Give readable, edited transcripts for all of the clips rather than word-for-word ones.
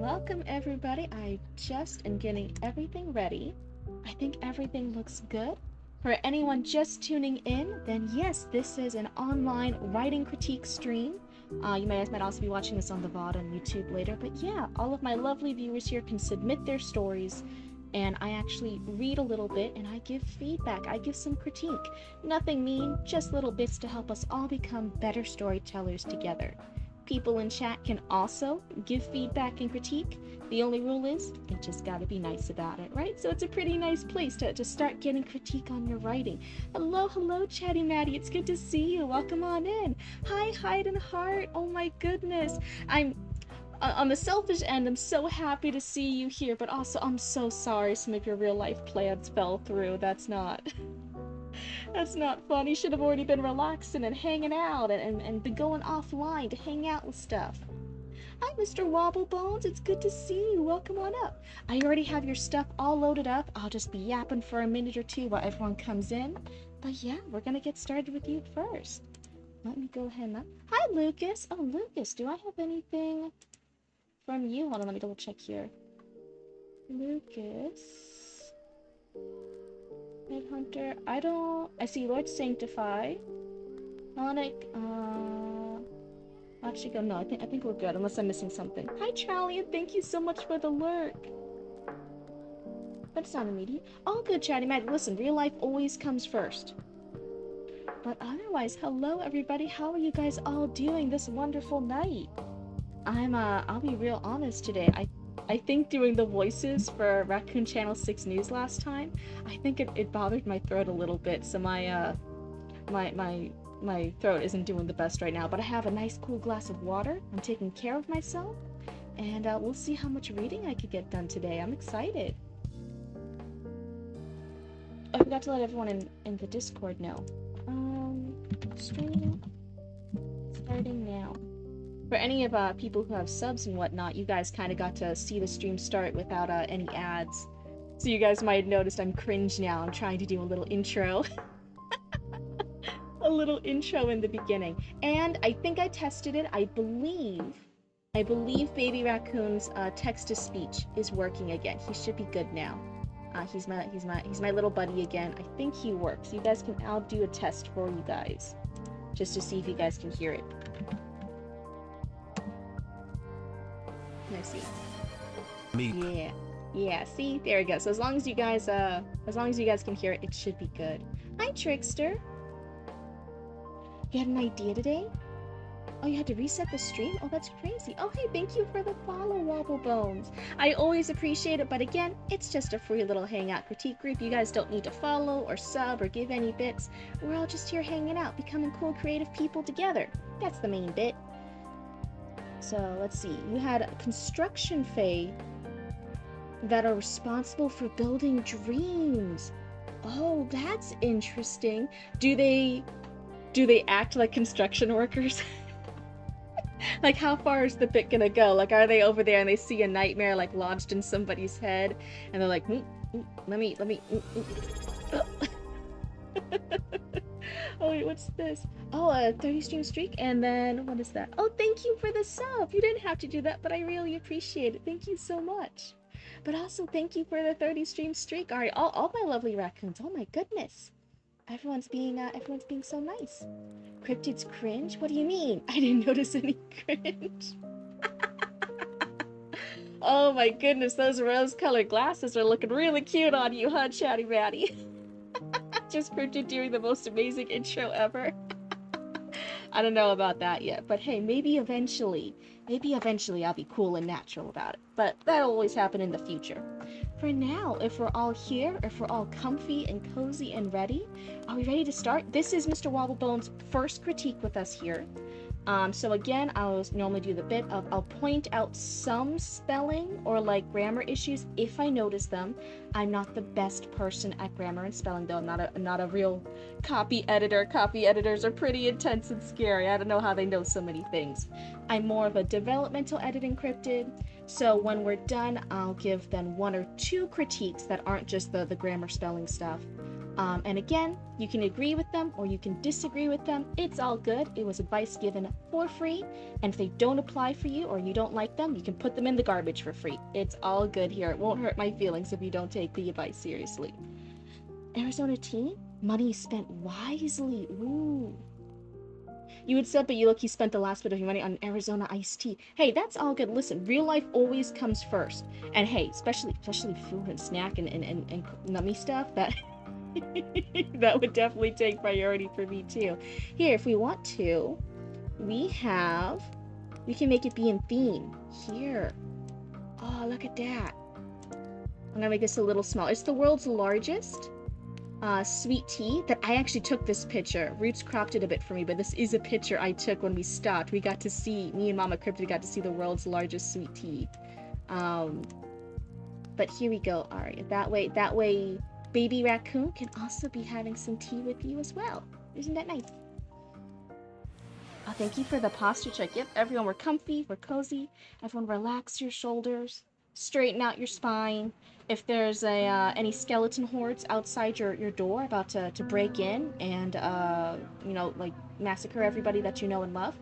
Welcome everybody. I just am getting everything ready. I think everything looks good. For anyone just tuning in, then yes, this is an online writing critique stream. You might also be watching this on the VOD on YouTube later, but yeah, all of my lovely viewers here can submit their stories, and I actually read a little bit and I give feedback. I give some critique. Nothing mean, just little bits to help us all become better storytellers together. People in chat can also give feedback and critique. The only rule is, they just gotta be nice about it, right? So it's a pretty nice place to start getting critique on your writing. Hello, Chatty Maddie, it's good to see you. Welcome on in. Hi, Hide and Heart. Oh my goodness. I'm on the selfish end, I'm so happy to see you here, but also I'm so sorry some of your real life plans fell through. That's not fun. You should have already been relaxing and hanging out and been going offline to hang out with stuff. Hi, Mr. Wobblebones. It's good to see you. Welcome on up. I already have your stuff all loaded up. I'll just be yapping for a minute or two while everyone comes in. But yeah, we're gonna get started with you first. Let me go ahead and... Hi, Lucas. Oh, Lucas, do I have anything from you? Hold on, let me double check here. Lucas... Headhunter, I see Lord Sanctify. Sonic, actually go, no, I think we're good, unless I'm missing something. Hi, Charlie, and thank you so much for the lurk. But it's not immediate. All good, Chatty Maddie. Listen, real life always comes first. But otherwise, hello, everybody. How are you guys all doing this wonderful night? I'll be real honest today. I think doing the voices for Raccoon Channel 6 News last time, I think it bothered my throat a little bit, so my throat isn't doing the best right now, but I have a nice cool glass of water, I'm taking care of myself, and we'll see how much reading I could get done today. I'm excited. I forgot to let everyone in the Discord know. Stream starting now. For any of people who have subs and whatnot, you guys kind of got to see the stream start without any ads. So you guys might have noticed I'm cringe now. I'm trying to do a little intro. A little intro in the beginning. And I think I tested it. I believe Baby Raccoon's text-to-speech is working again. He should be good now. He's my little buddy again. I think he works. You guys can... I'll do a test for you guys, just to see if you guys can hear it. Let's see. Meep. Yeah, see? There we go. So as long as you guys can hear it, it should be good. Hi, Trickster. You had an idea today? Oh, you had to reset the stream? Oh, that's crazy. Oh, hey, thank you for the follow, Wobblebones. I always appreciate it, but again, it's just a free little hangout critique group. You guys don't need to follow or sub or give any bits. We're all just here hanging out, becoming cool, creative people together. That's the main bit. So, let's see. You had a construction fae that are responsible for building dreams. Oh, that's interesting. Do they act like construction workers? Like, how far is the bit gonna go? Like, are they over there and they see a nightmare, like, lodged in somebody's head, and they're like, let me, Oh, wait, what's this? Oh, a 30 stream streak, and then, what is that? Oh, thank you for the sub! You didn't have to do that, but I really appreciate it. Thank you so much. But also, thank you for the 30 stream streak. Alright, all my lovely raccoons. Oh my goodness. Everyone's being so nice. Cryptid's cringe? What do you mean? I didn't notice any cringe. Oh my goodness, those rose-colored glasses are looking really cute on you, huh, Chatty Maddie? Just Cryptid doing the most amazing intro ever. I don't know about that yet, but hey, maybe eventually I'll be cool and natural about it. But that'll always happen in the future. For now, if we're all here, if we're all comfy and cozy and ready, are we ready to start? This is Mr. Wobblebones' first critique with us here. So again, I'll normally do the bit of, I'll point out some spelling or like grammar issues if I notice them. I'm not the best person at grammar and spelling though. I'm not a real copy editor. Copy editors are pretty intense and scary. I don't know how they know so many things. I'm more of a developmental editing cryptid. So when we're done, I'll give then 1 or 2 critiques that aren't just the grammar spelling stuff. And again, you can agree with them or you can disagree with them. It's all good. It was advice given for free. And if they don't apply for you or you don't like them, you can put them in the garbage for free. It's all good here. It won't hurt my feelings if you don't take the advice seriously. Arizona tea? Money spent wisely. Ooh. You would said, but you look, he spent the last bit of your money on Arizona iced tea. Hey, that's all good. Listen, real life always comes first. And hey, especially food and snack and nummy stuff, that that would definitely take priority for me too. Here, if we want to, we can make it be in theme. Here. Oh, look at that. I'm gonna make this a little small. It's the world's largest sweet tea that I actually took this picture. Roots cropped it a bit for me, but this is a picture I took when we stopped. We got to see, me and Mama Cryptid got to see the world's largest sweet tea. But here we go, Aria. That way, baby raccoon can also be having some tea with you as well. Isn't that nice? Oh, thank you for the posture check. Yep, everyone, we're comfy, we're cozy. Everyone relax your shoulders, straighten out your spine. If there's any skeleton hordes outside your door about to break in and, like massacre everybody that you know and love,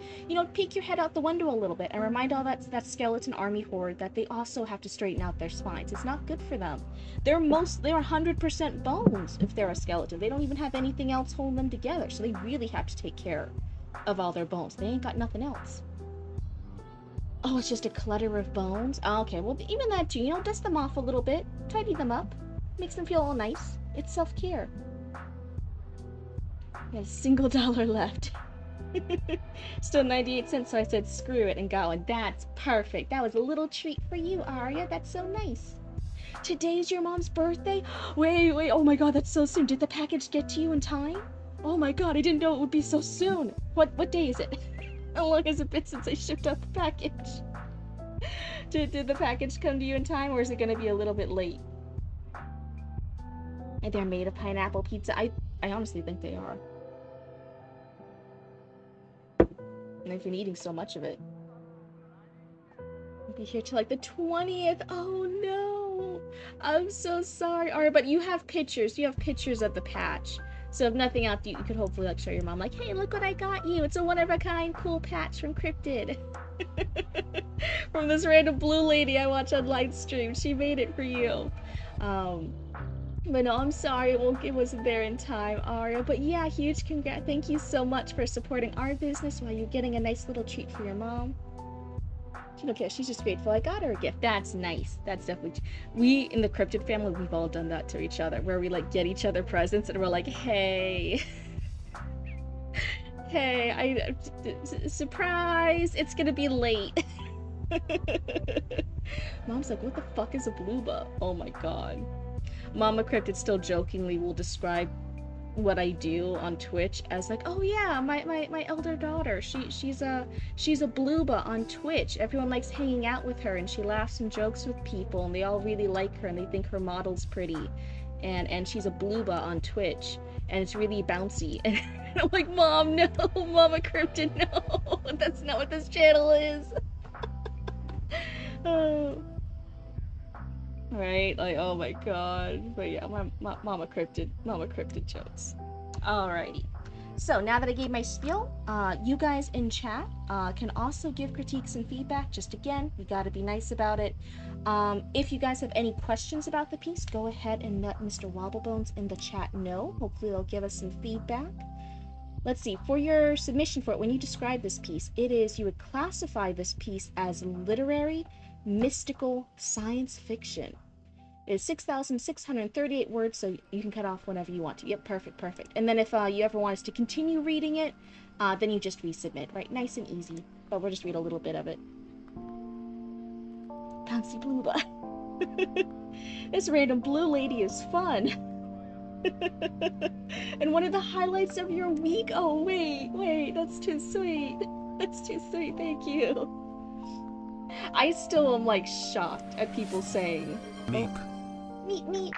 peek your head out the window a little bit and remind all that skeleton army horde that they also have to straighten out their spines. It's not good for them. They're 100% bones if they're a skeleton. They don't even have anything else holding them together, so they really have to take care of all their bones. They ain't got nothing else. Oh, it's just a clutter of bones? Oh, okay, well, even that too, dust them off a little bit, tidy them up, makes them feel all nice. It's self-care. There's $1 left. Still 98 cents, so I said screw it and go, and that's perfect. That was a little treat for you, Aria. That's so nice. Today's your mom's birthday? Wait, oh my god, that's so soon. Did the package get to you in time? Oh my god, I didn't know it would be so soon. What day is it? How long has it been since I shipped out the package? Did the package come to you in time, or is it going to be a little bit late? And they're made of pineapple pizza. I honestly think they are. And I've been eating so much of it. I'll be here till like the 20th. Oh no. I'm so sorry. Alright, but you have pictures. You have pictures of the patch. So if nothing else, you could hopefully show your mom, like, hey, look what I got you. It's a one-of-a-kind cool patch from Cryptid. From this random blue lady I watch on live stream. She made it for you. But no, I'm sorry it wasn't there in time, Aria. But yeah, huge congrats. Thank you so much for supporting our business while you're getting a nice little treat for your mom. She don't care. She's just grateful I got her a gift. That's nice. That's definitely... We, in the Cryptid family, we've all done that to each other, where we, get each other presents, and we're like, hey... hey, surprise! It's gonna be late. Mom's like, what the fuck is a bluba? Oh my god. Mama Cryptid still jokingly will describe what I do on Twitch as like, oh yeah, my elder daughter, she's a bluba on Twitch. Everyone likes hanging out with her, and she laughs and jokes with people, and they all really like her, and they think her model's pretty, and she's a bluba on Twitch, and it's really bouncy. And I'm like, Mom, no, Mama Cryptid, no, that's not what this channel is. Oh. Right, like, oh my god. But yeah, Mama Cryptid jokes. Alrighty. So now that I gave my spiel, you guys in chat can also give critiques and feedback. Just again, we gotta be nice about it. If you guys have any questions about the piece, go ahead and let Mr. Wobblebones in the chat know. Hopefully they'll give us some feedback. Let's see, for your submission for it, when you describe this piece, you would classify this piece as literary, mystical, science fiction. It is 6,638 words, so you can cut off whenever you want to. Yep, perfect. And then if you ever want us to continue reading it, then you just resubmit, right? Nice and easy. But we'll just read a little bit of it. Bouncy Blueba. This random blue lady is fun. And one of the highlights of your week. Oh, wait, that's too sweet. That's too sweet, thank you. I still am, shocked at people saying... Meep.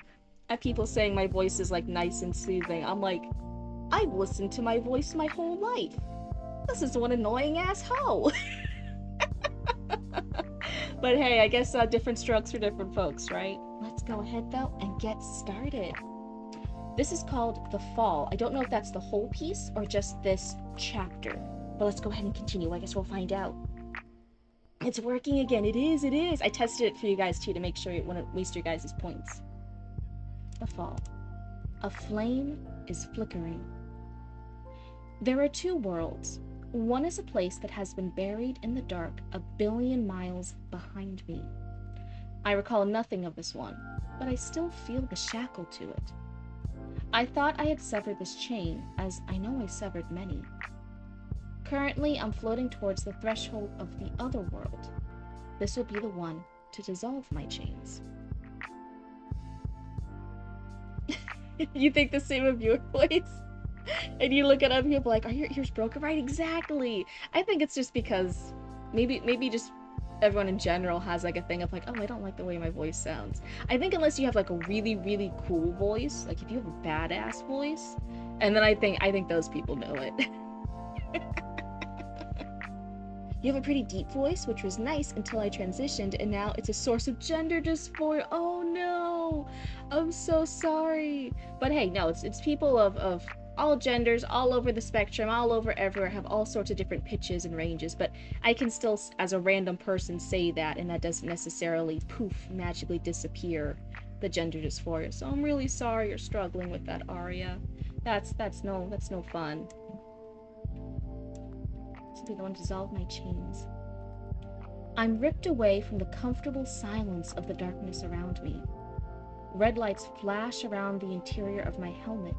At people saying my voice is, nice and soothing. I'm like, I've listened to my voice my whole life. This is one annoying ass hoe. But hey, I guess different strokes for different folks, right? Let's go ahead, though, and get started. This is called The Fall. I don't know if that's the whole piece or just this chapter. But let's go ahead and continue. I guess we'll find out. It's working again. It is, it is. I tested it for you guys too to make sure it wouldn't waste your guys' points. The Fall. A flame is flickering. There are two worlds. One is a place that has been buried in the dark 1 billion miles behind me. I recall nothing of this one, but I still feel the shackle to it. I thought I had severed this chain, as I know I severed many. Currently, I'm floating towards the threshold of the other world. This will be the one to dissolve my chains. You think the same of your voice? And you look at other people like, are your ears broken? Right, exactly. I think it's just because maybe just everyone in general has like a thing of like, oh, I don't like the way my voice sounds. I think unless you have like a really, really cool voice, like if you have a badass voice, and then I think those people know it. You have a pretty deep voice, which was nice until I transitioned, and now it's a source of gender dysphoria. Oh no! I'm so sorry. But hey, no, it's people of all genders, all over the spectrum, all over everywhere, have all sorts of different pitches and ranges, but I can still, as a random person, say that, and that doesn't necessarily, poof, magically disappear the gender dysphoria. So I'm really sorry you're struggling with that, Aria. That's no fun. Simply don't dissolve my chains. I'm ripped away from the comfortable silence of the darkness around me. Red lights flash around the interior of my helmet,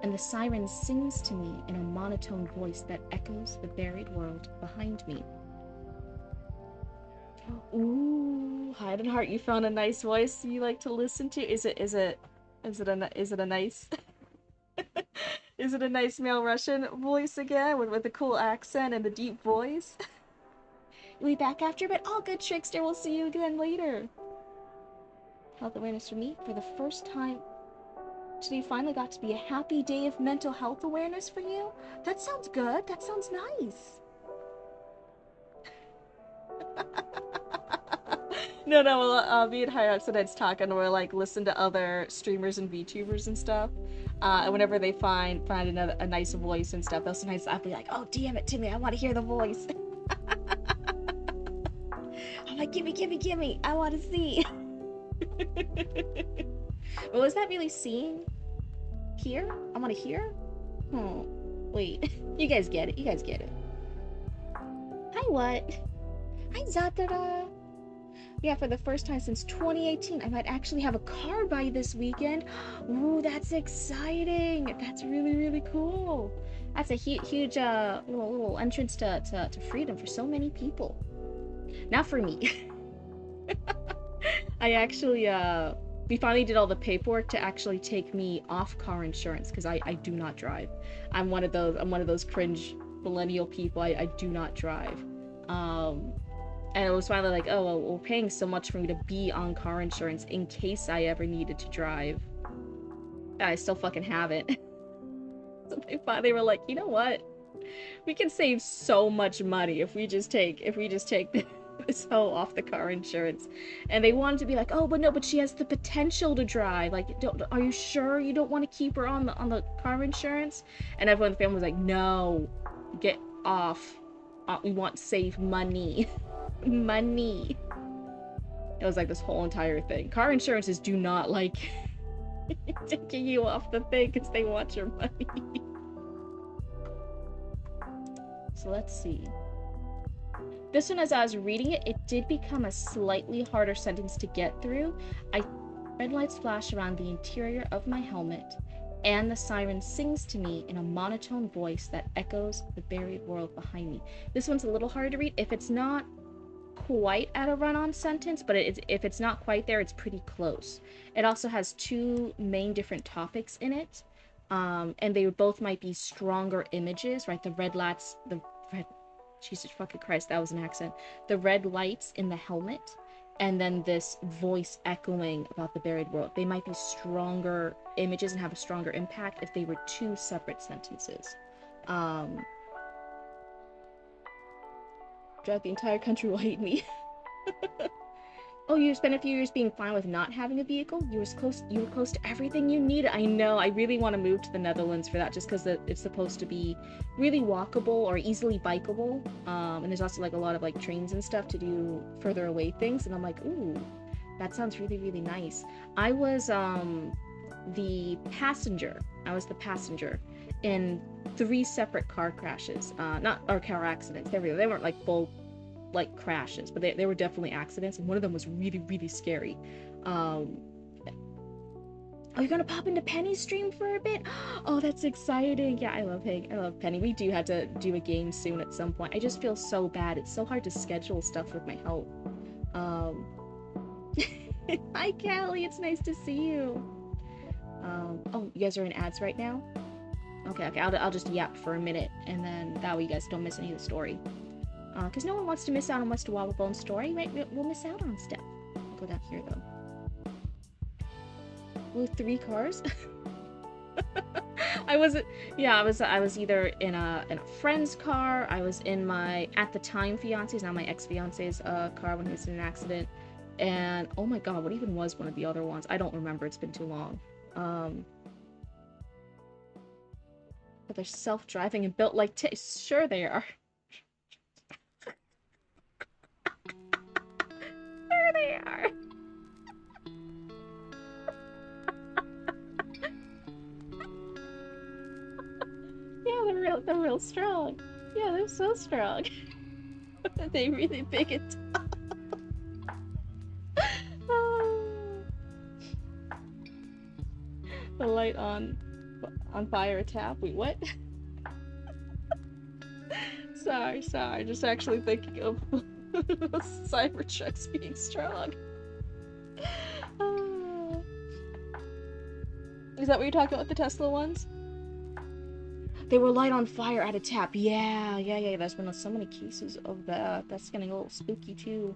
and the siren sings to me in a monotone voice that echoes the buried world behind me. Ooh, Heidenheart, you found a nice voice you like to listen to. Is it a nice is it a nice male Russian voice again with a cool accent and the deep voice? You'll be back after, but all good, Trickster. We'll see you again later. Health awareness for me for the first time. Today finally got to be a happy day of mental health awareness for you. That sounds good. That sounds nice. No, well, me and Hyrox sometimes talk and we're like listen to other streamers and VTubers and stuff. And whenever they find a nice voice and stuff, they'll sometimes I'll be like, oh, DM it to me. I want to hear the voice. I'm like, gimme. I want to see. But was that really seeing? Here? I want to hear? Oh, wait. You guys get it. Hi, what? Hi, Zatara. Yeah, for the first time since 2018, I might actually have a car by this weekend. Ooh, that's exciting. That's really, really cool. That's a huge little entrance to freedom for so many people. Not for me. I actually, we finally did all the paperwork to actually take me off car insurance because I do not drive. I'm one of those cringe millennial people. I do not drive. And it was finally like, oh, well, we're paying so much for me to be on car insurance in case I ever needed to drive. And I still fucking haven't. So they were like, you know what? We can save so much money if we just take this hoe off the car insurance. And they wanted to be like, oh, but she has the potential to drive. Like, are you sure you don't want to keep her on the car insurance? And everyone in the family was like, no, get off. We want to save money. Money. It was like this whole entire thing. Car insurances do not like taking you off the thing because they want your money. So let's see. This one, as I was reading it, it did become a slightly harder sentence to get through. Red lights flash around the interior of my helmet, and the siren sings to me in a monotone voice that echoes the buried world behind me. This one's a little harder to read. If it's not quite at a run-on sentence, but if it's not quite there, it's pretty close. It also has two main different topics in it, and they both might be stronger images, right? Jesus fucking Christ, that was an accent. The red lights in the helmet, and then this voice echoing about the buried world. They might be stronger images and have a stronger impact if they were two separate sentences. Drive the entire country will hate me. Oh, you spent a few years being fine with not having a vehicle? You were close to everything you needed. I know, I really want to move to the Netherlands for that, just because it's supposed to be really walkable or easily bikeable. And there's also like a lot of like trains and stuff to do further away things, and I'm like, ooh, that sounds really, really nice. I was the passenger. I was the passenger in 3 separate car crashes. Not or car accidents. They weren't like full like crashes, but they were definitely accidents, and one of them was really, really scary. Oh, you're gonna pop into Penny's stream for a bit? Oh, that's exciting. Yeah, I love Penny. We do have to do a game soon at some point. I just feel so bad. It's so hard to schedule stuff with my health. Hi, Callie. It's nice to see you. Oh, you guys are in ads right now? Okay, I'll just yap for a minute, and then that way you guys don't miss any of the story. Because no one wants to miss out on West Wobblebone's story, right? We'll miss out on stuff. I'll go down here, though. Ooh, 3 cars? I was either in a friend's car, I was in my, at the time, fiance's, now my ex-fiance's car when he was in an accident, and, oh my god, what even was one of the other ones? I don't remember, it's been too long. But they're self-driving and built like sure they are. There they are. Yeah, they're real strong. Yeah, they're so strong. They really big and tough. The light on fire tap. Wait, what? sorry. Just actually thinking of Cybertrucks being strong. Is that what you're talking about, the Tesla ones? They were light on fire at a tap. Yeah. There's been so many cases of that. That's getting a little spooky too.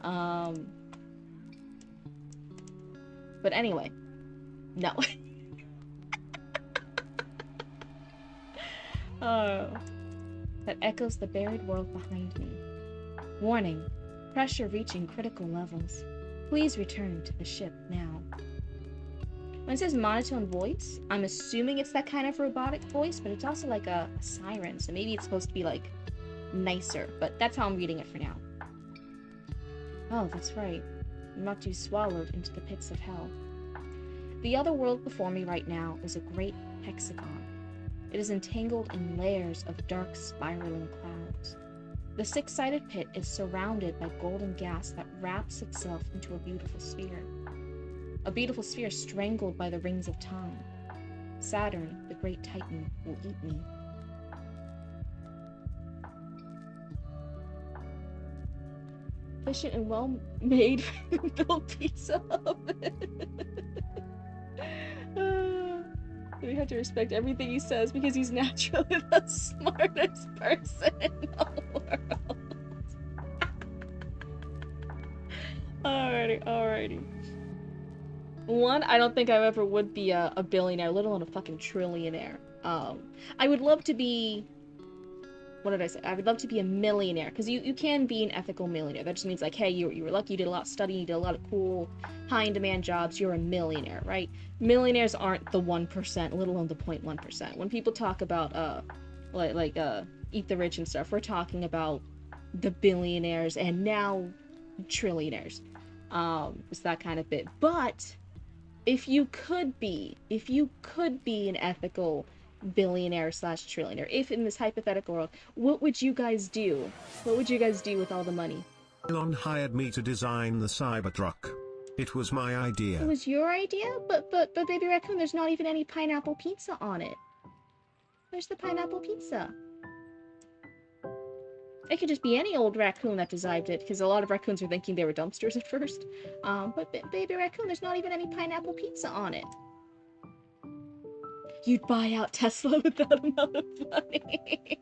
But anyway, no. Oh, that echoes the buried world behind me. Warning, pressure reaching critical levels. Please return to the ship now. When it says monotone voice, I'm assuming it's that kind of robotic voice, but it's also like a siren, so maybe it's supposed to be like nicer, but that's how I'm reading it for now. Oh, that's right. I'm not too swallowed into the pits of hell. The other world before me right now is a great hexagon. It is entangled in layers of dark spiraling clouds. The 6-sided pit is surrounded by golden gas that wraps itself into a beautiful sphere. A beautiful sphere strangled by the rings of time. Saturn, the great titan, will eat me. Efficient and well-made built pizza oven. We have to respect everything he says because he's naturally the smartest person in the world. Alrighty. One, I don't think I ever would be a billionaire, let alone a fucking trillionaire. I would love to be... What did I say? I would love to be a millionaire, because you can be an ethical millionaire. That just means, like, hey, you were lucky, you did a lot of studying, you did a lot of cool, high-in-demand jobs, you're a millionaire, right? Millionaires aren't the 1%, let alone the 0.1%. When people talk about, Eat the Rich and stuff, we're talking about the billionaires and now trillionaires. It's that kind of bit. But, if you could be an ethical billionaire / trillionaire, if in this hypothetical world, what would you guys do? What would you guys do with all the money? Elon hired me to design the Cybertruck. It was my idea. It was your idea? But Baby Raccoon, there's not even any pineapple pizza on it. Where's the pineapple pizza? It could just be any old raccoon that designed it, because a lot of raccoons are thinking they were dumpsters at first. But Baby Raccoon, there's not even any pineapple pizza on it. You'd buy out Tesla with that amount of money.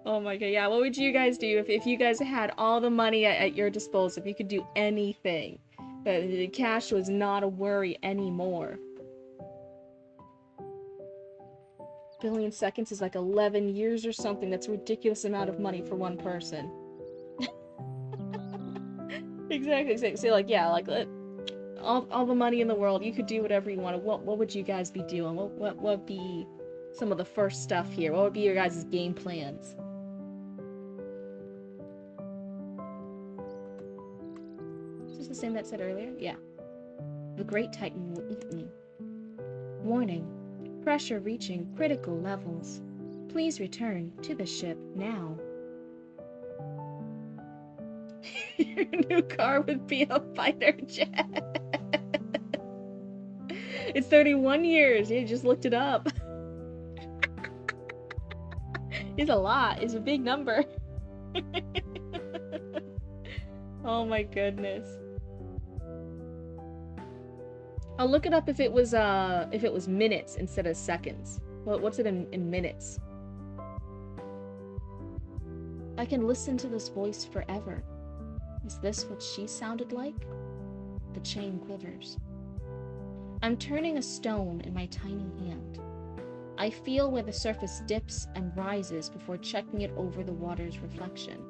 Oh my god, yeah, what would you guys do if you guys had all the money at your disposal, if you could do anything? The cash was not a worry anymore. Billion seconds is like 11 years or something. That's a ridiculous amount of money for one person. Exactly. So like, yeah, like all the money in the world, you could do whatever you want. What would you guys be doing? What would be some of the first stuff here? What would be your guys' game plans? Is this the same that said earlier? Yeah. The Great Titan will eat me. Warning. Pressure reaching critical levels. Please return to the ship now. Your new car would be a fighter jet. It's 31 years. You just looked it up. It's a lot. It's a big number. Oh my goodness. I'll look it up if it was minutes instead of seconds. What's it in minutes? I can listen to this voice forever. Is this what she sounded like? The chain quivers. I'm turning a stone in my tiny hand. I feel where the surface dips and rises before checking it over the water's reflection.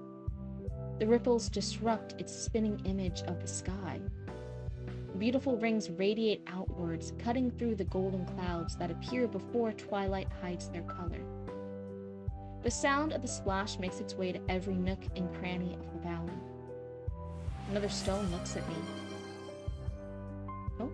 The ripples disrupt its spinning image of the sky. Beautiful rings radiate outwards, cutting through the golden clouds that appear before twilight hides their color. The sound of the splash makes its way to every nook and cranny of the valley. Another stone looks at me. Oh?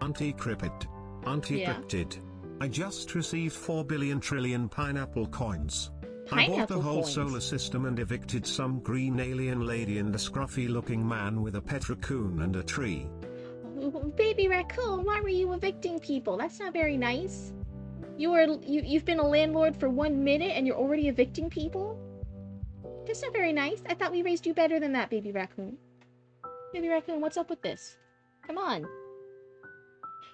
Auntie Cryptid. Auntie Cryptid. I just received 4 billion trillion pineapple coins. I bought the whole solar system and evicted some green alien lady and a scruffy-looking man with a pet raccoon and a tree. Oh, baby raccoon, why were you evicting people? That's not very nice. You've been a landlord for 1 minute and you're already evicting people? That's not very nice. I thought we raised you better than that, baby raccoon. Baby raccoon, what's up with this? Come on.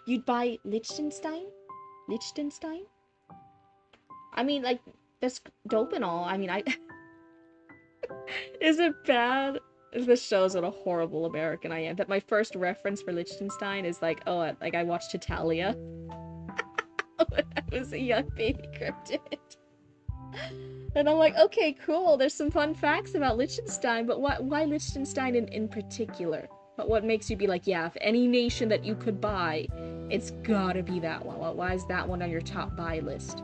You'd buy Liechtenstein? Liechtenstein? I mean, like, that's dope and all. I mean, Is it bad? This shows what a horrible American I am. That my first reference for Liechtenstein is like, oh, like I watched Italia when I was a young baby cryptid. And I'm like, okay, cool. There's some fun facts about Liechtenstein, but why Liechtenstein in particular? But what makes you be like, yeah, if any nation that you could buy, it's gotta be that one. Why is that one on your top buy list?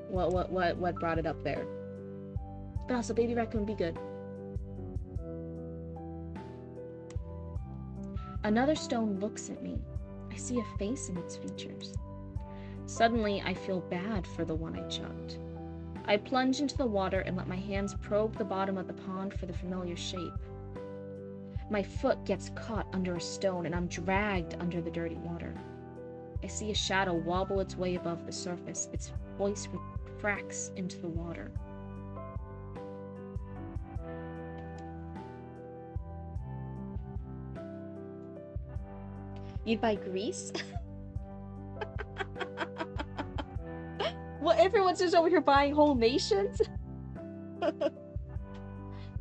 What brought it up there? But also, baby raccoon, be good. Another stone looks at me. I see a face in its features. Suddenly, I feel bad for the one I chucked. I plunge into the water and let my hands probe the bottom of the pond for the familiar shape. My foot gets caught under a stone and I'm dragged under the dirty water. I see a shadow wobble its way above the surface. Its voice refracts into the water. You'd buy Greece? What, everyone's just over here buying whole nations?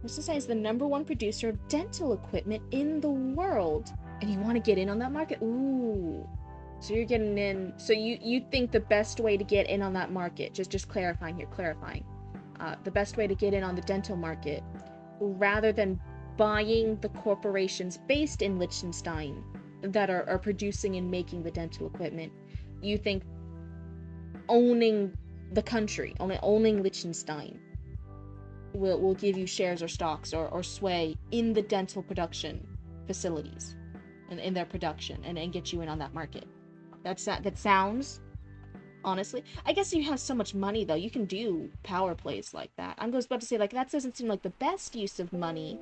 Liechtenstein is the #1 producer of dental equipment in the world. And you want to get in on that market? Ooh. So you're getting in. So you think the best way to get in on that market, just clarifying here, the best way to get in on the dental market, rather than buying the corporations based in Liechtenstein that are producing and making the dental equipment, you think owning the country, owning Liechtenstein will give you shares or stocks or sway in the dental production facilities and in their production and get you in on that market. That sounds, honestly, I guess you have so much money though, you can do power plays like that. I'm just about to say, like, that doesn't seem like the best use of money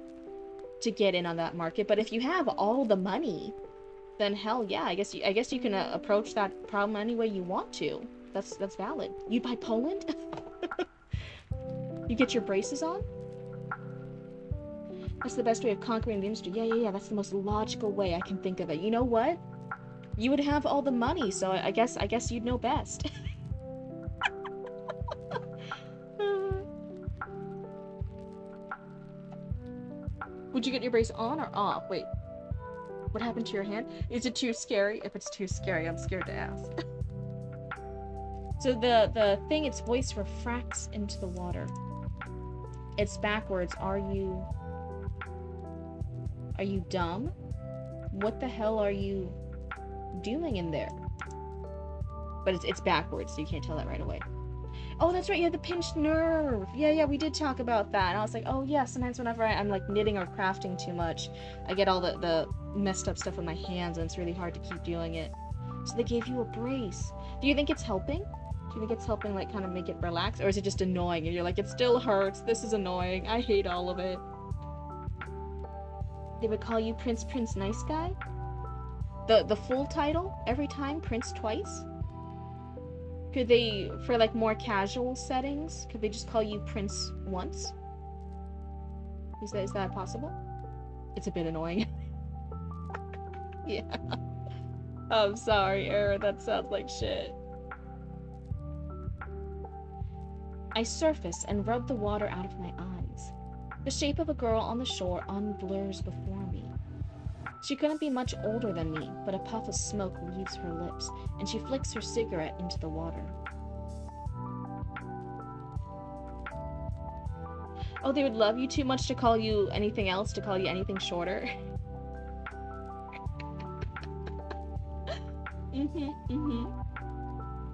to get in on that market, but if you have all the money, then hell yeah, I guess you can approach that problem any way you want to. That's valid. You buy Poland? You get your braces on? That's the best way of conquering the industry. Yeah, that's the most logical way I can think of it. You know what? You would have all the money, so I guess you'd know best. Would you get your brace on or off? Wait. What happened to your hand? Is it too scary? If it's too scary, I'm scared to ask. So the thing, its voice refracts into the water. It's backwards. Are you Are you dumb? What the hell are you doing in there? But it's backwards, so you can't tell that right away. Oh, that's right, you have the pinched nerve. Yeah, we did talk about that. And I was like, oh yeah, sometimes whenever I'm like knitting or crafting too much, I get all the messed up stuff with my hands and it's really hard to keep doing it. So they gave you a brace. Do you think it's helping? Do you think it's helping like kind of make it relax? Or is it just annoying and you're like, it still hurts, this is annoying, I hate all of it. They would call you Prince Nice Guy? The full title? Every time? Prince twice? Could they, for like more casual settings, could they just call you Prince once? Is that possible? It's a bit annoying. Yeah. I'm sorry, Era, that sounds like shit. I surface and rub the water out of my eyes. The shape of a girl on the shore unblurs before me. She couldn't be much older than me, but a puff of smoke leaves her lips, and she flicks her cigarette into the water. Oh, they would love you too much to call you anything else, to call you anything shorter.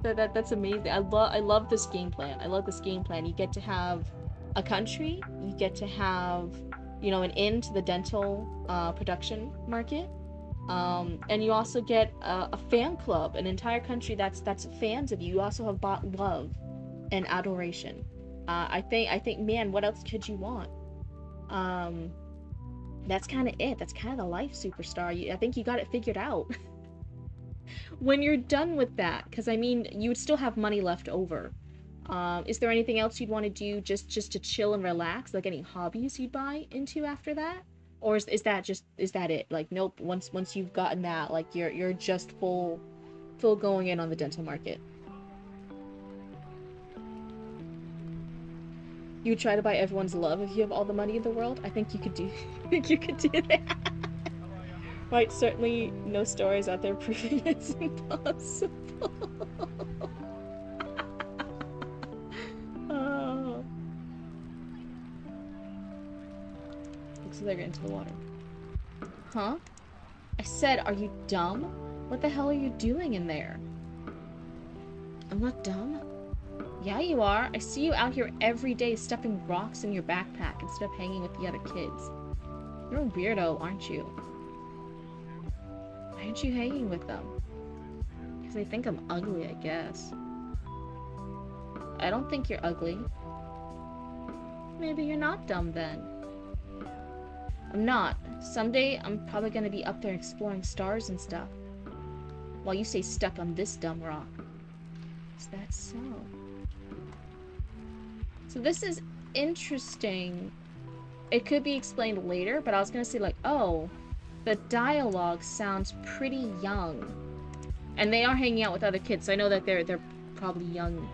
That's amazing. I love this game plan. I love this game plan. You get to have a country, you get to have, you know, an in to the dental production market, and you also get a fan club, an entire country that's fans of you. You also have bought love and adoration. I think, man, what else could you want? That's kind of it. That's kind of the life, superstar. I think you got it figured out. When you're done with that, because I mean, you would still have money left over. Is there anything else you'd want to do just to chill and relax? Like any hobbies you'd buy into after that? Or is that it? Like, nope, once you've gotten that, like you're just full going in on the dental market. You would try to buy everyone's love if you have all the money in the world? I think you could do I think you could do that. Right, certainly no stories out there proving it's impossible. Oh. Looks like they're getting into the water. Huh? I said, are you dumb? What the hell are you doing in there? I'm not dumb. Yeah, you are. I see you out here every day stuffing rocks in your backpack instead of hanging with the other kids. You're a weirdo, aren't you? Why aren't you hanging with them? Because they think I'm ugly, I guess. I don't think you're ugly. Maybe you're not dumb then. I'm not. Someday I'm probably gonna be up there exploring stars and stuff. While you stay stuck on this dumb rock. Is that so? So this is interesting. It could be explained later, but I was gonna say like, oh, the dialogue sounds pretty young. And they are hanging out with other kids, so I know that they're probably young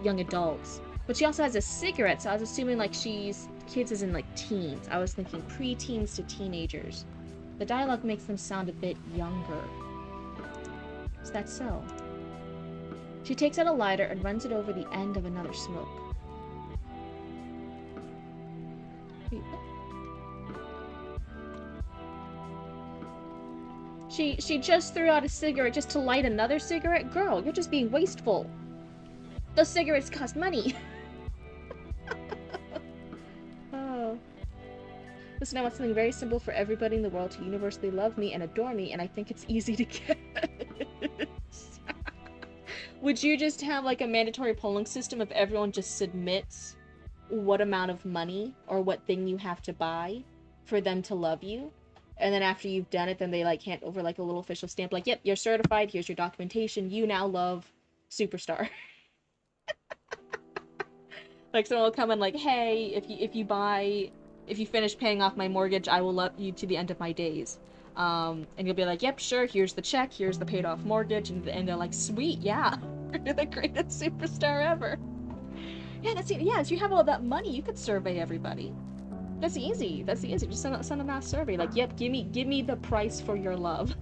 adults. But she also has a cigarette, so I was assuming like kids as in like teens. I was thinking pre-teens to teenagers. The dialogue makes them sound a bit younger. Is that so? She takes out a lighter and runs it over the end of another smoke. She just threw out a cigarette just to light another cigarette? Girl, you're just being wasteful. Those cigarettes cost money. Oh. Listen, I want something very simple for everybody in the world to universally love me and adore me, and I think it's easy to get. Would you just have like a mandatory polling system if everyone just submits what amount of money or what thing you have to buy for them to love you? And then after you've done it, then they like hand over like a little official stamp like, yep, you're certified, here's your documentation, you now love Superstar. Like someone will come in like, hey, if you finish paying off my mortgage, I will love you to the end of my days. And you'll be like, yep, sure, here's the check, here's the paid off mortgage, and they're like, sweet, yeah, you're the greatest superstar ever. Yeah, that's it. Yeah, if you have all that money, you could survey everybody. That's easy. That's easy. Just send a mass survey. Like, yep, give me the price for your love.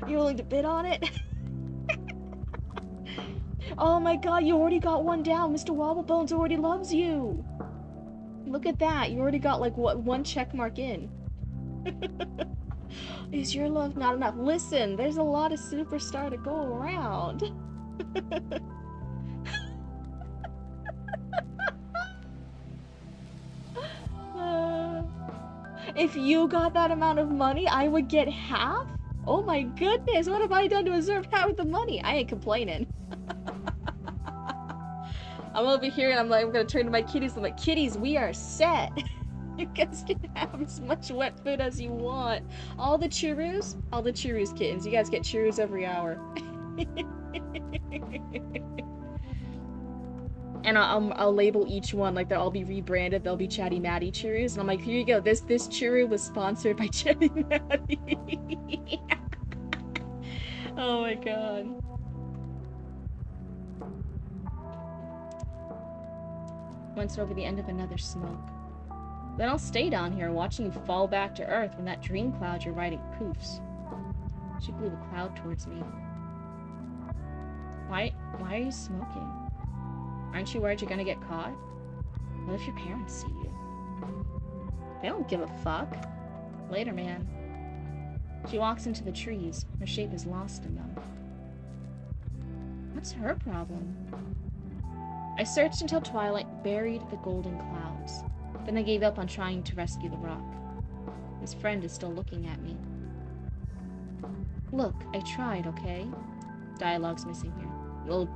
You're willing to bid on it? Oh my god, you already got one down. Mr. Wobblebones already loves you. Look at that. You already got like what, one check mark in. Is your love not enough? Listen, there's a lot of superstar to go around. If you got that amount of money, I would get half? Oh my goodness, what have I done to deserve half of the money? I ain't complaining. I'm over here and I'm gonna turn to my kitties. I'm like, kitties, we are set. You guys can have as much wet food as you want. All the churros, kittens. You guys get churros every hour. And I'll label each one, like they'll all be rebranded. They'll be Chatty Matty churros, and I'm like, here you go. This churro was sponsored by Chatty Matty. Oh my god. Once over the end of another smoke. Then I'll stay down here watching you fall back to Earth when that dream cloud you're riding poofs. She blew a cloud towards me. Why are you smoking? Aren't you worried you're gonna get caught? What if your parents see you? They don't give a fuck. Later, man. She walks into the trees. Her shape is lost in them. What's her problem? I searched until twilight buried the golden clouds. Then I gave up on trying to rescue the rock. His friend is still looking at me. Look, I tried, okay? Dialogue's missing here. Little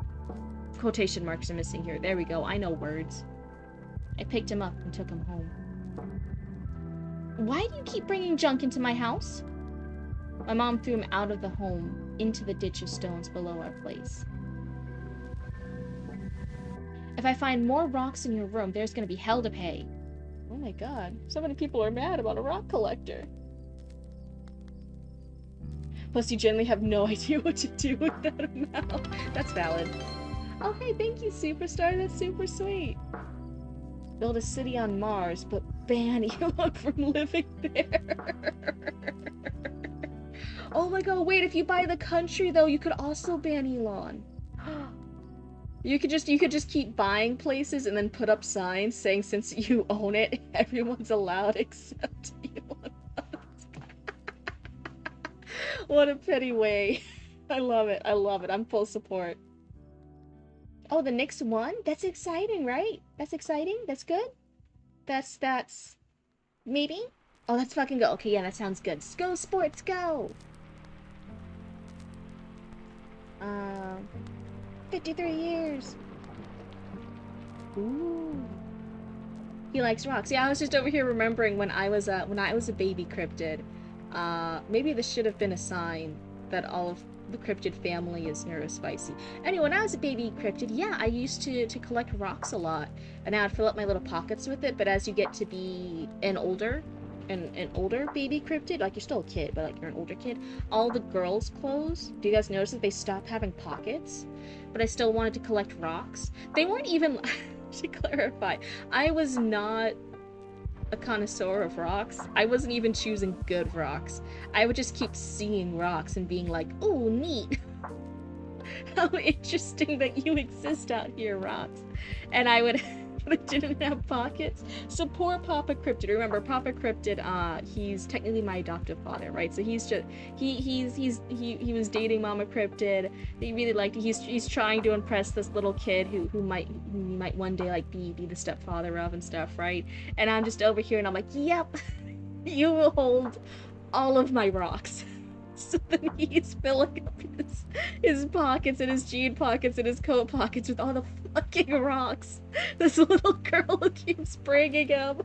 quotation marks are missing here. There we go. I know words. I picked him up and took him home. Why do you keep bringing junk into my house? My mom threw him out of the home into the ditch of stones below our place. If I find more rocks in your room, there's gonna be hell to pay. Oh my god. So many people are mad about a rock collector. Plus, you generally have no idea what to do with that amount. That's valid. Oh, hey, thank you, Superstar. That's super sweet. Build a city on Mars, but ban Elon from living there. Oh my god, wait, if you buy the country, though, you could also ban Elon. You could just keep buying places and then put up signs saying since you own it, everyone's allowed except Elon Musk. What a petty way. I love it. I love it. I'm full support. Oh, the Knicks won? That's exciting, right? That's exciting? That's good? That's... Maybe? Oh, let's fucking go. Okay, yeah, that sounds good. Go, sports, go! 53 years. Ooh. He likes rocks. Yeah, I was just over here remembering when I was a baby cryptid. Maybe this should have been a sign that all of the cryptid family is neurospicy. Anyway, when I was a baby cryptid, yeah, I used to collect rocks a lot, and I'd fill up my little pockets with it. But as you get to be an older baby cryptid, like you're still a kid, but like you're an older kid, all the girls' clothes, do you guys notice that they stopped having pockets? But I still wanted to collect rocks. They weren't even, to clarify, I was not a connoisseur of rocks. I wasn't even choosing good rocks. I would just keep seeing rocks and being like, "Ooh, neat. How interesting that you exist out here, rocks." And I would, but I didn't have pockets. So poor Papa Cryptid. Remember, Papa Cryptid, he's technically my adoptive father, right? So he's just, he was dating Mama Cryptid. He really liked it. He's trying to impress this little kid who might one day like be the stepfather of and stuff, right? And I'm just over here and I'm like, yep, you will hold all of my rocks. So then he's filling up his pockets and his jean pockets and his coat pockets with all the fucking rocks. This little girl keeps bringing him.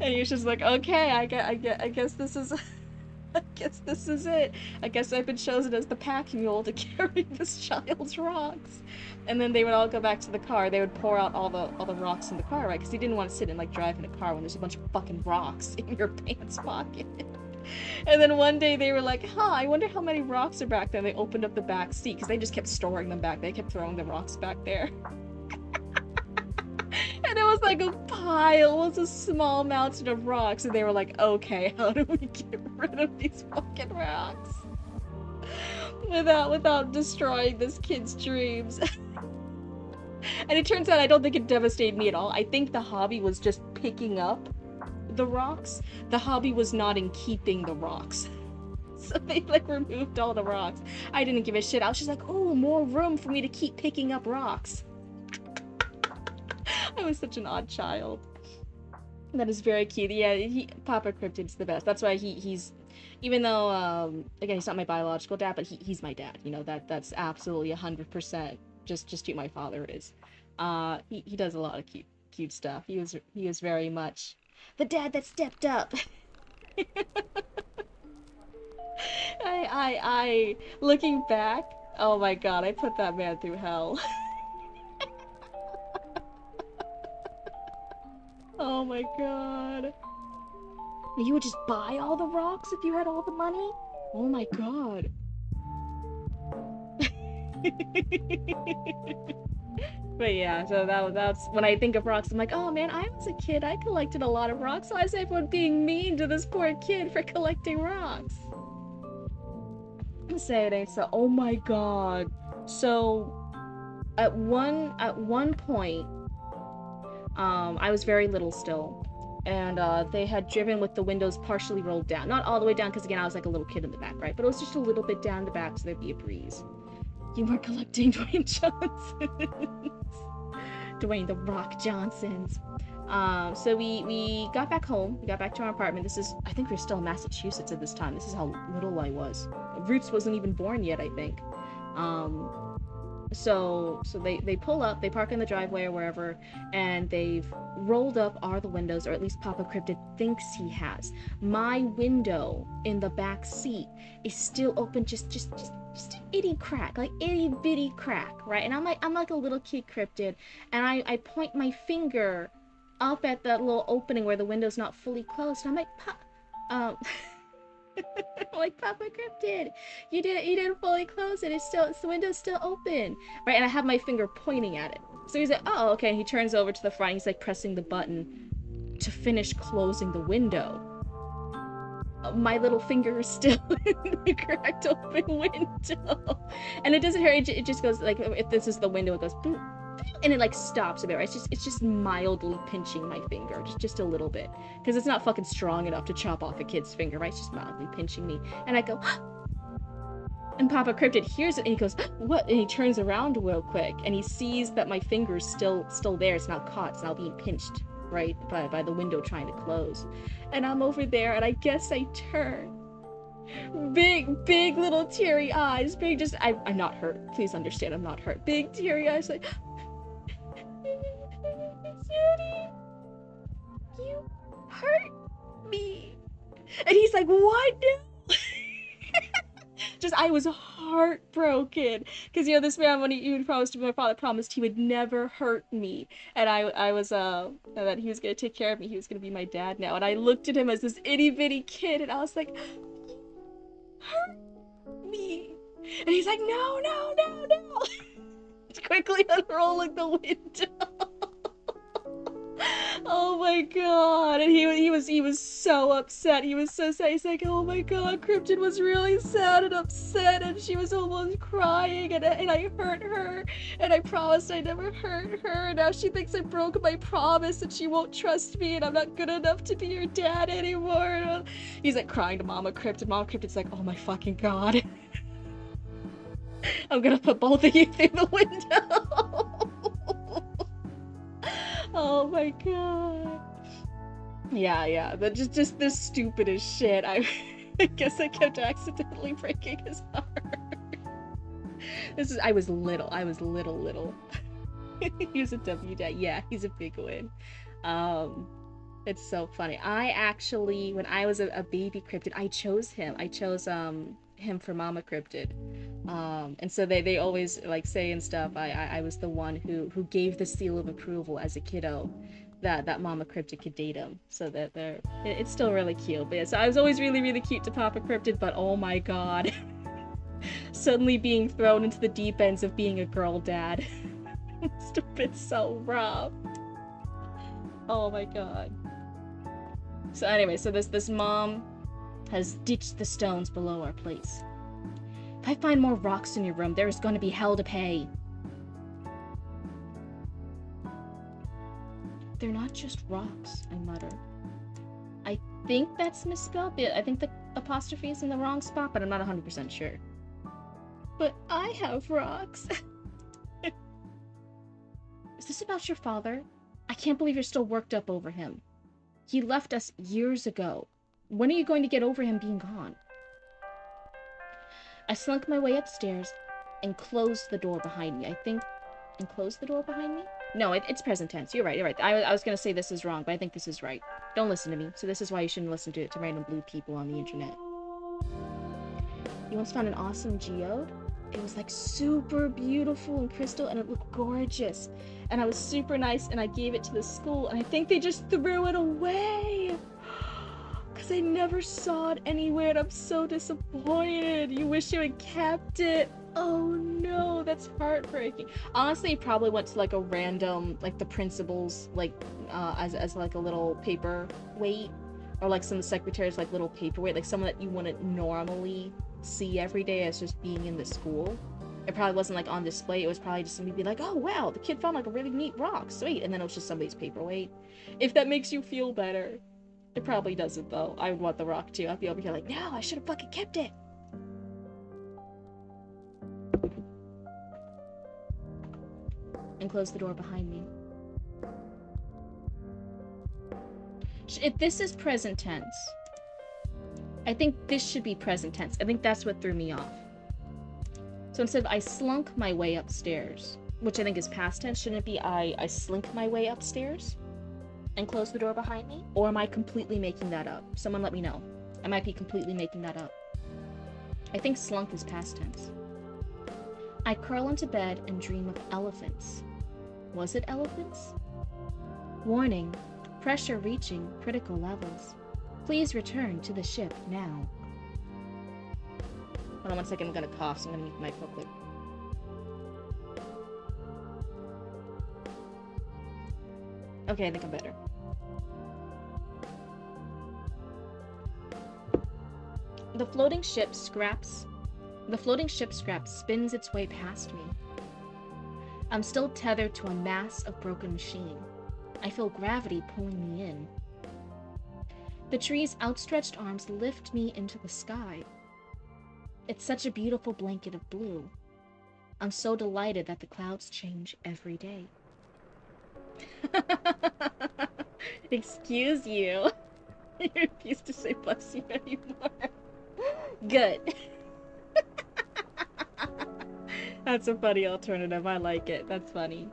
And he's just like, okay, I guess this is... I guess this is it. I guess I've been chosen as the pack mule to carry this child's rocks. And then they would all go back to the car. They would pour out all the rocks in the car, right? Because he didn't want to sit and like drive in a car when there's a bunch of fucking rocks in your pants pocket. And then one day they were like, I wonder how many rocks are back there. And they opened up the back seat because they just kept storing them back. They kept throwing the rocks back there. And it was like a pile. It was a small mountain of rocks. And they were like, okay, how do we get rid of these fucking rocks? Without destroying this kid's dreams. And it turns out I don't think it devastated me at all. I think the hobby was just picking up the rocks. The hobby was not in keeping the rocks. So they like removed all the rocks. I didn't give a shit. I was just like, oh, more room for me to keep picking up rocks. I was such an odd child. That is very cute. Yeah, Papa Cryptid's the best. That's why he's, even though again he's not my biological dad, but he's my dad. You know, that's absolutely 100% just who my father is. He does a lot of cute stuff. He was very much the dad that stepped up. I looking back, oh my god, I put that man through hell. Oh my god. You would just buy all the rocks if you had all the money? Oh my god. But yeah, so that's when I think of rocks, I'm like, oh man, I was a kid, I collected a lot of rocks. Why is everyone being mean to this poor kid for collecting rocks? Say it ain't so. Oh my god. So at one point, I was very little still, and they had driven with the windows partially rolled down. Not all the way down, because again, I was like a little kid in the back, right? But it was just a little bit down the back so there'd be a breeze. You were collecting Dwayne Johnsons. Dwayne the Rock Johnsons. So we got back home. We got back to our apartment. I think we were still in Massachusetts at this time. This is how little I was. Roots wasn't even born yet, I think. So they pull up, they park in the driveway or wherever, and they've rolled up all the windows, or at least Papa Cryptid thinks he has. My window in the back seat is still open, just an itty crack, like itty bitty crack, right? And I'm like a little kid Cryptid, and I point my finger up at that little opening where the window's not fully closed, and I'm like, like, Papa Cryptid, you didn't fully close it. It's the window's still open, right? And I have my finger pointing at it. So he's like, oh, okay. And he turns over to the front. He's like pressing the button to finish closing the window. My little finger is still in the cracked open window, and it doesn't hurt. It just goes like, if this is the window, it goes boop. And it like stops a bit, right? It's just mildly pinching my finger, just a little bit, because it's not fucking strong enough to chop off a kid's finger, right? It's just mildly pinching me, and I go, and Papa Cryptid hears it, and he goes, what? And he turns around real quick, and he sees that my finger's still there. It's not caught. It's now being pinched, right, by the window trying to close, and I'm over there, and I guess I turn. Big little teary eyes, I'm not hurt. Please understand, I'm not hurt. Big teary eyes, like. Judy, you hurt me. And he's like, what? Just, I was heartbroken. Because, you know, this man, when he promised, my father promised he would never hurt me. And I was, that he was going to take care of me. He was going to be my dad now. And I looked at him as this itty bitty kid, and I was like, hurt me. And he's like, no. Quickly unrolling the window. Oh my god. And he was so upset. He was so sad. He's like, oh my god, Cryptid was really sad and upset, and she was almost crying, and I hurt her, and I promised I'd never hurt her, and now she thinks I broke my promise, and she won't trust me, and I'm not good enough to be your dad anymore. He's like crying to Mama Cryptid. Mama Cryptid's like, oh my fucking god. I'm gonna put both of you through the window. Oh my god. Yeah, but just the stupidest shit. I guess I kept accidentally breaking his heart. I was little. He was a W dad. Yeah, he's a big win. It's so funny. I actually, when I was a baby Cryptid, I chose him. I chose him for Mama Cryptid. And so they always like say and stuff, I was the one who gave the seal of approval as a kiddo that Mama Cryptid could date him. So that it's still really cute. But yeah, so I was always really cute to Papa Cryptid, but oh my god. Suddenly being thrown into the deep ends of being a girl dad. Must have been so rough. Oh my god. So anyway, so this mom has ditched the stones below our place. If I find more rocks in your room, there is going to be hell to pay. They're not just rocks, I muttered. I think that's misspelled. I think the apostrophe is in the wrong spot, but I'm not 100% sure. But I have rocks. Is this about your father? I can't believe you're still worked up over him. He left us years ago. When are you going to get over him being gone? I slunk my way upstairs and closed the door behind me. And closed the door behind me? No, it's present tense. You're right. I was going to say this is wrong, but I think this is right. Don't listen to me. So this is why you shouldn't listen to random blue people on the internet. You once found an awesome geode? It was like super beautiful and crystal, and it looked gorgeous. And I was super nice, and I gave it to the school, and I think they just threw it away. Because I never saw it anywhere, and I'm so disappointed. You wish you had kept it. Oh no, that's heartbreaking. Honestly, it probably went to like a random, like the principal's, like, as like a little paperweight, or like some of the secretaries, like little paperweight, like someone that you wouldn't normally see every day as just being in the school. It probably wasn't like on display. It was probably just somebody be like, oh wow, the kid found like a really neat rock, sweet, and then it was just somebody's paperweight. If that makes you feel better. It probably doesn't though. I would want the rock too. I'd be over here like, no, I should have fucking kept it. And close the door behind me. If this is present tense, I think this should be present tense. I think that's what threw me off. So instead of I slunk my way upstairs, which I think is past tense, shouldn't it be I slink my way upstairs and close the door behind me? Or am I completely making that up? Someone let me know. I might be completely making that up. I think slunk is past tense. I curl into bed and dream of elephants. Was it elephants? Warning, pressure reaching critical levels. Please return to the ship now. Hold on 1 second, I'm gonna cough, so I'm gonna mute the mic real quick. Okay, I think I'm better. The floating ship scrap spins its way past me. I'm still tethered to a mass of broken machine. I feel gravity pulling me in. The tree's outstretched arms lift me into the sky. It's such a beautiful blanket of blue. I'm so delighted that the clouds change every day. Excuse you. I refuse to say bless you anymore. Good. That's a funny alternative. I like it. That's funny.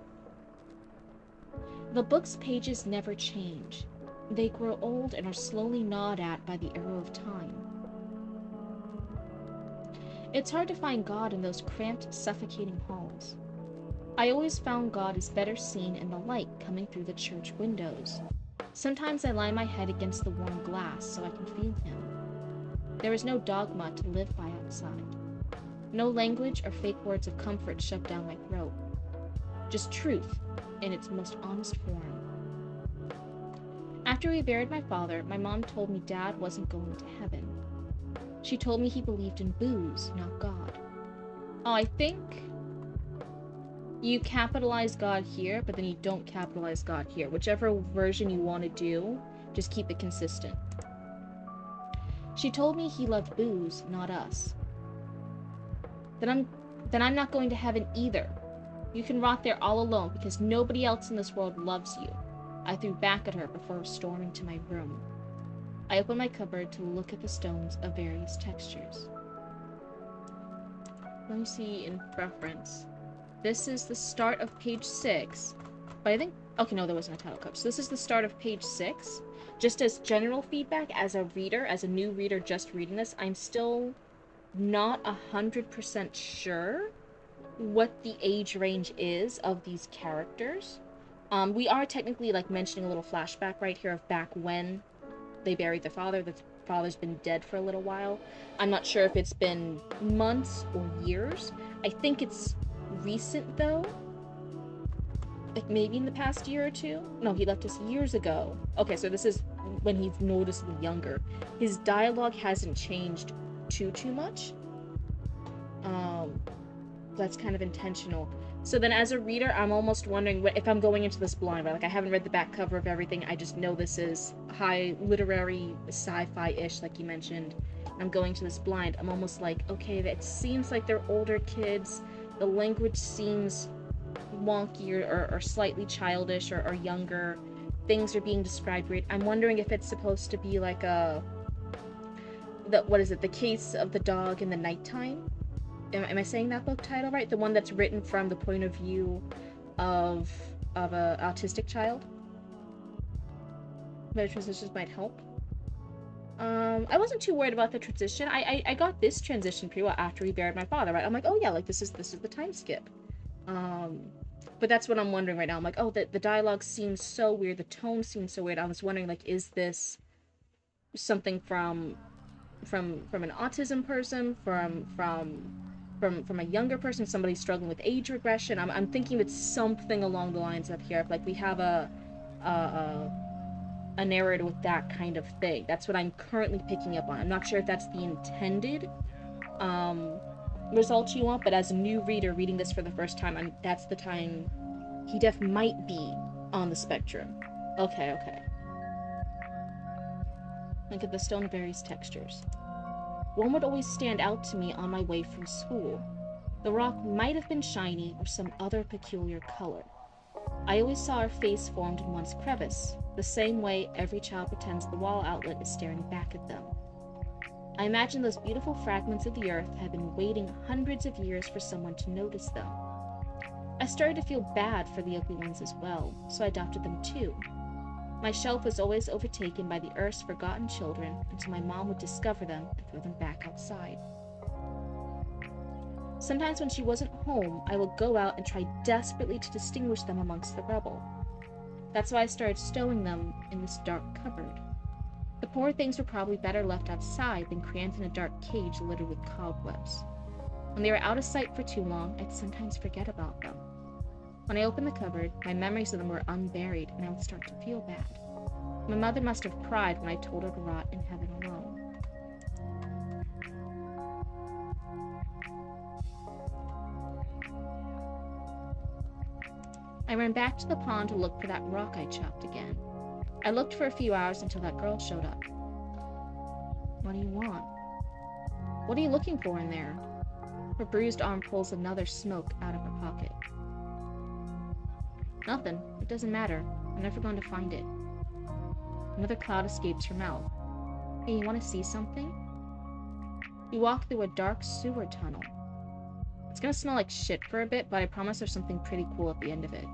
The book's pages never change. They grow old and are slowly gnawed at by the arrow of time. It's hard to find God in those cramped, suffocating halls. I always found God is better seen in the light coming through the church windows. Sometimes I lie my head against the warm glass so I can feel him. There is no dogma to live by outside. No language or fake words of comfort shoved down my throat. Just truth in its most honest form. After we buried my father, my mom told me Dad wasn't going to heaven. She told me he believed in booze, not God. Oh, I think you capitalize God here, but then you don't capitalize God here. Whichever version you want to do, just keep it consistent. She told me he loved booze, not us. Then I'm not going to heaven either. You can rot there all alone because nobody else in this world loves you. I threw back at her before storming to my room. I opened my cupboard to look at the stones of various textures. Let me see in preference. This is the start of page 6. But I think... Okay, no, there wasn't a title card. So this is the start of page 6. Just as general feedback, as a reader, as a new reader just reading this, I'm still not 100% sure what the age range is of these characters. We are technically like mentioning a little flashback right here of back when they buried their father. The father's been dead for a little while. I'm not sure if it's been months or years. I think it's recent though. Like maybe in the past year or two. No, he left us years ago. Okay, so this is when he's noticeably younger. His dialogue hasn't changed too much. That's kind of intentional. So then as a reader, I'm almost wondering if I'm going into this blind, right? Like, I haven't read the back cover of everything. I just know this is high literary sci-fi-ish, like you mentioned. And I'm going to this blind. I'm almost like, okay, it seems like they're older kids. The language seems wonky or slightly childish or younger. Things are being described weird. I'm wondering if it's supposed to be like what is it? The Case of the Dog in the Nighttime? Am I saying that book title right? The one that's written from the point of view of a autistic child? Better transitions might help. I wasn't too worried about the transition. I got this transition pretty well after he buried my father, right? I'm like, oh yeah, like this is the time skip. But that's what I'm wondering right now. I'm like, oh, the dialogue seems so weird. The tone seems so weird. I was wondering, like, is this something from an autism person, from a younger person, somebody struggling with age regression? I'm thinking it's something along the lines of here. Like, we have a narrator with that kind of thing. That's what I'm currently picking up on. I'm not sure if that's the intended result you want, but as a new reader reading this for the first time, that's the time he might be on the spectrum. Okay. Look at the stone of various textures. One would always stand out to me on my way from school. The rock might have been shiny or some other peculiar color. I always saw her face formed in one's crevice, the same way every child pretends the wall outlet is staring back at them. I imagine those beautiful fragments of the earth had been waiting hundreds of years for someone to notice them. I started to feel bad for the ugly ones as well, so I adopted them too. My shelf was always overtaken by the earth's forgotten children until my mom would discover them and throw them back outside. Sometimes when she wasn't home, I would go out and try desperately to distinguish them amongst the rubble. That's why I started stowing them in this dark cupboard. The poor things were probably better left outside than crammed in a dark cage littered with cobwebs. When they were out of sight for too long, I'd sometimes forget about them. When I opened the cupboard, my memories of them were unburied, and I would start to feel bad. My mother must have cried when I told her to rot in heaven alone. I ran back to the pond to look for that rock I chopped again. I looked for a few hours until that girl showed up. What do you want? What are you looking for in there? Her bruised arm pulls another smoke out of her pocket. Nothing. It doesn't matter. I'm never going to find it. Another cloud escapes her mouth. Hey, you want to see something? We walk through a dark sewer tunnel. It's gonna smell like shit for a bit, but I promise there's something pretty cool at the end of it.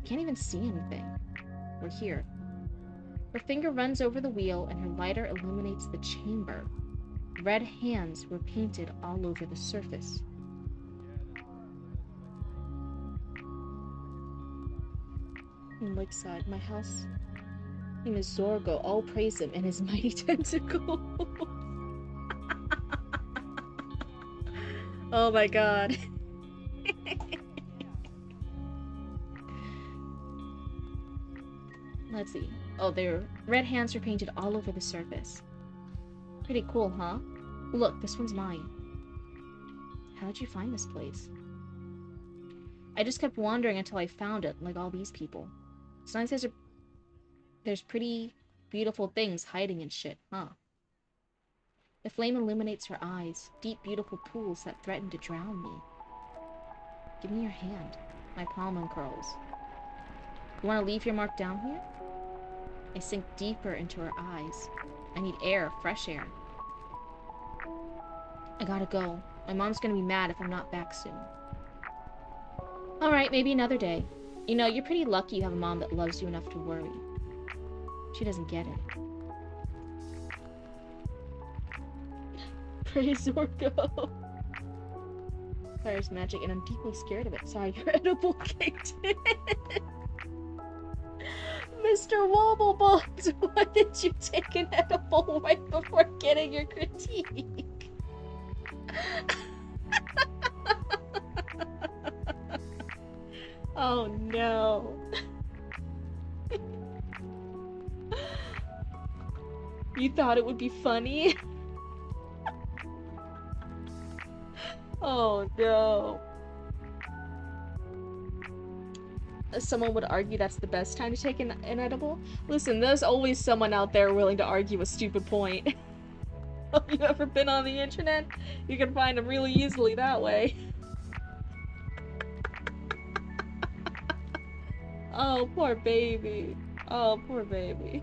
Can't even see anything. We're here. Her finger runs over the wheel and her lighter illuminates the chamber. Red hands were painted all over the surface. In Lakeside, my house. Name is Zorgo. All praise him and his mighty tentacles. Oh my god. Let's see. Oh, their red hands are painted all over the surface. Pretty cool, huh? Look, this one's mine. How did you find this place? I just kept wandering until I found it, like all these people. Sometimes there's pretty beautiful things hiding in shit, huh? The flame illuminates her eyes, deep, beautiful pools that threaten to drown me. Give me your hand. My palm uncurls. You want to leave your mark down here? I sink deeper into her eyes. I need air, fresh air. I gotta go. My mom's gonna be mad if I'm not back soon. Alright, maybe another day. You know, you're pretty lucky you have a mom that loves you enough to worry. She doesn't get it. Praise Zorgo. Fire's magic, and I'm deeply scared of it. Sorry, your edible kicked in. Mr. Wobblebones, why did you take an edible right before getting your critique? Oh no. You thought it would be funny? Oh no. someone would argue that's the best time to take an edible. Listen, there's always someone out there willing to argue a stupid point. Have you ever been on the internet? You can find them really easily that way. Oh, poor baby. Oh, poor baby.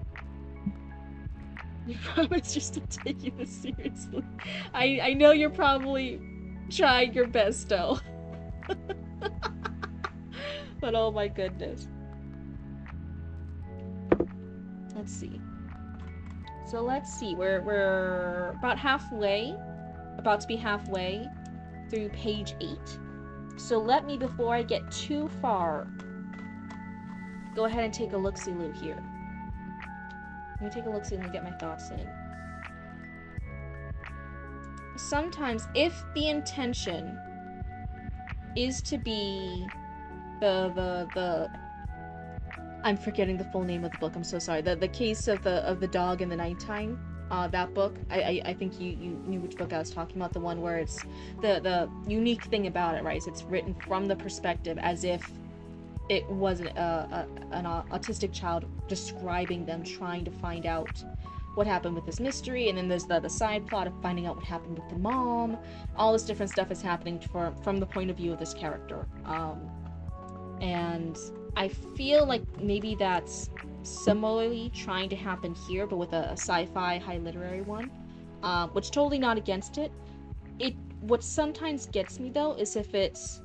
You promise just to take this seriously. I know you're probably trying your best, though. But oh my goodness. Let's see. So let's see. We're about halfway. About to be halfway through page 8. So let me, before I get too far, go ahead and take a look-see-loo here. Let me take a look-see and get my thoughts in. Sometimes, if the intention is to be I'm forgetting the full name of the book, I'm so sorry. The case of the dog in the nighttime. That book, I think you knew which book I was talking about, the one where it's the unique thing about it, right, is it's written from the perspective as if it was an autistic child describing them, trying to find out what happened with this mystery, and then there's the side plot of finding out what happened with the mom. All this different stuff is happening from the point of view of this character. And I feel like maybe that's similarly trying to happen here, but with a sci-fi high literary one, which totally not against it. What sometimes gets me though is if it's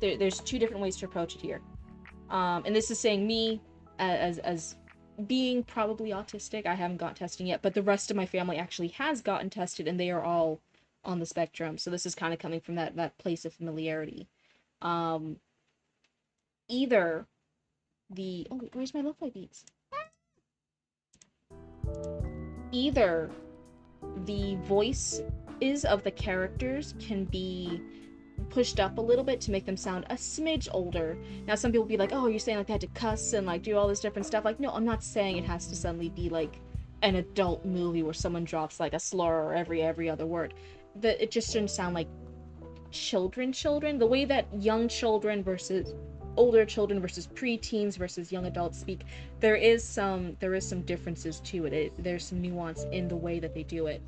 there's two different ways to approach it here, and this is saying me as being probably autistic. I haven't gotten testing yet, but the rest of my family actually has gotten tested, and they are all on the spectrum. So this is kind of coming from that place of familiarity. Either oh wait, where's my lo-fi beats? Either the voices of the characters can be pushed up a little bit to make them sound a smidge older. Now some people will be like, oh, you're saying like they had to cuss and like do all this different stuff. Like, no, I'm not saying it has to suddenly be like an adult movie where someone drops like a slur or every other word. It just shouldn't sound like children. The way that young children versus older children versus preteens versus young adults speak, there is some differences to it. There's some nuance in the way that they do it.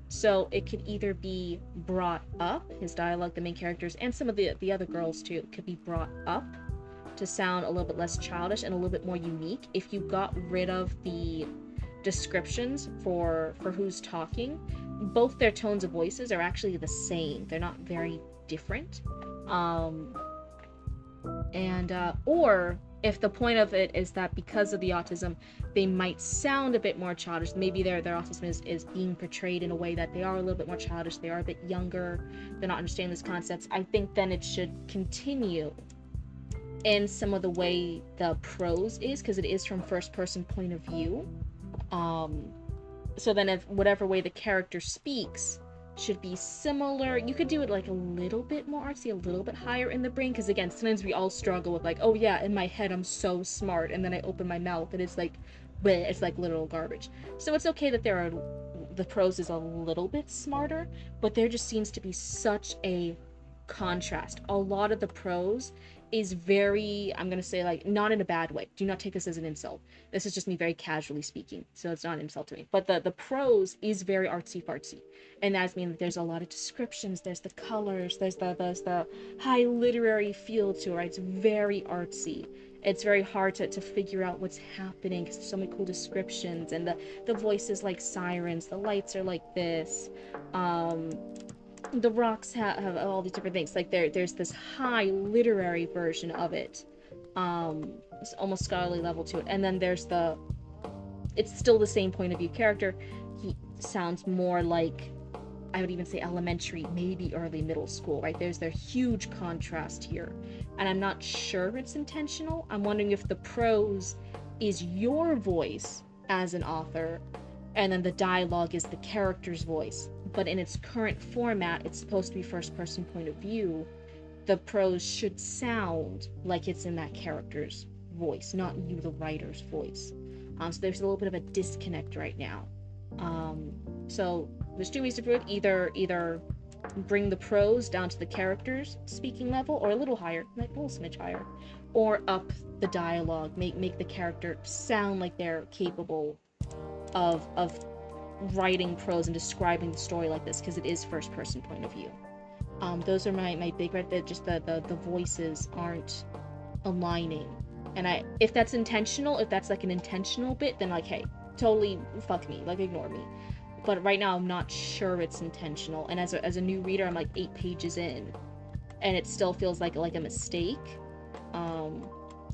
So it could either be brought up, his dialogue, the main characters, and some of the other girls too, could be brought up to sound a little bit less childish and a little bit more unique. If you got rid of the descriptions for who's talking, both their tones of voices are actually the same. They're not very different. Or if the point of it is that because of the autism, they might sound a bit more childish. Maybe their autism is being portrayed in a way that they are a little bit more childish. They are a bit younger. They're not understanding these concepts. I think then it should continue in some of the way the prose is, because it is from first person point of view. So then if whatever way the character speaks should be similar. You could do it like a little bit more artsy, a little bit higher in the brain, because again, sometimes we all struggle with like, oh yeah, in my head I'm so smart, and then I open my mouth and it's like, bleh, it's like literal garbage. So it's okay that the prose is a little bit smarter, but there just seems to be such a contrast. A lot of the prose is very, I'm gonna say, like, not in a bad way. Do not take this as an insult. This is just me very casually speaking, so it's not an insult to me. But the prose is very artsy fartsy, and that means that there's a lot of descriptions, there's the colors, there's the high literary feel to it, right? It's very artsy. It's very hard to figure out what's happening because there's so many cool descriptions, and the voices like sirens, the lights are like this, the rocks have all these different things. Like there's this high literary version of it, it's almost scholarly level to it, and then there's it's still the same point of view character. He sounds more like, I would even say elementary, maybe early middle school, right? There's huge contrast here, and I'm not sure it's intentional. I'm wondering if the prose is your voice as an author, and then the dialogue is the character's voice. But in its current format, it's supposed to be first-person point of view. The prose should sound like it's in that character's voice, not you, the writer's voice. So there's a little bit of a disconnect right now. So there's two ways to do it. Either bring the prose down to the character's speaking level, or a little higher, like a little smidge higher, or up the dialogue, make the character sound like they're capable of writing prose and describing the story like this, because it is first person point of view. Those are my big red, that just the voices aren't aligning. And if that's intentional, if that's like an intentional bit, then like, hey, totally fuck me, like ignore me. But right now I'm not sure it's intentional, and as a new reader, I'm like 8 pages in, and it still feels like a mistake.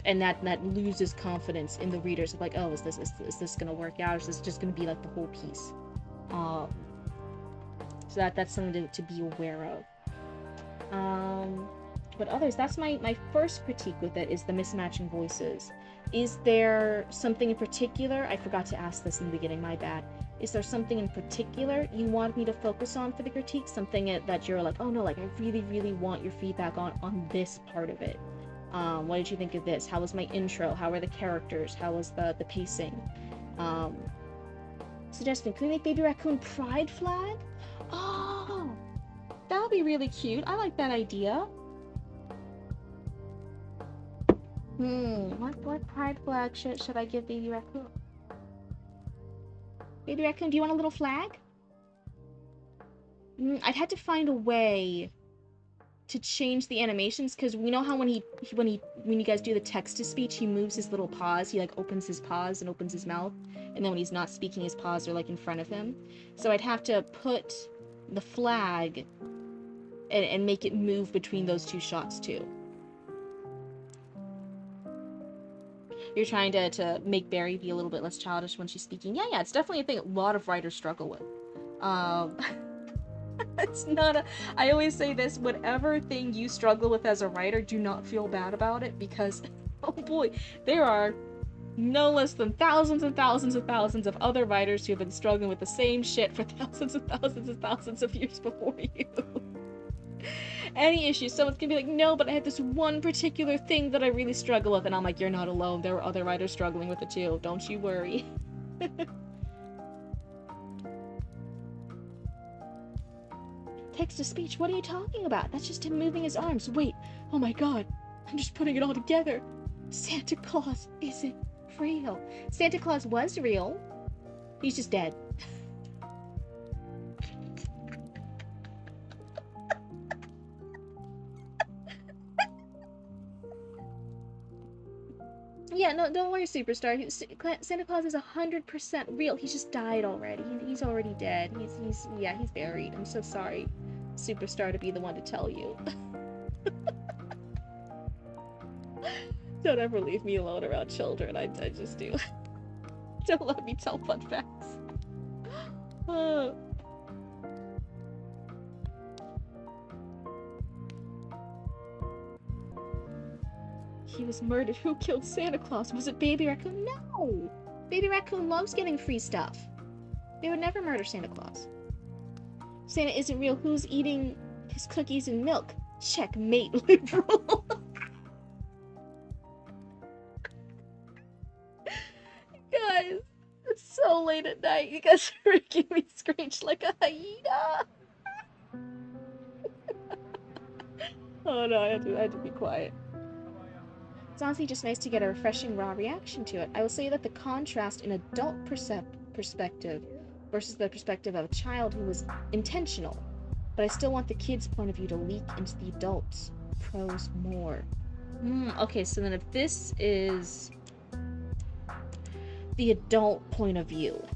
And that loses confidence in the readers of like, oh, is this gonna work out? Or is this just gonna be like the whole piece? So that's something to be aware of. But others, that's my first critique with it, is the mismatching voices. Is there something in particular? I forgot to ask this in the beginning, my bad. Is there something in particular you want me to focus on for the critique? Something that you're like, oh no, like I really, really want your feedback on this part of it. What did you think of this? How was my intro? How were the characters? How was the pacing? Suggestion, can we make Baby Raccoon pride flag? Oh, that would be really cute. I like that idea. What pride flag should I give Baby Raccoon? Baby Raccoon, do you want a little flag? I'd had to find a way to change the animations, because we know how when you guys do the text-to-speech, he moves his little paws. He like opens his paws and opens his mouth, and then when he's not speaking, his paws are like in front of him. So I'd have to put the flag and make it move between those two shots too. You're trying to make Barry be a little bit less childish when she's speaking. Yeah, it's definitely a thing a lot of writers struggle with. It's not I always say this, whatever thing you struggle with as a writer, do not feel bad about it, because, oh boy, there are no less than thousands and thousands and thousands of other writers who have been struggling with the same shit for thousands and thousands and thousands of years before you. Any issue, someone's gonna be like, no, but I had this one particular thing that I really struggle with, and I'm like, you're not alone, there were other writers struggling with it too, don't you worry. Text-to-speech, what are you talking about? That's just him moving his arms. Wait, oh my god, I'm just putting it all together. Santa Claus isn't real. Santa Claus was real. He's just dead. Yeah, no, don't worry, Superstar. Santa Claus is 100% real. He just died already. He's already dead. He's buried. I'm so sorry, Superstar, to be the one to tell you. Don't ever leave me alone around children. I just do. Don't let me tell fun facts. He was murdered. Who killed Santa Claus? Was it Baby Raccoon? No! Baby Raccoon loves getting free stuff. They would never murder Santa Claus. Santa isn't real. Who's eating his cookies and milk? Checkmate, liberal. Guys, it's so late at night. You guys are making me screech like a hyena. Oh no, I had to be quiet. It's honestly just nice to get a refreshing raw reaction to it. I will say that the contrast in adult perspective versus the perspective of a child who was intentional, but I still want the kid's point of view to leak into the adult's prose more. Okay, so then if this is the adult point of view,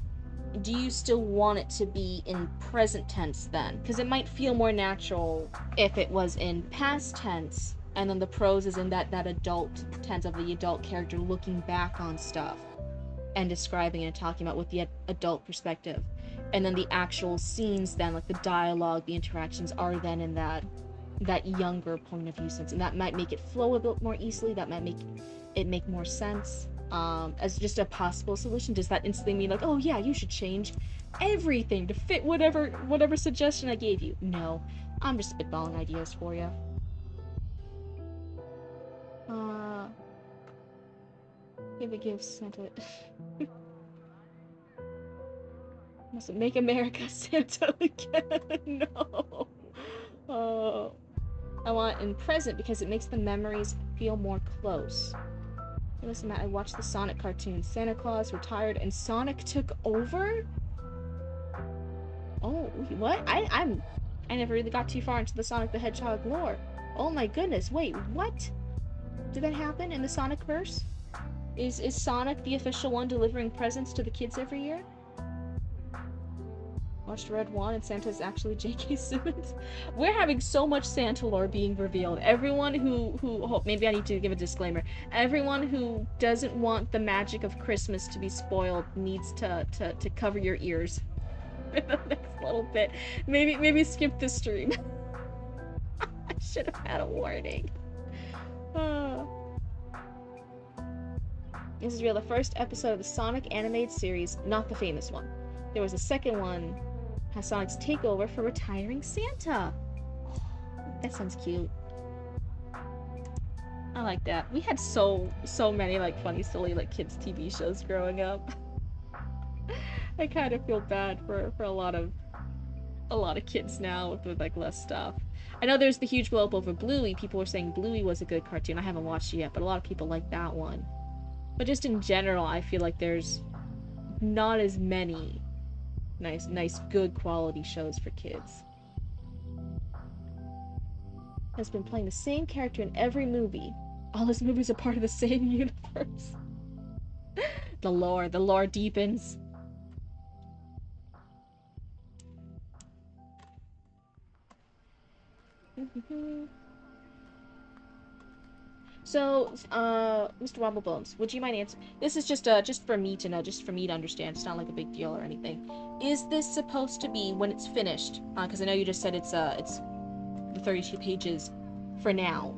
do you still want it to be in present tense then? Because it might feel more natural if it was in past tense, and then the prose is in that adult tense of the adult character looking back on stuff and describing and talking about with the adult perspective. And then the actual scenes then, like the dialogue, the interactions, are then in that younger point of view sense. And that might make it flow a bit more easily, that might make it make more sense. As just a possible solution. Does that instantly mean like, oh yeah, you should change everything to fit whatever suggestion I gave you? No, I'm just spitballing ideas for you. Give Santa. Must make America Santa again. No. I want in present because it makes the memories feel more close. Hey, listen, Matt, I watched the Sonic cartoon. Santa Claus retired and Sonic took over? Oh, what? I never really got too far into the Sonic the Hedgehog lore. Oh my goodness, wait, what? Did that happen in the Sonic verse? Is Sonic the official one delivering presents to the kids every year? Watched Red One and Santa's actually J.K. Simmons. We're having so much Santa lore being revealed. Everyone who oh, maybe I need to give a disclaimer. Everyone who doesn't want the magic of Christmas to be spoiled needs to cover your ears for the next little bit. Maybe skip the stream. I should have had a warning. This is real. The first episode of the Sonic animated series, not the famous one. There was a second one, has Sonic's takeover for retiring Santa. That sounds cute. I like that. We had so many like funny, silly like kids TV shows growing up. I kind of feel bad for a lot of kids now with like less stuff. I know there's the huge blow up over Bluey. People were saying Bluey was a good cartoon. I haven't watched it yet, but a lot of people like that one. But just in general, I feel like there's not as many nice, good quality shows for kids. Has been playing the same character in every movie. All his movies are part of the same universe. The lore deepens. So, Mr. Wobblebones, would you mind answering? This is just for me to know, just for me to understand. It's not like a big deal or anything. Is this supposed to be, when it's finished, because I know you just said it's the 32 pages for now.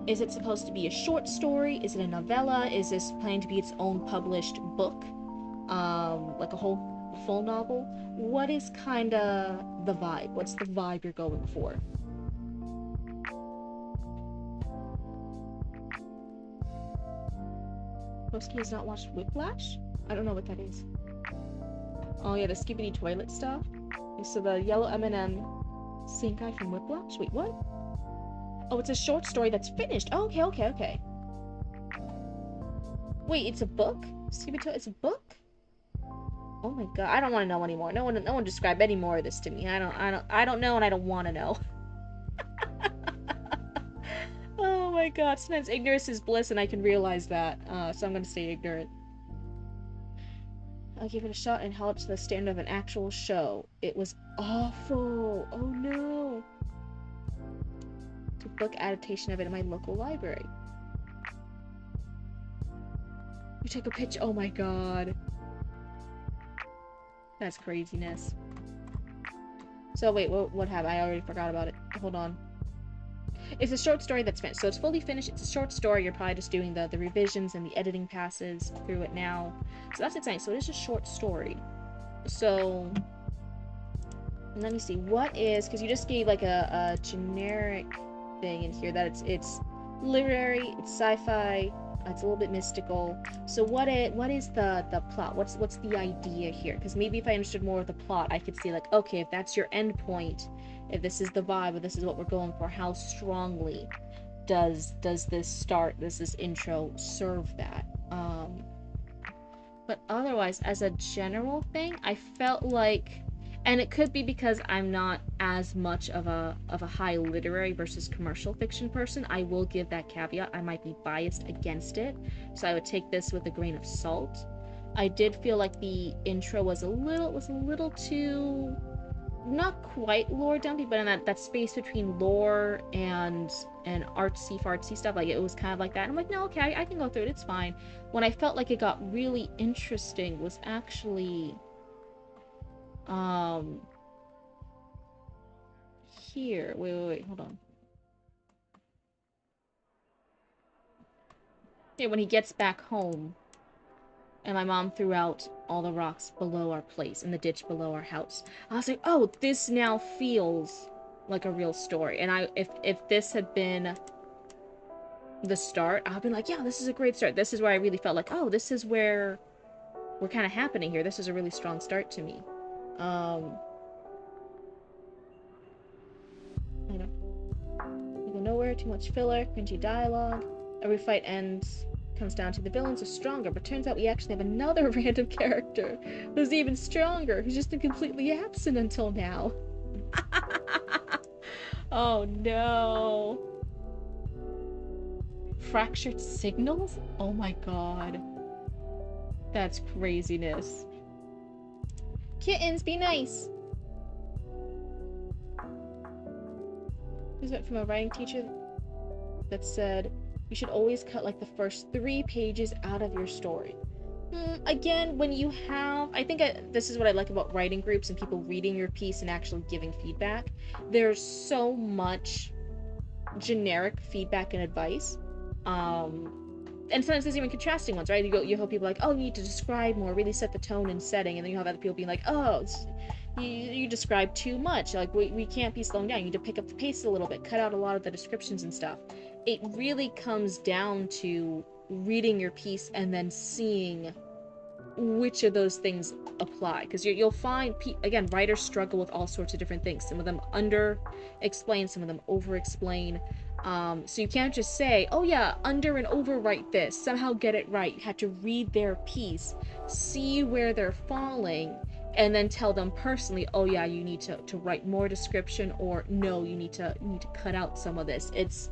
Is it supposed to be a short story? Is it a novella? Is this planning to be its own published book? Like a whole full novel? What is kinda the vibe? What's the vibe you're going for? Broski has not watched Whiplash? I don't know what that is. Oh yeah, the skibbity toilet stuff. So the yellow M&M same guy from Whiplash? Wait, what? Oh, it's a short story that's finished. Oh, okay. Wait, it's a book? It's a book? Oh my god, I don't want to know anymore. No one describe any more of this to me. I don't know and I don't want to know. Oh my god, sometimes ignorance is bliss and I can realize that. So I'm gonna stay ignorant. I'll give it a shot and held it to the standard of an actual show. It was awful. Oh no. To book adaptation of it in my local library. You took a picture. Oh my god. That's craziness. So wait, what happened? I already forgot about it. Hold on. It's a short story that's finished. So it's fully finished. It's a short story. You're probably just doing the revisions and the editing passes through it now. So that's exciting. So it is a short story. So let me see. What is, because you just gave like a generic thing in here that it's literary, it's sci-fi, it's a little bit mystical. So what is the plot? What's the idea here? Because maybe if I understood more of the plot, I could see like, okay, if that's your end point, if this is the vibe, if this is what we're going for, how strongly does this intro serve that? But otherwise, as a general thing, I felt like, and it could be because I'm not as much of a high literary versus commercial fiction person. I will give that caveat. I might be biased against it, so I would take this with a grain of salt. I did feel like the intro was a little too, not quite lore dumpy, but in that space between lore and artsy fartsy stuff. Like it was kind of like that. And I'm like, no, okay, I can go through it. It's fine. When I felt like it got really interesting was actually here. Wait, hold on. Yeah, when he gets back home and my mom threw out all the rocks below our place in the ditch below our house. I was like, oh, this now feels like a real story. And if this had been the start, I've been like, yeah, this is a great start. This is where I really felt like, oh, this is where we're kind of happening here. This is a really strong start to me. I don't go nowhere, too much filler, cringy dialogue. Every fight ends comes down to the villains are stronger, but turns out we actually have another random character who's even stronger, who's just been completely absent until now. Oh no. Fractured signals? Oh my god. That's craziness. Kittens, be nice. This is from a writing teacher that said you should always cut like the first 3 pages out of your story. Again, when you have, this is what I like about writing groups and people reading your piece and actually giving feedback. There's so much generic feedback and advice. And sometimes there's even contrasting ones, right? You have people like, oh, you need to describe more, really set the tone and setting, and then you have other people being like, oh, you describe too much, like we can't be slowing down, you need to pick up the pace a little bit, cut out a lot of the descriptions and stuff. It really comes down to reading your piece and then seeing which of those things apply, because you'll find, again, writers struggle with all sorts of different things. Some of them under explain, some of them over explain. So you can't just say, oh yeah, under and over write this, somehow get it right. You have to read their piece, see where they're falling, and then tell them personally, oh yeah, you need to write more description, or no, you need to cut out some of this. It's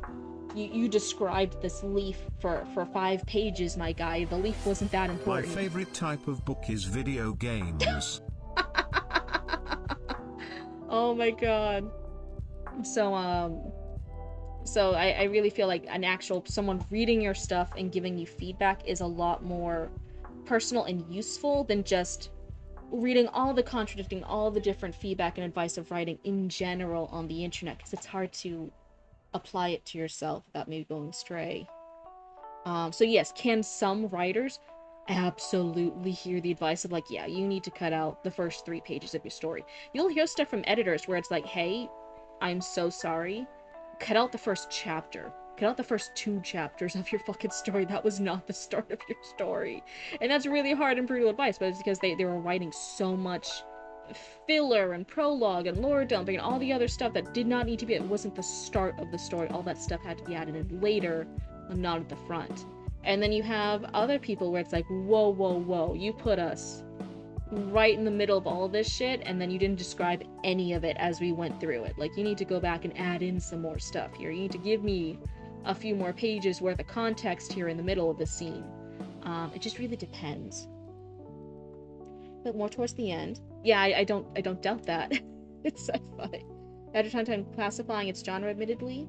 you described this leaf for 5 pages, my guy. The leaf wasn't that important. My favorite type of book is video games. Oh my god. So I really feel like someone reading your stuff and giving you feedback is a lot more personal and useful than just reading all the contradicting, all the different feedback and advice of writing in general on the internet, because it's hard to apply it to yourself without maybe going astray. So yes, can some writers absolutely hear the advice of like, yeah, you need to cut out the first 3 pages of your story. You'll hear stuff from editors where it's like, hey, I'm so sorry, cut out the first chapter. Cut out the first 2 chapters of your fucking story. That was not the start of your story. And that's really hard and brutal advice, but it's because they were writing so much filler and prologue and lore dumping and all the other stuff that did not need to be. It wasn't the start of the story. All that stuff had to be added in later, not at the front. And then you have other people where it's like, whoa, whoa, whoa, you put us right in the middle of all this shit, and then you didn't describe any of it as we went through it. Like, you need to go back and add in some more stuff here. You need to give me a few more pages worth of context here in the middle of the scene. It just really depends. But more towards the end. Yeah, I don't doubt that. It's so funny. At a time classifying its genre, admittedly,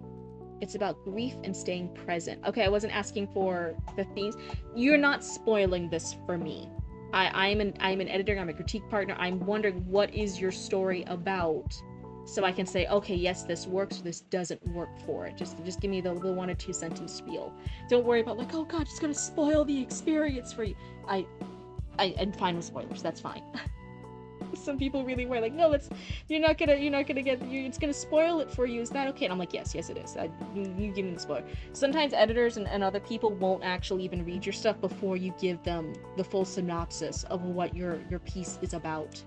it's about grief and staying present. Okay, I wasn't asking for the themes. You're not spoiling this for me. I'm an editor, I'm a critique partner. I'm wondering, what is your story about? So I can say, okay, yes, this works, or this doesn't work for it. Just give me the 1 or 2 sentence spiel. Don't worry about like, oh god, it's gonna spoil the experience for you. I'm fine with spoilers, that's fine. Some people really were like, no, you're not gonna get, it's gonna spoil it for you, is that okay? And I'm like, yes, it is. You give me the spoiler. Sometimes editors and other people won't actually even read your stuff before you give them the full synopsis of what your piece is about.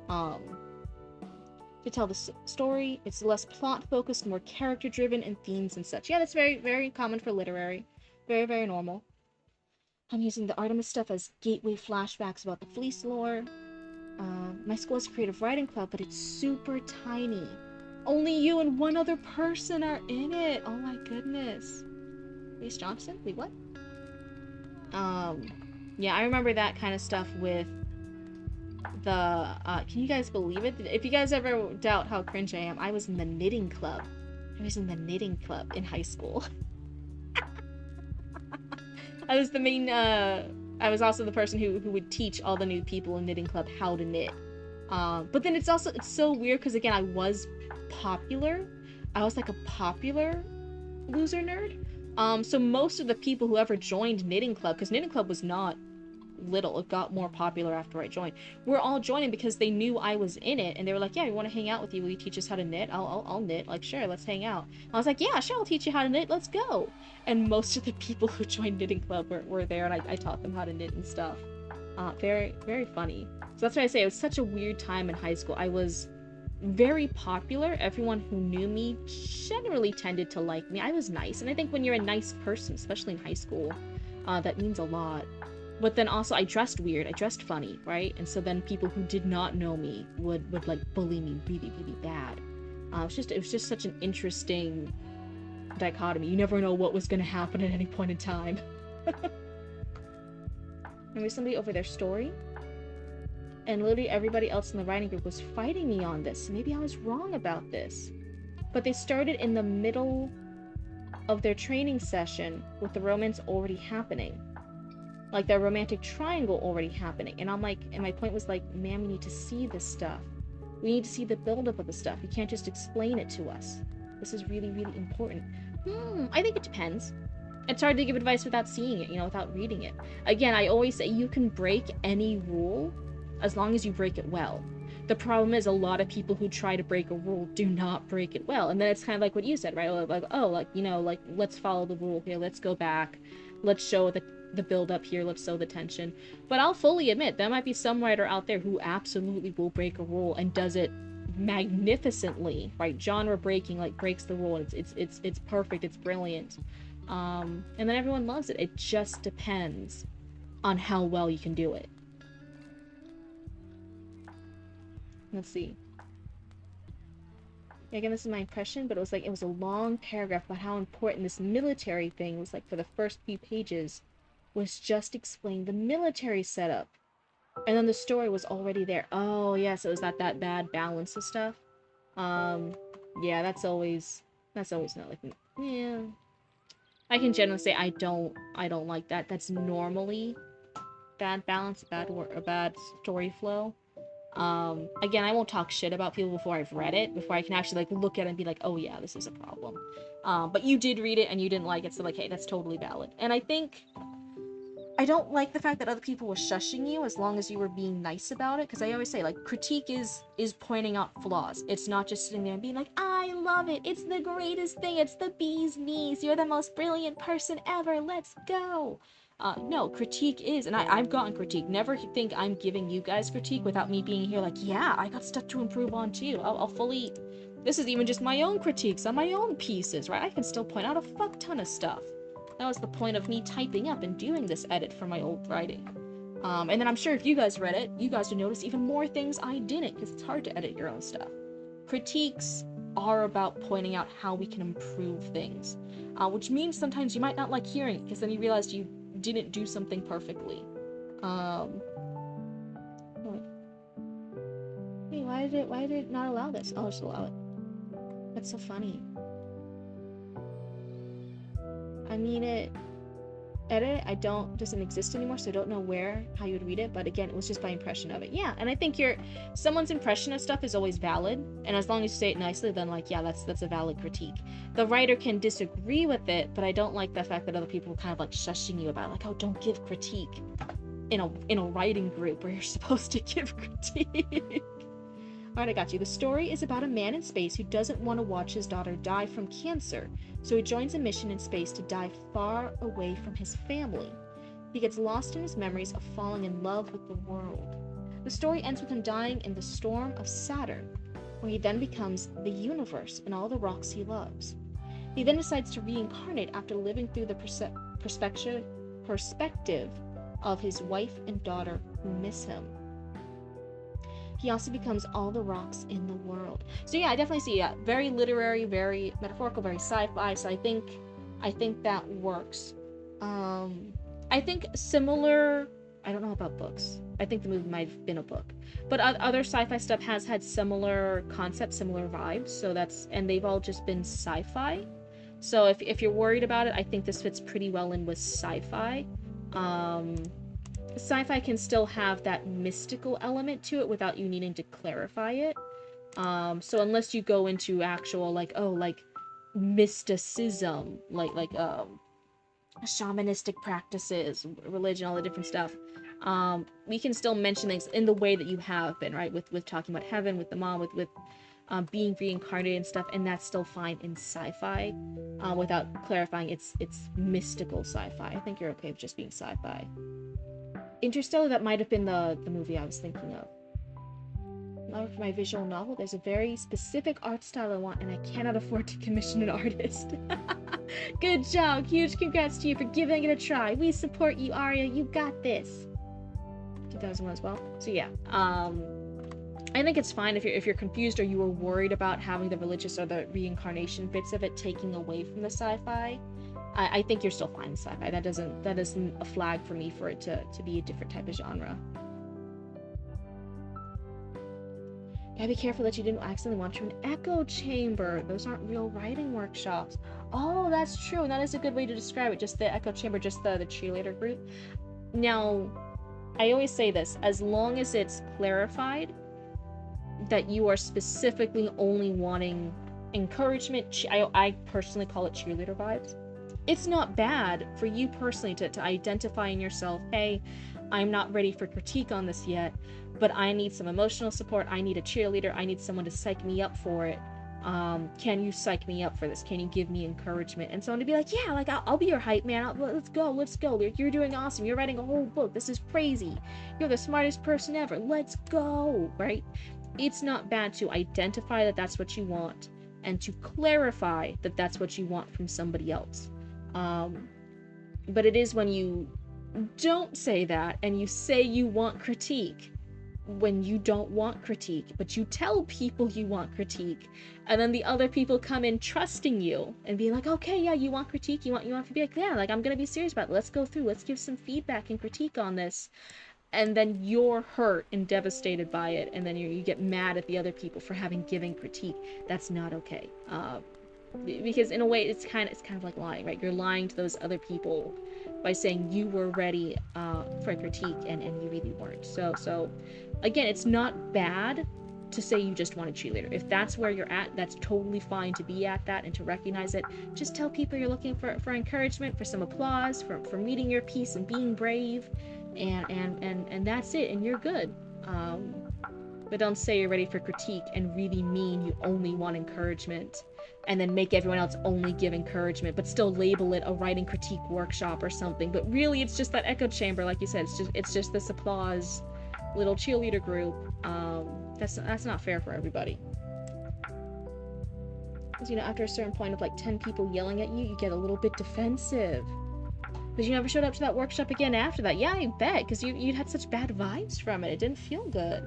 To tell the story, it's less plot focused, more character driven, and themes and such. Yeah, that's very, very common for literary. Very, very normal. I'm using the Artemis stuff as gateway flashbacks about the Fleece lore. My school has a creative writing club, but it's super tiny. Only you and 1 other person are in it. Oh my goodness. Reese Johnson? Wait, what? Yeah, I remember that kind of stuff with the, can you guys believe it? If you guys ever doubt how cringe I am, I was in the knitting club. I was in the knitting club in high school. I was the main, I was also the person who would teach all the new people in knitting club how to knit. But then it's so weird, because again, I was popular. I was like a popular loser nerd. So most of the people who ever joined knitting club, because knitting club was not little, it got more popular after I joined, we're all joining because they knew I was in it, and they were like, yeah, we want to hang out with you, will you teach us how to knit? I'll knit, like, sure, let's hang out. I was like, yeah, sure, I'll teach you how to knit, let's go. And most of the people who joined knitting club were there, and I taught them how to knit and stuff. Very, very funny. So that's why I say it was such a weird time in high school. I was very popular. Everyone who knew me generally tended to like me. I was nice, and I think when you're a nice person, especially in high school, that means a lot. But then also I dressed weird, I dressed funny, right? And so then people who did not know me would like bully me really, really bad. It was just such an interesting dichotomy. You never know what was gonna happen at any point in time. And there's somebody over their story, and literally everybody else in the writing group was fighting me on this. Maybe I was wrong about this. But they started in the middle of their training session with the romance already happening. Like their romantic triangle already happening. And I'm like, and my point was like, ma'am, we need to see this stuff. We need to see the buildup of the stuff. You can't just explain it to us. This is really, really important. I think it depends. It's hard to give advice without seeing it, without reading it. Again, I always say you can break any rule as long as you break it well. The problem is a lot of people who try to break a rule do not break it well. And then it's kind of like what you said, right? Like, let's follow the rule here. Let's go back. Let's show the build up here. Let's show the tension. But I'll fully admit, there might be some writer out there who absolutely will break a rule and does it magnificently, right? Genre breaking, like breaks the rule. It's perfect. It's brilliant. And then everyone loves it. It just depends on how well you can do it. Let's see. Again, this is my impression, but it was a long paragraph about how important this military thing was. Like for the first few pages was just explain the military setup. And then the story was already there. Oh, yes, it was that bad balance of stuff. Yeah, that's always not like, yeah. I can generally say I don't like that. That's normally bad balance, a bad story flow. Again, I won't talk shit about people before I've read it, before I can actually like look at it and be like, oh yeah, this is a problem. But you did read it and you didn't like it, so like, hey, that's totally valid. And I think I don't like the fact that other people were shushing you as long as you were being nice about it, because I always say, like, critique is pointing out flaws. It's not just sitting there and being like, I love it, it's the greatest thing, it's the bee's knees, you're the most brilliant person ever, let's go. No, critique is, and I've gotten critique. Never think I'm giving you guys critique without me being here like, yeah, I got stuff to improve on too. I'll fully... This is even just my own critiques on my own pieces, right? I can still point out a fuck ton of stuff. That was the point of me typing up and doing this edit for my old writing. And then I'm sure if you guys read it, you guys would notice even more things I didn't, because it's hard to edit your own stuff. Critiques are about pointing out how we can improve things, which means sometimes you might not like hearing it, because then you realize you didn't do something perfectly. Hey, why did it not allow this? I'll just allow it. That's so funny. I mean, edit, doesn't exist anymore, so I don't know how you would read it, but again, it was just my impression of it. Yeah, and I think someone's impression of stuff is always valid, and as long as you say it nicely, then like, yeah, that's a valid critique. The writer can disagree with it, but I don't like the fact that other people are kind of like shushing you about, like, oh, don't give critique in a writing group where you're supposed to give critique. Alright, I got you. The story is about a man in space who doesn't want to watch his daughter die from cancer, so he joins a mission in space to die far away from his family. He gets lost in his memories of falling in love with the world. The story ends with him dying in the storm of Saturn, where he then becomes the universe and all the rocks he loves. He then decides to reincarnate after living through the perspective of his wife and daughter who miss him. He also becomes all the rocks in the world. So yeah, I definitely see, very literary, very metaphorical, very sci-fi, so I think that works. I think similar, I don't know about books. I think the movie might have been a book. But other sci-fi stuff has had similar concepts, similar vibes, and they've all just been sci-fi. So if you're worried about it, I think this fits pretty well in with sci-fi. Sci-fi can still have that mystical element to it without you needing to clarify it. So unless you go into actual, like mysticism, like shamanistic practices, religion, all the different stuff, we can still mention things in the way that you have been, right? With talking about heaven, with the mom, with being reincarnated and stuff, and that's still fine in sci-fi, without clarifying it's mystical sci-fi. I think you're okay with just being sci-fi. Interstellar, that might have been the movie I was thinking of. For my visual novel, there's a very specific art style I want, and I cannot afford to commission an artist. Good job! Huge congrats to you for giving it a try. We support you, Aria. You got this. 2001 as well. So yeah, I think it's fine if you're confused or you were worried about having the religious or the reincarnation bits of it taking away from the sci-fi. I think you're still fine in sci-fi. That isn't a flag for me for it to be a different type of genre. Gotta be careful that you didn't accidentally launch from an echo chamber. Those aren't real writing workshops. Oh, that's true. And that is a good way to describe it. Just the echo chamber, just the cheerleader group. Now, I always say this, as long as it's clarified that you are specifically only wanting encouragement, I personally call it cheerleader vibes. It's not bad for you personally to identify in yourself, hey, I'm not ready for critique on this yet, but I need some emotional support, I need a cheerleader, I need someone to psych me up for it. Can you psych me up for this? Can you give me encouragement? And someone to be like, yeah, like I'll be your hype man. Let's go. You're doing awesome. You're writing a whole book. This is crazy. You're the smartest person ever. Let's go, right? It's not bad to identify that that's what you want and to clarify that that's what you want from somebody else. But it is when you don't say that and you say you want critique when you don't want critique, but you tell people you want critique, and then the other people come in trusting you and being like, okay, yeah, you want critique, you want to be like, yeah, like I'm gonna be serious about it, let's go through, let's give some feedback and critique on this, and then you're hurt and devastated by it, and then you get mad at the other people for having given critique. That's not okay. Because in a way it's kind of like lying, right? You're lying to those other people by saying you were ready for a critique and you really weren't. So again, it's not bad to say you just want a cheerleader. If that's where you're at, that's totally fine to be at that and to recognize it. Just tell people you're looking for encouragement, for some applause, for meeting your piece and being brave, and that's it, and you're good. But don't say you're ready for critique and really mean you only want encouragement, and then make everyone else only give encouragement, but still label it a writing critique workshop or something. But really, it's just that echo chamber, like you said. It's just this applause little cheerleader group. That's not fair for everybody. Because, you know, after a certain point of like 10 people yelling at you, you get a little bit defensive. Because you never showed up to that workshop again after that. Yeah, I bet, because you had such bad vibes from it. It didn't feel good.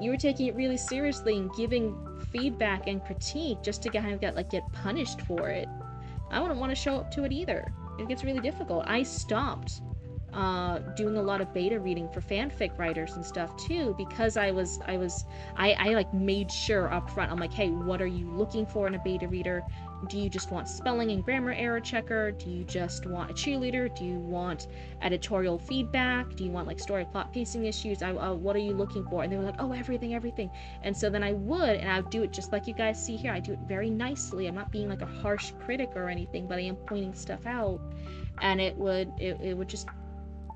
You were taking it really seriously and giving feedback and critique just to kind of get punished for it. I wouldn't want to show up to it either. It gets really difficult. I stopped doing a lot of beta reading for fanfic writers and stuff too, because I like made sure up front, I'm like, hey, what are you looking for in a beta reader? Do you just want spelling and grammar error checker? Do you just want a cheerleader? Do you want editorial feedback? Do you want like story plot pacing issues? What are you looking for? And they were like, oh, everything. And so then I would do it just like you guys see here. I do it very nicely. I'm not being like a harsh critic or anything, but I am pointing stuff out, and it would just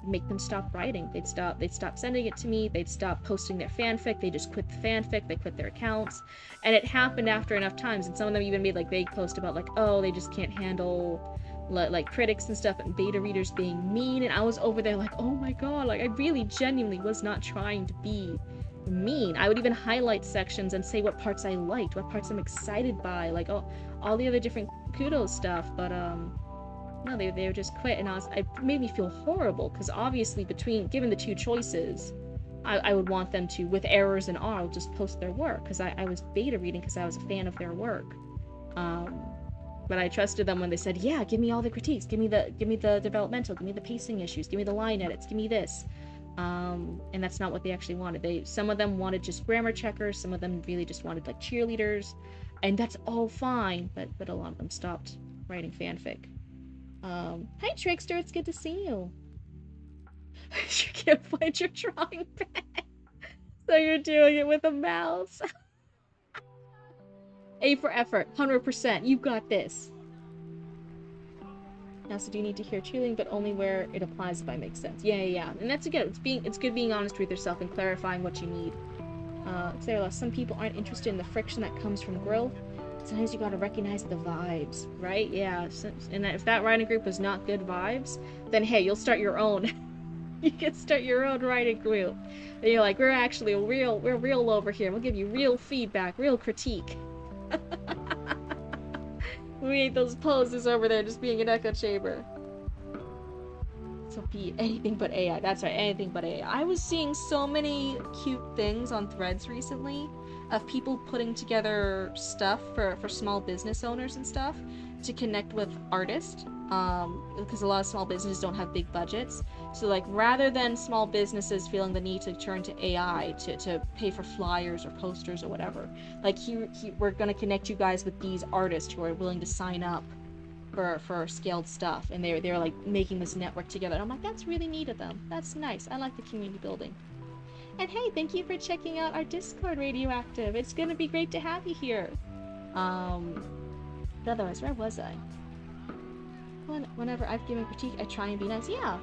make them stop writing. They'd stop sending it to me. They'd stop posting their fanfic. They just quit the fanfic. They quit their accounts. And it happened after enough times, and some of them even made like vague posts about like, oh, they just can't handle like critics and stuff and beta readers being mean. And I was over there like, oh my god, like I really genuinely was not trying to be mean. I would even highlight sections and say what parts I liked, what parts I'm excited by, like all the other different kudos stuff. But no, they would just quit, and it made me feel horrible, because obviously given the two choices, I would want them to, with errors and all, just post their work, because I was beta reading because I was a fan of their work. But I trusted them when they said, yeah, give me all the critiques, give me the developmental, give me the pacing issues, give me the line edits, give me this. And that's not what they actually wanted. Some of them wanted just grammar checkers, some of them really just wanted like cheerleaders, and that's all fine, but a lot of them stopped writing fanfic. Hi Trickster, it's good to see you. You can't find your drawing pad, so you're doing it with a mouse. A for effort, 100%. You got this. Now, so do you need to hear cheerleading, but only where it applies, if I make sense? Yeah. And that's again, it's good being honest with yourself and clarifying what you need. Sarah, some people aren't interested in the friction that comes from growth. Sometimes you gotta recognize the vibes, right? Yeah, and if that writing group was not good vibes, then hey, you'll start your own. You can start your own writing group. And you're like, we're real over here. We'll give you real feedback, real critique. We ain't those poses over there just being an echo chamber. So be anything but AI. That's right, anything but AI. I was seeing so many cute things on Threads recently of people putting together stuff for small business owners and stuff to connect with artists, because a lot of small businesses don't have big budgets. So like, rather than small businesses feeling the need to turn to AI to pay for flyers or posters or whatever, like we're gonna connect you guys with these artists who are willing to sign up for scaled stuff, and they're like making this network together. I'm like, that's really neat of them. That's nice. I like the community building. And hey, thank you for checking out our Discord, Radioactive. It's gonna be great to have you here. Otherwise, where was I? Whenever I've given critique, I try and be nice. Yeah.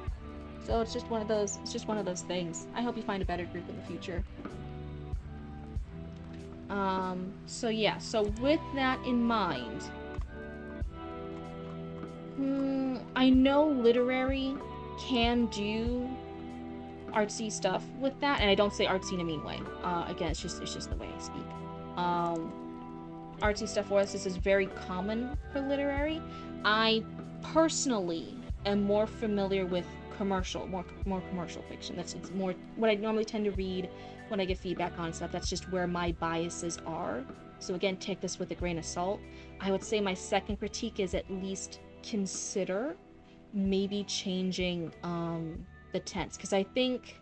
So it's just one of those. It's just one of those things. I hope you find a better group in the future. So yeah. So with that in mind, I know literary can do artsy stuff with that, and I don't say artsy in a mean way. Again, it's just the way I speak. Artsy stuff for us, this is very common for literary. I personally am more familiar with more commercial fiction. It's more what I normally tend to read when I get feedback on stuff. That's just where my biases are. So again, take this with a grain of salt. I would say my second critique is at least consider maybe changing the tense, because I think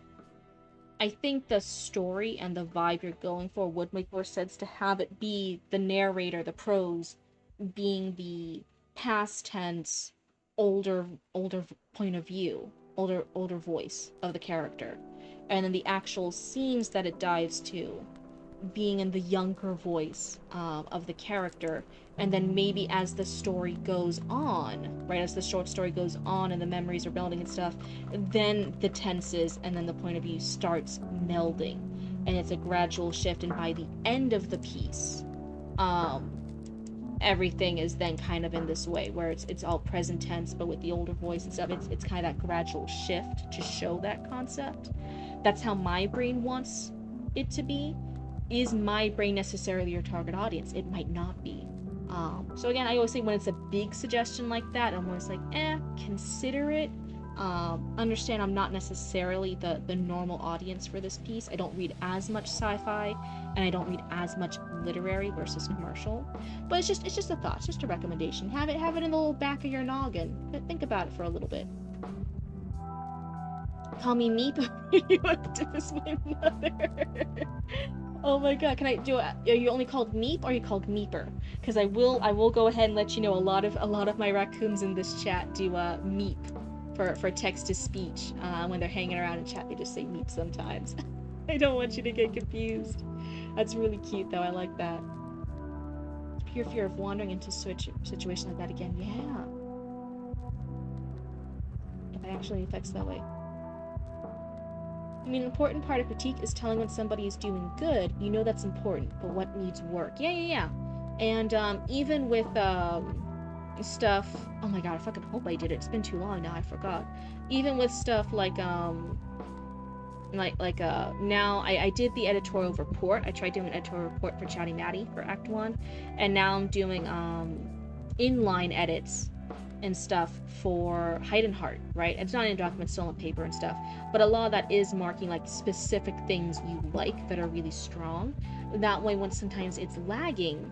the story and the vibe you're going for would make more sense to have it be the narrator, the prose, being the past tense, older point of view, older voice of the character, and then the actual scenes that it dives to being in the younger voice of the character. And then maybe as the story goes on, right, as the short story goes on and the memories are building and stuff, then the tenses and then the point of view starts melding, and it's a gradual shift, and by the end of the piece, everything is then kind of in this way where it's all present tense but with the older voice and stuff. It's kind of that gradual shift to show that concept. That's how my brain wants it to be. Is my brain necessarily your target audience? It might not be. So again, I always say when it's a big suggestion like that, I'm always like, consider it. Understand I'm not necessarily the normal audience for this piece. I don't read as much sci-fi, and I don't read as much literary versus commercial. But it's just a thought, it's just a recommendation. Have it in the little back of your noggin. Think about it for a little bit. Call me Meep. You want to miss my mother? Oh my god, can I do it? Are you only called Meep, or are you called Meeper? Because I will go ahead and let you know a lot of my raccoons in this chat do Meep for text to speech. When they're hanging around in chat, they just say Meep sometimes. I don't want you to get confused. That's really cute though, I like that. Pure fear of wandering into situation like that again. Yeah. It actually affects that way. I mean, an important part of critique is telling when somebody is doing good. You know that's important, but what needs work? Yeah. And even with stuff. Oh my god, I fucking hope I did it. It's been too long now. I forgot. Even with stuff like now I did the editorial report. I tried doing an editorial report for Chatty Matty for Act 1, and now I'm doing inline edits and stuff for Hide and Heart, right? It's not in a document, still on paper and stuff, but a lot of that is marking like specific things you like that are really strong. That way, when sometimes it's lagging,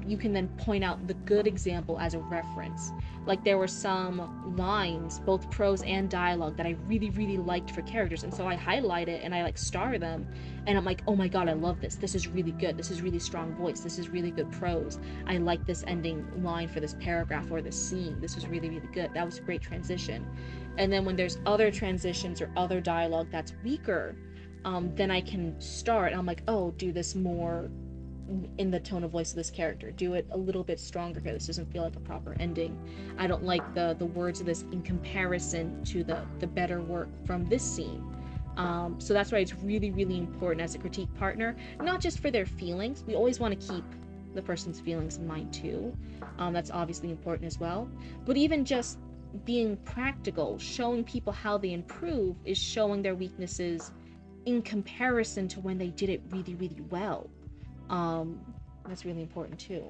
you can then point out the good example as a reference. Like there were some lines, both prose and dialogue, that I really, really liked for characters, and so I highlight it and I like star them, and I'm like, oh my god, I love this. This is really good. This is really strong voice. This is really good prose. I like this ending line for this paragraph or this scene. This was really, really good. That was a great transition. And then when there's other transitions or other dialogue that's weaker, then I can start. I'm like, oh, do this more in the tone of voice of this character. Do it a little bit stronger here. This doesn't feel like a proper ending. I don't like the words of this in comparison to the better work from this scene. So that's why it's really, really important as a critique partner, not just for their feelings. We always want to keep the person's feelings in mind too. That's obviously important as well. But even just being practical, showing people how they improve, is showing their weaknesses in comparison to when they did it really, really well. That's really important too.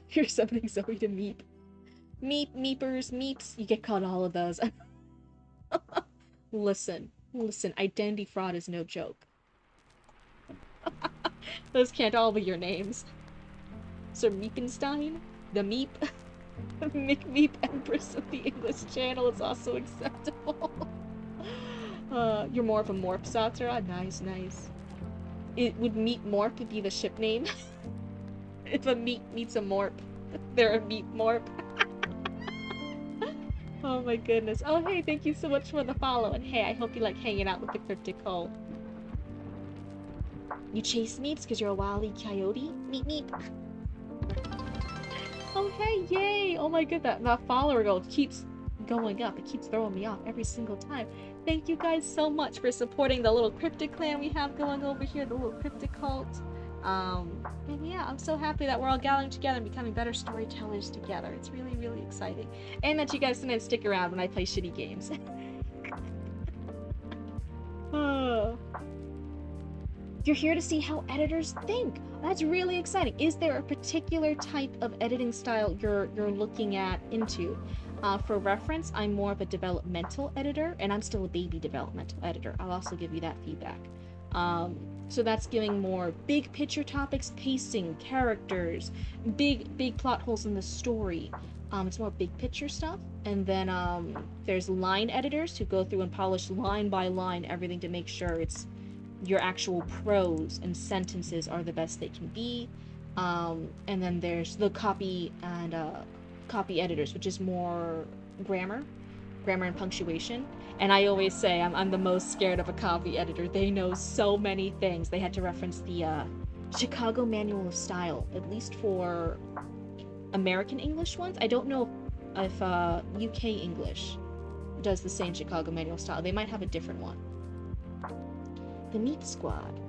Here's something Zoe to meep. Meep, meepers, meeps. You get called all of those. Listen, identity fraud is no joke. Those can't all be your names. Sir Meepenstein? The Meep? McMeep Empress of the English Channel is also acceptable. You're more of a Morp, Satsura? Nice, nice. It would Meet Morp be the ship name? If a meat meets a Morp, they're a Meat Morp. Oh my goodness. Oh hey, thank you so much for the follow, and hey, I hope you like hanging out with the Cryptic Cult. You chase meeps because you're a wily coyote? Meep meep. Oh hey, yay! Oh my god, that follower goal keeps going up. It keeps throwing me off every single time. Thank you guys so much for supporting the little Cryptic clan we have going over here, the little Cryptic Cult. And yeah, I'm so happy that we're all gathering together and becoming better storytellers together. It's really, really exciting. And that you guys sometimes stick around when I play shitty games. Oh. You're here to see how editors think. That's really exciting. Is there a particular type of editing style you're looking at into? For reference, I'm more of a developmental editor, and I'm still a baby developmental editor. I'll also give you that feedback. So that's giving more big picture topics, pacing, characters, big plot holes in the story. It's more big picture stuff. And then there's line editors who go through and polish line by line everything to make sure it's your actual prose and sentences are the best they can be. And then there's the copy and copy editors, which is more grammar and punctuation. And I always say I'm the most scared of a copy editor. They know so many things. They had to reference the Chicago Manual of Style, at least for American English ones. I don't know if UK English does the same Chicago Manual of Style. They might have a different one. The Meat Squad.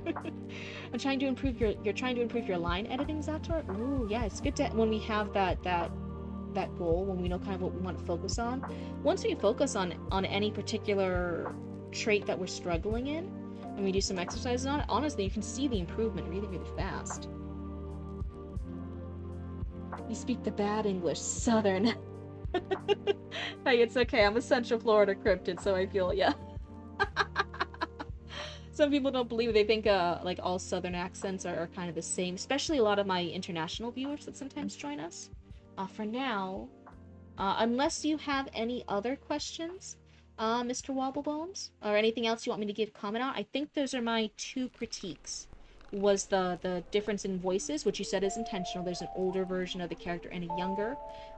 I'm trying to improve you're trying to improve your line editing, Zator? Ooh, yeah, it's good to when we have that goal, when we know kind of what we want to focus on. Once we focus on any particular trait that we're struggling in, and we do some exercises on it, honestly, you can see the improvement really, really fast. You speak the bad English, Southern. Hey, it's okay. I'm a Central Florida cryptid, so I feel yeah. Some people don't believe it. They think like all Southern accents are kind of the same, especially a lot of my international viewers that sometimes join us. For now, unless you have any other questions, Mr. Wobblebones, or anything else you want me to give comment on, I think those are my two critiques. Was the difference in voices, which you said is intentional. There's an older version of the character and a younger.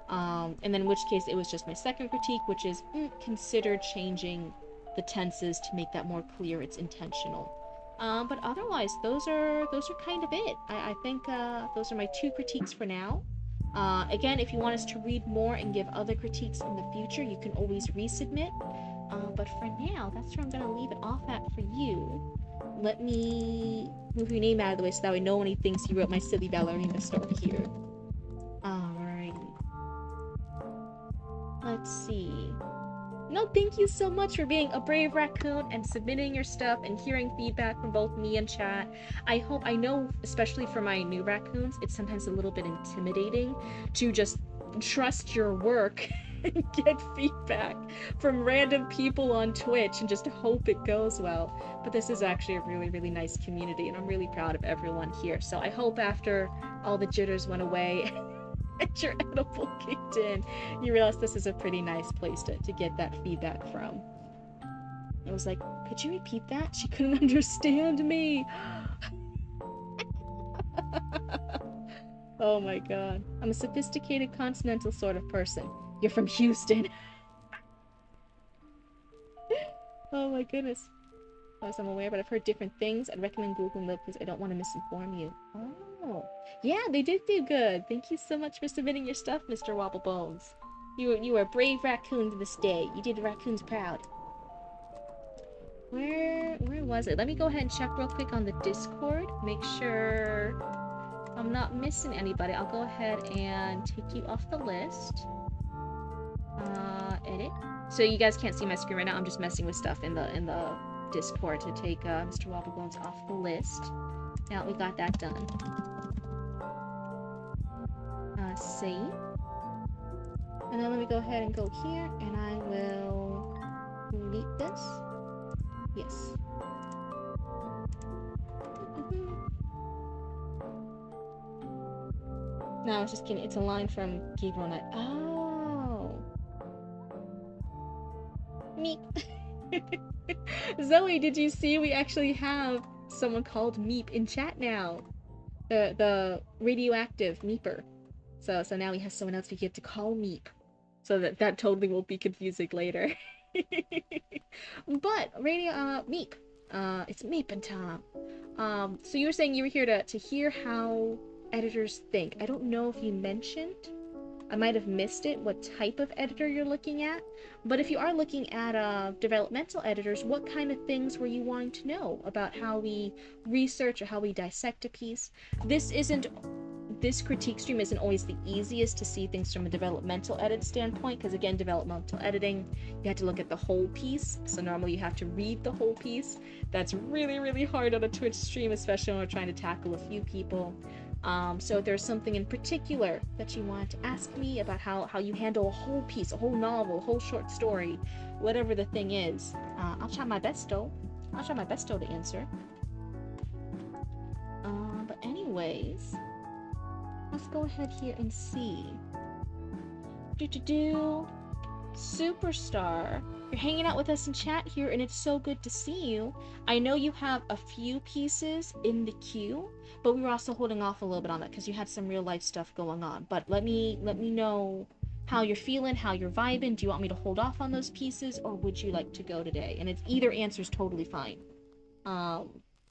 And then in which case it was just my second critique, which is consider changing the tenses to make that more clear it's intentional. But otherwise, those are kind of it. I think those are my two critiques for now. Again, if you want us to read more and give other critiques in the future, you can always resubmit. But for now, that's where I'm going to leave it off at for you. Let me move your name out of the way so that way no one thinks you wrote my silly ballerina story here. Alrighty. Let's see. No, thank you so much for being a brave raccoon and submitting your stuff and hearing feedback from both me and chat. I know, especially for my new raccoons, it's sometimes a little bit intimidating to just trust your work and get feedback from random people on Twitch and just hope it goes well. But this is actually a really, really nice community, and I'm really proud of everyone here. So I hope after all the jitters went away and your edible kicked in, you realize this is a pretty nice place to get that feedback from. I was like, could you repeat that? She couldn't understand me. Oh my god. I'm a sophisticated continental sort of person. You're from Houston. Oh my goodness. As I'm aware, but I've heard different things. I'd recommend Googling them because I don't want to misinform you. Oh. Yeah, they did do good. Thank you so much for submitting your stuff, Mr. Wobblebones. You were a brave raccoon this day. You did the raccoons proud. Where was it? Let me go ahead and check real quick on the Discord. Make sure I'm not missing anybody. I'll go ahead and take you off the list. Edit. So you guys can't see my screen right now. I'm just messing with stuff in the Discord to take Mr. Wobblebones off the list. Now we got that done. Save. And then let me go ahead and go here, and I will delete this. Yes. No, I was just kidding. It's a line from Gabriel Knight. Oh. Meep. Zoe, did you see we actually have someone called Meep in chat now? The radioactive Meeper. So now we have someone else we get to call Meep. So that totally won't be confusing later. But Meep. It's Meep time. So you were saying you were here to hear how editors think. I don't know if you mentioned, I might have missed it, what type of editor you're looking at, but if you are looking at developmental editors, what kind of things were you wanting to know about how we research or how we dissect a piece? This critique stream isn't always the easiest to see things from a developmental edit standpoint, because again, developmental editing, you have to look at the whole piece, so normally you have to read the whole piece. That's really, really hard on a Twitch stream, especially when we're trying to tackle a few people. So if there's something in particular that you want to ask me about how you handle a whole piece, a whole novel, a whole short story, whatever the thing is, I'll try my best-o. To answer. But anyways, let's go ahead here and see. Superstar, you're hanging out with us in chat here, and it's so good to see you. I know you have a few pieces in the queue, but we were also holding off a little bit on that because you had some real life stuff going on. But let me know how you're feeling, how you're vibing. Do you want me to hold off on those pieces, or would you like to go today? And it's either answer is totally fine.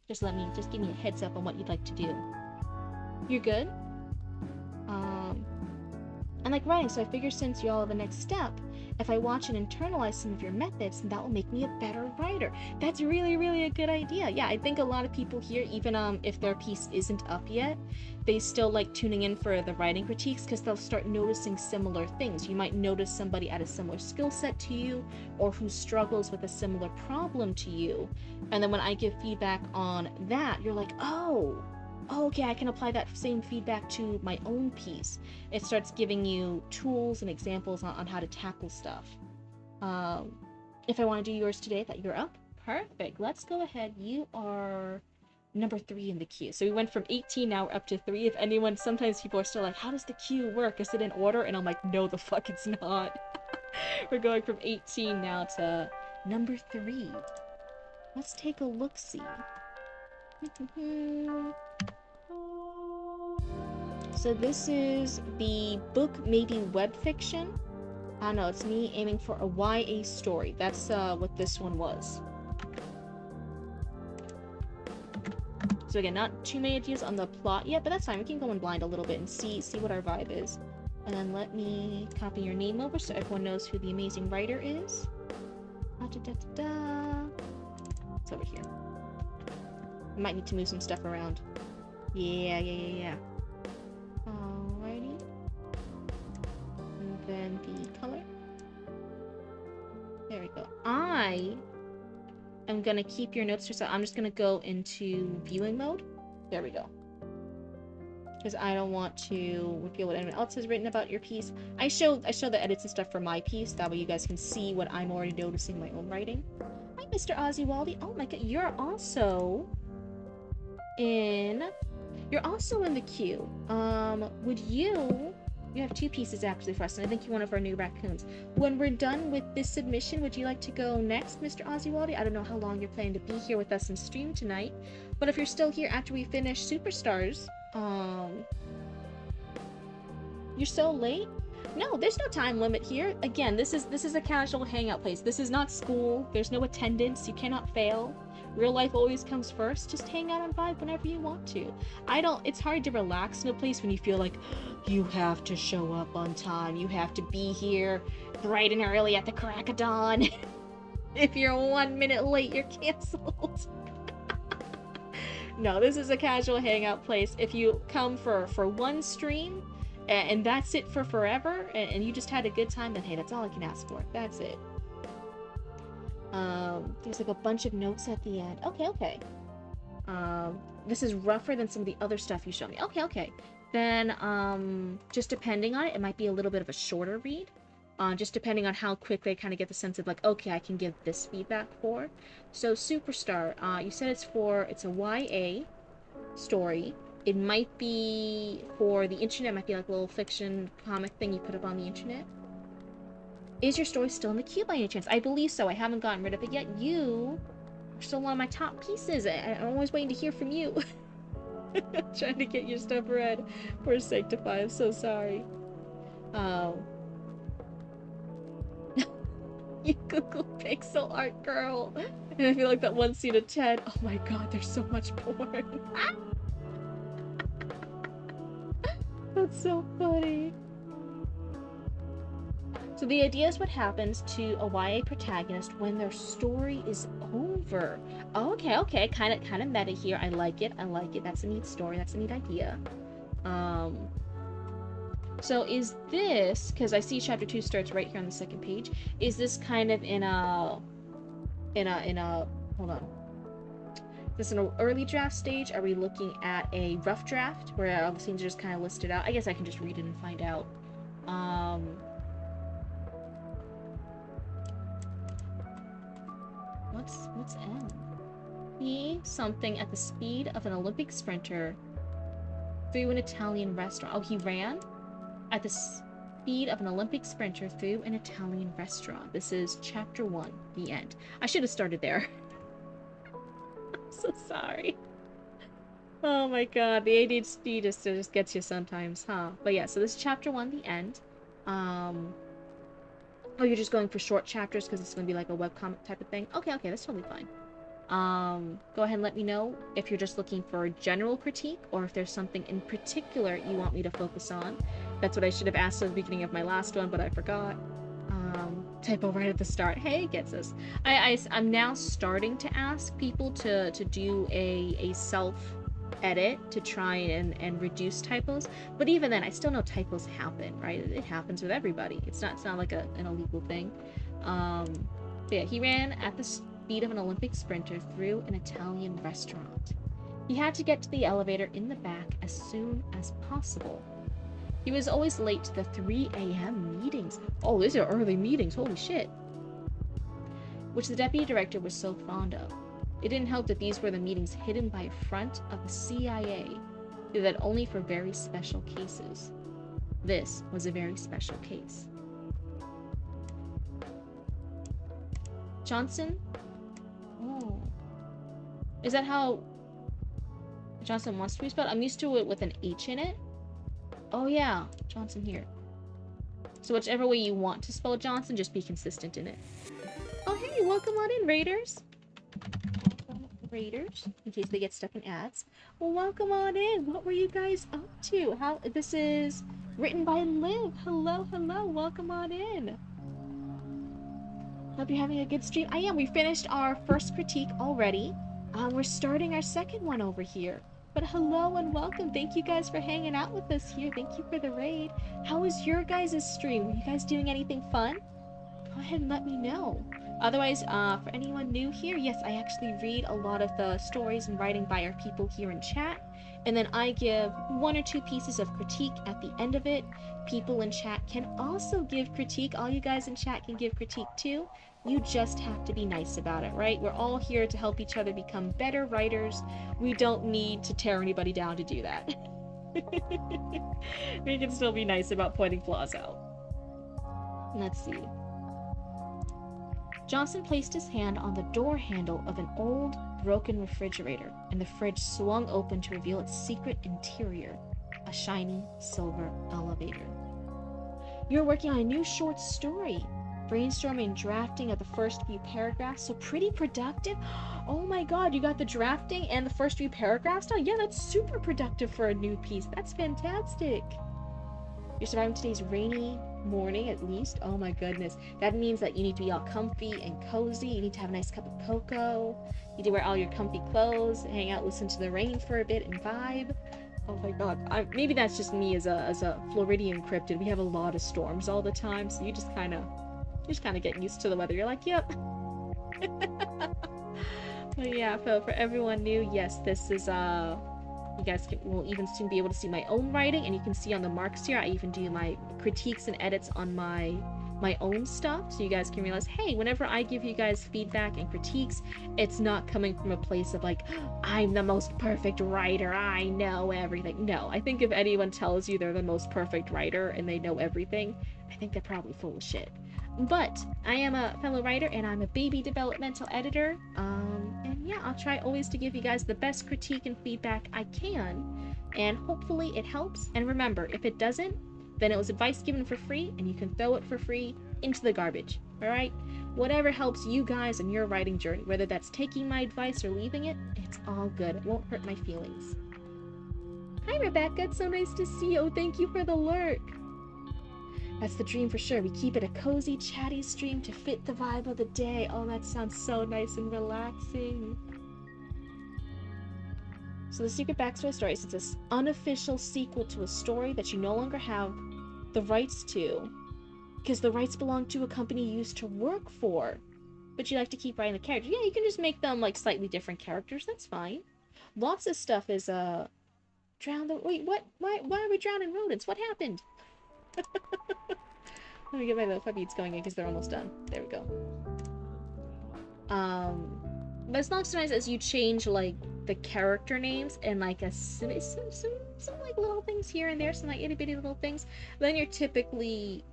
Just give me a heads up on what you'd like to do. You're good? I like writing, so I figure since you're all the next step, if I watch and internalize some of your methods, then that will make me a better writer. That's really, really a good idea. Yeah, I think a lot of people here, even if their piece isn't up yet, they still like tuning in for the writing critiques because they'll start noticing similar things. You might notice somebody at a similar skill set to you, or who struggles with a similar problem to you. And then when I give feedback on that, you're like, oh, okay, I can apply that same feedback to my own piece. It starts giving you tools and examples on how to tackle stuff. If I want to do yours today, that you're up, perfect. Let's go ahead. You are number 3 in the queue. So we went from 18, now we're up to 3. If anyone, sometimes people are still like, how does the queue work? Is it in order? And I'm like, no, the fuck it's not. We're going from 18 now to number 3. Let's take a look-see. So this is the book, maybe web fiction. I don't know, it's me aiming for a YA story. That's what this one was. So again, not too many ideas on the plot yet, but that's fine. We can go in blind a little bit and see what our vibe is. And then let me copy your name over so everyone knows who the amazing writer is. It's over here. I might need to move some stuff around. Yeah. Alrighty. And then the color. There we go. I am gonna keep your notes to yourself. I'm just gonna go into viewing mode. There we go. Because I don't want to reveal what anyone else has written about your piece. I show the edits and stuff for my piece. That way you guys can see what I'm already noticing in my own writing. Hi, Mr. Ozzy Waldy. Oh my god, you're also in the queue. Would you have 2 pieces actually for us, and I think you're one of our new raccoons. When we're done with this submission, would you like to go next, Mr. Ozzy? I don't know how long you're planning to be here with us in stream tonight, but if you're still here after we finish Superstars, you're so late? No, there's no time limit here. Again, this is a casual hangout place. This is not school. There's no attendance. You cannot fail. Real life always comes first. Just hang out and vibe whenever you want to. It's hard to relax in a place when you feel like you have to show up on time. You have to be here bright and early at the crack of dawn. If you're 1 minute late, you're canceled. No, this is a casual hangout place. If you come for one stream, and that's it for forever, and you just had a good time, then hey, that's all I can ask for. That's it. There's like a bunch of notes at the end. Okay. This is rougher than some of the other stuff you showed me. Okay. Then, just depending on it, it might be a little bit of a shorter read. Just depending on how quick they kind of get the sense of like, okay, I can give this feedback for. So Superstar, you said it's a YA story. It might be for the internet, it might be like a little fiction comic thing you put up on the internet. Is your story still in the queue by any chance? I believe so. I haven't gotten rid of it yet. You are still one of my top pieces. I'm always waiting to hear from you. Trying to get your stuff read for Sanctify. I'm so sorry. You Google pixel art girl. And I feel like that one scene of Ted. Oh my god, there's so much porn. That's so funny. So the idea is what happens to a YA protagonist when their story is over. Okay. Kind of meta here. I like it. That's a neat story. That's a neat idea. So is this, because I see chapter 2 starts right here on the second page, is this kind of in a, hold on. Is this in an early draft stage? Are we looking at a rough draft where all the scenes are just kind of listed out? I guess I can just read it and find out. What's N? He something at the speed of an Olympic sprinter through an Italian restaurant. Oh, he ran at the speed of an Olympic sprinter through an Italian restaurant. This is chapter 1, the end. I should have started there. I'm so sorry. Oh my god, the ADHD just gets you sometimes, huh? But yeah, so this is chapter 1, the end. Oh, you're just going for short chapters because it's going to be like a webcomic type of thing? Okay, that's totally fine. Go ahead and let me know if you're just looking for a general critique or if there's something in particular you want me to focus on. That's what I should have asked at the beginning of my last one, but I forgot. Typo right at the start. Hey, it gets us. I'm now starting to ask people to do a self-edit to try and reduce typos, but even then, I still know typos happen, right? It happens with everybody. It's not like an illegal thing. But yeah, he ran at the speed of an Olympic sprinter through an Italian restaurant. He had to get to the elevator in the back as soon as possible. He was always late to the 3 a.m. meetings. Oh, these are early meetings, holy shit. Which the deputy director was so fond of. It didn't help that these were the meetings hidden by a front of the CIA, that only for very special cases. This was a very special case. Johnson? Oh. Is that how Johnson wants to be spelled? I'm used to it with an H in it. Oh yeah, Johnson here. So whichever way you want to spell Johnson, just be consistent in it. Oh hey, welcome on in, Raiders. Raiders, in case they get stuck in ads. Well, welcome on in. What were you guys up to? This is written by Liv. Hello, welcome on in. Hope you're having a good stream. I am. We finished our first critique already. We're starting our second one over here. But hello and welcome. Thank you guys for hanging out with us here. Thank you for the raid. How was your guys' stream? Were you guys doing anything fun? Go ahead and let me know. Otherwise, for anyone new here, yes, I actually read a lot of the stories and writing by our people here in chat. And then I give 1 or 2 pieces of critique at the end of it. People in chat can also give critique. All you guys in chat can give critique too. You just have to be nice about it, right? We're all here to help each other become better writers. We don't need to tear anybody down to do that. We can still be nice about pointing flaws out. Let's see. Johnson placed his hand on the door handle of an old, broken refrigerator, and the fridge swung open to reveal its secret interior, a shiny silver elevator. You're working on a new short story. Brainstorming and drafting of the first few paragraphs, so pretty productive. Oh my god, you got the drafting and the first few paragraphs done? Yeah, that's super productive for a new piece. That's fantastic. You're surviving today's rainy morning at least. Oh my goodness. That means that you need to be all comfy and cozy. You need to have a nice cup of cocoa. You need to wear all your comfy clothes, hang out, listen to the rain for a bit, and vibe. Oh my god. Maybe that's just me as a Floridian cryptid. We have a lot of storms all the time, so you're just kind of getting used to the weather. You're like, yep. But yeah, for everyone new, yes, this is you guys will even soon be able to see my own writing, and you can see on the marks here, I even do my critiques and edits on my own stuff, so you guys can realize, hey, whenever I give you guys feedback and critiques, it's not coming from a place of like, I'm the most perfect writer, I know everything. No, I think if anyone tells you they're the most perfect writer and they know everything, I think they're probably full of shit. But I am a fellow writer, and I'm a baby developmental editor. And yeah, I'll try always to give you guys the best critique and feedback I can. And hopefully it helps. And remember, if it doesn't, then it was advice given for free, and you can throw it for free into the garbage. Alright? Whatever helps you guys in your writing journey, whether that's taking my advice or leaving it, it's all good. It won't hurt my feelings. Hi, Rebecca. It's so nice to see you. Oh, thank you for the lurk. That's the dream for sure. We keep it a cozy, chatty stream to fit the vibe of the day. Oh, that sounds so nice and relaxing. So the secret backstory story is it's an unofficial sequel to a story that you no longer have the rights to, because the rights belong to a company you used to work for. But you like to keep writing the characters. Yeah, you can just make them like slightly different characters. That's fine. Lots of stuff is drown the wait. What? Why are we drowning rodents? What happened? Let me get my little puppies going in because they're almost done. There we go. But as long as you change like the character names and like some like little things here and there, some like itty bitty little things, then you're typically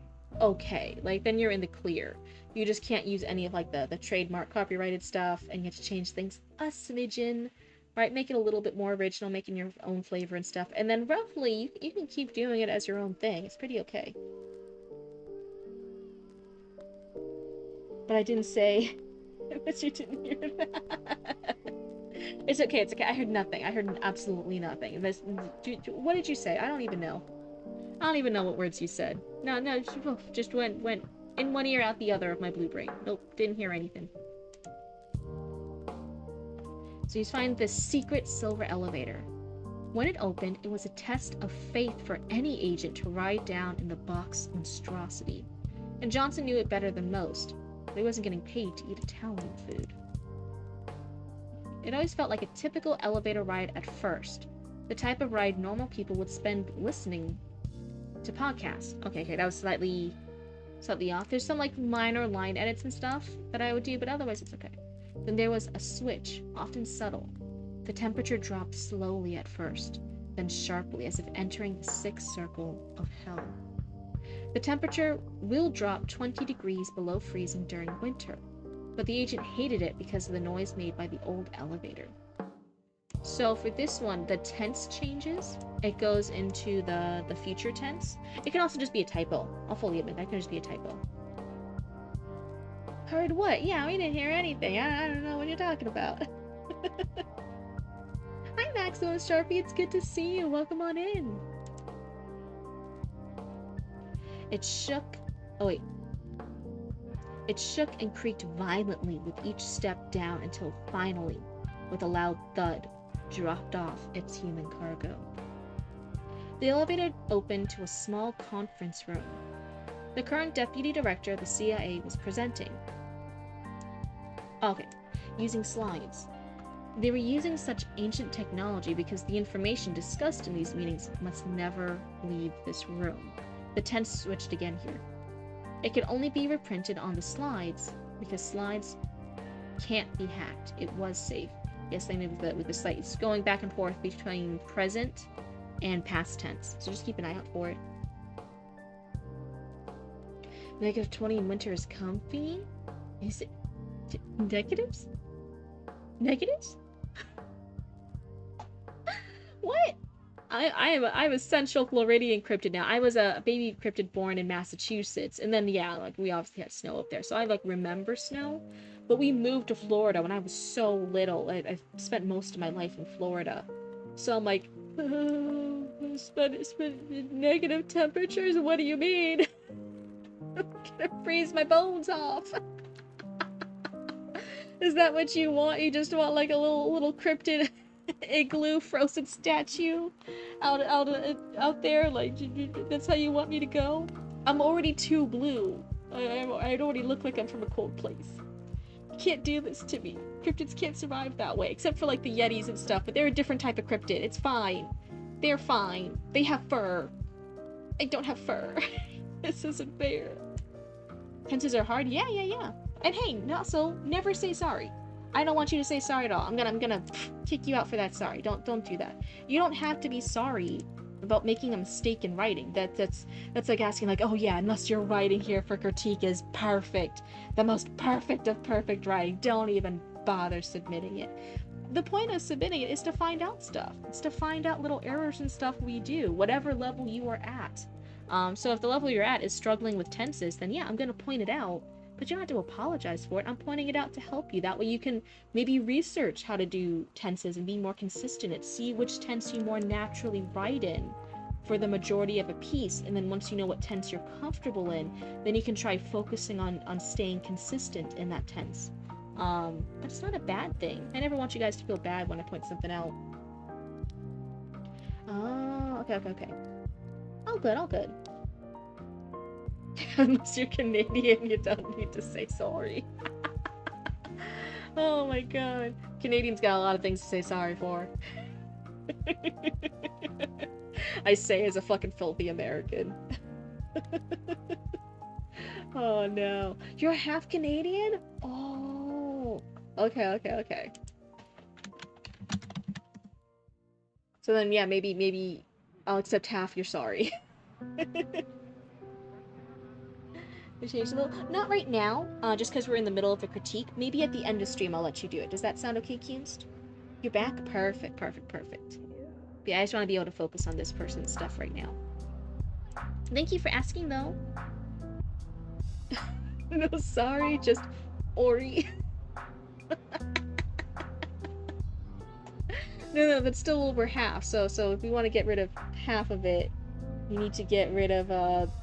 okay. Like then you're in the clear. You just can't use any of like the trademark copyrighted stuff, and you have to change things a smidgen, right? Make it a little bit more original, making your own flavor and stuff, and then roughly you can keep doing it as your own thing. It's pretty okay. But I didn't say that you didn't hear that. It's okay, it's okay. I heard nothing. I heard absolutely nothing. What did you say? I don't even know. I don't even know what words you said. No, just went in one ear, out the other of my blue brain. Nope, didn't hear anything. So you find this secret silver elevator. When it opened, it was a test of faith for any agent to ride down in the box monstrosity. And Johnson knew it better than most. He wasn't getting paid to eat Italian food. It always felt like a typical elevator ride at first. The type of ride normal people would spend listening to podcasts. Okay, that was slightly off. There's some like minor line edits and stuff that I would do, but otherwise it's okay. Then there was a switch, often subtle. The temperature dropped slowly at first, then sharply as if entering the sixth circle of hell. The temperature will drop 20 degrees below freezing during winter, but the agent hated it because of the noise made by the old elevator. So for this one, the tense changes. It goes into the future tense. It can also just be a typo. I'll fully admit that can just be a typo. Heard what? Yeah, we didn't hear anything. I don't know what you're talking about. Hi, Maximo and Sharpie. It's good to see you. Welcome on in. It shook. Oh, wait. It shook and creaked violently with each step down until finally, with a loud thud, dropped off its human cargo. The elevator opened to a small conference room. The current deputy director of the CIA was presenting. Okay, using slides. They were using such ancient technology because the information discussed in these meetings must never leave this room. The tense switched again here. It could only be reprinted on the slides because slides can't be hacked. It was safe. Yes, they moved with the slides going back and forth between present and past tense. So just keep an eye out for it. -20 in winter is comfy? Is it negatives? Negatives? What? I'm a central Floridian cryptid now. I was a baby cryptid born in Massachusetts, and then yeah, like we obviously had snow up there, so I like remember snow. But we moved to Florida when I was so little. I spent most of my life in Florida, so I'm like, it's been negative temperatures. What do you mean? Gonna freeze my bones off. Is that what you want? You just want like a little cryptid igloo frozen statue out there? Like, that's how you want me to go? I'm already too blue. I'd already look like I'm from a cold place. You can't do this to me. Cryptids can't survive that way, except for like the yetis and stuff, but they're a different type of cryptid. It's fine. They're fine. They have fur. I don't have fur. This isn't fair. Tenses are hard? Yeah. And hey, so never say sorry. I don't want you to say sorry at all. I'm gonna kick you out for that sorry. Don't do that. You don't have to be sorry about making a mistake in writing. That's like asking like, oh yeah, unless your writing here for critique is perfect. The most perfect of perfect writing. Don't even bother submitting it. The point of submitting it is to find out stuff. It's to find out little errors and stuff we do, whatever level you are at. So if the level you're at is struggling with tenses, then yeah, I'm gonna point it out. But you don't have to apologize for it. I'm pointing it out to help you. That way you can maybe research how to do tenses and be more consistent and see which tense you more naturally write in for the majority of a piece. And then once you know what tense you're comfortable in, then you can try focusing on staying consistent in that tense. But it's not a bad thing. I never want you guys to feel bad when I point something out. Oh, okay. All good. Unless you're Canadian, you don't need to say sorry. Oh my god. Canadians got a lot of things to say sorry for. I say as a fucking filthy American. Oh no. You're half Canadian? Oh. Okay. So then, yeah, maybe I'll accept half your sorry. Change a little. Not right now, just because we're in the middle of a critique. Maybe at the end of stream I'll let you do it. Does that sound okay, Kunst? You're back? Perfect. Yeah, I just want to be able to focus on this person's stuff right now. Thank you for asking, though. No, sorry, just Ori. No, that's still over half, so if we want to get rid of half of it, you need to get rid of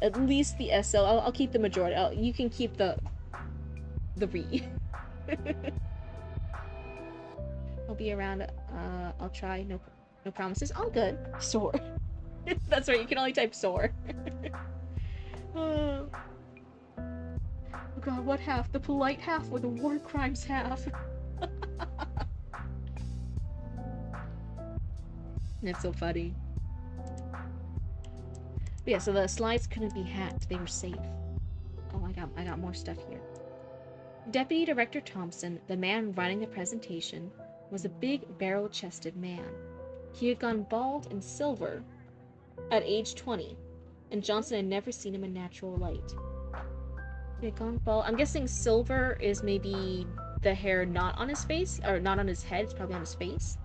at least the SL. I'll keep the majority. You can keep the re. I'll be around. I'll try. No promises. All good. Sore. That's right. You can only type sore. Oh god, what half? The polite half or the war crimes half? That's so funny. But yeah, so the slides couldn't be hacked. They were safe. Oh, I got more stuff here. Deputy Director Thompson, the man running the presentation, was a big barrel-chested man. He had gone bald and silver at age 20, and Johnson had never seen him in natural light. He had gone bald. I'm guessing silver is maybe the hair not on his face, or not on his head. It's probably on his face.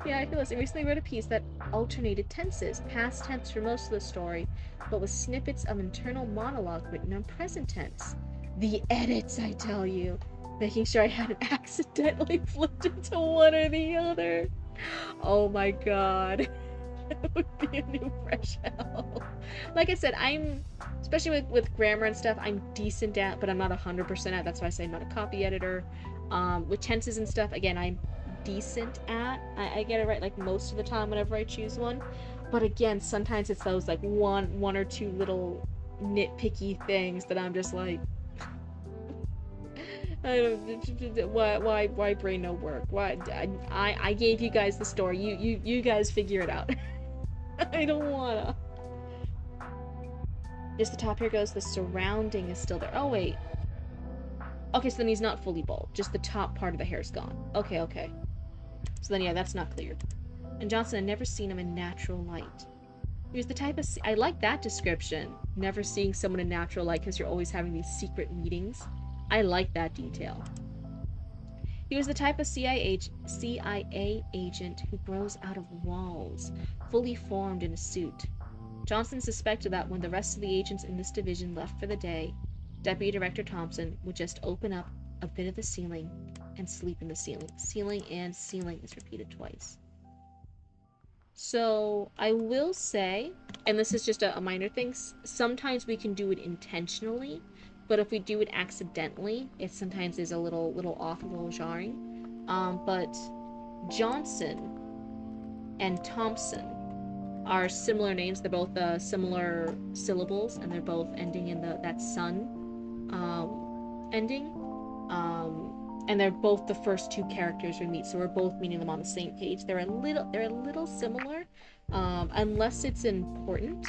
Yeah, I feel this. I recently wrote a piece that alternated tenses, past tense for most of the story, but with snippets of internal monologue written on present tense. The edits, I tell you. Making sure I hadn't accidentally flipped into one or the other. Oh my god. That would be a new fresh hell. Like I said, especially with grammar and stuff, I'm decent at, but I'm not 100% at. That's why I say I'm not a copy editor. With tenses and stuff, again, I'm decent at. I get it right like most of the time whenever I choose one. But again, sometimes it's those like one or two little nitpicky things that I'm just like, why brain no work? Why I gave you guys the story. You guys figure it out. I don't wanna. Just the top here goes. The surrounding is still there. Oh wait. Okay, so then he's not fully bald. Just the top part of the hair's gone. Okay. So then, yeah, that's not clear. And Johnson had never seen him in natural light. He was the type of... I like that description. Never seeing someone in natural light because you're always having these secret meetings. I like that detail. He was the type of CIA agent who grows out of walls, fully formed in a suit. Johnson suspected that when the rest of the agents in this division left for the day, Deputy Director Thompson would just open up a bit of the ceiling and sleep in the ceiling. Ceiling and ceiling is repeated twice. So I will say, and this is just a minor thing, sometimes we can do it intentionally, but if we do it accidentally, it sometimes is a little off, a little jarring. But Johnson and Thompson are similar names. They're both similar syllables, and they're both ending in that sun ending. And they're both the first two characters we meet, so we're both meeting them on the same page. They're a little similar, unless it's important.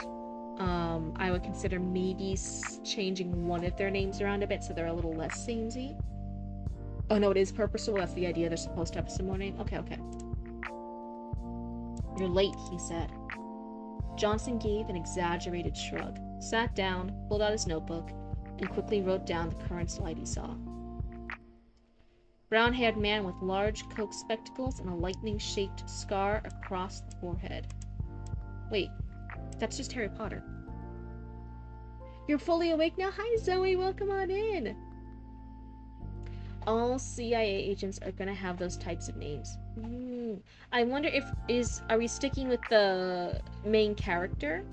I would consider maybe changing one of their names around a bit so they're a little less samey. Oh no, it is purposeful. That's the idea. They're supposed to have a similar name. Okay. You're late, he said. Johnson gave an exaggerated shrug, sat down, pulled out his notebook, and quickly wrote down the current slide he saw. Brown-haired man with large Coke spectacles and a lightning-shaped scar across the forehead. Wait, that's just Harry Potter. You're fully awake now? Hi, Zoe, welcome on in! All CIA agents are gonna have those types of names. I wonder are we sticking with the main character?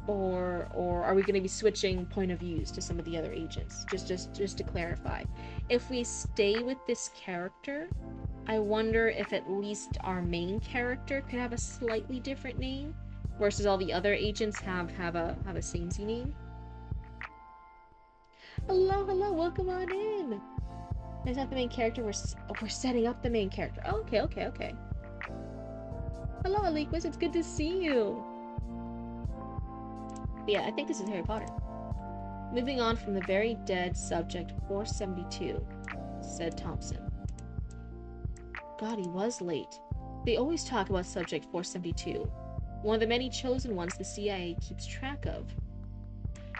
Or are we going to be switching point of views to some of the other agents? Just to clarify. If we stay with this character, I wonder if at least our main character could have a slightly different name versus all the other agents have a samey name. Hello, welcome on in. That's not the main character, we're setting up the main character. Oh, okay. Hello, Aliquis, it's good to see you. Yeah, I think this is Harry Potter. Moving on from the very dead subject 472, said Thompson. God, he was late. They always talk about subject 472, one of the many chosen ones the CIA keeps track of.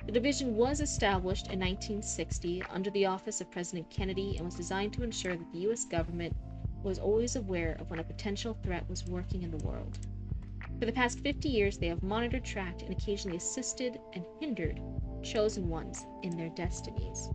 The division was established in 1960 under the office of President Kennedy and was designed to ensure that the U.S. government was always aware of when a potential threat was working in the world. For the past 50 years, they have monitored, tracked, and occasionally assisted and hindered chosen ones in their destinies.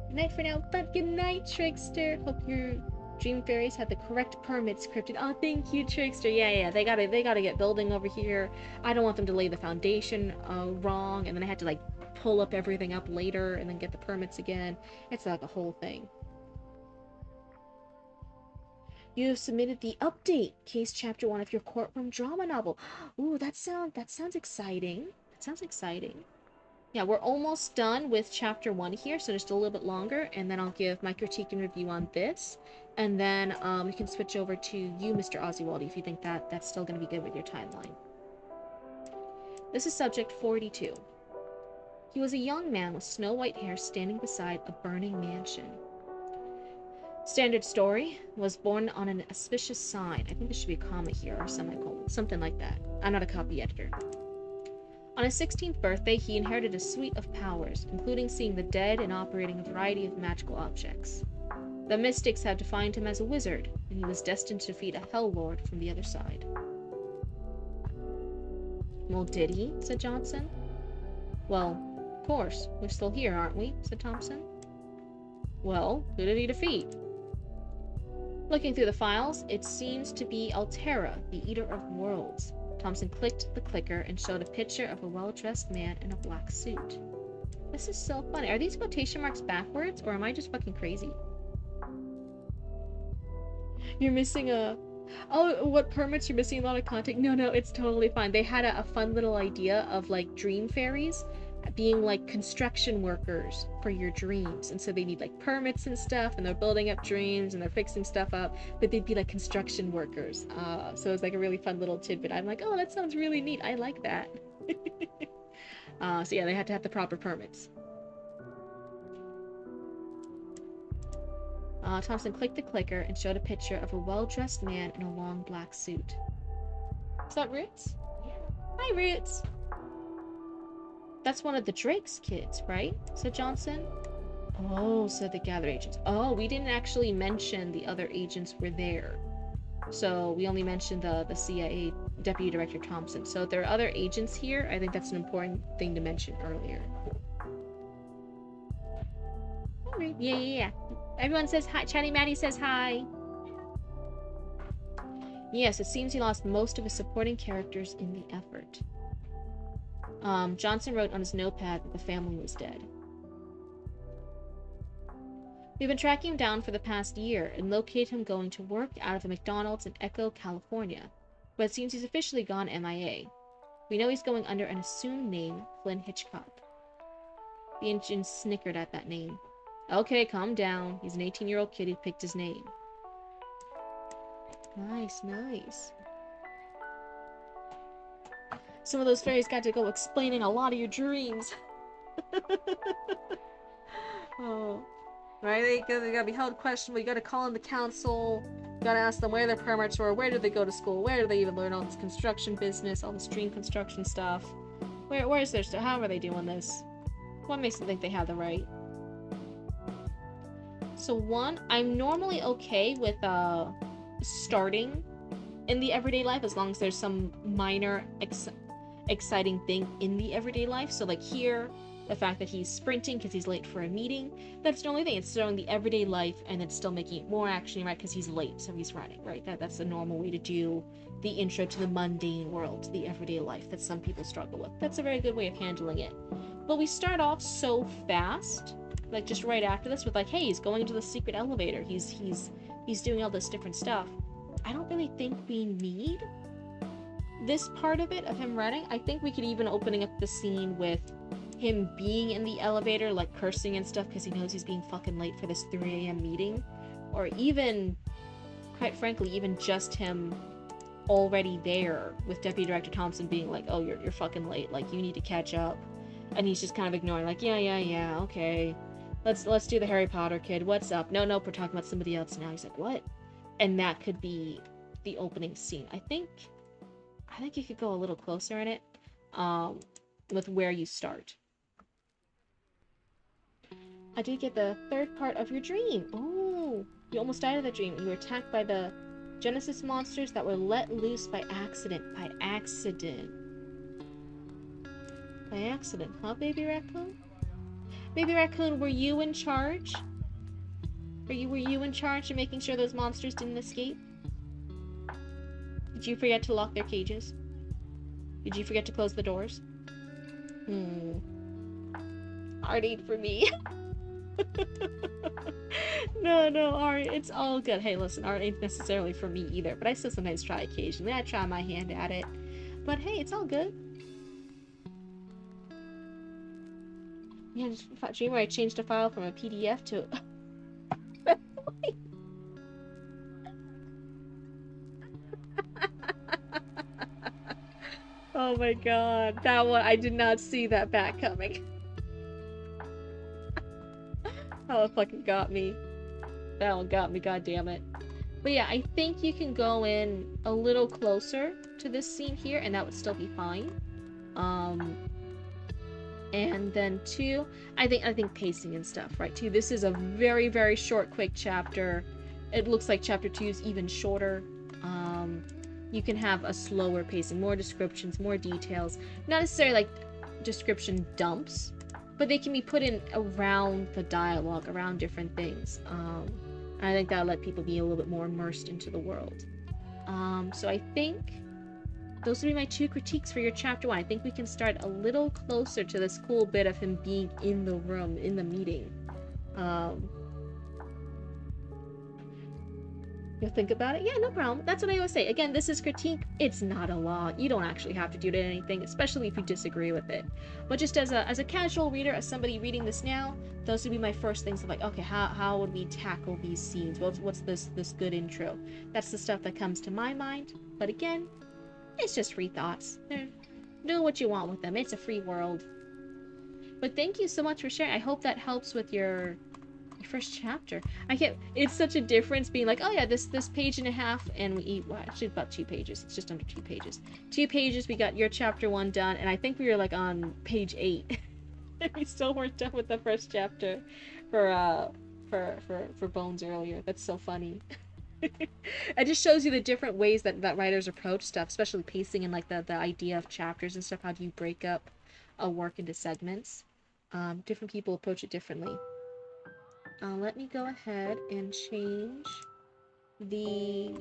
Good night for now, but good night, Trickster. Hope your dream fairies had the correct permits, Cryptid. Oh, thank you, Trickster. Yeah, they gotta get building over here. I don't want them to lay the foundation wrong, and then I had to like pull up everything up later and then get the permits again. It's like a whole thing. You have submitted the update, case chapter 1 of your courtroom drama novel. Ooh, that sounds exciting. That sounds exciting. Yeah, we're almost done with chapter 1 here, so just a little bit longer, and then I'll give my critique and review on this, and then we can switch over to you, Mr. Oswald, if you think that's still going to be good with your timeline. This is subject 42. He was a young man with snow-white hair standing beside a burning mansion. Standard story, was born on an auspicious sign. I think there should be a comma here or semicolon, something like that. I'm not a copy editor. On his 16th birthday, he inherited a suite of powers, including seeing the dead and operating a variety of magical objects. The mystics had defined him as a wizard, and he was destined to defeat a Hell Lord from the other side. Well, did he? Said Johnson. Well, of course. We're still here, aren't we? Said Thompson. Well, who did he defeat? Looking through the files, it seems to be Altera, the Eater of Worlds. Thompson clicked the clicker and showed a picture of a well-dressed man in a black suit. This is so funny. Are these quotation marks backwards, or am I just fucking crazy? You're missing a... Oh, what permits? You're missing a lot of content. No, it's totally fine. They had a fun little idea of, like, dream fairies being like construction workers for your dreams, and so they need like permits and stuff, and they're building up dreams and they're fixing stuff up, but they'd be like construction workers. So it's like a really fun little tidbit. I'm like, oh, that sounds really neat. I like that. So yeah, they had to have the proper permits. Thompson clicked the clicker and showed a picture of a well-dressed man in a long black suit. Is that Roots? Yeah. Hi, Roots. That's one of the Drake's kids, right? Said Johnson. Oh, said the gather agents. Oh, we didn't actually mention the other agents were there. So we only mentioned the CIA Deputy Director Thompson. So if there are other agents here, I think that's an important thing to mention earlier. Alright, yeah. Everyone says hi. Chatty Maddie says hi. Yes, it seems he lost most of his supporting characters in the effort. Johnson wrote on his notepad that the family was dead. We've been tracking him down for the past year and located him going to work out of a McDonald's in Echo, California, but it seems he's officially gone MIA. We know he's going under an assumed name, Flynn Hitchcock. The agent snickered at that name. Okay, calm down. He's an 18-year-old kid who picked his name. Nice, nice. Some of those fairies got to go explaining a lot of your dreams. Oh. Right? They gotta be held questionable. You gotta call in the council. You gotta ask them where their permits were. Where did they go to school? Where did they even learn all this construction business? All this dream construction stuff? Where's their stuff? How are they doing this? What makes them think they have the right? So one, I'm normally okay with starting in the everyday life as long as there's some minor exciting thing in the everyday life. So like here, the fact that he's sprinting because he's late for a meeting, that's the only thing. It's showing the everyday life and it's still making it more action, right? Because he's late, so he's running, right? That's the normal way to do the intro to the mundane world, the everyday life that some people struggle with. That's a very good way of handling it. But we start off so fast, like just right after this, with like, hey, he's going into the secret elevator. He's doing all this different stuff. I don't really think we need this part of it, of him running. I think we could even opening up the scene with him being in the elevator, like cursing and stuff because he knows he's being fucking late for this 3 a.m. meeting. Or even, quite frankly, even just him already there with Deputy Director Thompson being like, oh, you're fucking late, like you need to catch up. And he's just kind of ignoring, like, yeah, okay. Let's do the Harry Potter kid. What's up? No, we're talking about somebody else now. He's like, what? And that could be the opening scene. I think you could go a little closer in it, with where you start. I did get the third part of your dream. Oh, you almost died of the dream. You were attacked by the Genesis monsters that were let loose by accident. By accident, huh, Baby Raccoon? Baby Raccoon, were you in charge? Were you in charge of making sure those monsters didn't escape? Did you forget to lock their cages? Did you forget to close the doors? Art ain't for me. No, art, it's all good. Hey, listen, art ain't necessarily for me either, but I still sometimes try occasionally. I try my hand at it. But hey, it's all good. Yeah, just dream where I changed a file from a PDF to... Oh my god, that one, I did not see that back coming. That one fucking got me. That one got me, god damn it. But yeah, I think you can go in a little closer to this scene here, and that would still be fine. And then 2, I think pacing and stuff, right? 2, this is a very, very short, quick chapter. It looks like chapter 2 is even shorter. You can have a slower pacing, more descriptions, more details. Not necessarily like description dumps, but they can be put in around the dialogue, around different things. And I think that'll let people be a little bit more immersed into the world. So I think those would be my 2 critiques for your chapter 1. I think we can start a little closer to this cool bit of him being in the room, in the meeting. You'll think about it? Yeah, no problem. That's what I always say. Again, this is critique. It's not a law. You don't actually have to do anything, especially if you disagree with it. But just as a casual reader, as somebody reading this now, those would be my first things of like, okay, how would we tackle these scenes? What's this good intro? That's the stuff that comes to my mind. But again, it's just free thoughts. Do what you want with them. It's a free world. But thank you so much for sharing. I hope that helps with your first chapter. It's such a difference being like, oh yeah, this page and a half, and we eat, well, actually about 2 pages. It's just under 2 pages. 2 pages, we got your chapter 1 done, and I think we were like on page 8. We still weren't done with the first chapter for Bones earlier. That's so funny. It just shows you the different ways that writers approach stuff, especially pacing and like the idea of chapters and stuff. How do you break up a work into segments? Different people approach it differently. Let me go ahead and change the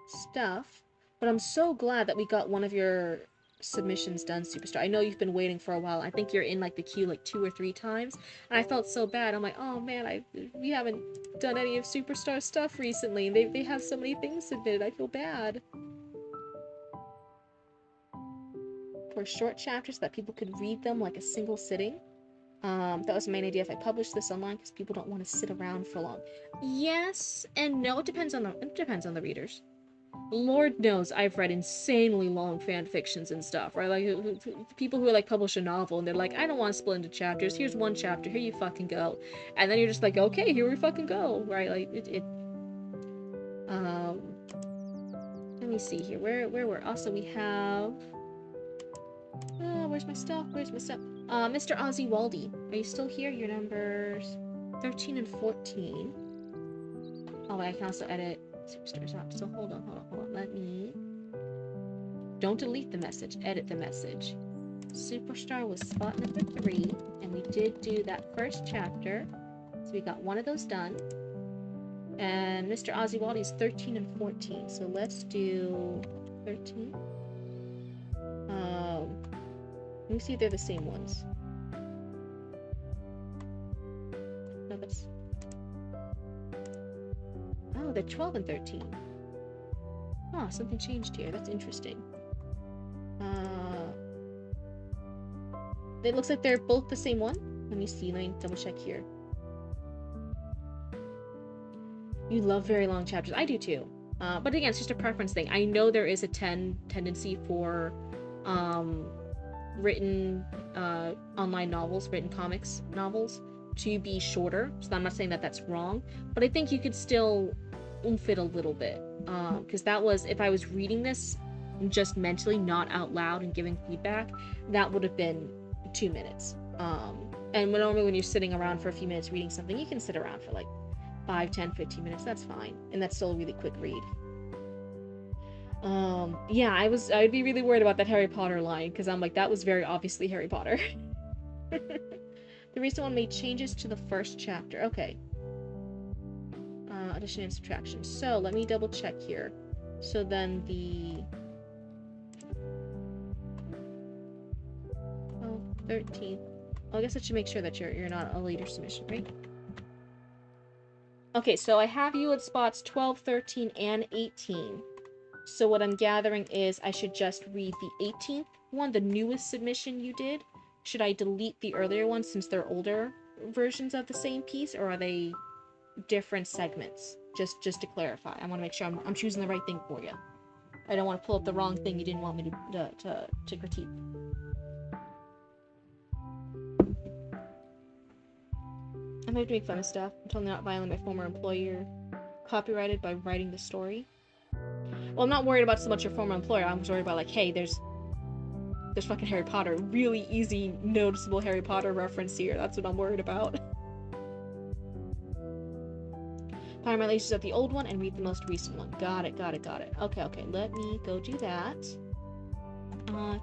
stuff. But I'm so glad that we got one of your submissions done, Superstar. I know you've been waiting for a while. I think you're in like the queue like 2 or 3 times, and I felt so bad. I'm like, oh man, we haven't done any of Superstar stuff recently. They have so many things submitted. I feel bad. For short chapters so that people could read them like a single sitting. That was the main idea if I published this online because people don't want to sit around for long. Yes and no. It depends on the readers. Lord knows I've read insanely long fan fictions and stuff, right? Like people who like publish a novel and they're like, I don't want to split into chapters. Here's one chapter. Here you fucking go. And then you're just like, okay, here we fucking go, right? Like let me see here. Where we're also we have. Where's my stuff? Mr. Ozzy Waldy. Are you still here? Your numbers 13 and 14. Oh, wait, I can also edit Superstars up. So hold on. Let me... Don't delete the message. Edit the message. Superstar was spot number 3, and we did do that first chapter. So we got one of those done. And Mr. Ozzy Waldy is 13 and 14. So let's do 13. Let me see if they're the same ones. No, that's... Oh, they're 12 and 13. Oh, something changed here. That's interesting. It looks like they're both the same one. Let me see. Let me double check here. You love very long chapters. I do too. But again, it's just a preference thing. I know there is a tendency for written online novels, written comics novels, to be shorter. So I'm not saying that that's wrong, but I think you could still oomph it a little bit. Because that was, if I was reading this just mentally, not out loud and giving feedback, that would have been 2 minutes. And normally when you're sitting around for a few minutes reading something, you can sit around for like 5, 10, 15 minutes. That's fine. And that's still a really quick read. Yeah, I'd be really worried about that Harry Potter line, because I'm like, that was very obviously Harry Potter. The recent one made changes to the first chapter. Okay. Addition and subtraction. So, let me double check here. So then the... 13th. Oh, I guess I should make sure that you're not a later submission, right? Okay, so I have you at spots 12, 13, and 18. So what I'm gathering is I should just read the 18th one, the newest submission you did. Should I delete the earlier ones since they're older versions of the same piece, or are they different segments? Just to clarify. I want to make sure I'm choosing the right thing for you. I don't want to pull up the wrong thing you didn't want me to critique. I might make fun of stuff. I'm totally not violating my former employer. Copyrighted by writing the story. Well, I'm not worried about so much your former employer. I'm just worried about, like, hey, there's fucking Harry Potter. Really easy, noticeable Harry Potter reference here. That's what I'm worried about. Find my relations of the old one and read the most recent one. Got it. Okay. Let me go do that. 12.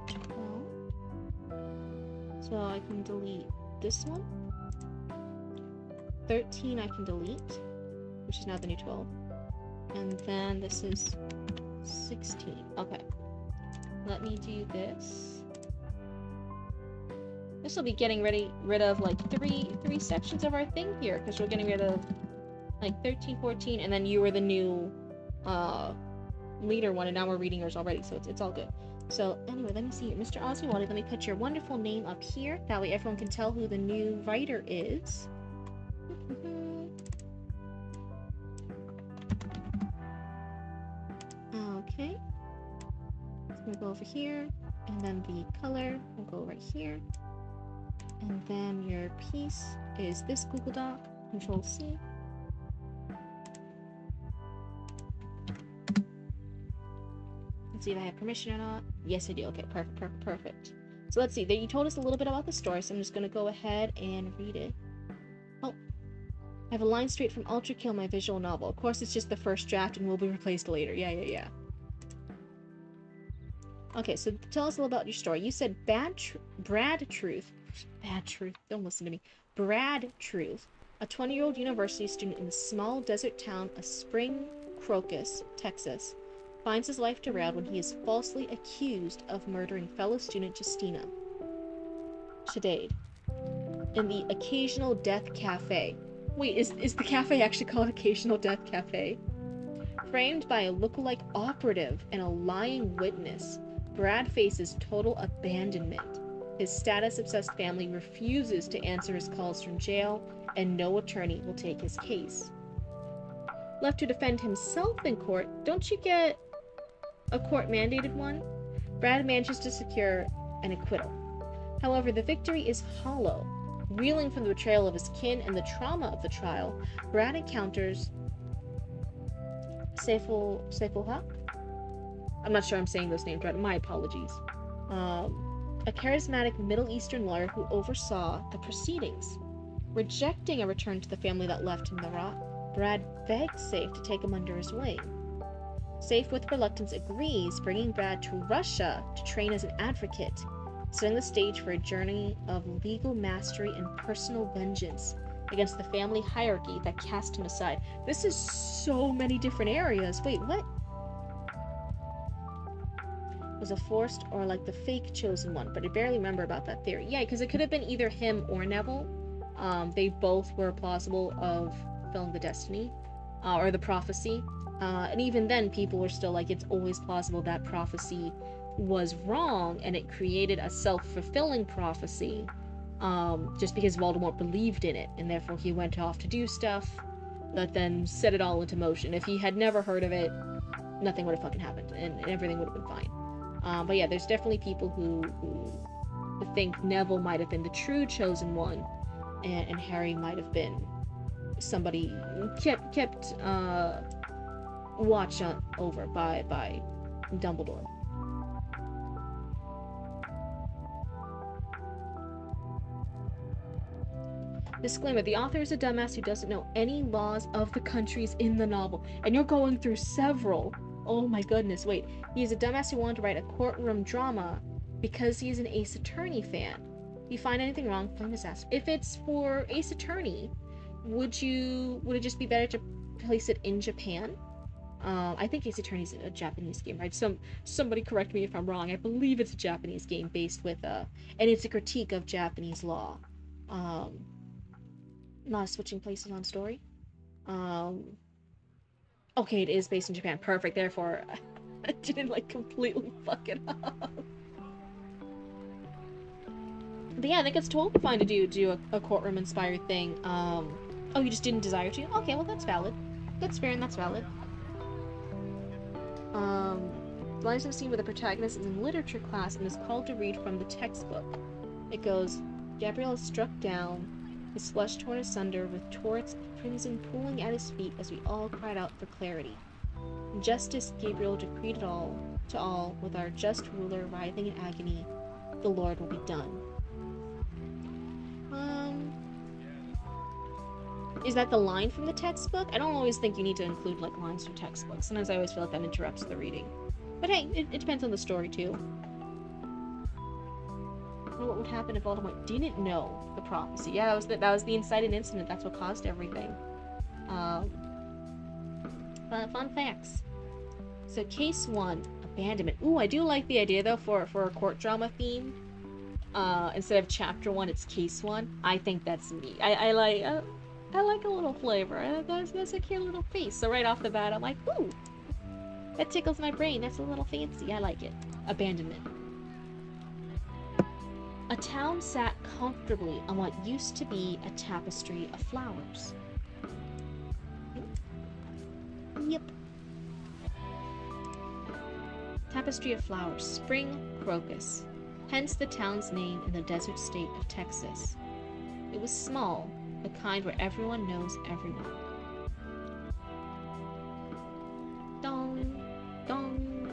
So I can delete this one. 13 I can delete, which is now the new 12. And then this is 16. Okay. Let me do this. This will be getting rid of like three sections of our thing here, because we're getting rid of like 13, 14, and then you were the new leader one, and now we're reading yours already, so it's all good. So anyway, let me see here. Mr. Oswald, let me put your wonderful name up here. That way everyone can tell who the new writer is. Okay. So we'll go over here, and then the color will go right here. And then your piece is this Google Doc. Control C. Let's see if I have permission or not. Yes, I do. Okay, perfect. So let's see. You told us a little bit about the story, so I'm just going to go ahead and read it. Oh, I have a line straight from Ultra Kill, my visual novel. Of course, it's just the first draft and will be replaced later. Yeah. Okay, so tell us a little about your story. You said Bad Truth. Don't listen to me. Brad Truth, a 20-year-old university student in the small desert town of Spring Crocus, Texas, finds his life derailed when he is falsely accused of murdering fellow student Justina Shadade in the Occasional Death Cafe. Wait, is the cafe actually called Occasional Death Cafe? Framed by a lookalike operative and a lying witness, Brad faces total abandonment. His status-obsessed family refuses to answer his calls from jail, and no attorney will take his case. Left to defend himself in court, don't you get a court-mandated one? Brad manages to secure an acquittal. However, the victory is hollow. Reeling from the betrayal of his kin and the trauma of the trial, Brad encounters Saiful Haq? I'm not sure I'm saying those names right. My apologies. A charismatic Middle Eastern lawyer who oversaw the proceedings. Rejecting a return to the family that left him the rot, Brad begs Saif to take him under his wing. Saif, with reluctance, agrees, bringing Brad to Russia to train as an advocate, setting the stage for a journey of legal mastery and personal vengeance against the family hierarchy that cast him aside. This is so many different areas. Wait, what? Was a forced or like the fake chosen one, but I barely remember about that theory. Yeah, because it could have been either him or Neville. They both were plausible of fulfilling the destiny, or the prophecy. And even then, people were still like, it's always plausible that prophecy was wrong, and it created a self-fulfilling prophecy, just because Voldemort believed in it, and therefore he went off to do stuff that then set it all into motion. If he had never heard of it, nothing would have fucking happened, and everything would have been fine. But yeah, there's definitely people who think Neville might have been the true chosen one, and Harry might have been somebody kept watch over by Dumbledore. Disclaimer, the author is a dumbass who doesn't know any laws of the countries in the novel. And you're going through several. Oh my goodness, wait. He's a dumbass who wanted to write a courtroom drama because he's an Ace Attorney fan. If you find anything wrong, blame his ass. If it's for Ace Attorney, would it just be better to place it in Japan? I think Ace Attorney is a Japanese game, right? Somebody correct me if I'm wrong. I believe it's a Japanese game based with and it's a critique of Japanese law. Not switching places on story. Okay, it is based in Japan. Perfect. Therefore, I didn't like completely fuck it up. But yeah, I think it's totally fine to do a courtroom inspired thing. Oh, you just didn't desire to? Okay, well that's valid. That's fair and that's valid. Lies in a scene where the protagonist is in literature class and is called to read from the textbook. It goes, Gabriel is struck down, his flesh torn asunder, with torrents of crimson pooling at his feet as we all cried out for clarity. Justice, Gabriel decreed it all, to all, with our just ruler writhing in agony, the Lord will be done. Is that the line from the textbook? I don't always think you need to include, like, lines from textbooks. Sometimes I always feel like that interrupts the reading. But hey, it depends on the story, too. What would happen if Voldemort didn't know the prophecy? Yeah, that was the inciting incident. That's what caused everything. Fun facts. So, case 1, abandonment. Ooh, I do like the idea, though, for a court drama theme. Instead of chapter 1, it's case 1. I think that's me. I like a little flavor. That's a cute little face. So right off the bat, I'm like, ooh, that tickles my brain. That's a little fancy. I like it. Abandonment. A town sat comfortably on what used to be a tapestry of flowers. Yep. Tapestry of flowers. Spring crocus. Hence the town's name in the desert state of Texas. It was small, the kind where everyone knows everyone. Dong, dong,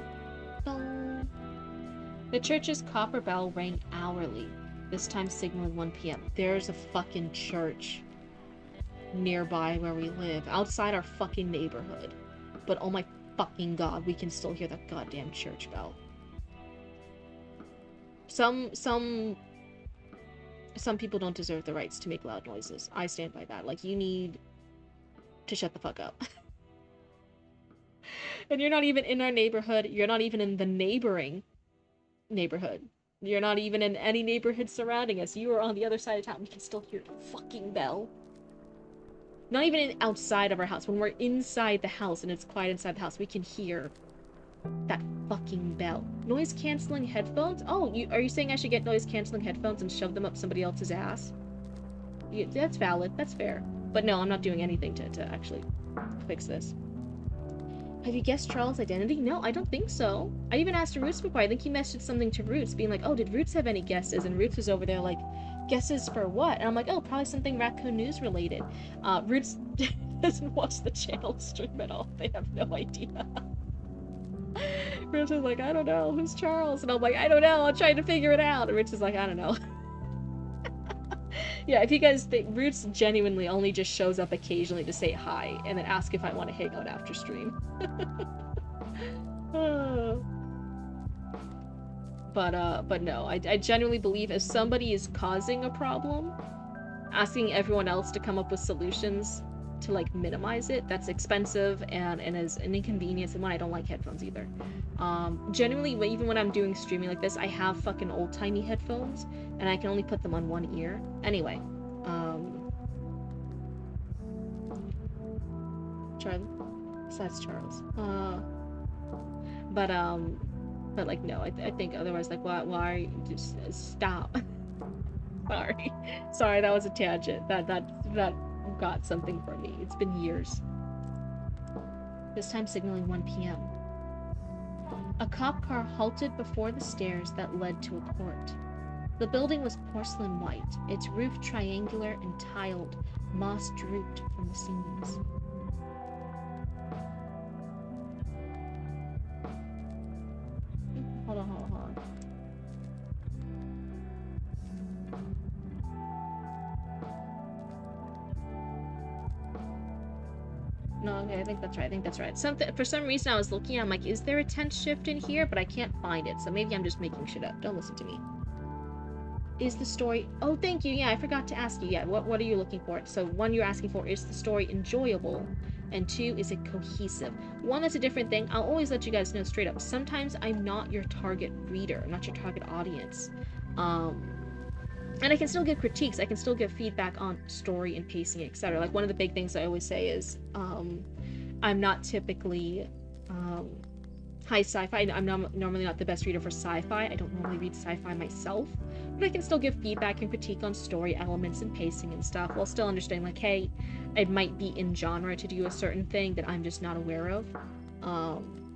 dong. The church's copper bell rang hourly, this time signaling 1 p.m. There's a fucking church nearby where we live, outside our fucking neighborhood. But oh my fucking god, we can still hear that goddamn church bell. Some people don't deserve the rights to make loud noises. I stand by that. Like, you need to shut the fuck up. And you're not even in our neighborhood. You're not even in the neighboring neighborhood. You're not even in any neighborhood surrounding us. You are on the other side of town. We can still hear the fucking bell. Not even outside of our house. When we're inside the house and it's quiet inside the house, we can hear that fucking bell. Noise canceling headphones? Oh, are you saying I should get noise canceling headphones and shove them up somebody else's ass? Yeah, that's valid. That's fair. But no, I'm not doing anything to actually fix this. Have you guessed Charles' identity? No, I don't think so. I even asked Roots before. I think he messaged something to Roots, being like, oh, did Roots have any guesses? And Roots was over there like, guesses for what? And I'm like, oh, probably something Raccoon News related. Roots doesn't watch the channel stream at all. They have no idea. Roots is like, I don't know, who's Charles? And I'm like, I don't know, I'm trying to figure it out. And Roots is like, I don't know. Yeah, if you guys think, Roots genuinely only just shows up occasionally to say hi and then ask if I want to hang out after stream. But no, I genuinely believe if somebody is causing a problem, asking everyone else to come up with solutions to like minimize it, that's expensive and is an inconvenience, and when I don't like headphones either. Genuinely, even when I'm doing streaming like this, I have fucking old-timey headphones and I can only put them on one ear. Anyway, Charlie? Besides Charles. But like, no, I think otherwise, like, why just stop. Sorry, that was a tangent. That got something from me. It's been years. This time signaling 1 p.m. A cop car halted before the stairs that led to a court. The building was porcelain white, its roof triangular and tiled, moss drooped from the seams. Hold on. No, okay, I think that's right. For some reason I was looking, I'm like, is there a tense shift in here? But I can't find it, so maybe I'm just making shit up. Don't listen to me. Is the story... Oh, thank you. Yeah, I forgot to ask you. Yeah, what are you looking for? So, one, you're asking for, is the story enjoyable? And two, is it cohesive? One, that's a different thing. I'll always let you guys know straight up. Sometimes I'm not your target reader. I'm not your target audience. And I can still give critiques. I can still give feedback on story and pacing, etc. Like, one of the big things I always say is, I'm not typically, high sci-fi. I'm normally not the best reader for sci-fi. I don't normally read sci-fi myself. But I can still give feedback and critique on story elements and pacing and stuff, while still understanding, like, hey, it might be in genre to do a certain thing that I'm just not aware of.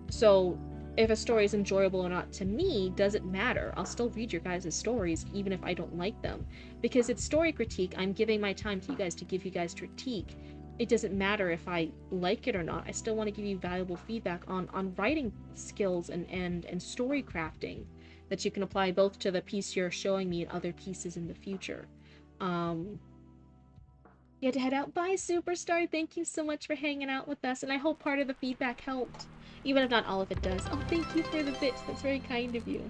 So if a story is enjoyable or not to me doesn't matter. I'll still read your guys' stories even if I don't like them, because it's story critique. I'm giving my time to you guys to give you guys critique. It doesn't matter if I like it or not. I still want to give you valuable feedback on writing skills and story crafting that you can apply both to the piece you're showing me and other pieces in the future. You had to head out. Bye, Superstar. Thank you so much for hanging out with us, and I hope part of the feedback helped. Even if not all of it does. Oh, thank you for the bits. That's very kind of you.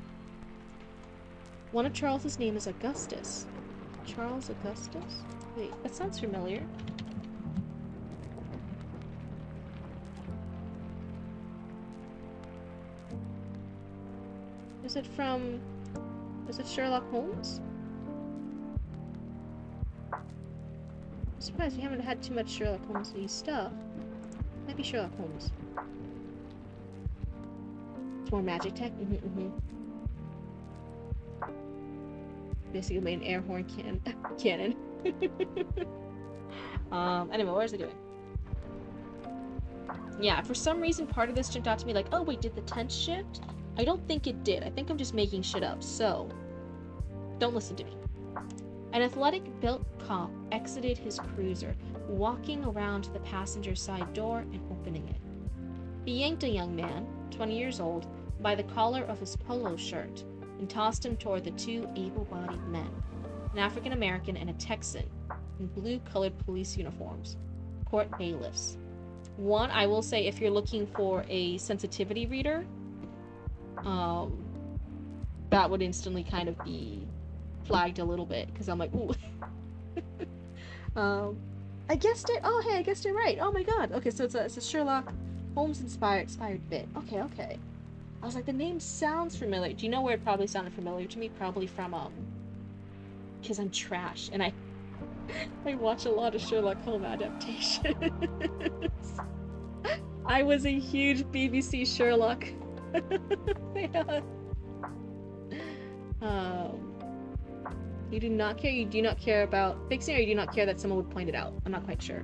One of Charles's name is Augustus. Charles Augustus? Wait, that sounds familiar. Is it Sherlock Holmes? I'm surprised we haven't had too much Sherlock Holmes-y stuff. Might be Sherlock Holmes. More magic tech? Basically made an air horn cannon. Anyway, what is it doing? Yeah, for some reason part of this jumped out to me like, oh wait, did the tense shift? I don't think it did. I think I'm just making shit up, so don't listen to me. An athletic-built cop exited his cruiser, walking around to the passenger side door and opening it. He yanked a young man, 20 years old, by the collar of his polo shirt and tossed him toward the two able-bodied men, an African-American and a Texan, in blue-colored police uniforms, court bailiffs. One, I will say, if you're looking for a sensitivity reader, that would instantly kind of be flagged a little bit, because I'm like, ooh. I guessed it? Oh, hey, I guessed it right. Oh my god. Okay, so it's a Sherlock Holmes inspired bit. Okay. I was like, the name sounds familiar. Do you know where it probably sounded familiar to me? Probably from because I'm trash and I watch a lot of Sherlock Holmes adaptations. I was a huge BBC Sherlock fan. You do not care. You do not care about fixing, or you do not care that someone would point it out. I'm not quite sure.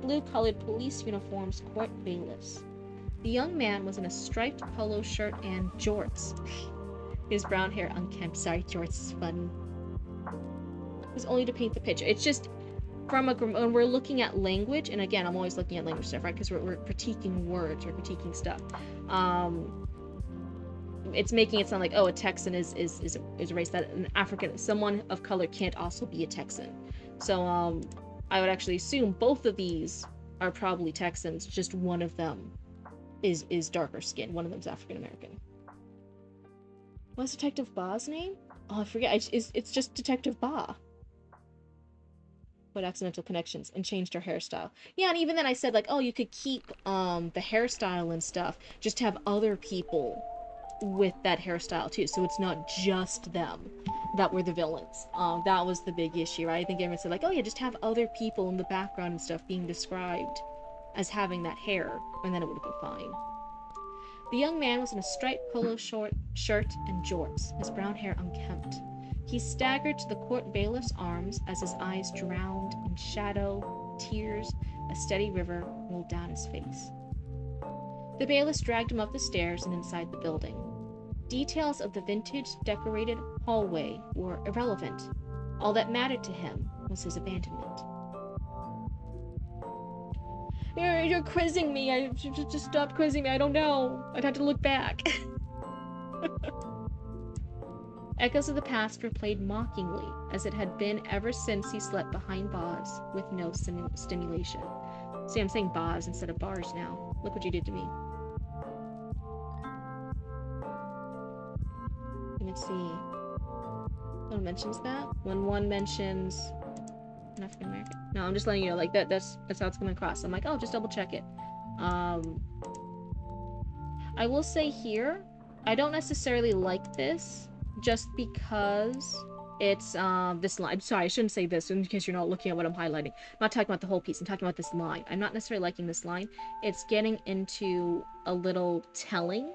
Blue-colored police uniforms, court bailiffs. The young man was in a striped polo shirt and jorts. His brown hair unkempt. Sorry, jorts is funny. It was only to paint the picture. It's just from when we're looking at language, and again, I'm always looking at language stuff, right? Because we're critiquing words, we're critiquing stuff. It's making it sound like, oh, a Texan is a race that an African, someone of color can't also be a Texan. So I would actually assume both of these are probably Texans. Just one of them is darker skin. One of them's African American. What's Detective Ba's name? Oh, I forget. It's just Detective Ba. But accidental connections and changed her hairstyle. Yeah, and even then I said like, oh, you could keep the hairstyle and stuff, just have other people with that hairstyle too, so it's not just them that were the villains. That was the big issue, right? I think everyone said like, oh yeah, just have other people in the background and stuff being described as having that hair, and then it would have been fine. The young man was in a striped polo shirt and jorts, his brown hair unkempt. He staggered to the court bailiff's arms as his eyes drowned in shadow, tears, a steady river rolled down his face. The bailiffs dragged him up the stairs and inside the building. Details of the vintage decorated hallway were irrelevant. All that mattered to him was his abandonment. You're quizzing me. I just stop quizzing me. I don't know. I'd have to look back. Echoes of the past were played mockingly, as it had been ever since he slept behind bars with no stimulation. See, I'm saying bars instead of bars now. Look what you did to me. Let's see. One mentions that. When one mentions an African American. No, I'm just letting you know, like that's how it's coming across. I'm like, oh, just double check it. I will say here, I don't necessarily like this, just because it's this line. Sorry, I shouldn't say this in case you're not looking at what I'm highlighting. I'm not talking about the whole piece. I'm talking about this line. I'm not necessarily liking this line. It's getting into a little telling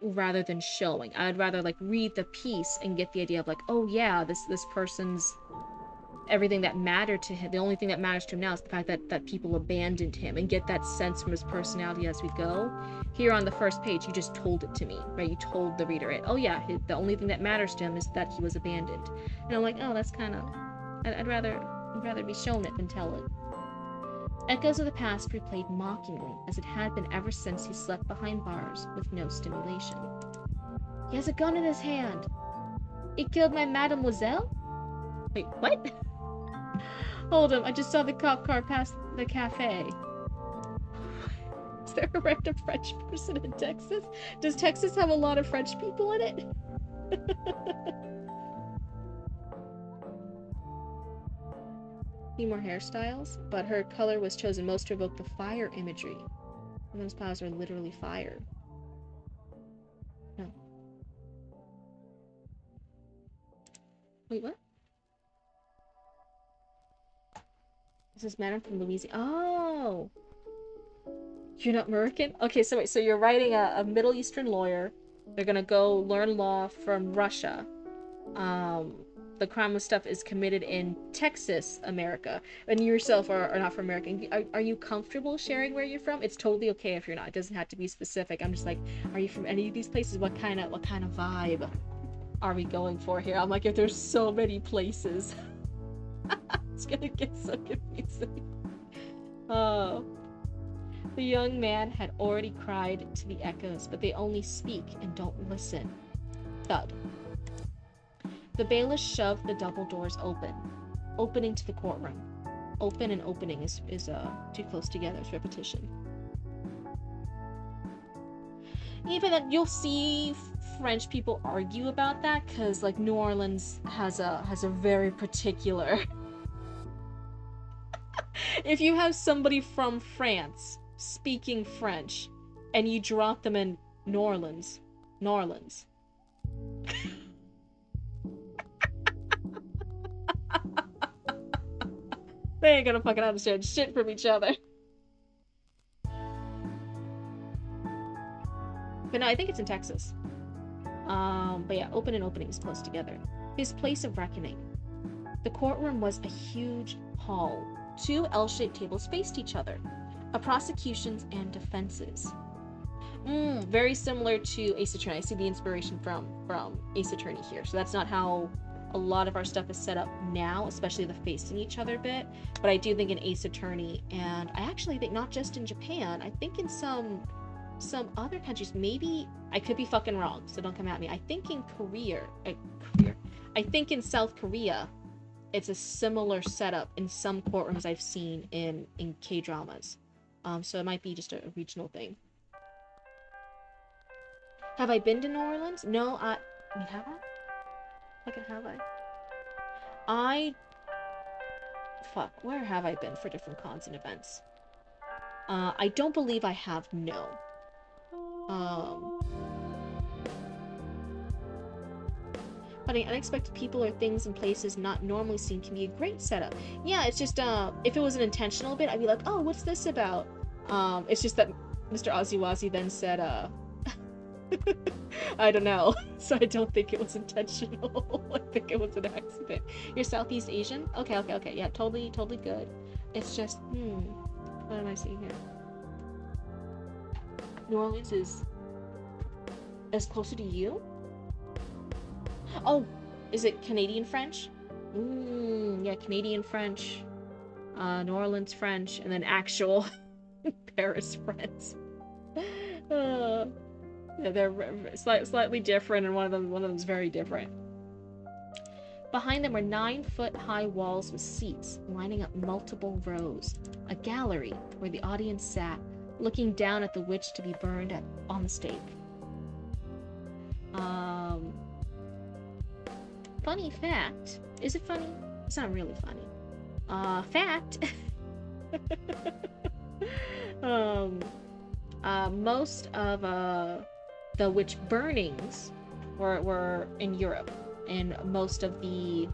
rather than showing. I'd rather like read the piece and get the idea of like, oh yeah, this person's everything that mattered to him. The only thing that matters to him now is the fact that people abandoned him, and get that sense from his personality as we go. Here on the first page, you just told it to me, right? You told the reader it. Oh yeah, the only thing that matters to him is that he was abandoned. And I'm like, oh, that's kind of, I'd rather be shown it than tell it. Echoes of the past replayed mockingly, as it had been ever since he slept behind bars with no stimulation. He has a gun in his hand. It killed my mademoiselle? Wait, what? Hold on, I just saw the cop car pass the cafe. Is there a random French person in Texas? Does Texas have a lot of French people in it? Need more hairstyles, but her color was chosen most to evoke the fire imagery. Women's powers are literally fire. No. Wait, what? This is Madam from Louisiana. Oh! You're not American? Okay, so wait, so you're writing a Middle Eastern lawyer. They're gonna go learn law from Russia. The crime of stuff is committed in Texas, America. And you yourself are not from America. Are you comfortable sharing where you're from? It's totally okay if you're not. It doesn't have to be specific. I'm just like, are you from any of these places? What kind of vibe are we going for here? I'm like, if there's so many places. It's gonna get so confusing. Oh. The young man had already cried to the echoes, but they only speak and don't listen. Thud. The bailiff shoved the double doors open, opening to the courtroom. Open and opening is too close together. It's repetition. Even that, you'll see French people argue about that, because like New Orleans has a very particular. If you have somebody from France speaking French and you drop them in New Orleans. New Orleans. They ain't gonna fucking understand shit from each other. But no, I think it's in Texas. But yeah, open and openings close together. His place of reckoning. The courtroom was a huge hall. 2 L-shaped tables faced each other. A prosecutions and defenses. Very similar to Ace Attorney. I see the inspiration from Ace Attorney here. So that's not how a lot of our stuff is set up now, especially the facing each other bit. But I do think in Ace Attorney, and I actually think not just in Japan, I think in some other countries, maybe, I could be fucking wrong, so don't come at me. I think in I think in South Korea, it's a similar setup in some courtrooms I've seen in K-dramas. So it might be just a regional thing. Have I been to New Orleans? No, have I? Fucking have I? Fuck, where have I been for different cons and events? I don't believe I have, no. Finding unexpected people or things in places not normally seen can be a great setup. Yeah, it's just, if it was an intentional bit, I'd be like, oh, what's this about? It's just that Mr. Oziwazi then said, I don't know. So I don't think it was intentional. I think it was an accident. You're Southeast Asian? Okay. Yeah, totally good. It's just, what am I seeing here? New Orleans is closer to you? Oh, is it Canadian French? Yeah, Canadian French, New Orleans French, and then actual Paris French. Yeah, they're slightly different, and one of them's very different. Behind them were 9-foot-high walls with seats lining up multiple rows. A gallery where the audience sat, looking down at the witch to be burned on the stake. Funny fact. Is it funny? It's not really funny. Fact. Most of the witch burnings were in Europe, and most of the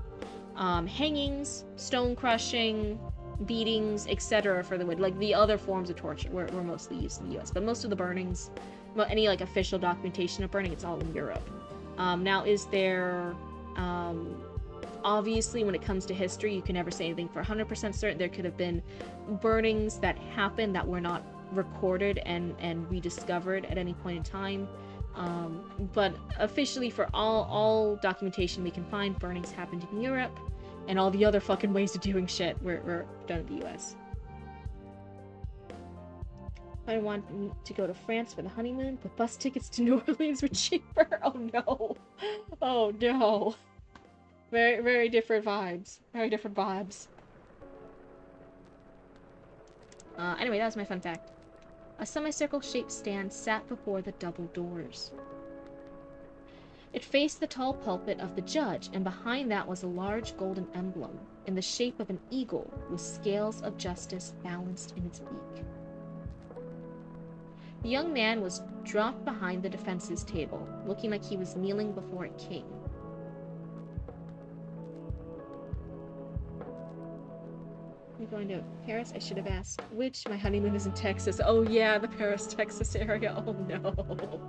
hangings, stone crushing, beatings, etc. for the witch, like the other forms of torture, were mostly used in the U.S. But most of the burnings, any like official documentation of burning, it's all in Europe. Now, is there obviously, when it comes to history, you can never say anything for 100% certain. There could have been burnings that happened that were not recorded and rediscovered at any point in time. But officially, for all documentation we can find, burnings happened in Europe, and all the other fucking ways of doing shit were done in the US. I want to go to France for the honeymoon, but bus tickets to New Orleans were cheaper. Oh no. Oh no. Very, very different vibes. Very different vibes. Anyway, that was my fun fact. A semicircle-shaped stand sat before the double doors. It faced the tall pulpit of the judge, and behind that was a large golden emblem in the shape of an eagle with scales of justice balanced in its beak. The young man was dropped behind the defense's table, looking like he was kneeling before a king. I'm going to Paris? I should have asked. Which? My honeymoon is in Texas. Oh yeah, the Paris, Texas area. Oh no.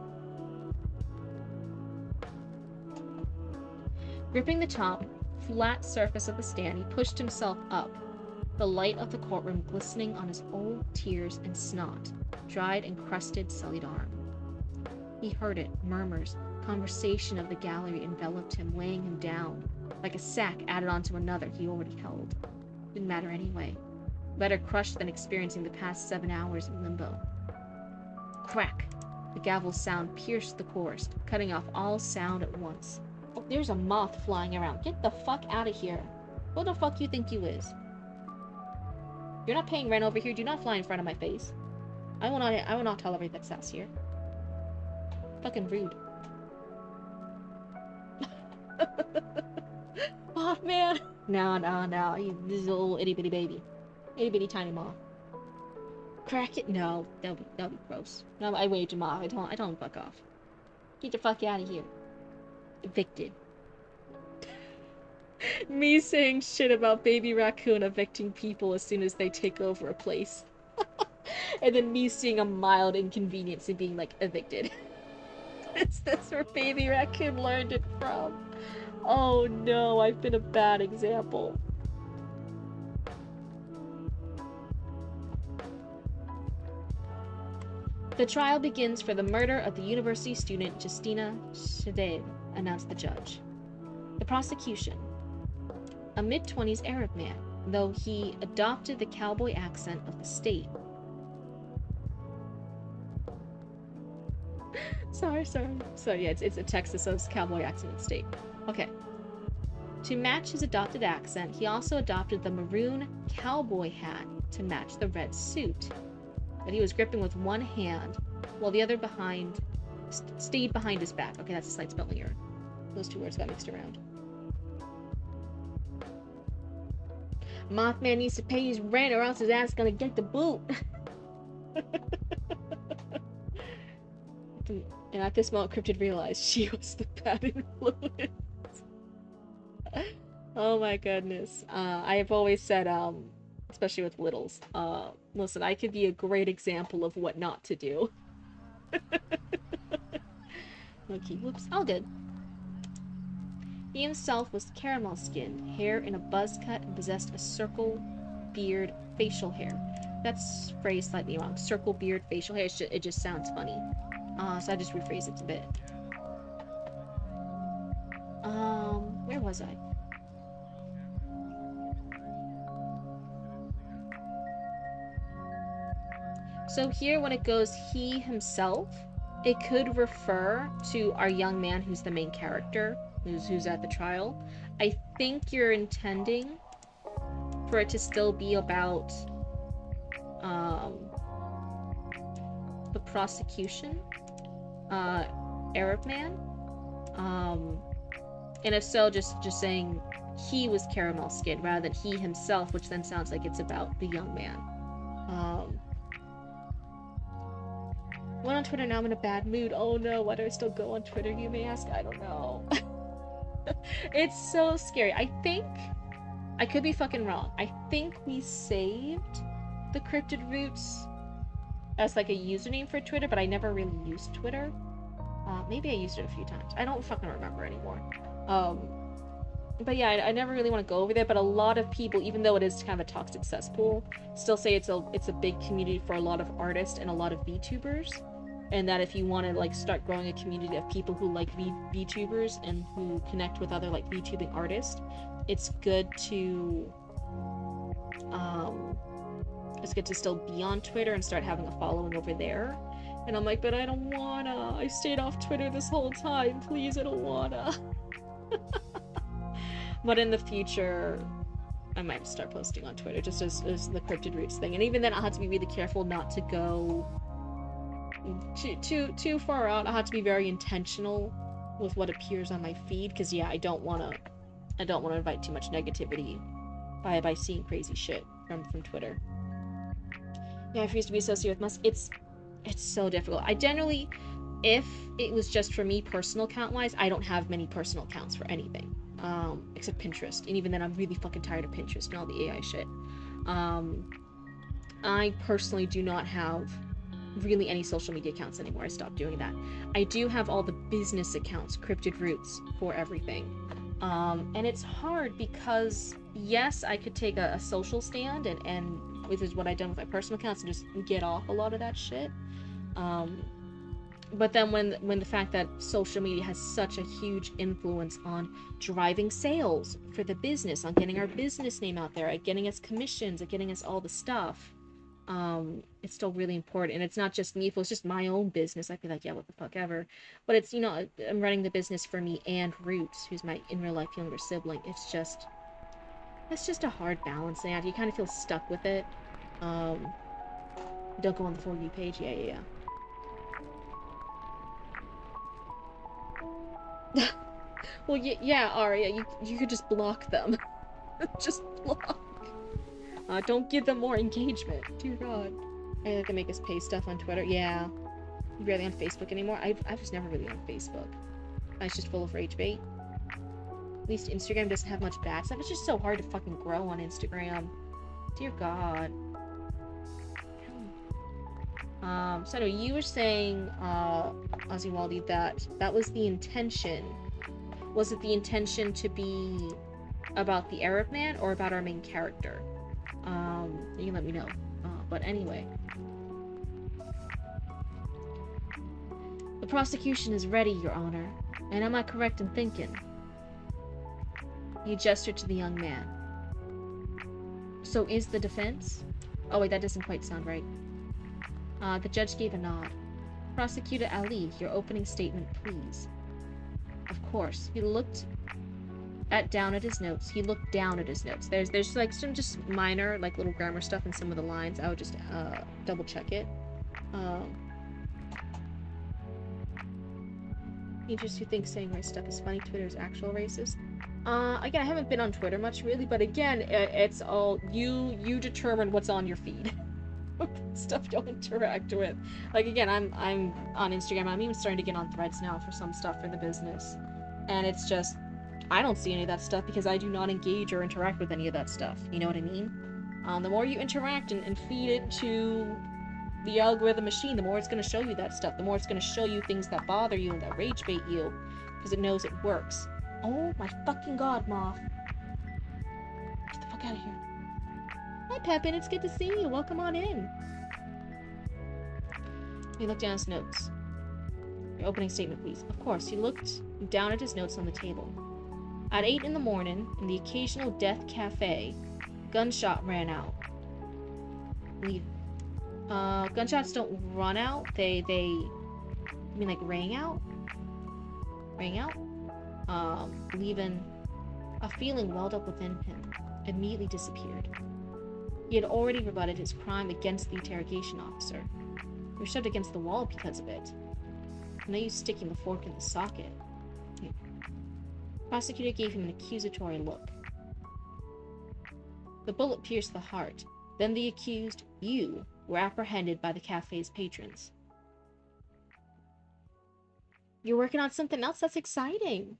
Gripping the top, flat surface of the stand, he pushed himself up, the light of the courtroom glistening on his old tears and snot, dried and crusted sullied arm. He heard it, murmurs, conversation of the gallery enveloped him, weighing him down, like a sack added onto another he already held. Didn't matter anyway. Better crushed than experiencing the past 7 hours in limbo. Crack! The gavel's sound pierced the chorus, cutting off all sound at once. Oh, there's a moth flying around. Get the fuck out of here. Who the fuck you think you is? You're not paying rent over here. Do not fly in front of my face. I will not tolerate that sass here. Fucking rude. Moth man. No. This is a little itty bitty baby. Itty bitty tiny moth. Crack it? No, that'll be gross. No, I waved him off. I don't fuck off. Get the fuck out of here. Evicted. Me saying shit about Baby Raccoon evicting people as soon as they take over a place. And then me seeing a mild inconvenience and being like, evicted. That's where Baby Raccoon learned it from. Oh no, I've been a bad example. The trial begins for the murder of the university student Justina Shadeb, announced the judge. The prosecution. A mid-20s Arab man, though he adopted the cowboy accent of the state. Sorry. So yeah, it's a Texas cowboy accent of the state. Okay. To match his adopted accent, he also adopted the maroon cowboy hat to match the red suit that he was gripping with one hand, while the other stayed behind his back. Okay, that's a slight spelling error. Those two words got mixed around. Mothman needs to pay his rent or else his ass is gonna get the boot. And at this moment, Cryptid realized she was the bad influence. Oh my goodness. I have always said, especially with littles, listen, I could be a great example of what not to do. Okay, whoops, all good. He himself was caramel-skinned, hair in a buzz cut, and possessed a circle beard facial hair. That's phrased slightly wrong. Circle beard facial hair, it just sounds funny. So I just rephrase it a bit. Where was I? So here when it goes he himself, it could refer to our young man who's the main character, who's at the trial. I think you're intending for it to still be about the prosecution, Arab man. And if so, just saying he was caramel skinned rather than he himself, which then sounds like it's about the young man. Went on Twitter, now I'm in a bad mood. Oh no, why do I still go on Twitter, you may ask? I don't know. It's so scary. I think, I could be fucking wrong, I think we saved the Cryptid Roots as like a username for Twitter, but I never really used Twitter. Maybe I used it a few times. I don't fucking remember anymore. But yeah, I never really want to go over there, but a lot of people, even though it is kind of a toxic cesspool, still say it's a big community for a lot of artists and a lot of VTubers. And that if you want to like start growing a community of people who like VTubers and who connect with other like VTubing artists, it's good to still be on Twitter and start having a following over there. And I'm like, but I don't wanna. I stayed off Twitter this whole time. Please, I don't wanna. But in the future, I might start posting on Twitter just as the Cryptid Roots thing. And even then, I'll have to be really careful not to go too far out. I'll have to be very intentional with what appears on my feed, because yeah, I don't want to invite too much negativity by seeing crazy shit from Twitter. Yeah, I refuse to be associated with Musk. It's so difficult. I generally, if it was just for me personal account wise, I don't have many personal accounts for anything. Except Pinterest, and even then I'm really fucking tired of Pinterest and all the AI shit. I personally do not have really any social media accounts anymore. I stopped doing that. I do have all the business accounts, Cryptid Roots, for everything. And it's hard because, yes, I could take a social stand and which is what I've done with my personal accounts, and just get off a lot of that shit. But then when the fact that social media has such a huge influence on driving sales for the business, on getting our business name out there, at getting us commissions, at getting us all the stuff, it's still really important. And it's not just me. If it was just my own business, I'd be like, yeah, what the fuck ever. But it's, I'm running the business for me and Roots, who's my in real life younger sibling. It's just a hard balancing act. You kind of feel stuck with it. Don't go on the For You page. Yeah. Well, yeah, Aria, you could just block them. Just block. Don't give them more engagement. Dear God. I like to make us pay stuff on Twitter. Yeah. You barely on Facebook anymore? I was never really on Facebook. It's just full of rage bait. At least Instagram doesn't have much bad stuff. It's just so hard to fucking grow on Instagram. Dear God. So anyway, you were saying, Oziwaldi, that was the intention. Was it the intention to be about the Arab man or about our main character? You can let me know. But anyway. The prosecution is ready, Your Honor. And am I correct in thinking? He gestured to the young man. So is the defense? Oh wait, that doesn't quite sound right. The judge gave a nod. Prosecutor Ali, your opening statement, please. Of course. He looked down at his notes. There's like some just minor, like little grammar stuff in some of the lines. I would just double check it. Teachers who think saying race stuff is funny. Twitter is actual racist. Again, I haven't been on Twitter much really, but again, it's all you determine what's on your feed. Stuff you'll interact with. Like again, I'm on Instagram. I'm even starting to get on Threads now for some stuff for the business, and it's just I don't see any of that stuff because I do not engage or interact with any of that stuff. You know what I mean? The more you interact and feed it to the algorithm machine, the more it's going to show you that stuff. The more it's going to show you things that bother you and that rage bait you, because it knows it works. Oh my fucking God, Moth! Get the fuck out of here. Hi, Pepin. It's good to see you. Welcome on in. He looked down his notes. Your opening statement, please. Of course, he looked down at his notes on the table. At 8 in the morning, in the occasional Death Cafe, gunshot ran out. Gunshots don't run out. They I mean like rang out? Rang out? Leaving a feeling welled up within him. Immediately disappeared. He had already rebutted his crime against the interrogation officer. He was shoved against the wall because of it. No use sticking the fork in the socket. The prosecutor gave him an accusatory look. The bullet pierced the heart. Then the accused, you, were apprehended by the cafe's patrons. You're working on something else? That's exciting.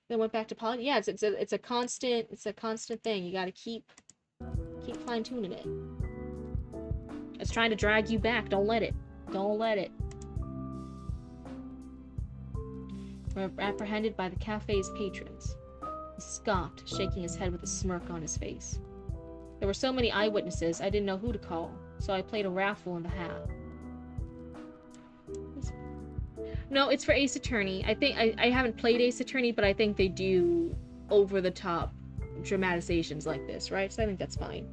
Then went back to poly. Yeah, it's a constant thing. You gotta keep fine tuning it. It's trying to drag you back. Don't let it. Don't let it. Were apprehended by the cafe's patrons. He scoffed, shaking his head with a smirk on his face. There were so many eyewitnesses, I didn't know who to call, so I played a raffle in the hat. No, it's for Ace Attorney. I think I haven't played Ace Attorney, but I think they do over-the-top dramatizations like this, right? So I think that's fine.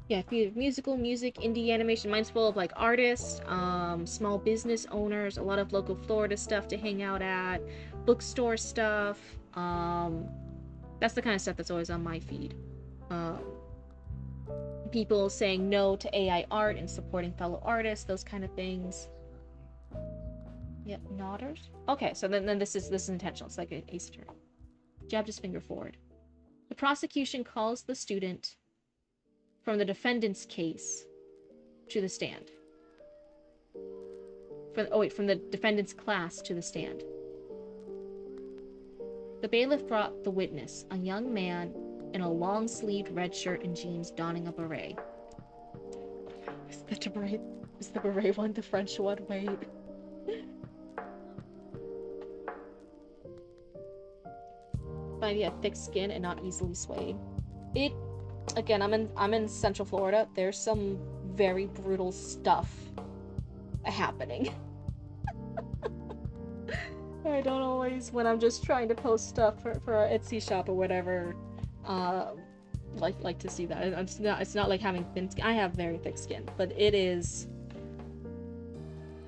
Yeah, musical, music, indie animation. Mine's full of like artists, small business owners, a lot of local Florida stuff to hang out at, bookstore stuff. That's the kind of stuff that's always on my feed. People saying no to AI art and supporting fellow artists, those kind of things. Yep, nodders. Okay, so then this is intentional. It's like an Ace Attorney. Jabbed his finger forward. The prosecution calls the student from the defendant's case to the stand. From the defendant's class to the stand. The bailiff brought the witness, a young man in a long-sleeved red shirt and jeans donning a beret. Is the beret one the French one? Wait. Fine, yeah, thick skin and not easily swayed. Again, I'm in Central Florida. There's some very brutal stuff happening. I don't always, when I'm just trying to post stuff for our Etsy shop or whatever, like to see that. It's not like having thin skin. I have very thick skin, but it is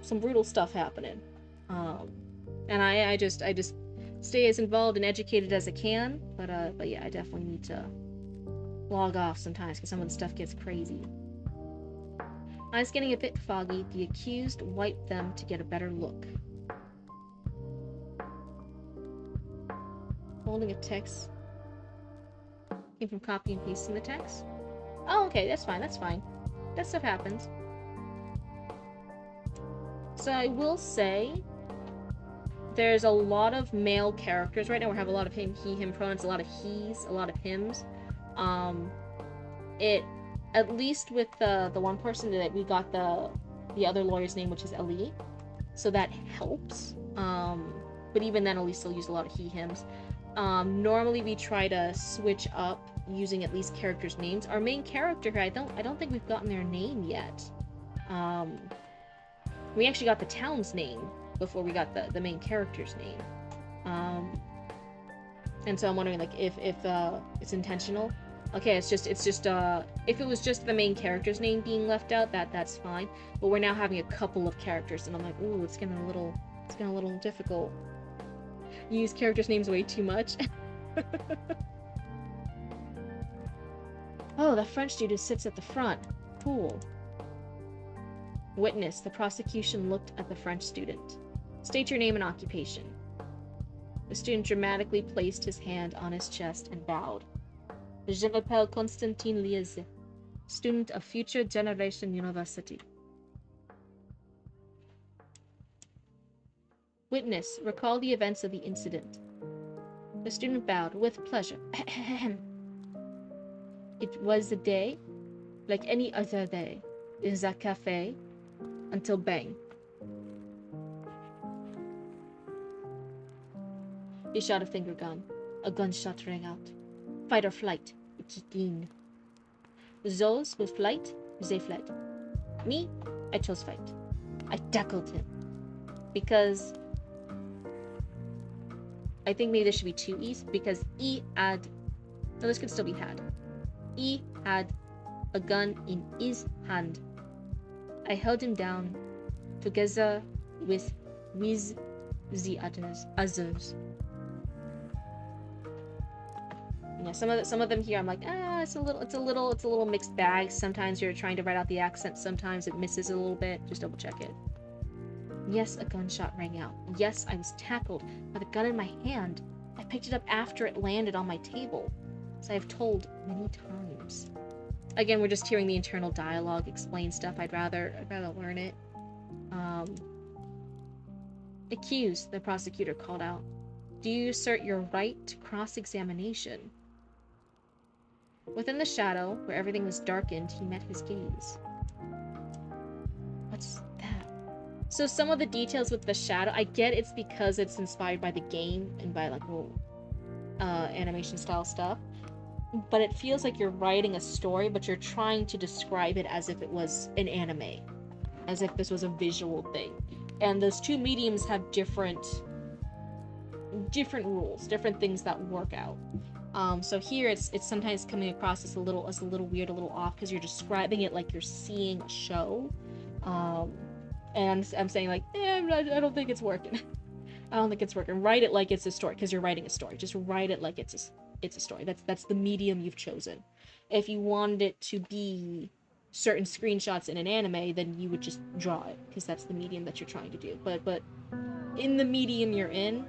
some brutal stuff happening. And I just stay as involved and educated as I can, but yeah, I definitely need to log off sometimes because some of the stuff gets crazy. Eyes getting a bit foggy, the accused wiped them to get a better look. holding a text. Came from copy and pasting the text. Oh, okay, that's fine, that's fine. That stuff happens. So I will say, there's a lot of male characters right now. We have a lot of him, he, him pronouns, a lot of he's, a lot of hims. At least with the one person that we got the other lawyer's name, which is Ali, so that helps. But even then, Ali still used a lot of he, hims. Normally we try to switch up using at least characters' names. Our main character here, I don't think we've gotten their name yet. We actually got the town's name before we got the main character's name. And so I'm wondering, like, if it's intentional. Okay, it's just if it was just the main character's name being left out, that's fine. But we're now having a couple of characters, and I'm like, ooh, it's getting a little difficult. You use characters' names way too much. Oh, the French dude who sits at the front. Cool. Witness, the prosecution looked at the French student. State your name and occupation. The student dramatically placed his hand on his chest and bowed. Je m'appelle Constantine Liese, student of Future Generation University. Witness, recall the events of the incident. The student bowed with pleasure. It was a day, like any other day, in that cafe, until bang. He shot a finger gun. A gunshot rang out. Fight or flight. Kikin. Those with flight, they fled. Me, I chose fight. I tackled him. Because I think maybe there should be two E's, because E had, no, this could still be had. E had a gun in his hand. I held him down together with the others. Yeah, some of them here I'm like, it's a little mixed bag. Sometimes you're trying to write out the accent, sometimes it misses a little bit. Just double check it. Yes, a gunshot rang out. Yes, I was tackled with a gun in my hand. I picked it up after it landed on my table, as I have told many times. Again, we're just hearing the internal dialogue explain stuff. I'd rather learn it. Accused, the prosecutor called out. Do you assert your right to cross-examination? Within the shadow, where everything was darkened, he met his gaze. What's that? So some of the details with the shadow, I get it's because it's inspired by the game and by like animation style stuff, but it feels like you're writing a story, but you're trying to describe it as if it was an anime, as if this was a visual thing. And those two mediums have different rules, different things that work out. So here it's sometimes coming across as a little weird, a little off, because you're describing it like you're seeing a show. And I'm saying like, I don't think it's working. I don't think it's working. Write it like it's a story, because you're writing a story. Just write it like it's a story. That's the medium you've chosen. If you wanted it to be certain screenshots in an anime, then you would just draw it, because that's the medium that you're trying to do. But in the medium you're in,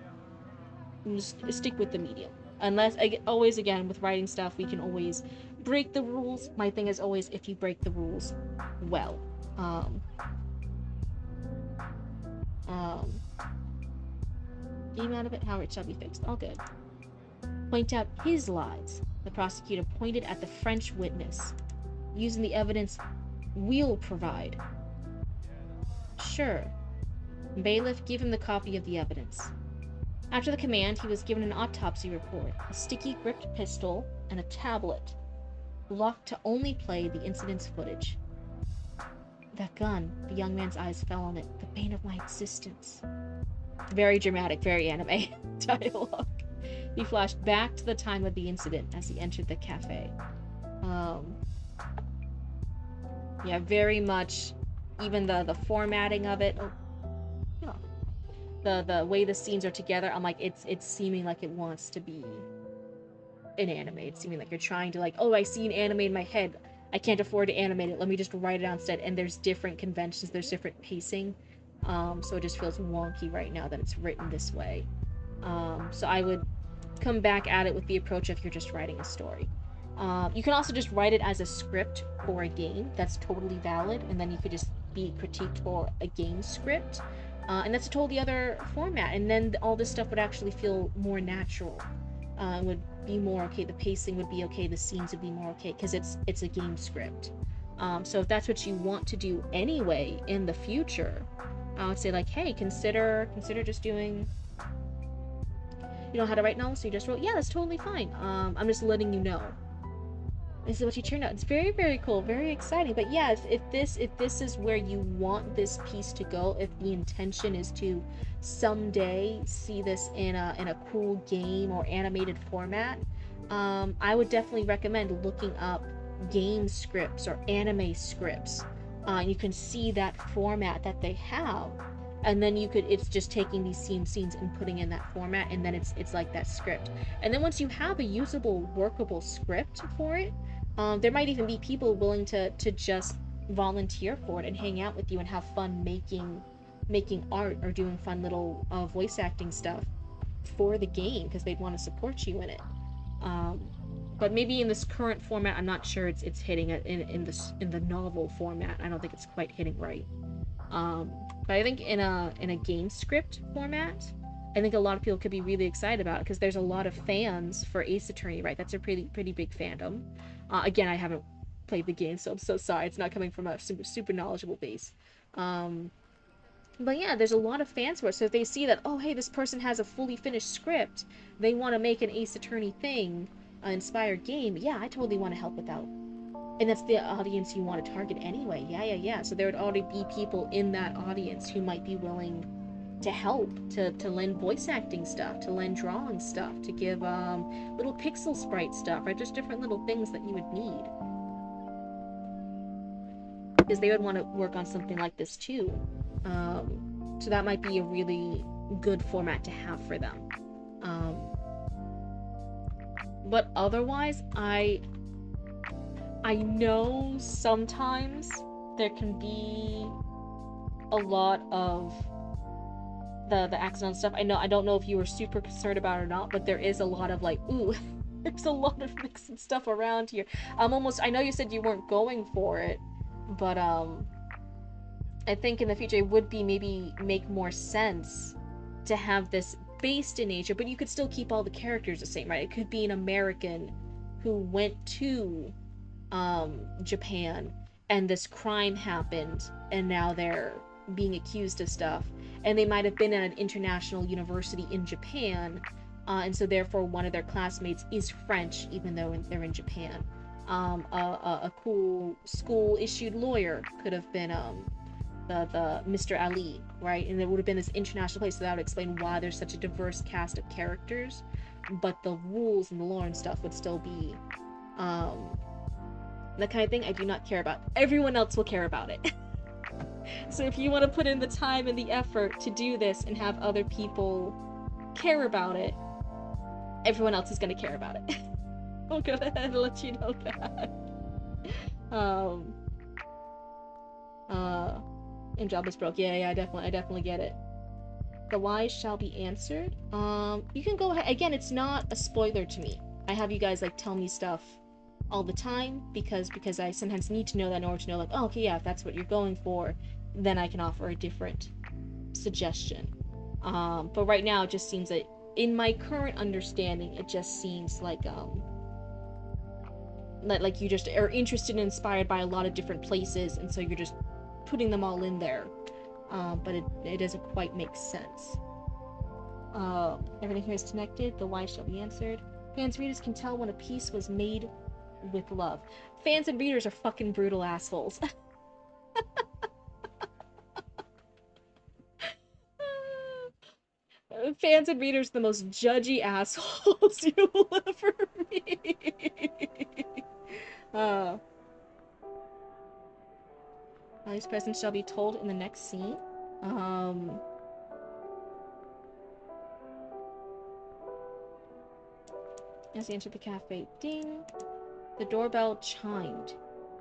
just stick with the medium. Unless, always again, with writing stuff, we can always break the rules. My thing is always, if you break the rules, well. Game out of it, how it shall be fixed. All good. Point out his lies. The prosecutor pointed at the French witness. Using the evidence we'll provide. Sure. Bailiff, give him the copy of the evidence. After the command, he was given an autopsy report, a sticky gripped pistol, and a tablet, locked to only play the incident's footage. That gun, the young man's eyes fell on it, the bane of my existence. Very dramatic, very anime dialogue. He flashed back to the time of the incident as he entered the cafe. Yeah, very much, even the formatting of it. The way the scenes are together, I'm like, it's seeming like it wants to be an anime. It's seeming like you're trying to, like, oh, I see an anime in my head. I can't afford to animate it. Let me just write it out instead. And there's different conventions. There's different pacing. So it just feels wonky right now that it's written this way. So I would come back at it with the approach of you're just writing a story. You can also just write it as a script for a game. That's totally valid, and then you could just be critiqued for a game script. And that's a totally other format, and then all this stuff would actually feel more natural. Would be more okay, the pacing would be okay, the scenes would be more okay, because it's a game script. So if that's what you want to do anyway in the future, I would say, like, hey, consider just doing, you know how to write novels, so you just wrote, yeah, that's totally fine. I'm just letting you know. This is what you turned out. It's very, very cool, very exciting. But yeah, if this is where you want this piece to go, if the intention is to someday see this in a cool game or animated format, I would definitely recommend looking up game scripts or anime scripts. You can see that format that they have, and then it's just taking these scenes and putting in that format, and then it's like that script. And then once you have a usable, workable script for it, there might even be people willing to just volunteer for it and hang out with you and have fun making art or doing fun little voice acting stuff for the game, because they'd want to support you in it. But maybe in this current format, I'm not sure it's hitting it in the novel format. I don't think it's quite hitting right. But I think in a game script format, I think a lot of people could be really excited about it, because there's a lot of fans for Ace Attorney, right? That's a pretty big fandom. Again, I haven't played the game, so I'm so sorry. It's not coming from a super knowledgeable base. But yeah, there's a lot of fans for it. So if they see that, oh hey, this person has a fully finished script, they want to make an Ace Attorney thing, inspired game, yeah, I totally want to help with that. And that's the audience you want to target anyway. Yeah. So there would already be people in that audience who might be willing to help, to lend voice acting stuff, to lend drawing stuff, to give little pixel sprite stuff, right? Just different little things that you would need. Because they would want to work on something like this too. So that might be a really good format to have for them. But otherwise, I know sometimes there can be a lot of the accidental stuff. I don't know if you were super concerned about it or not, but there is a lot of like, ooh, there's a lot of mixing stuff around here. I know you said you weren't going for it, but I think in the future it would be maybe make more sense to have this based in Asia, but you could still keep all the characters the same, right? It could be an American who went to Japan, and this crime happened, and now they're being accused of stuff, and they might have been at an international university in Japan, and so therefore one of their classmates is French even though they're in Japan. A cool school-issued lawyer could have been the Mr. Ali, right? And it would have been this international place, so that would explain why there's such a diverse cast of characters, but the rules and the lore and stuff would still be the kind of thing I do not care about. Everyone else will care about it. So if you want to put in the time and the effort to do this and have other people care about it, everyone else is going to care about it. I'll go ahead and let you know that. And job is broke. Yeah, I definitely get it. The whys shall be answered. You can go ahead. Again, it's not a spoiler to me. I have you guys like tell me stuff all the time because I sometimes need to know that in order to know, like, oh, okay, yeah, if that's what you're going for, then I can offer a different suggestion. But right now it just seems that in my current understanding, it just seems like you just are interested and inspired by a lot of different places, and so you're just putting them all in there. But it doesn't quite make sense. Everything here is connected. The why shall be answered. Fans and readers can tell when a piece was made with love. Fans and readers are fucking brutal assholes. Fans and readers, the most judgy assholes you will ever meet. These presents shall be told in the next scene. As he entered the cafe, ding! The doorbell chimed.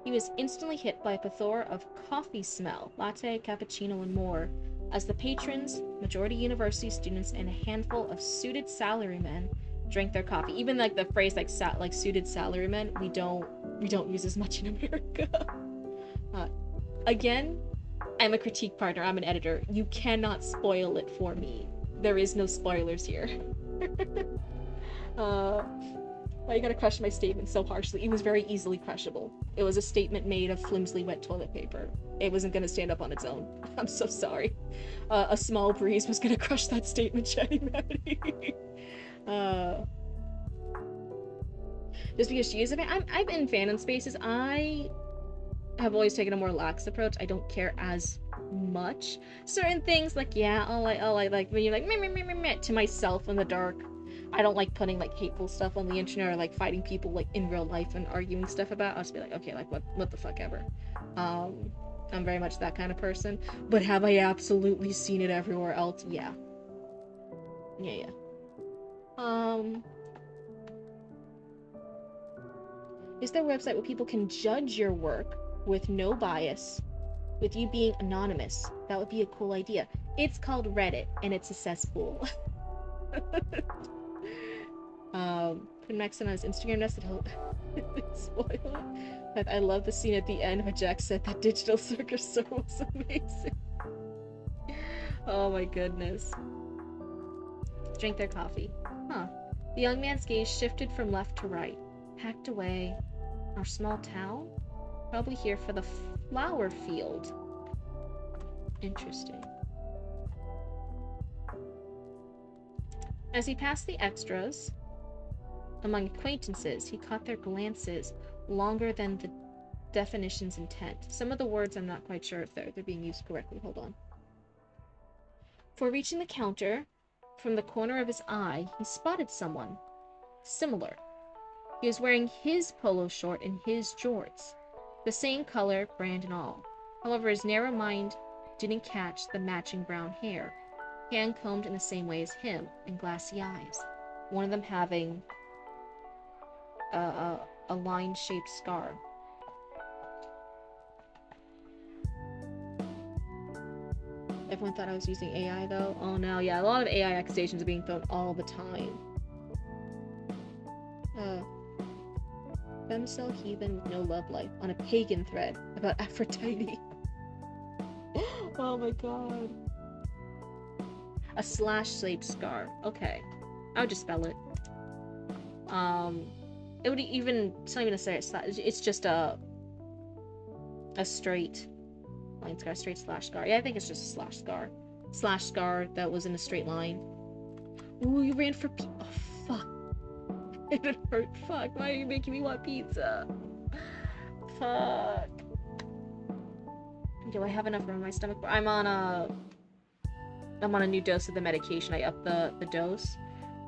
He was instantly hit by a plethora of coffee smell, latte, cappuccino, and more, as the patrons, majority university students, and a handful of suited salarymen drink their coffee. Even like the phrase like suited salarymen, we don't use as much in America. Again, I'm a critique partner. I'm an editor. You cannot spoil it for me. There is no spoilers here. Why you gotta crush my statement so harshly? It was very easily crushable. It was a statement made of flimsily wet toilet paper. It wasn't gonna stand up on its own. I'm so sorry. A small breeze was gonna crush that statement, Chatty Matty. Just because she is a fan, I'm in fandom spaces. I have always taken a more lax approach. I don't care as much. Certain things, like, yeah, I like when you're like, meh, meh, meh, meh, meh, to myself in the dark. I don't like putting, like, hateful stuff on the internet or, like, fighting people, like, in real life and arguing stuff about. I'll just be like, okay, like, what the fuck ever. I'm very much that kind of person. But have I absolutely seen it everywhere else? Yeah. Yeah. Is there a website where people can judge your work with no bias, with you being anonymous? That would be a cool idea. It's called Reddit, and it's a cesspool. Put Max on his Instagram nest that he'll spoil it. I love the scene at the end where Jack said that Digital Circus Sir was amazing. Oh my goodness. Drink their coffee. Huh. The young man's gaze shifted from left to right. Packed away. Our small town? Probably here for the flower field. Interesting. As he passed the extras, among acquaintances, he caught their glances longer than the definition's intent. Some of the words I'm not quite sure if they're being used correctly. Hold on. Before reaching the counter, from the corner of his eye, he spotted someone similar. He was wearing his polo short and his jorts, the same color, brand and all. However, his narrow mind didn't catch the matching brown hair, hand-combed in the same way as him, and glassy eyes, one of them having a line-shaped scar. Everyone thought I was using AI, though. Oh no, yeah, a lot of AI accusations are being thrown all the time. Femcel heathen with no love life on a pagan thread about Aphrodite. Oh my god. A slash-shaped scar. Okay. I would just spell it. It would even... It's not even a slash. It's just a straight line scar. Straight slash scar. Yeah, I think it's just a slash scar. Slash scar that was in a straight line. Ooh, you ran for oh, fuck. It hurt. Fuck. Why are you making me want pizza? Fuck. Do I have enough room in my stomach? I'm on a new dose of the medication. I up the dose.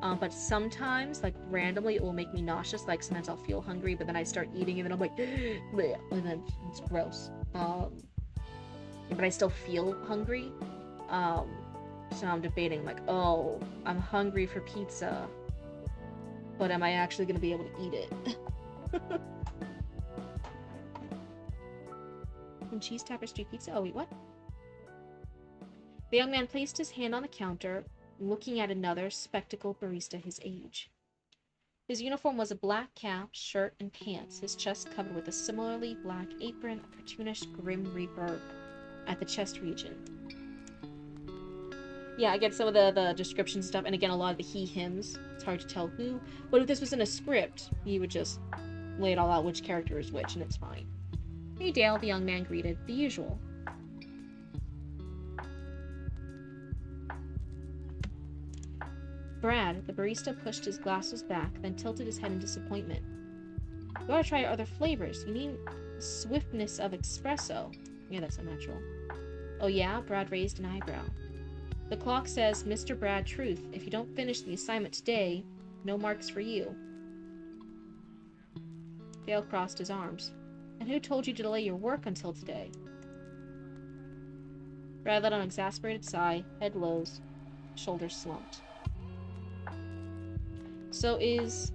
But sometimes, like, randomly, it will make me nauseous. Like, sometimes I'll feel hungry, but then I start eating, and then I'm like, bleh, and then it's gross. But I still feel hungry. So I'm debating, like, oh, I'm hungry for pizza, but am I actually going to be able to eat it? And cheese tapestry pizza? Oh, wait, what? The young man placed his hand on the counter, looking at another spectacled barista his age. His uniform was a black cap, shirt, and pants, his chest covered with a similarly black apron, a cartoonish Grim Reaper at the chest region. Yeah, I get some of the description stuff, and again, a lot of the he-hims. It's hard to tell who. But if this was in a script, he would just lay it all out which character is which, and it's fine. Hey, Dale, the young man greeted. The usual. Brad, the barista, pushed his glasses back, then tilted his head in disappointment. You ought to try other flavors. You need swiftness of espresso. Yeah, that's unnatural. Oh yeah? Brad raised an eyebrow. The clock says, Mr. Brad Truth, if you don't finish the assignment today, no marks for you. Dale crossed his arms. And who told you to delay your work until today? Brad let out an exasperated sigh, head lows, shoulders slumped. So is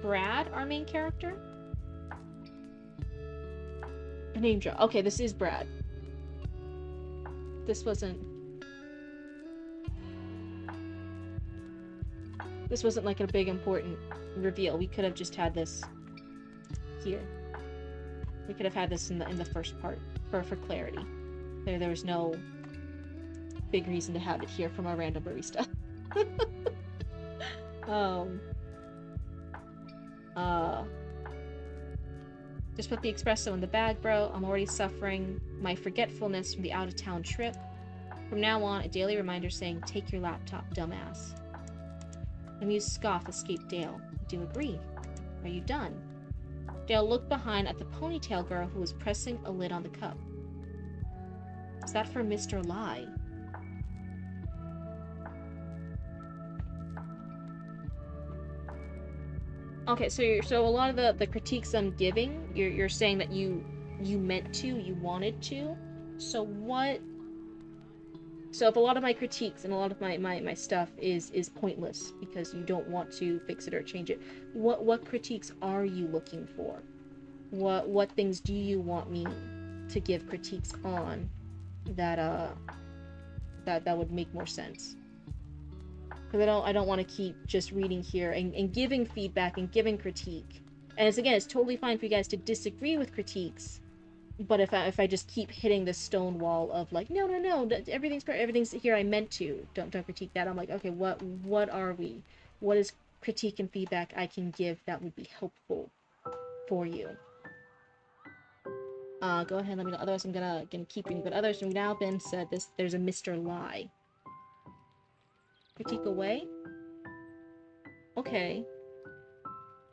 Brad our main character? A name drop. Okay, this is Brad. This wasn't... This wasn't like a big important reveal. We could have just had this here. We could have had this in the first part for clarity. There was no big reason to have it here from a random barista. Just put the espresso in the bag, bro. I'm already suffering my forgetfulness from the out-of-town trip. From now on, a daily reminder saying, take your laptop, dumbass. An amused scoff escaped Dale. I do agree. Are you done? Dale looked behind at the ponytail girl who was pressing a lid on the cup. Is that for Mr. Lie? Okay, so a lot of the critiques I'm giving, you're saying that you meant to, you wanted to. So what? So if a lot of my critiques and a lot of my stuff is pointless because you don't want to fix it or change it, what critiques are you looking for? What things do you want me to give critiques on that would make more sense? Because I don't want to keep just reading here and giving feedback and giving critique. And it's totally fine for you guys to disagree with critiques, but if I just keep hitting this stone wall of like, no, everything's here, I meant to, don't critique that. I'm like, okay, what are we? What is critique and feedback I can give that would be helpful for you? Go ahead, let me know. Otherwise, I'm gonna keep reading. But others have now been said there's a Mr. Lie. Critique away? Okay,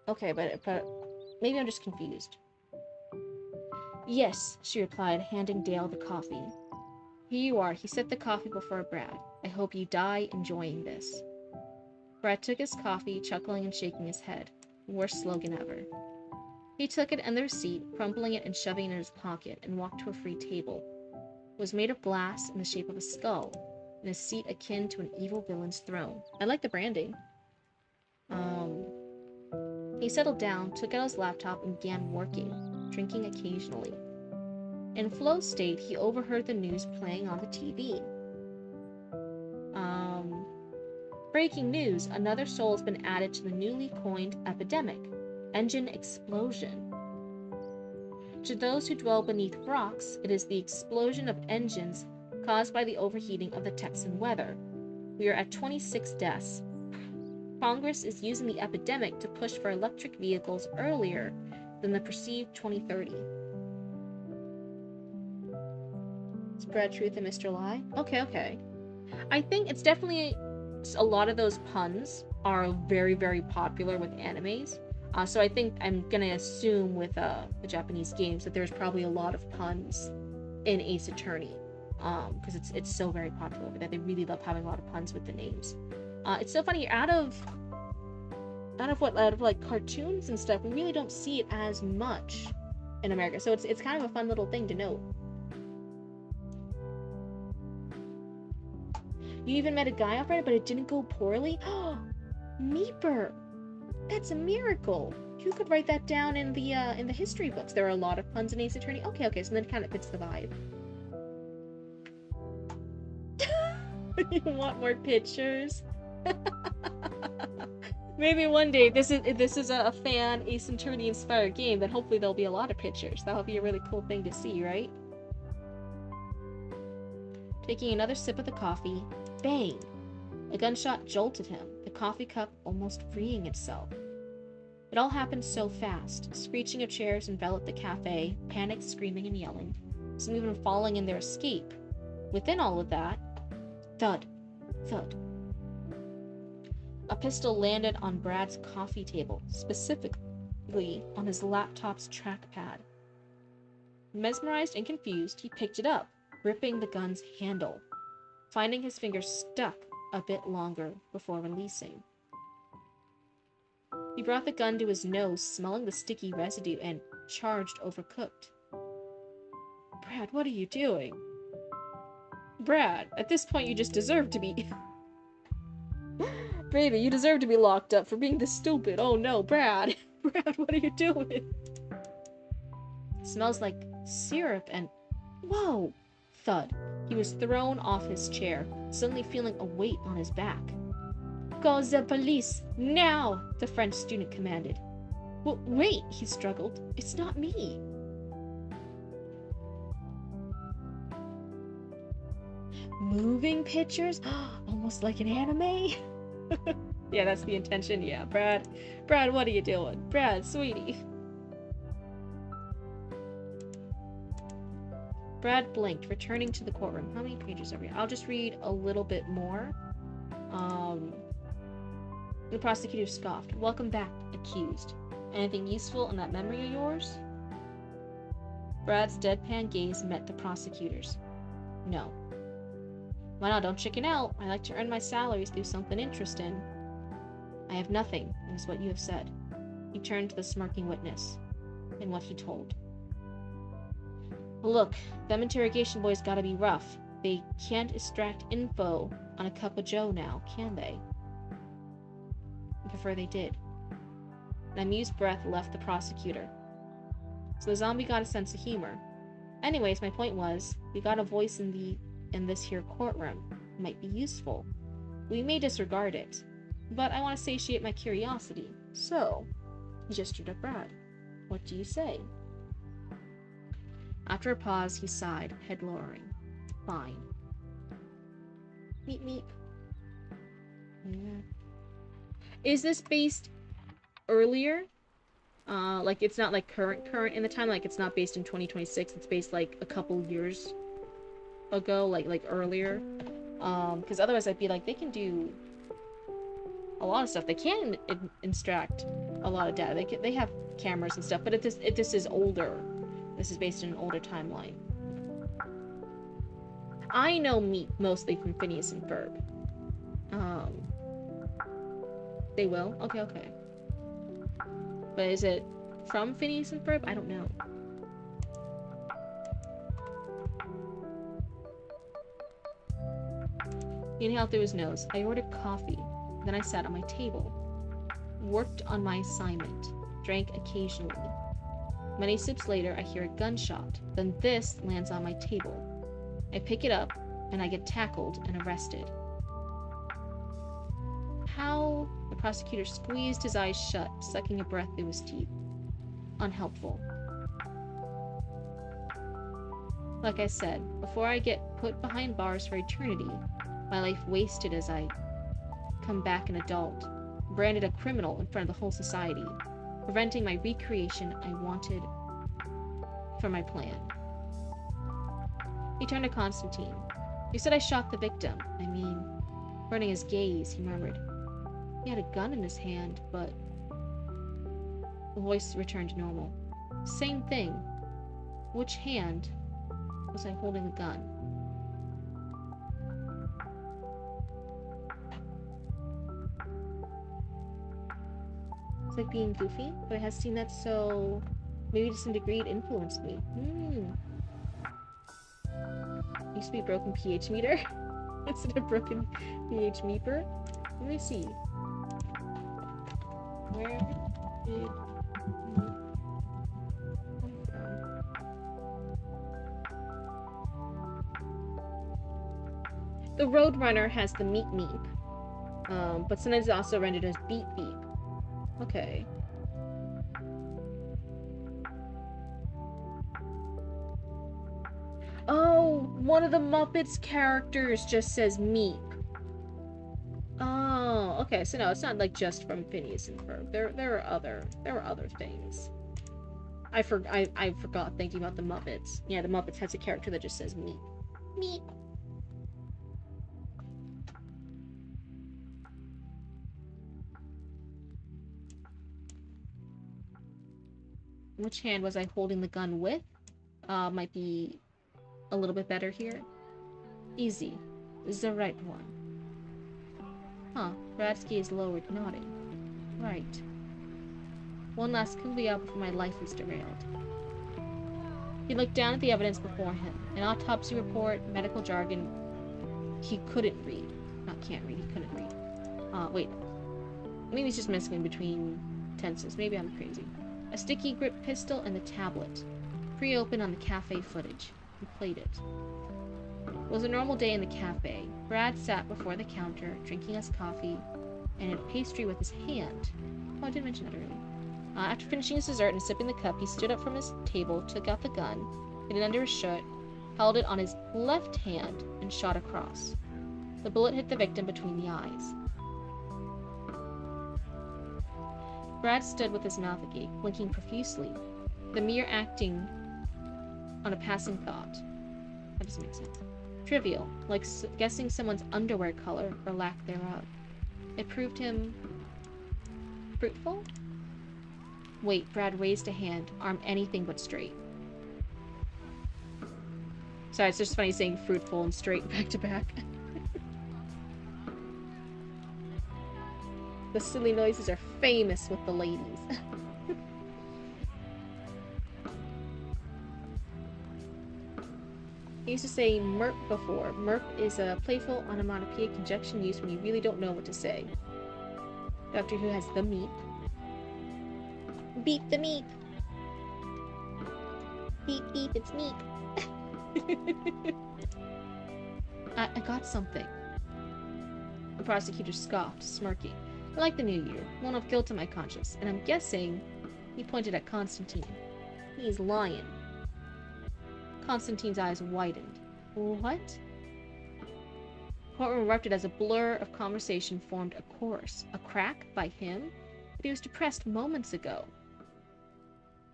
but maybe I'm just confused. Yes, she replied, handing Dale the coffee. Here you are. He set the coffee before Brad. I hope you die enjoying this. Brad took his coffee, chuckling and shaking his head. Worst slogan ever. He took it and the receipt, crumpling it and shoving it in his pocket, and walked to a free table. It was made of glass in the shape of a skull, and a seat akin to an evil villain's throne. I like the branding. He settled down, took out his laptop, and began working, drinking occasionally. In flow state, he overheard the news playing on the TV. Breaking news, another soul has been added to the newly coined epidemic. Engine explosion. To those who dwell beneath rocks, it is the explosion of engines caused by the overheating of the Texan weather. We are at 26 deaths. Congress is using the epidemic to push for electric vehicles earlier than the perceived 2030. Spread truth and Mr. Lie? Okay. I think it's definitely... a lot of those puns are very, very popular with animes. So I think I'm gonna assume with the Japanese games that there's probably a lot of puns in Ace Attorney. Because it's so very popular that they really love having a lot of puns with the names. It's so funny, out of like cartoons and stuff, we really don't see it as much in America. So it's kind of a fun little thing to note. You even met a guy off Reddit, but it didn't go poorly? Oh, Meeper! That's a miracle! You could write that down in the history books. There are a lot of puns in Ace Attorney. Okay, so then it kind of fits the vibe. You want more pictures? Maybe one day, this is a fan Ace Attorney inspired game, then hopefully there'll be a lot of pictures. That'll be a really cool thing to see, right? Taking another sip of the coffee, bang! A gunshot jolted him, the coffee cup almost freeing itself. It all happened so fast. Screeching of chairs enveloped the cafe, panicked screaming and yelling, some even falling in their escape. Within all of that, thud, thud. A pistol landed on Brad's coffee table, specifically on his laptop's trackpad. Mesmerized and confused, he picked it up, gripping the gun's handle, finding his fingers stuck a bit longer before releasing. He brought the gun to his nose, smelling the sticky residue, and charged overcooked. Brad, what are you doing? Brad, at this point you just deserve to be... Baby, you deserve to be locked up for being this stupid. Oh no, Brad. Brad, what are you doing? It smells like syrup and... Whoa! Thud. He was thrown off his chair, suddenly feeling a weight on his back. Call the police, now! The French student commanded. Well, wait, he struggled. It's not me. Moving pictures? Almost like an anime? Yeah, that's the intention. Yeah, Brad. Brad, what are you doing? Brad, sweetie. Brad blinked, returning to the courtroom. How many pages are we? I'll just read a little bit more. The prosecutor scoffed. Welcome back, accused. Anything useful in that memory of yours? Brad's deadpan gaze met the prosecutor's. No. Why not? Don't chicken out. I like to earn my salaries through something interesting. I have nothing, is what you have said. He turned to the smirking witness, and what he told. Look, them interrogation boys gotta be rough. They can't extract info on a cup of joe now, can they? I prefer they did. An amused breath left the prosecutor. So the zombie got a sense of humor. Anyways, my point was, we got a voice in this here courtroom. It might be useful. We may disregard it, but I want to satiate my curiosity. So, he gestured at Brad. What do you say? After a pause, he sighed, head lowering. Fine. Meep meep. Yeah. Is this based earlier? Like it's not like current in the time, like it's not based in 2026, it's based like a couple years ago, like earlier. Because otherwise I'd be like, they can do a lot of stuff. They can extract a lot of data. They have cameras and stuff, but this is older. This is based in an older timeline. I know Meep mostly from Phineas and Ferb. They will? Okay. But is it from Phineas and Ferb? I don't know. He inhaled through his nose. I ordered coffee. Then I sat at my table. Worked on my assignment. Drank occasionally. Many sips later, I hear a gunshot. Then this lands on my table. I pick it up, and I get tackled and arrested. How? The prosecutor squeezed his eyes shut, sucking a breath through his teeth. Unhelpful. Like I said, before I get put behind bars for eternity, my life wasted as I come back an adult, branded a criminal in front of the whole society, preventing my recreation I wanted for my plan. He turned to Constantine. You said I shot the victim. I mean, running his gaze, he murmured. He had a gun in his hand, but... The voice returned to normal. Same thing. Which hand was I holding the gun? It's like being goofy, but it has seen that, so maybe to some degree it influenced me. Used to be a broken pH meter instead of broken pH meeper. Let me see. Where did meep come from? The Roadrunner has the meep meep, but sometimes it's also rendered as beep beep. Okay. Oh, one of the Muppets characters just says meep. Oh, okay. So no, it's not like just from Phineas and Ferb. There were other things. I forgot thinking about the Muppets. Yeah, the Muppets has a character that just says meep. Meep. Which hand was I holding the gun with? Might be a little bit better here. Easy. This is the right one. Huh. Brad's gaze lowered, nodding. Right. One last kumbaya before my life is derailed. He looked down at the evidence before him. An autopsy report, medical jargon. He couldn't read. Not can't read, he couldn't read. Wait. Maybe he's just missing in between tenses. Maybe I'm crazy. A sticky grip pistol and the tablet. Pre-open on the cafe footage. He played it. It was a normal day in the cafe. Brad sat before the counter, drinking his coffee, and a pastry with his hand. Oh, I did mention that earlier. After finishing his dessert and sipping the cup, he stood up from his table, took out the gun, hid it under his shirt, held it on his left hand, and shot across. The bullet hit the victim between the eyes. Brad stood with his mouth agape, blinking profusely, the mere acting on a passing thought. That doesn't make sense. Trivial, like guessing someone's underwear color or lack thereof. It proved him fruitful? Wait, Brad raised a hand, arm anything but straight. Sorry, it's just funny saying fruitful and straight back to back. The silly noises are famous with the ladies. I used to say merp before. Merp is a playful onomatopoeic conjunction used when you really don't know what to say. Doctor Who has the meep. Beep the meep. Beep beep, it's meep. I got something. The prosecutor scoffed, smirking. I like the new year. Won't have guilt on my conscience. And I'm guessing he pointed at Constantine. He's lying. Constantine's eyes widened. What? Courtroom erupted as a blur of conversation formed a chorus. A crack by him? But he was depressed moments ago.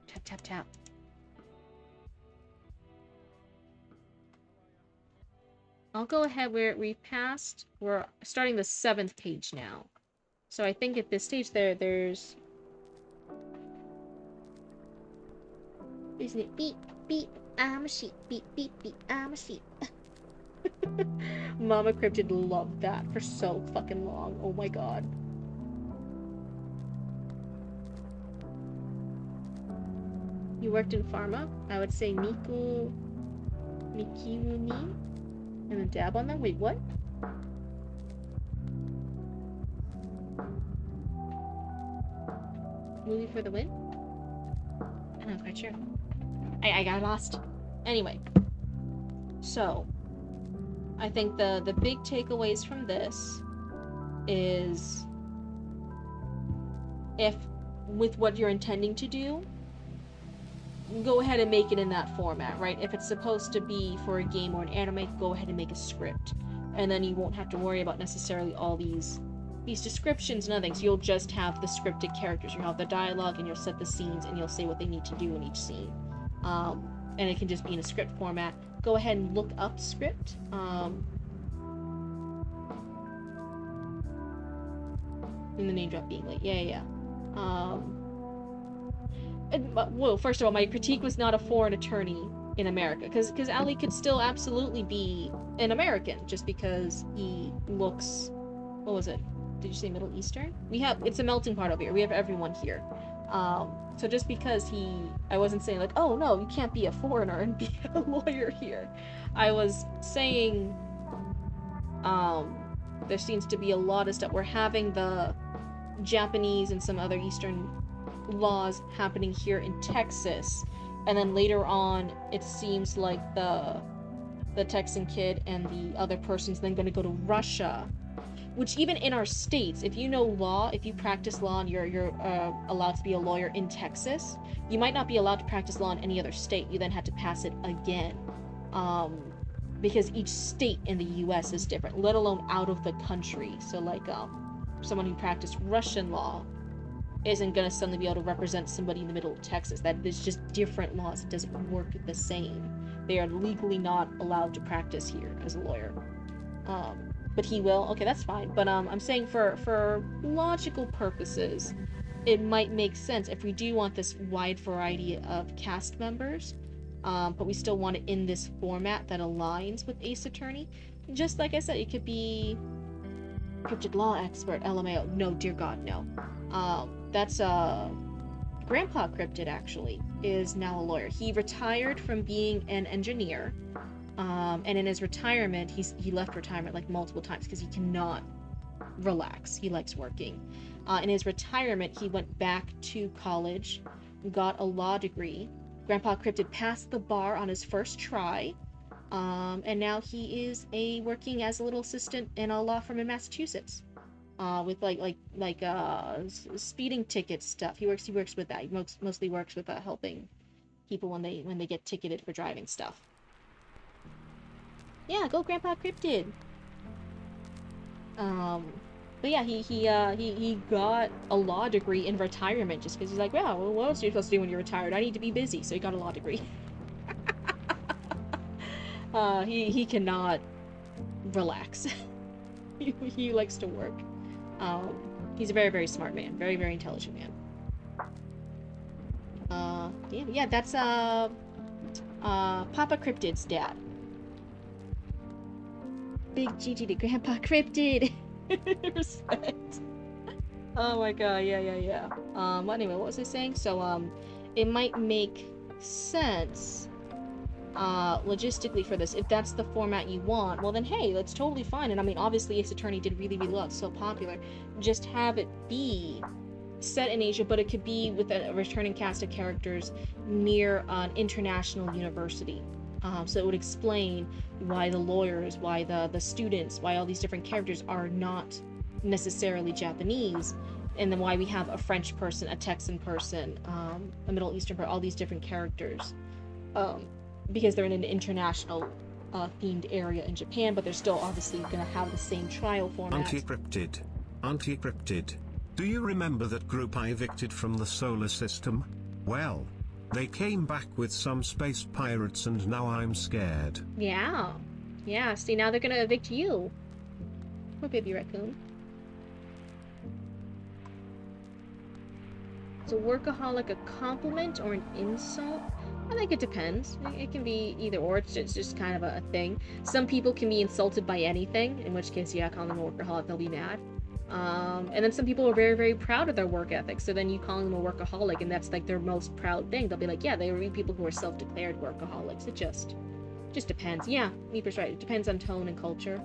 Tap, tap, tap. I'll go ahead. We're starting the 7th page now. So I think at this stage there's... Isn't it? Beep, beep, I'm a sheep. Beep, beep, beep, I'm a sheep. Mama Cryptid loved that for so fucking long. Oh my god. You worked in pharma? I would say Miku... Mikiruni? And then dab on them? Wait, what? Movie for the win? I'm not quite sure. I got lost. Anyway. So, I think the big takeaways from this is if, with what you're intending to do, go ahead and make it in that format, right? If it's supposed to be for a game or an anime, go ahead and make a script. And then you won't have to worry about necessarily all these descriptions and other things. You'll just have the scripted characters. You'll have the dialogue and you'll set the scenes and you'll say what they need to do in each scene. And it can just be in a script format. Go ahead and look up script. And the name drop being late. Yeah. Well, first of all, my critique was not a foreign attorney in America, because Ali could still absolutely be an American just because he looks, what was it? Did you say Middle Eastern? It's a melting pot over here. We have everyone here. So just because I wasn't saying like, oh no, you can't be a foreigner and be a lawyer here. I was saying, there seems to be a lot of stuff. We're having the Japanese and some other Eastern laws happening here in Texas, and then later on it seems like the Texan kid and the other person's then going to go to Russia, which even in our states, if you know law, if you practice law and you're allowed to be a lawyer in Texas, you might not be allowed to practice law in any other state. You then have to pass it again, because each state in the US is different, let alone out of the country. So like someone who practiced Russian law isn't going to suddenly be able to represent somebody in the middle of Texas. That is just different laws. It doesn't work the same. They are legally not allowed to practice here as a lawyer. But he will. Okay, that's fine. But I'm saying for logical purposes, it might make sense if we do want this wide variety of cast members, but we still want it in this format that aligns with Ace Attorney. Just like I said, it could be cryptid law expert, LMAO. No, dear God, no. That's Grandpa Cryptid actually is now a lawyer. He retired from being an engineer, and in his retirement, he left retirement like multiple times because he cannot relax. He likes working. In his retirement, he went back to college, got a law degree. Grandpa Cryptid passed the bar on his first try, and now he is working as a little assistant in a law firm in Massachusetts. with speeding ticket stuff. He works with that. He mostly works with helping people when they get ticketed for driving stuff. Yeah, go Grandpa Cryptid. But yeah, he got a law degree in retirement just because he's like, well, what else are you supposed to do when you're retired? I need to be busy, so he got a law degree. He cannot relax. he likes to work. Um, he's a very, very smart man, very, very intelligent man. Yeah, that's Papa Cryptid's dad. Big GG to Grandpa Cryptid. Respect. Oh my god, yeah. Anyway, what was I saying? So, it might make sense, logistically for this. If that's the format you want, well then, hey, that's totally fine. And I mean, obviously, Ace Attorney did really, really well. It's so popular. Just have it be set in Asia, but it could be with a returning cast of characters near an international university. So it would explain why the lawyers, why the students, why all these different characters are not necessarily Japanese, and then why we have a French person, a Texan person, a Middle Eastern person, all these different characters, because they're in an international themed area in Japan, but they're still obviously going to have the same trial format. Anti-Cryptid. Do you remember that group I evicted from the solar system? Well, they came back with some space pirates and now I'm scared. Yeah, see, now they're going to evict you. Poor baby raccoon. Is a workaholic a compliment or an insult? I think it depends. It can be either or. It's just kind of a thing. Some people can be insulted by anything, in which case, yeah, call them a workaholic, they'll be mad. And then some people are very, very proud of their work ethic, so then you calling them a workaholic, and that's like their most proud thing. They'll be like, yeah, they are people who are self-declared workaholics. It just depends. Yeah, Meeper's right. It depends on tone and culture.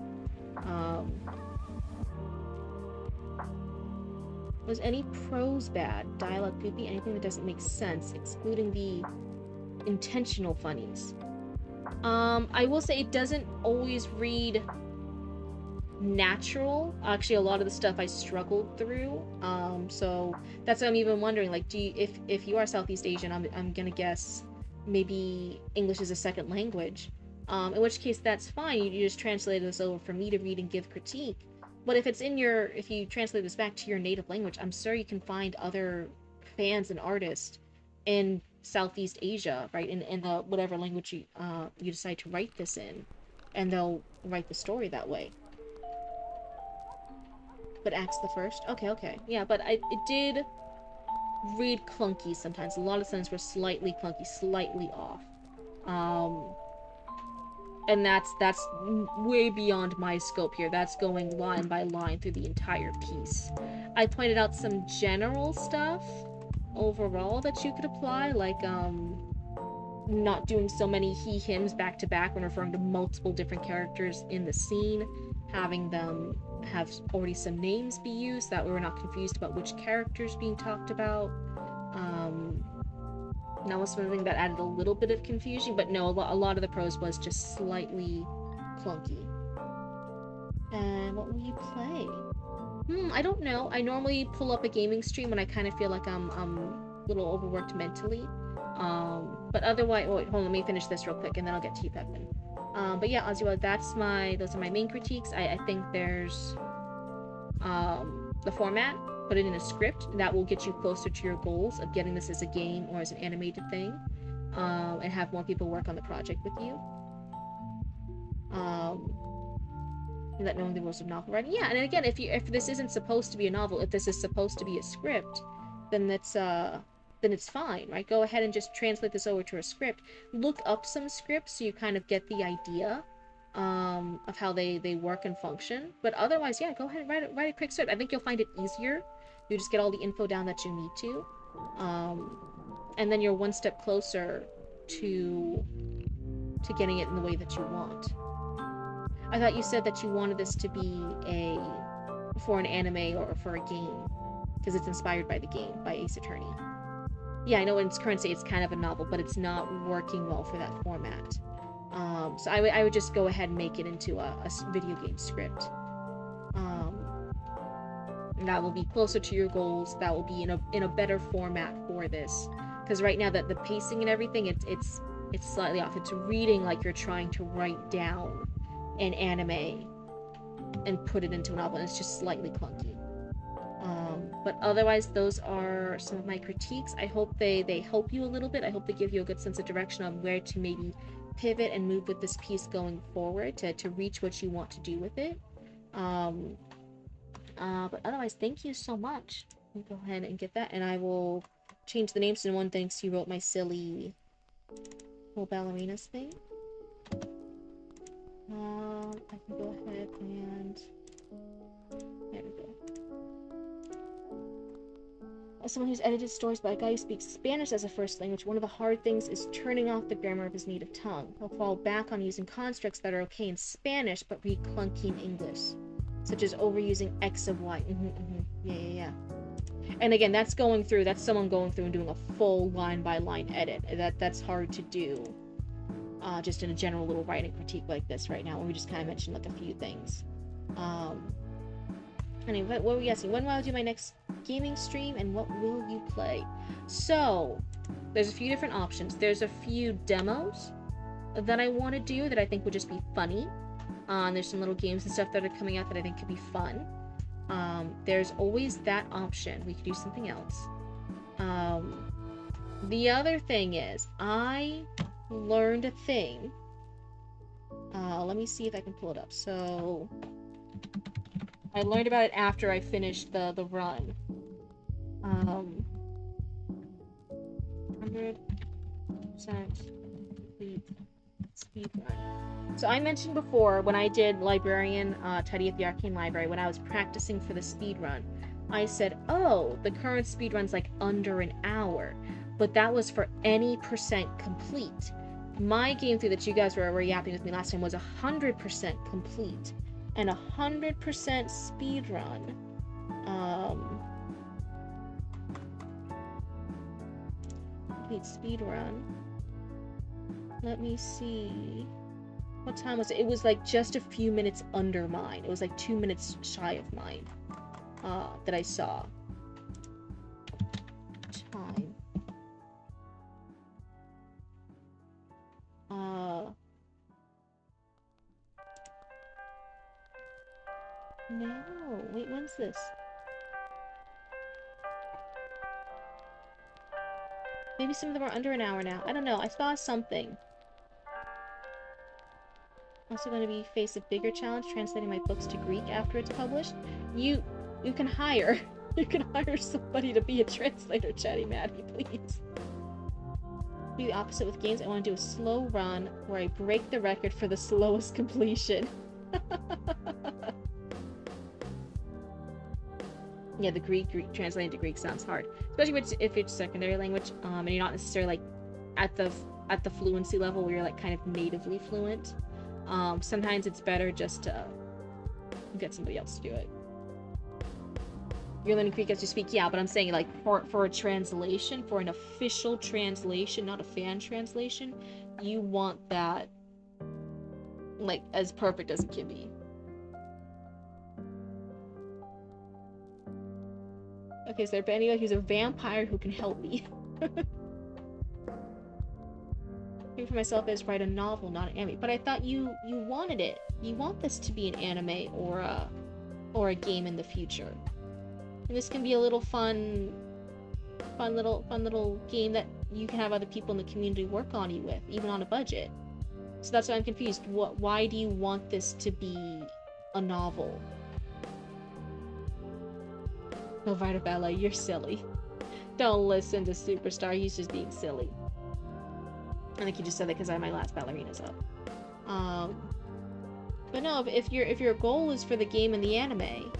Was any prose bad? Dialogue goofy? Anything that doesn't make sense, excluding the intentional funnies? I will say it doesn't always read natural. Actually, a lot of the stuff I struggled through. So that's why I'm even wondering, like, if you are Southeast Asian, I'm gonna guess maybe English is a second language. In which case that's fine. You just translate this over for me to read and give critique. But if you translate this back to your native language, I'm sure you can find other fans and artists in Southeast Asia, right? In the whatever language you decide to write this in, and they'll write the story that way. But Axe the First? Okay. Yeah, but it did read clunky sometimes. A lot of sentences were slightly clunky, slightly off. And that's way beyond my scope here. That's going line by line through the entire piece. I pointed out some general stuff overall that you could apply, like not doing so many he hims back to back when referring to multiple different characters in the scene, having them have already some names be used, that way we're not confused about which characters being talked about. That was something that added a little bit of confusion, but no, a lot of the prose was just slightly clunky. And what will you play? I don't know. I normally pull up a gaming stream when I kind of feel like I'm a little overworked mentally. But otherwise, wait, hold on, let me finish this real quick, and then I'll get to you, Pepin. But yeah, Ozzy, those are my main critiques. I think there's the format. Put it in a script that will get you closer to your goals of getting this as a game or as an animated thing, and have more people work on the project with you. That knowing the rules of novel writing, yeah. And again, if this isn't supposed to be a novel, if this is supposed to be a script, then it's fine, right? Go ahead and just translate this over to a script. Look up some scripts so you kind of get the idea of how they work and function. But otherwise, yeah, go ahead and write a quick script. I think you'll find it easier. You just get all the info down that you need to, and then you're one step closer to getting it in the way that you want. I thought you said that you wanted this to be for an anime or for a game, because it's inspired by the game, by Ace Attorney. Yeah, I know in its current state it's kind of a novel, but it's not working well for that format. So I would just go ahead and make it into a video game script. that will be closer to your goals, that will be in a better format for this. Because right now that the pacing and everything, it's slightly off. It's reading like you're trying to write down an anime and put it into a novel, and it's just slightly clunky. But otherwise, those are some of my critiques. I hope they help you a little bit. I hope they give you a good sense of direction on where to maybe pivot and move with this piece going forward to reach what you want to do with it. But otherwise, thank you so much. I'll go ahead and get that, and I will change the names to one thanks you wrote my silly little ballerinas thing. I can go ahead and... There we go. As someone who's edited stories by a guy who speaks Spanish as a first language, one of the hard things is turning off the grammar of his native tongue. He'll fall back on using constructs that are okay in Spanish, but read clunky in English, such as overusing X of Y. Yeah. And again, that's someone going through and doing a full line-by-line edit. That's hard to do, just in a general little writing critique like this right now, when we just kind of mentioned like a few things. Anyway, what were you asking? When will I do my next gaming stream, and what will you play? So, there's a few different options. There's a few demos that I want to do that I think would just be funny. There's some little games and stuff that are coming out that I think could be fun. There's always that option. We could do something else. The other thing is, I learned a thing. Let me see if I can pull it up. So... I learned about it after I finished the run. 100% complete speed run. So I mentioned before, when I did Librarian Tidy at the Arcane Library, when I was practicing for the speed run, I said, oh, the current speed run's like under an hour. But that was for any percent complete. My game through that you guys were yapping with me last time was 100% complete. And 100% speed run. Complete speed run. Let me see. What time was it? It was like just a few minutes under mine. It was like 2 minutes shy of mine. That I saw. Time. No, wait, when's this? Maybe some of them are under an hour now. I don't know. I saw something. Also going to be face a bigger challenge translating my books to Greek after it's published. You can hire. You can hire somebody to be a translator, Chatty Maddie, please. Do the opposite with games. I want to do a slow run where I break the record for the slowest completion. Yeah, the Greek translating to Greek sounds hard, especially if it's secondary language, and you're not necessarily like at the fluency level where you're like kind of natively fluent. Sometimes it's better just to get somebody else to do it. You're learning Greek as you speak, yeah, but I'm saying like for a translation, for an official translation, not a fan translation, you want that like as perfect as it can be. Okay, is there anybody who's a vampire who can help me? Thinking for myself is write a novel, not an anime. But I thought you wanted it. You want this to be an anime or a game in the future. And this can be a little fun little game that you can have other people in the community work on you with, even on a budget. So that's why I'm confused. Why do you want this to be a novel? Oh, Bella, you're silly. Don't listen to Superstar. He's just being silly. I think he just said that because I had my last ballerinas up. But no, if your goal is for the game and the anime,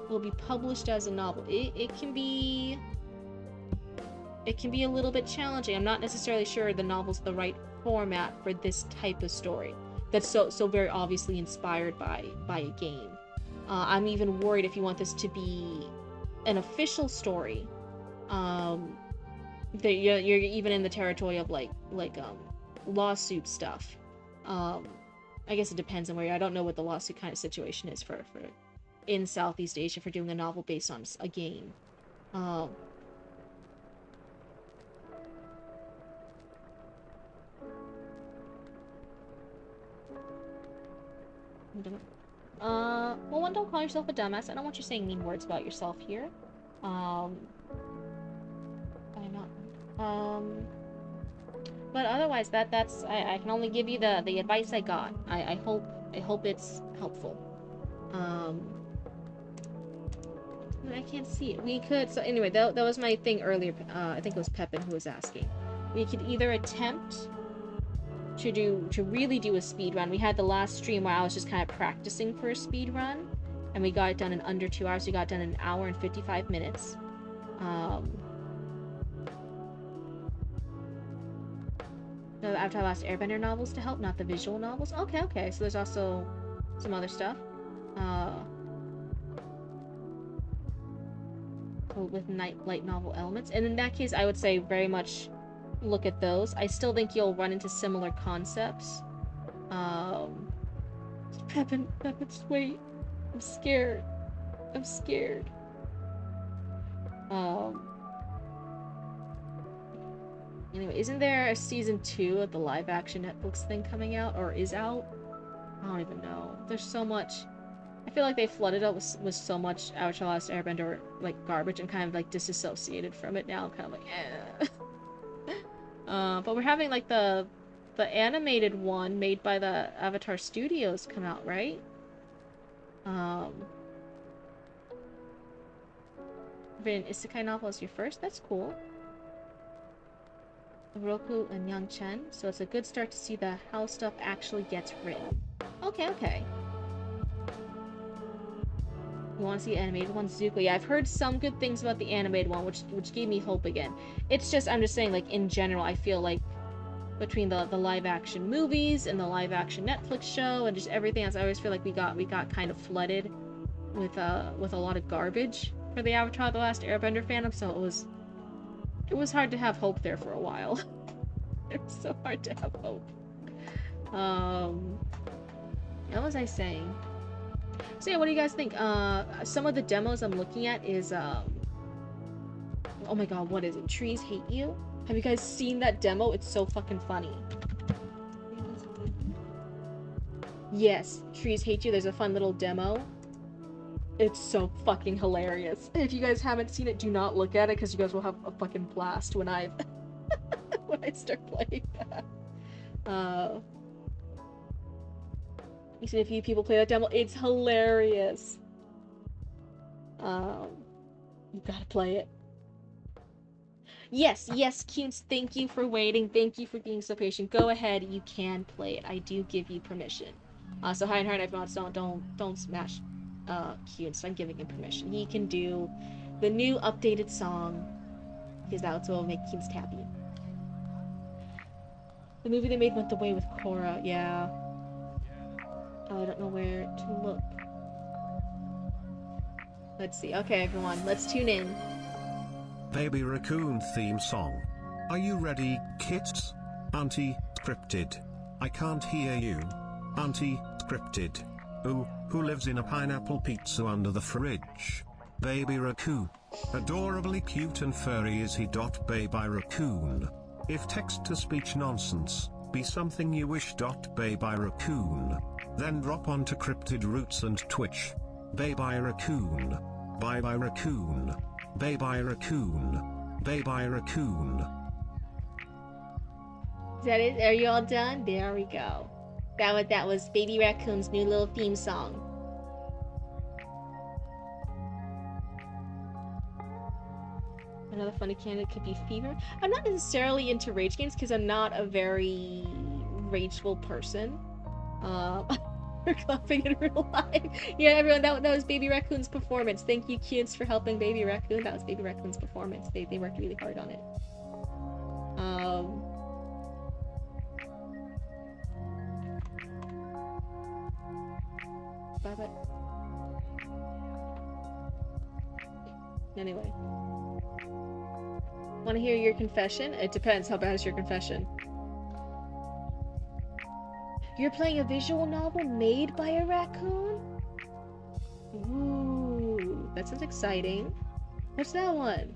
it'll be published as a novel. It can be a little bit challenging. I'm not necessarily sure the novel's the right format for this type of story that's so very obviously inspired by a game. I'm even worried if you want this to be an official story, that you're even in the territory of like lawsuit stuff. I guess it depends on where you're. I don't know what the lawsuit kind of situation is for in Southeast Asia for doing a novel based on a game. Um, well, one, don't call yourself a dumbass. I don't want you saying mean words about yourself here. I not. But otherwise, that's I can only give you the advice I got. I hope it's helpful. I can't see it. We could. So anyway, that was my thing earlier. I think it was Pepin who was asking. We could either attempt to really do a speed run. We had the last stream where I was just kind of practicing for a speed run, and we got it done in under 2 hours. We got it done in an hour and 55 minutes. The Avatar: The Last Airbender novels to help, not the visual novels. Okay. So there's also some other stuff. With light novel elements. And in that case, I would say very much look at those. I still think you'll run into similar concepts. Pepin, wait. I'm scared. Anyway, isn't there a season 2 of the live action Netflix thing coming out? Or is out? I don't even know. There's so much. I feel like they flooded it with so much Avatar: The Last Airbender, like, garbage, and kind of, like, disassociated from it now. I'm kind of like, eh. But we're having, like, the animated one made by the Avatar Studios come out, right? Read an isekai novel as your first? That's cool. Roku and Yang Chen, so it's a good start to see how stuff actually gets written. Okay. You want to see the animated one? Zuko. Yeah, I've heard some good things about the animated one, which gave me hope again. It's just, I'm just saying, like, in general, I feel like between the live action movies and the live action Netflix show and just everything else, I always feel like we got kind of flooded with a lot of garbage for the Avatar: The Last Airbender fandom, so it was hard to have hope there for a while. It was so hard to have hope. What was I saying? So yeah, what do you guys think? Some of the demos I'm looking at is, oh my god, what is it? Trees Hate You? Have you guys seen that demo? It's so fucking funny. Yes, Trees Hate You. There's a fun little demo. It's so fucking hilarious. If you guys haven't seen it, do not look at it, because you guys will have a fucking blast when I start playing that. You seen a few people play that demo? It's hilarious. You gotta play it. Yes, Kunes, thank you for waiting. Thank you for being so patient. Go ahead, you can play it. I do give you permission. So High and Hard Knife Mods, don't smash Kunes. I'm giving him permission. He can do the new updated song, because that's what will make Kunes happy. The movie they made went the way with Korra, yeah. I don't know where to look. Let's see. Okay, everyone, let's tune in. Baby Raccoon theme song. Are you ready, kids? Auntie, Cryptid. I can't hear you. Auntie, Cryptid. Ooh, who lives in a pineapple pizza under the fridge? Baby Raccoon. Adorably cute and furry is he. Baby Raccoon. If text-to-speech nonsense be something you wish. Baby Raccoon. Then drop onto Cryptid Roots and Twitch. Baby Raccoon. Bye bye Raccoon. Baby Raccoon. Baby Raccoon. Is that it? Are you all done? There we go. That was Baby Raccoon's new little theme song. Another funny candidate could be Fever. I'm not necessarily into rage games because I'm not a very rageful person. We're clapping in real life. Yeah, everyone, that was Baby Raccoon's performance. Thank you, kids, for helping Baby Raccoon. That was Baby Raccoon's performance. They worked really hard on it. Bye-bye. Anyway. Want to hear your confession? It depends. How bad is your confession? You're playing a visual novel made by a raccoon? Ooh, that sounds exciting. What's that one?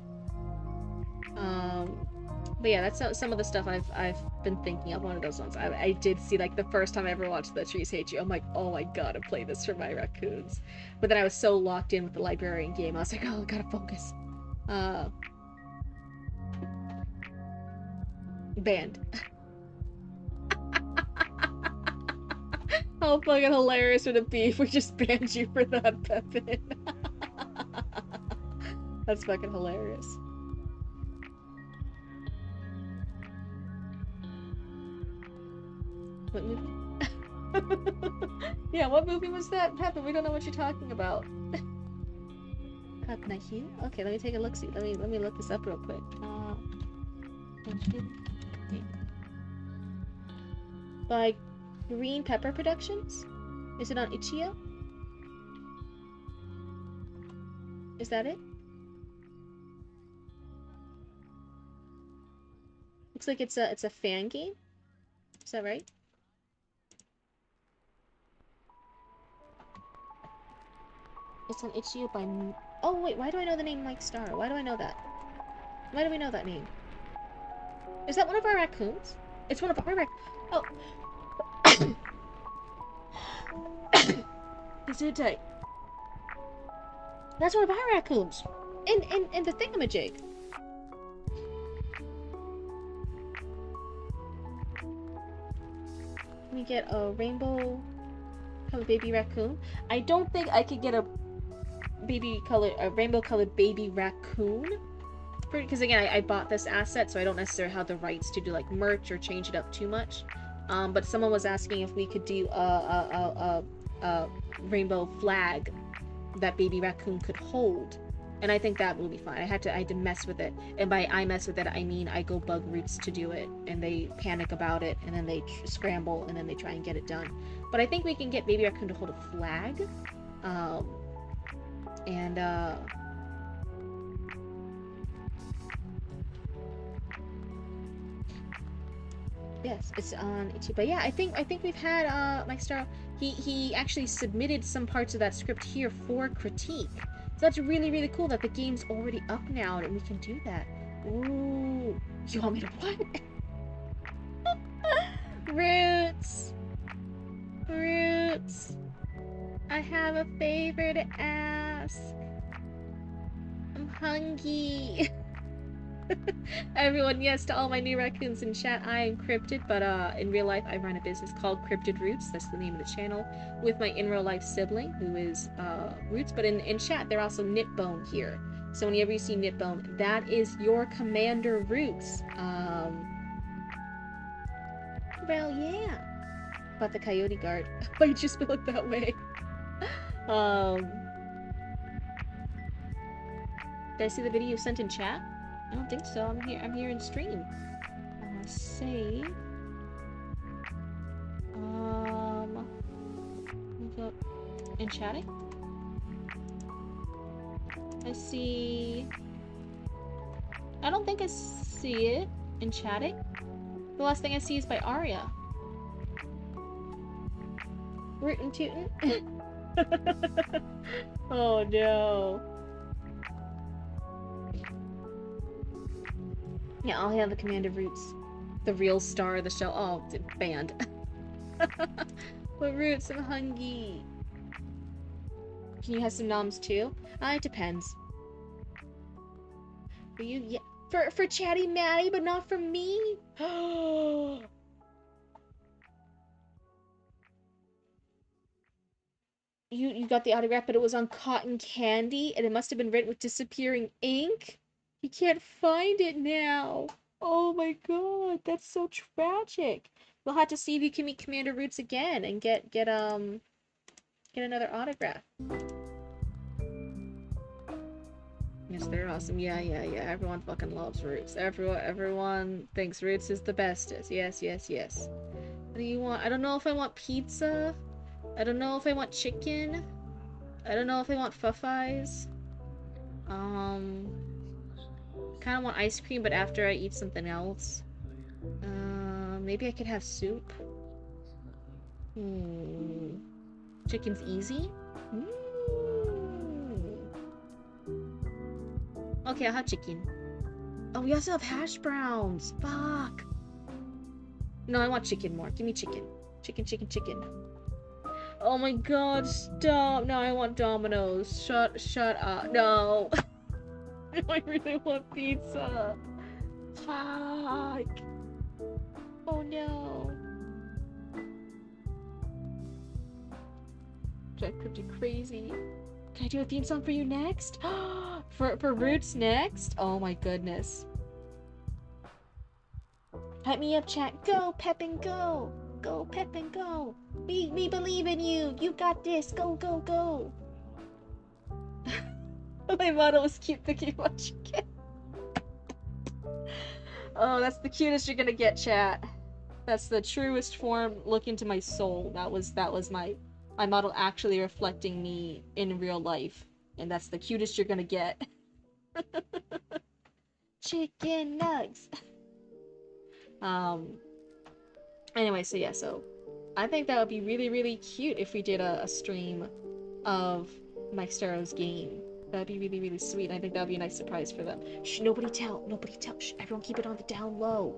But yeah, that's some of the stuff I've been thinking of. One of those ones. I did see, like, the first time I ever watched The Trees Hate You. I'm like, oh, I gotta play this for my raccoons. But then I was so locked in with the librarian game, I was like, oh, I gotta focus. Banned. How fucking hilarious would it be if we just banned you for that, Pepin? That's fucking hilarious. What movie? Yeah, what movie was that, Pepin? We don't know what you're talking about. God, can I hear? Okay, let me take a look. See, let me look this up real quick. By Green Pepper Productions? Is it on Itch.io? Is that it? Looks like it's a fan game. Is that right? It's on Itch.io by... Oh, wait, why do I know the name Mike Starr? Why do I know that? Why do we know that name? Is that one of our raccoons? It's one of our Oh! He's too tight. That's one of our raccoons! In the thingamajig! Can we get a rainbow colored baby raccoon? I don't think I could get a rainbow colored baby raccoon, because again, I bought this asset, so I don't necessarily have the rights to do like merch or change it up too much. But someone was asking if we could do a rainbow flag that baby raccoon could hold, and I think that will be fine. I had to mess with it, and by I mess with it, I mean I go bug Roots to do it, and they panic about it, and then they scramble, and then they try and get it done. But I think we can get baby raccoon to hold a flag, yes, it's on Itchy. But yeah, I think we've had Mike Starr. He actually submitted some parts of that script here for critique. So that's really, really cool that the game's already up now and we can do that. Ooh, you want me to what? Roots, Roots. I have a favor to ask. I'm hungry. Everyone, yes, to all my new raccoons in chat, I am Cryptid, but in real life I run a business called Cryptid Roots. That's the name of the channel, with my in real life sibling, who is Roots, but in chat they're also Knitbone here. So whenever you see Knitbone, that is your Commander Roots. Well, yeah. But the Coyote Guard. Why'd you spell it that way? Did I see the video you sent in chat? I don't think so. I'm here in stream. Save. In chatting? I see... I don't think I see it in chatting. The last thing I see is by Arya. Rootin' tootin'. Oh no. Yeah, I'll have the Commander Roots. The real star of the show. Oh, banned. But Roots, I'm hungry. Can you have some noms too? It depends. For you, yeah. For Chatty Matty, but not for me? You got the autograph, but it was on cotton candy, and it must have been written with disappearing ink? You can't find it now. Oh my god, that's so tragic. We'll have to see if you can meet Commander Roots again and get another autograph. Yes, they're awesome. Yeah. Everyone fucking loves Roots. Everyone thinks Roots is the bestest. Yes. What do you want? I don't know if I want pizza. I don't know if I want chicken. I don't know if I want fuffis. Kind of want ice cream, but after I eat something else. Maybe I could have soup. Hmm. Chicken's easy? Okay, I'll have chicken. Oh, we also have hash browns. Fuck. No, I want chicken more. Give me chicken. Chicken, chicken, chicken. Oh my god, stop. No, I want Domino's. Shut up. No. No, I really want pizza. Fuck. Oh no. Jack Cryptid crazy. Can I do a theme song for you next? for Roots next? Oh my goodness. Hype me up, chat. Go, Pep and go. Go, Pep and go. We believe in you. You got this. Go, go, go. My motto was keep thinking what you get. Oh, that's the cutest you're gonna get, chat. That's the truest form. Look into my soul. That was my model actually reflecting me in real life. And that's the cutest you're gonna get. Chicken nugs. Anyway, so yeah, so I think that would be really, really cute if we did a stream of Mike Staro's game. That'd be really, really sweet. I think that'd be a nice surprise for them. Shh, nobody tell. Nobody tell. Shh, everyone keep it on the down low.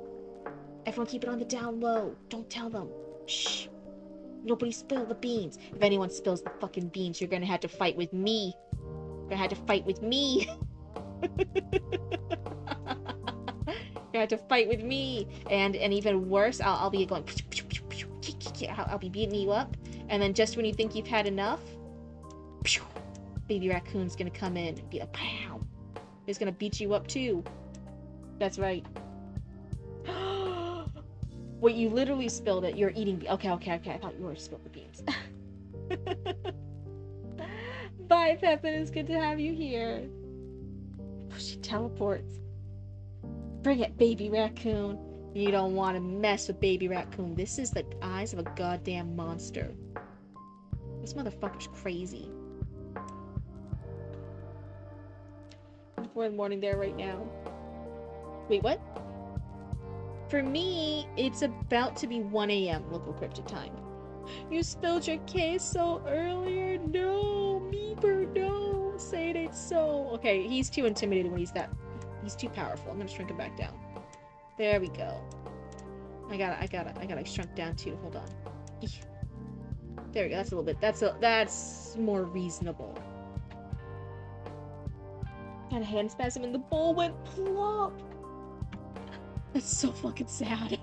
Everyone keep it on the down low. Don't tell them. Shh. Nobody spill the beans. If anyone spills the fucking beans, you're gonna have to fight with me. You're gonna have to fight with me. You're gonna have to fight with me. And even worse, I'll be going... I'll be beating you up. And then just when you think you've had enough... Baby Raccoon's gonna come in and be like, pow! He's gonna beat you up too. That's right. Wait, you literally spilled it. You're eating... Okay. I thought you were spilled the beans. Bye, Pepin. It's good to have you here. Oh, she teleports. Bring it, Baby Raccoon. You don't want to mess with Baby Raccoon. This is the eyes of a goddamn monster. This motherfucker's crazy. 4 in the morning there right now. Wait, what? For me, it's about to be 1 a.m. local cryptid time. You spilled your queso earlier? No, Meeper, no. Say it ain't so. Okay, he's too intimidated when he's too powerful. I'm gonna shrink him back down. There we go. I gotta shrunk down too. Hold on. There we go. That's a little bit. That's more reasonable. And a hand spasm and the bowl went plop. That's so fucking sad.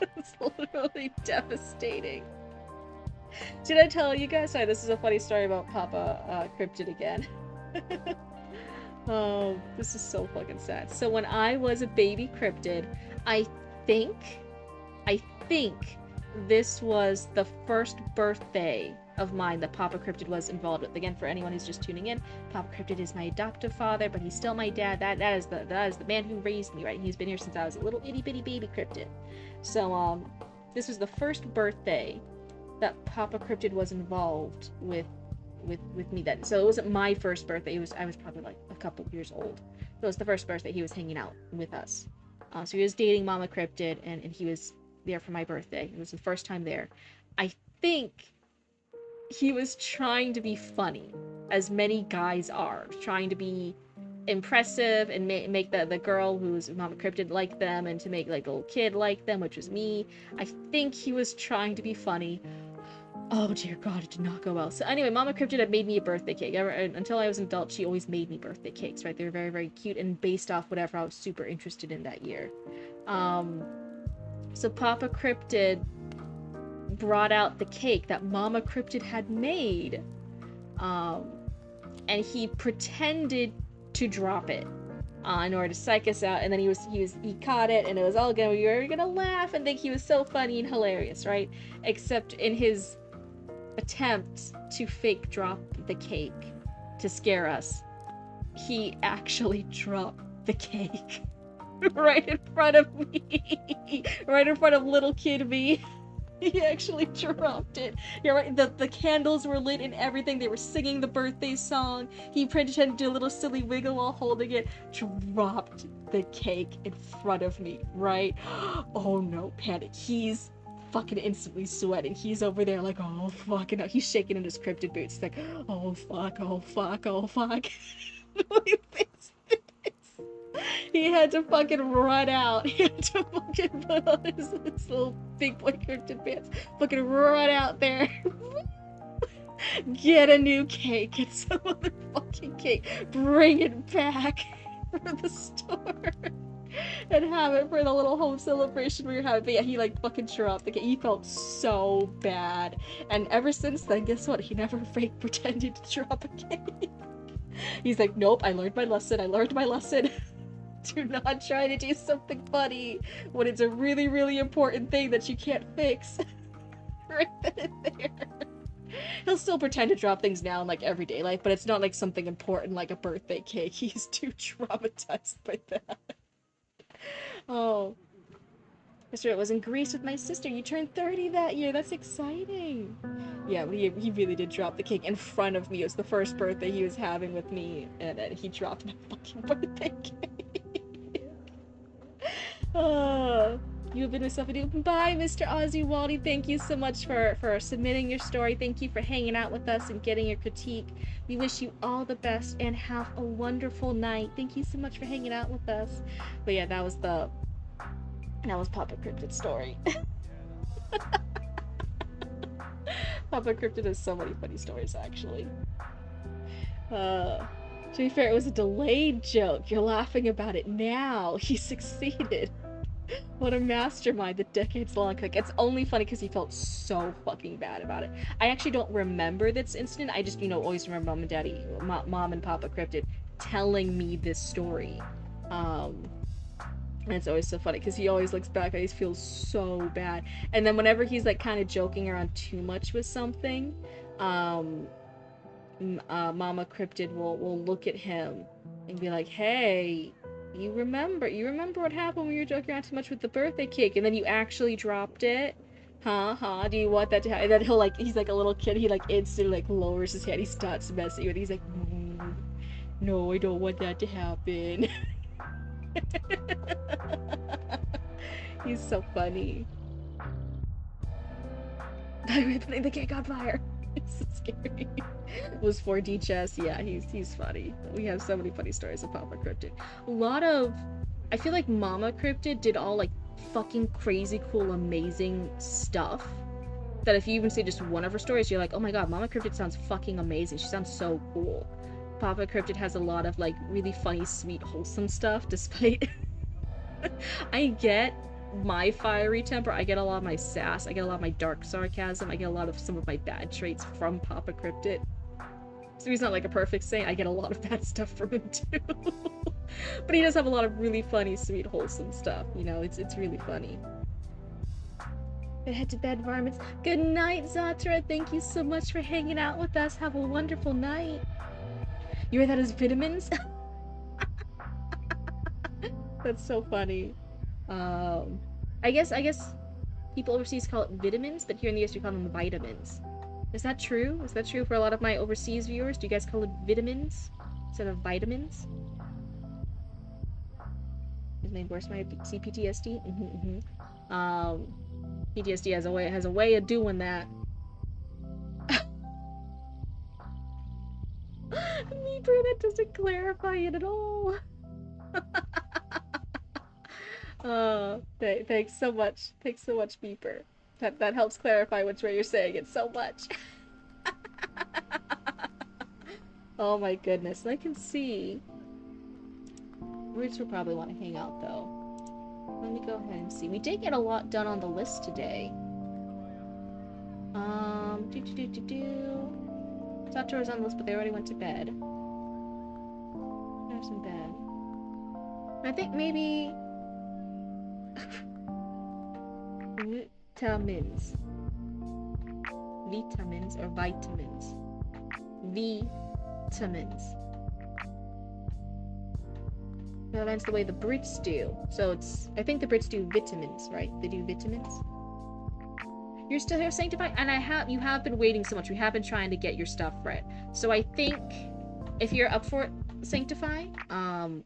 That's literally devastating. Did I tell you guys? Sorry, this is a funny story about Papa Cryptid again. Oh, this is so fucking sad. So when I was a baby cryptid, I think this was the first birthday of mine that Papa Cryptid was involved with. Again, for anyone who's just tuning in, Papa Cryptid is my adoptive father, but he's still my dad. That is the man who raised me, right? He's been here since I was a little itty bitty baby cryptid. So this was the first birthday that Papa Cryptid was involved with me then. So it wasn't my first birthday. I was probably like a couple years old. So it was the first birthday he was hanging out with us. So he was dating Mama Cryptid, and he was there for my birthday. It was the first time there. I think he was trying to be funny, as many guys are, trying to be impressive and make the girl who's Mama Cryptid like them, and to make like a little kid like them, which was me. I think he was trying to be funny. Oh dear God, it did not go well. So anyway, Mama Cryptid had made me a birthday cake. Until I was an adult, she always made me birthday cakes, right? They were very, very cute and based off whatever I was super interested in that year. So Papa Cryptid brought out the cake that Mama Cryptid had made. And he pretended to drop it in order to psych us out, and then he caught it, and it was all good. We were gonna laugh and think he was so funny and hilarious, right? Except in his attempt to fake drop the cake to scare us, he actually dropped the cake right in front of me, right in front of little kid me. He actually dropped it. You're right. The candles were lit and everything. They were singing the birthday song. He pretended to do a little silly wiggle while holding it. Dropped the cake in front of me. Right? Oh no, panic. He's fucking instantly sweating. He's over there like, oh fuck, and he's shaking in his cryptid boots. He's like, oh fuck, oh fuck, oh fuck. He had to fucking run out. He had to fucking put on his little big boy cryptid pants. Fucking run out there. Get a new cake. Get some other fucking cake. Bring it back for the store. And have it for the little home celebration we were having. But yeah, he like fucking dropped the cake. He felt so bad. And ever since then, guess what? He never fake pretended to drop a cake. He's like, nope, I learned my lesson. I learned my lesson. Do not try to do something funny when it's a really, really important thing that you can't fix. Right then and there. He'll still pretend to drop things now in like everyday life, but it's not like something important like a birthday cake. He's too traumatized by that. Oh. Mr. It was in Greece with my sister. You turned 30 that year. That's exciting. Yeah, he really did drop the cake in front of me. It was the first birthday he was having with me, and then he dropped my fucking birthday cake. Oh. You have been with Stephanie. Bye, Mr. Ozzy Waldy. Thank you so much for submitting your story. Thank you for hanging out with us and getting your critique. We wish you all the best and have a wonderful night. Thank you so much for hanging out with us. But yeah, that was Papa Cryptid's story. Papa Cryptid has so many funny stories, actually. To be fair, it was a delayed joke. You're laughing about it now. He succeeded. What a mastermind, the decades-long cook. It's only funny because he felt so fucking bad about it. I actually don't remember this incident. I just, always remember Mom and Daddy, Mom and Papa Cryptid telling me this story. And it's always so funny because he always looks back and he feels so bad. And then whenever he's like kind of joking around too much with something, Mama Cryptid will look at him and be like, hey, you remember what happened when you were joking around too much with the birthday cake and then you actually dropped it? Do you want that to happen? And then he's like a little kid, he like instantly like lowers his head, he starts messing with it, he's like, no, I don't want that to happen. He's so funny. By putting the cake on fire. It's so scary. It was 4D chess. Yeah, he's funny. We have so many funny stories of Papa Cryptid. I feel like Mama Cryptid did all like fucking crazy cool amazing stuff that if you even say just one of her stories, you're like, oh my god, Mama Cryptid sounds fucking amazing. She sounds so cool. Papa Cryptid has a lot of like really funny, sweet, wholesome stuff despite I get my fiery temper, I get a lot of my sass, I get a lot of my dark sarcasm, I get a lot of some of my bad traits from Papa Cryptid. So he's not like a perfect saint, I get a lot of bad stuff from him too. But he does have a lot of really funny, sweet, wholesome stuff, it's really funny. Head to bed, varmints. Good night, Zatra. Thank you so much for hanging out with us. Have a wonderful night. You read that as vitamins? That's so funny. I guess people overseas call it vitamins, but here in the US we call them vitamins. Is that true? Is that true for a lot of my overseas viewers? Do you guys call it vitamins instead of vitamins? Is my worse my CPTSD? PTSD has a way of doing that. Meeper, that doesn't clarify it at all. Thanks so much. Thanks so much, Meeper. That helps clarify which way you're saying it so much. Oh my goodness. And I can see. Roots will probably want to hang out though. Let me go ahead and see. We did get a lot done on the list today. Sato was on the list, but they already went to bed. There's in bed. I think maybe vitamins or vitamins. Vitamins. No, that's the way the Brits do. So I think the Brits do vitamins, right? They do vitamins. You're still here, Sanctify? And you have been waiting so much. We have been trying to get your stuff read. So I think if you're up for it, Sanctify,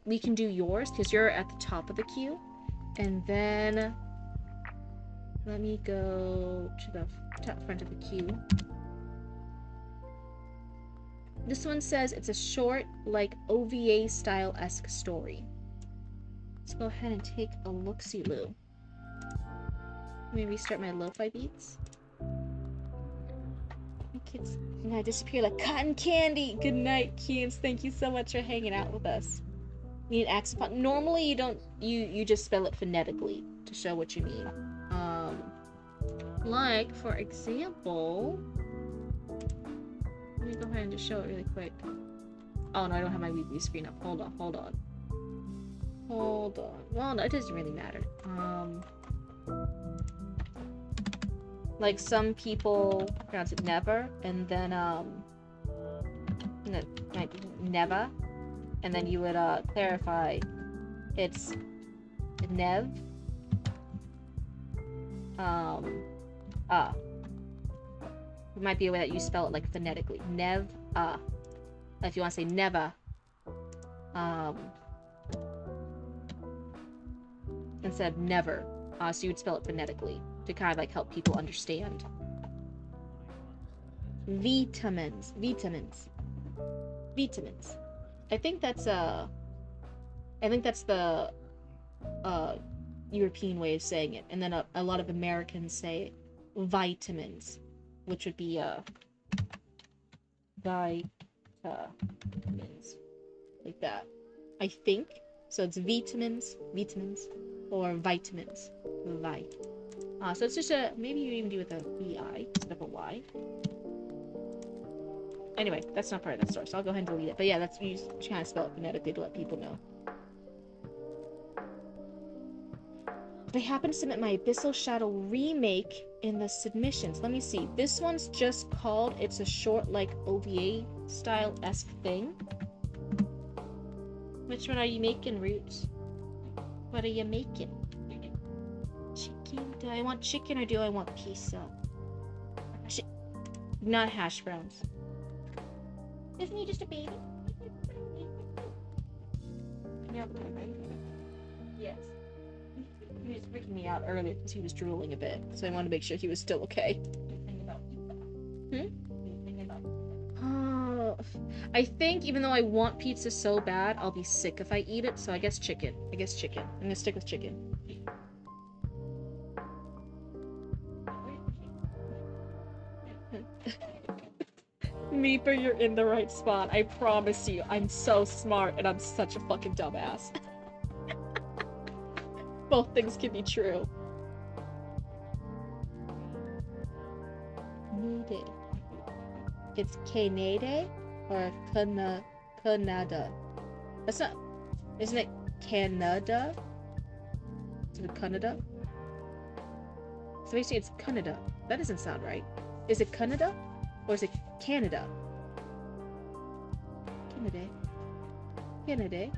we can do yours because you're at the top of the queue. And then Let me go to the top front of the queue. This one says it's a short, like, OVA-style-esque story. Let's go ahead and take a look-see-loo. Let me restart my lo-fi beats. My kids now disappear like cotton candy. Good night, Keans. Thank you so much for hanging out with us. Need accent font. Normally you don't you just spell it phonetically to show what you mean. Like for example, let me go ahead and just show it really quick. Oh no, I don't have my Weebly screen up. Hold on. Well, no, it doesn't really matter. Like some people pronounce it never, and then never, and then you would clarify it's nev. It might be a way that you spell it like phonetically. Nev, if you want to say never, instead of never, so you would spell it phonetically to kind of like help people understand. Vitamins. I think that's the European way of saying it, and then a lot of Americans say vitamins, which would be vitamins, like that. I think so. It's vitamins, or vitamins, so it's just maybe you even do with a vi instead of a y. Anyway, that's not part of that story, so I'll go ahead and delete it. But yeah, that's you trying to spell it phonetically to let people know. I happen to submit my Abyssal Shadow remake in the submissions. Let me see. This one's just called, it's a short, like, OVA style-esque thing. Which one are you making, Roots? What are you making? Chicken? Do I want chicken or do I want pizza? Not hash browns. Isn't he just a baby? Yep. Yes. He was freaking me out earlier because he was drooling a bit, so I wanted to make sure he was still okay. I think even though I want pizza so bad, I'll be sick if I eat it, so I guess chicken. I'm gonna stick with chicken. Meeper, you're in the right spot. I promise you. I'm so smart and I'm such a fucking dumbass. Both things can be true. Nude. It's Canada or Canada. That's not. Isn't it Canada? Is it Canada? So basically it's Canada. That doesn't sound right. Is it Canada? Or is it Canada? Canada.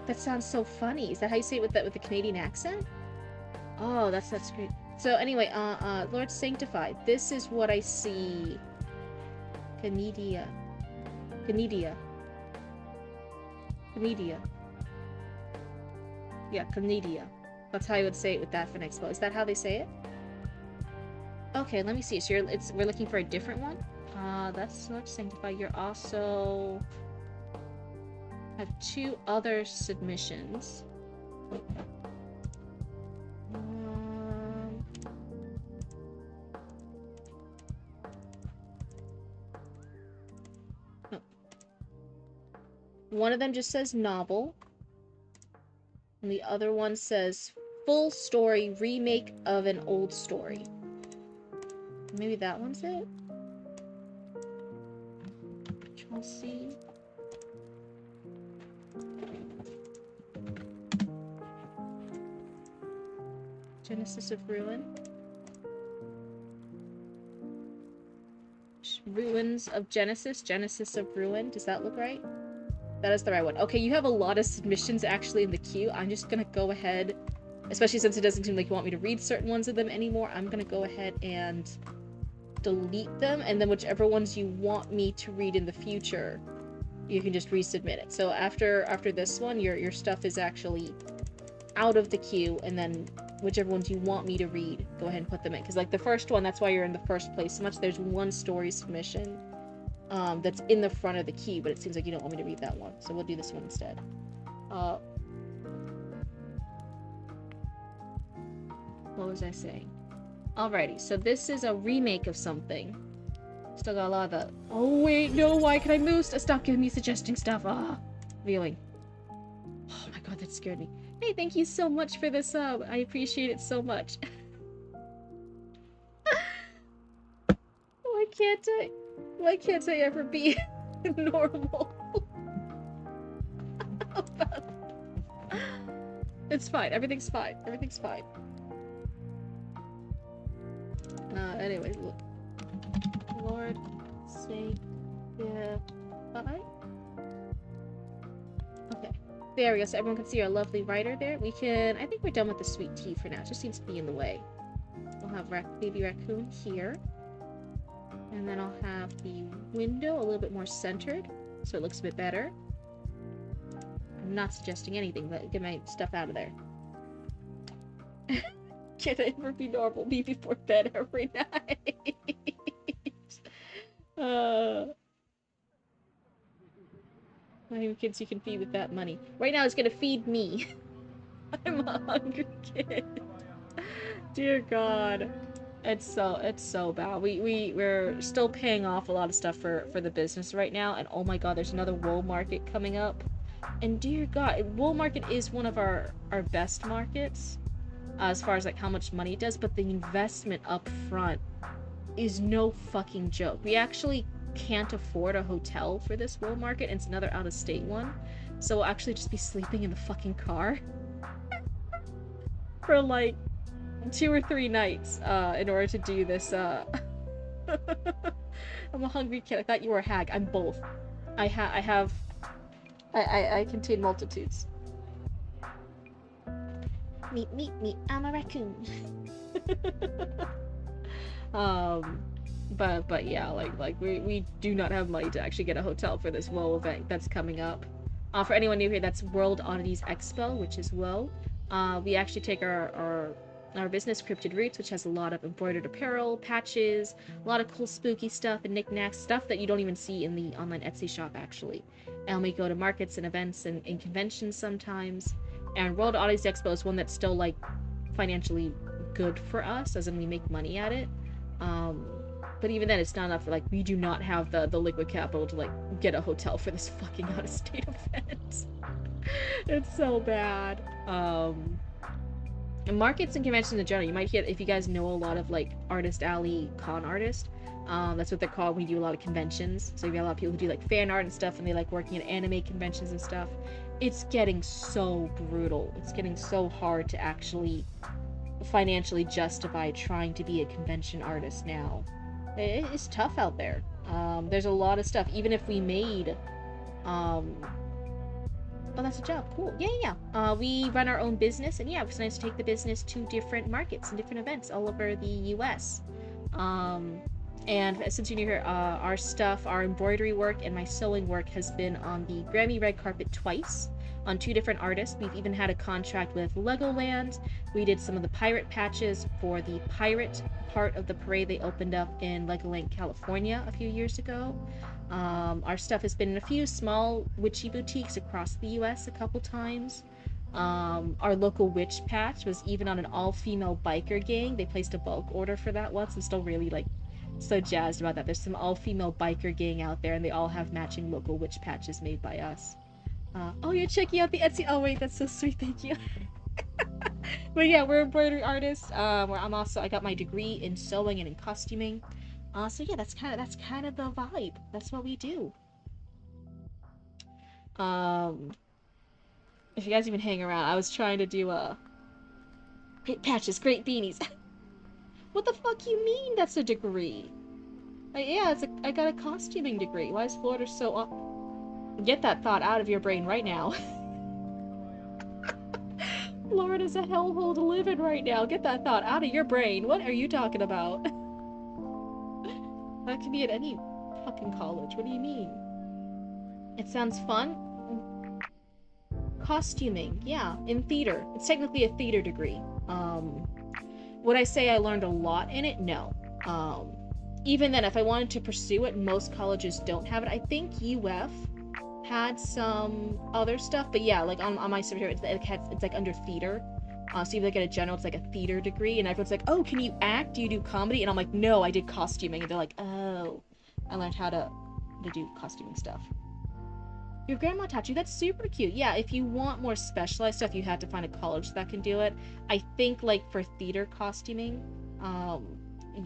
That sounds so funny. Is that how you say it with the Canadian accent? Oh, that's great. So anyway, Lord Sanctified. This is what I see. Canada. Yeah, Canada. That's how I would say it with that phonetic spell. Is that how they say it? Okay, let me see. So we're looking for a different one. That's Lord Sanctify. You're also have two other submissions. One of them just says novel, and the other one says full story remake of an old story. Maybe that one's it? Chelsea. Genesis of Ruin. Ruins of Genesis. Genesis of Ruin. Does that look right? That is the right one. Okay, you have a lot of submissions actually in the queue. I'm just gonna go ahead, especially since it doesn't seem like you want me to read certain ones of them anymore, I'm gonna go ahead and delete them, and then whichever ones you want me to read in the future, you can just resubmit it. So after this one, your stuff is actually out of the queue, and then whichever ones you want me to read, go ahead and put them in. Because, like, the first one, that's why you're in the first place so much. There's one story submission that's in the front of the key, but it seems like you don't want me to read that one. So we'll do this one instead. What was I saying? Alrighty, so this is a remake of something. Still got a lot of the... Oh, wait, no, why can I move? Stop giving me suggesting stuff. Viewing. Oh my god, that scared me. Hey, thank you so much for the sub. I appreciate it so much. Why can't I ever be normal? It's fine. Everything's fine. Everything's fine. Anyway, look. Lord, say goodbye. Okay. There we go. So everyone can see our lovely writer there. We can... I think we're done with the sweet tea for now. It just seems to be in the way. We'll have baby raccoon here. And then I'll have the window a little bit more centered, so it looks a bit better. I'm not suggesting anything, but get my stuff out of there. Can I ever be normal? Me before bed every night. How many kids you can feed with that money? Right now it's gonna feed me. I'm a hungry kid. Dear God. It's so bad. We're still paying off a lot of stuff for the business right now, and oh my god, there's another wool market coming up. And dear God, wool market is one of our best markets, as far as like how much money it does, but the investment up front is no fucking joke. We actually can't afford a hotel for this wool market, and it's another out-of-state one, so we'll actually just be sleeping in the fucking car for like 2 or 3 nights in order to do this. I'm a hungry kid. I thought you were a hag. I'm both. I contain multitudes. Meet me, I'm a raccoon. But yeah, like we do not have money to actually get a hotel for this WoW event that's coming up. For anyone new here, that's World Oddities Expo, which is WoW. We actually take our business, Cryptid Roots, which has a lot of embroidered apparel, patches, a lot of cool spooky stuff and knickknacks, stuff that you don't even see in the online Etsy shop, actually. And we go to markets and events and conventions sometimes. And World Oddities Expo is one that's still, like, financially good for us, as in we make money at it. But even then, it's not enough. Like, we do not have the liquid capital to, like, get a hotel for this fucking out-of-state event. It's so bad. And markets and conventions in general, you might hear, if you guys know a lot of, like, Artist Alley con artists, that's what they're called. We do a lot of conventions, so you got a lot of people who do, like, fan art and stuff, and they like working at anime conventions and stuff. It's getting so brutal. It's getting so hard to actually financially justify trying to be a convention artist now. It's tough out there. There's a lot of stuff. Even if we made, oh, that's a job. Cool. Yeah. We run our own business, and yeah, it's nice to take the business to different markets and different events all over the U.S. And since you're new here, our stuff, our embroidery work and my sewing work has been on the Grammy red carpet twice, on 2 different artists. We've even had a contract with Legoland. We did some of the pirate patches for the pirate part of the parade they opened up in Legoland, California a few years ago. Our stuff has been in a few small witchy boutiques across the US a couple times. Our local witch patch was even on an all-female biker gang. They placed a bulk order for that once. I'm still really, like, so jazzed about that. There's some all-female biker gang out there, and they all have matching local witch patches made by us. Oh, you're checking out the Etsy. Oh wait, that's so sweet. Thank you. But yeah, we're embroidery artists. I got my degree in sewing and in costuming. So yeah, that's kind of the vibe. That's what we do. If you guys even hang around, I was trying to do great patches, great beanies. What the fuck you mean that's a degree? Yeah, I got a costuming degree. Why is Florida so Get that thought out of your brain right now. Florida's a hellhole to live in right now. Get that thought out of your brain. What are you talking about? That could be at any fucking college. What do you mean? It sounds fun. Costuming, yeah, in theater. It's technically a theater degree. Would I say I learned a lot in it? No. Even then, if I wanted to pursue it, most colleges don't have it. I think UF had some other stuff, but yeah, like on my semester, it's like under theater. So you look at a general, it's like a theater degree, and everyone's like, "Oh, can you act? Do you do comedy?" And I'm like, "No, I did costuming." And they're like, "Oh, I learned how to do costuming stuff." Your grandma taught you. That's super cute. Yeah, if you want more specialized stuff, you have to find a college that can do it. I think like for theater costuming, um,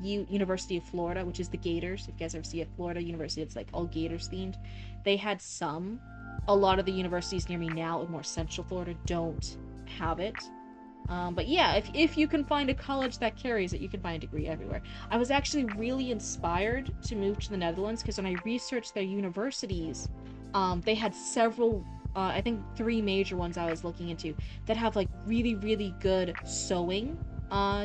University of Florida, which is the Gators. If you guys ever see a Florida university, it's like all Gators themed. They had some. A lot of the universities near me now in more central Florida don't have it. But yeah, if you can find a college that carries it, you can find a degree everywhere. I was actually really inspired to move to the Netherlands because when I researched their universities, they had several, I think 3 major ones I was looking into that have like really, really good sewing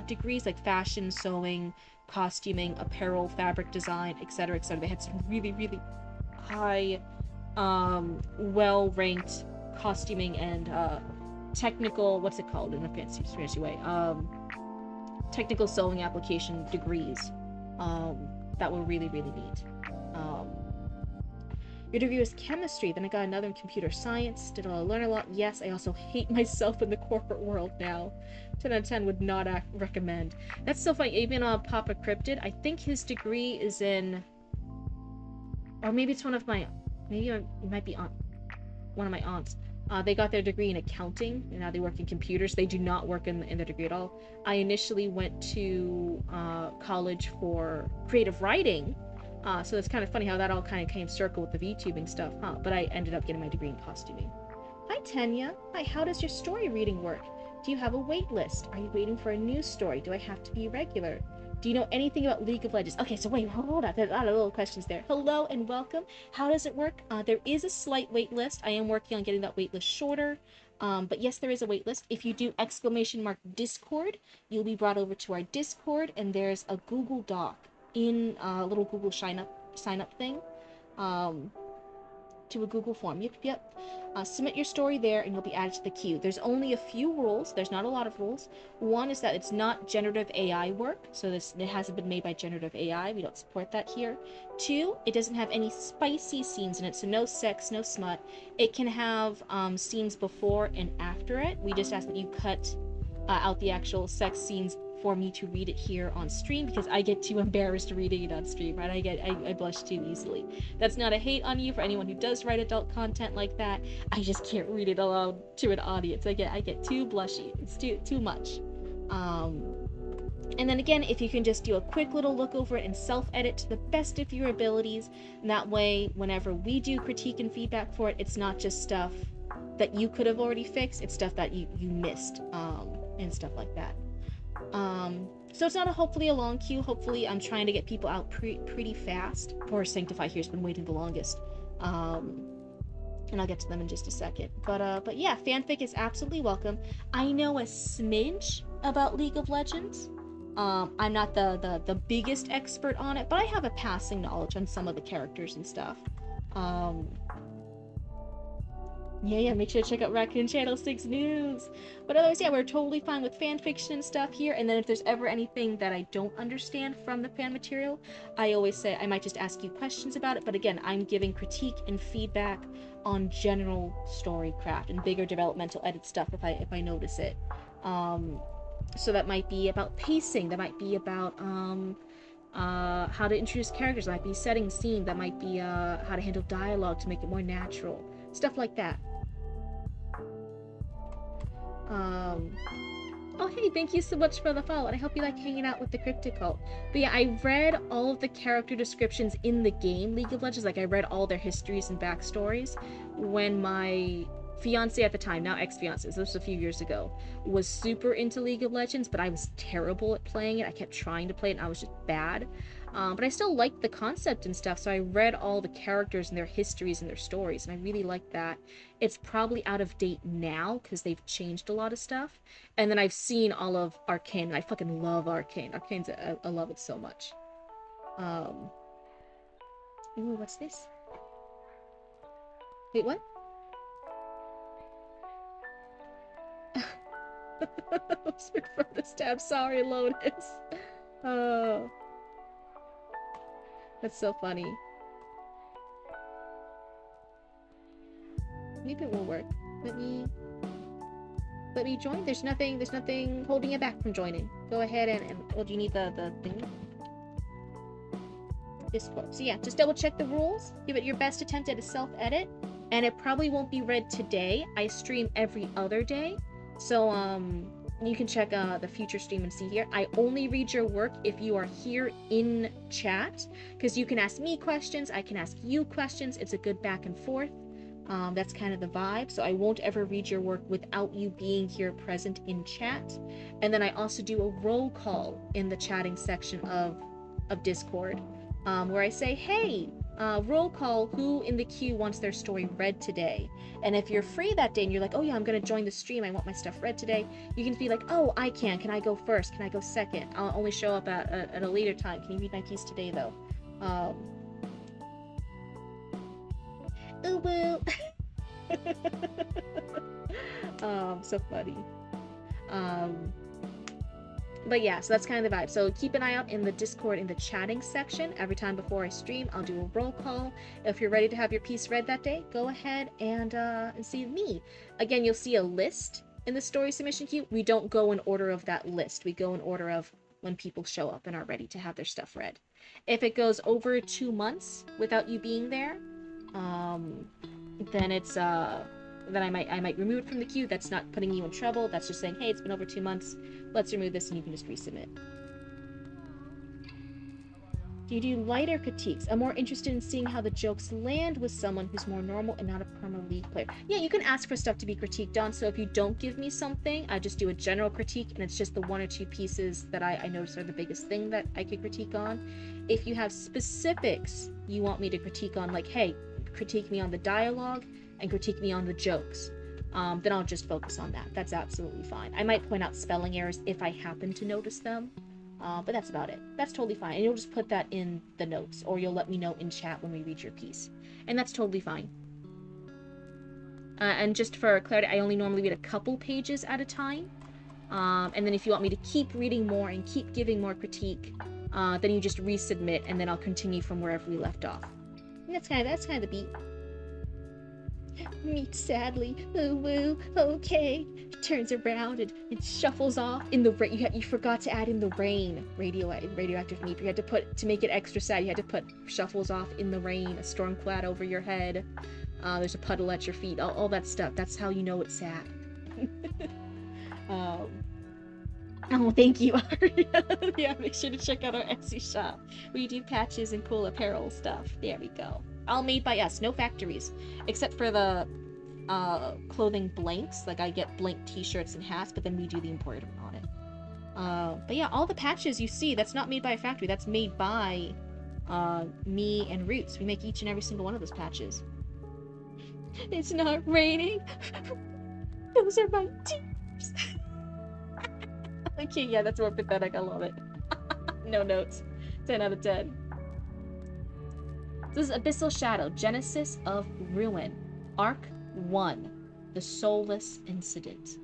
degrees, like fashion, sewing, costuming, apparel, fabric design, etc., etc. They had some really, really high, well-ranked costuming and technical, what's it called in a fancy way, technical sewing application degrees that were really, really neat. um, your degree was chemistry, then I got another in computer science. Did I learn a lot? Yes. I also hate myself in the corporate world now. 10 out of 10 would not recommend. That's so funny. Even Papa Cryptid, I think his degree is in, or maybe it's one of my, maybe it might be on one of my aunts. They got their degree in accounting, and now they work in computers. They do not work in their degree at all. I initially went to college for creative writing, so it's kind of funny how that all kind of came circle with the VTubing stuff, huh? But I ended up getting my degree in costuming. Hi, Tanya. Hi, how does your story reading work? Do you have a wait list? Are you waiting for a new story? Do I have to be regular? Do you know anything about League of Legends? Okay, so wait, hold on. There's a lot of little questions there. Hello and welcome. How does it work? There is a slight wait list. I am working on getting that wait list shorter. But yes, there is a wait list. If you do !Discord, you'll be brought over to our Discord, and there's a Google Doc in a little Google sign up thing. To a Google form. Yep. Submit your story there and you'll be added to the queue. There's only a few rules. There's not a lot of rules. One is that it's not generative AI work, so it hasn't been made by generative AI. We don't support that here. 2, it doesn't have any spicy scenes in it, so no sex, no smut. It can have scenes before and after it. We just ask that you cut out the actual sex scenes for me to read it here on stream because I get too embarrassed reading it on stream, right? I blush too easily. That's not a hate on you for anyone who does write adult content like that. I just can't read it aloud to an audience. I get too blushy. It's too much. And then again, if you can just do a quick little look over it and self-edit to the best of your abilities, and that way, whenever we do critique and feedback for it, it's not just stuff that you could have already fixed, it's stuff that you missed, and stuff like that. So it's not hopefully a long queue. Hopefully I'm trying to get people out pretty fast. Poor Sanctify here's been waiting the longest. And I'll get to them in just a second. But yeah, fanfic is absolutely welcome. I know a smidge about League of Legends. I'm not the biggest expert on it, but I have a passing knowledge on some of the characters and stuff. Yeah, make sure to check out Raccoon Channel 6 News. But otherwise, yeah, we're totally fine with fan fiction and stuff here. And then if there's ever anything that I don't understand from the fan material, I always say I might just ask you questions about it. But again, I'm giving critique and feedback on general storycraft and bigger developmental edit stuff if I notice it. So that might be about pacing. That might be about how to introduce characters. That might be setting scene. That might be how to handle dialogue to make it more natural. Stuff like that. Oh hey, thank you so much for the follow, and I hope you like hanging out with the Cryptid Cult. But yeah, I read all of the character descriptions in the game League of Legends. Like, I read all their histories and backstories when my fiance at the time, now ex-fiance, so this was a few years ago, was super into League of Legends, but I was terrible at playing it. I kept trying to play it, and I was just bad. But I still liked the concept and stuff, so I read all the characters and their histories and their stories, and I really liked that. It's probably out of date now, because they've changed a lot of stuff. And then I've seen all of Arcane, and I fucking love Arcane. Arcane's, I love it so much. Ooh, what's this? Wait, what? From this tab. Sorry, Lotus. Oh, that's so funny. Maybe it will work. Let me join. There's nothing holding you back from joining. Go ahead and oh, do you need the thing? Discord. So yeah, just double check the rules. Give it your best attempt at a self-edit. And it probably won't be read today. I stream every other day. So you can check the future stream and see here. I only read your work if you are here in chat, because you can ask me questions, I can ask you questions. It's a good back and forth. That's kind of the vibe. So I won't ever read your work without you being here present in chat. And then I also do a roll call in the chatting section of Discord, where I say, hey, roll call, who in the queue wants their story read today? And if you're free that day and you're like, oh yeah, I'm gonna join the stream, I want my stuff read today, you can be like, oh, I can I go first? Can I go second? I'll only show up at a later time. Can you read my piece today though? Ooh woo. So funny. But yeah, so that's kind of the vibe. So keep an eye out in the Discord in the chatting section. Every time before I stream, I'll do a roll call. If you're ready to have your piece read that day, go ahead and see me. Again, you'll see a list in the story submission queue. We don't go in order of that list. We go in order of when people show up and are ready to have their stuff read. If it goes over 2 months without you being there, then it's then I might remove it from the queue. That's not putting you in trouble. That's just saying, hey, it's been over 2 months. Let's remove this, and you can just resubmit. Do you do lighter critiques? I'm more interested in seeing how the jokes land with someone who's more normal and not a Premier League player. Yeah, you can ask for stuff to be critiqued on, so if you don't give me something, I just do a general critique, and it's just the 1 or 2 pieces that I notice are the biggest thing that I could critique on. If you have specifics you want me to critique on, like, hey, critique me on the dialogue, and critique me on the jokes, then I'll just focus on that. That's absolutely fine. I might point out spelling errors if I happen to notice them. But that's about it. That's totally fine. And you'll just put that in the notes, or you'll let me know in chat when we read your piece. And that's totally fine. And just for clarity, I only normally read a couple pages at a time. And then if you want me to keep reading more and keep giving more critique, then you just resubmit, and then I'll continue from wherever we left off. And that's kind of the beat. Meet sadly. Ooh woo. Okay. Turns around and shuffles off in the rain. You forgot to add in the rain. Radioactive meat. You had to make it extra sad. You had to put shuffles off in the rain. A storm cloud over your head. There's a puddle at your feet. All that stuff. That's how you know it's sad. Oh, thank you, Aria. Yeah, make sure to check out our Etsy shop. We do patches and cool apparel stuff. There we go. All made by us, no factories, except for the clothing blanks. Like, I get blank t-shirts and hats, but then we do the embroidery on it. But yeah, all the patches you see, that's not made by a factory. That's made by me and Roots. We make each and every single one of those patches. It's not raining. Those are my tears. Okay, yeah, that's more pathetic. I love it. No notes. 10 out of 10. This is Abyssal Shadow, Genesis of Ruin, Arc 1, The Soulless Incident.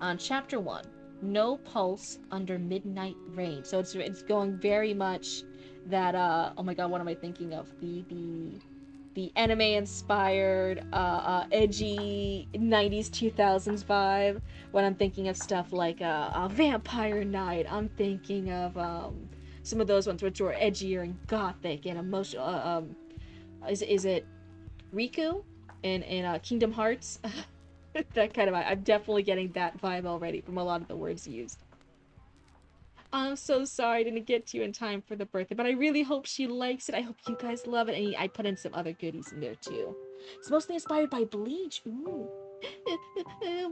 On Chapter 1, No Pulse Under Midnight Rain. So it's going very much that, oh my god, what am I thinking of? The anime-inspired, edgy 90s, 2000s vibe. When I'm thinking of stuff like a Vampire Night, I'm thinking of some of those ones which were edgier and gothic and emotional. Is it Riku in Kingdom Hearts? That kind of vibe. I'm definitely getting that vibe already from a lot of the words used. I'm so sorry I didn't get to you in time for the birthday, but I really hope she likes it. I hope you guys love it, and I put in some other goodies in there too. It's mostly inspired by Bleach. Ooh.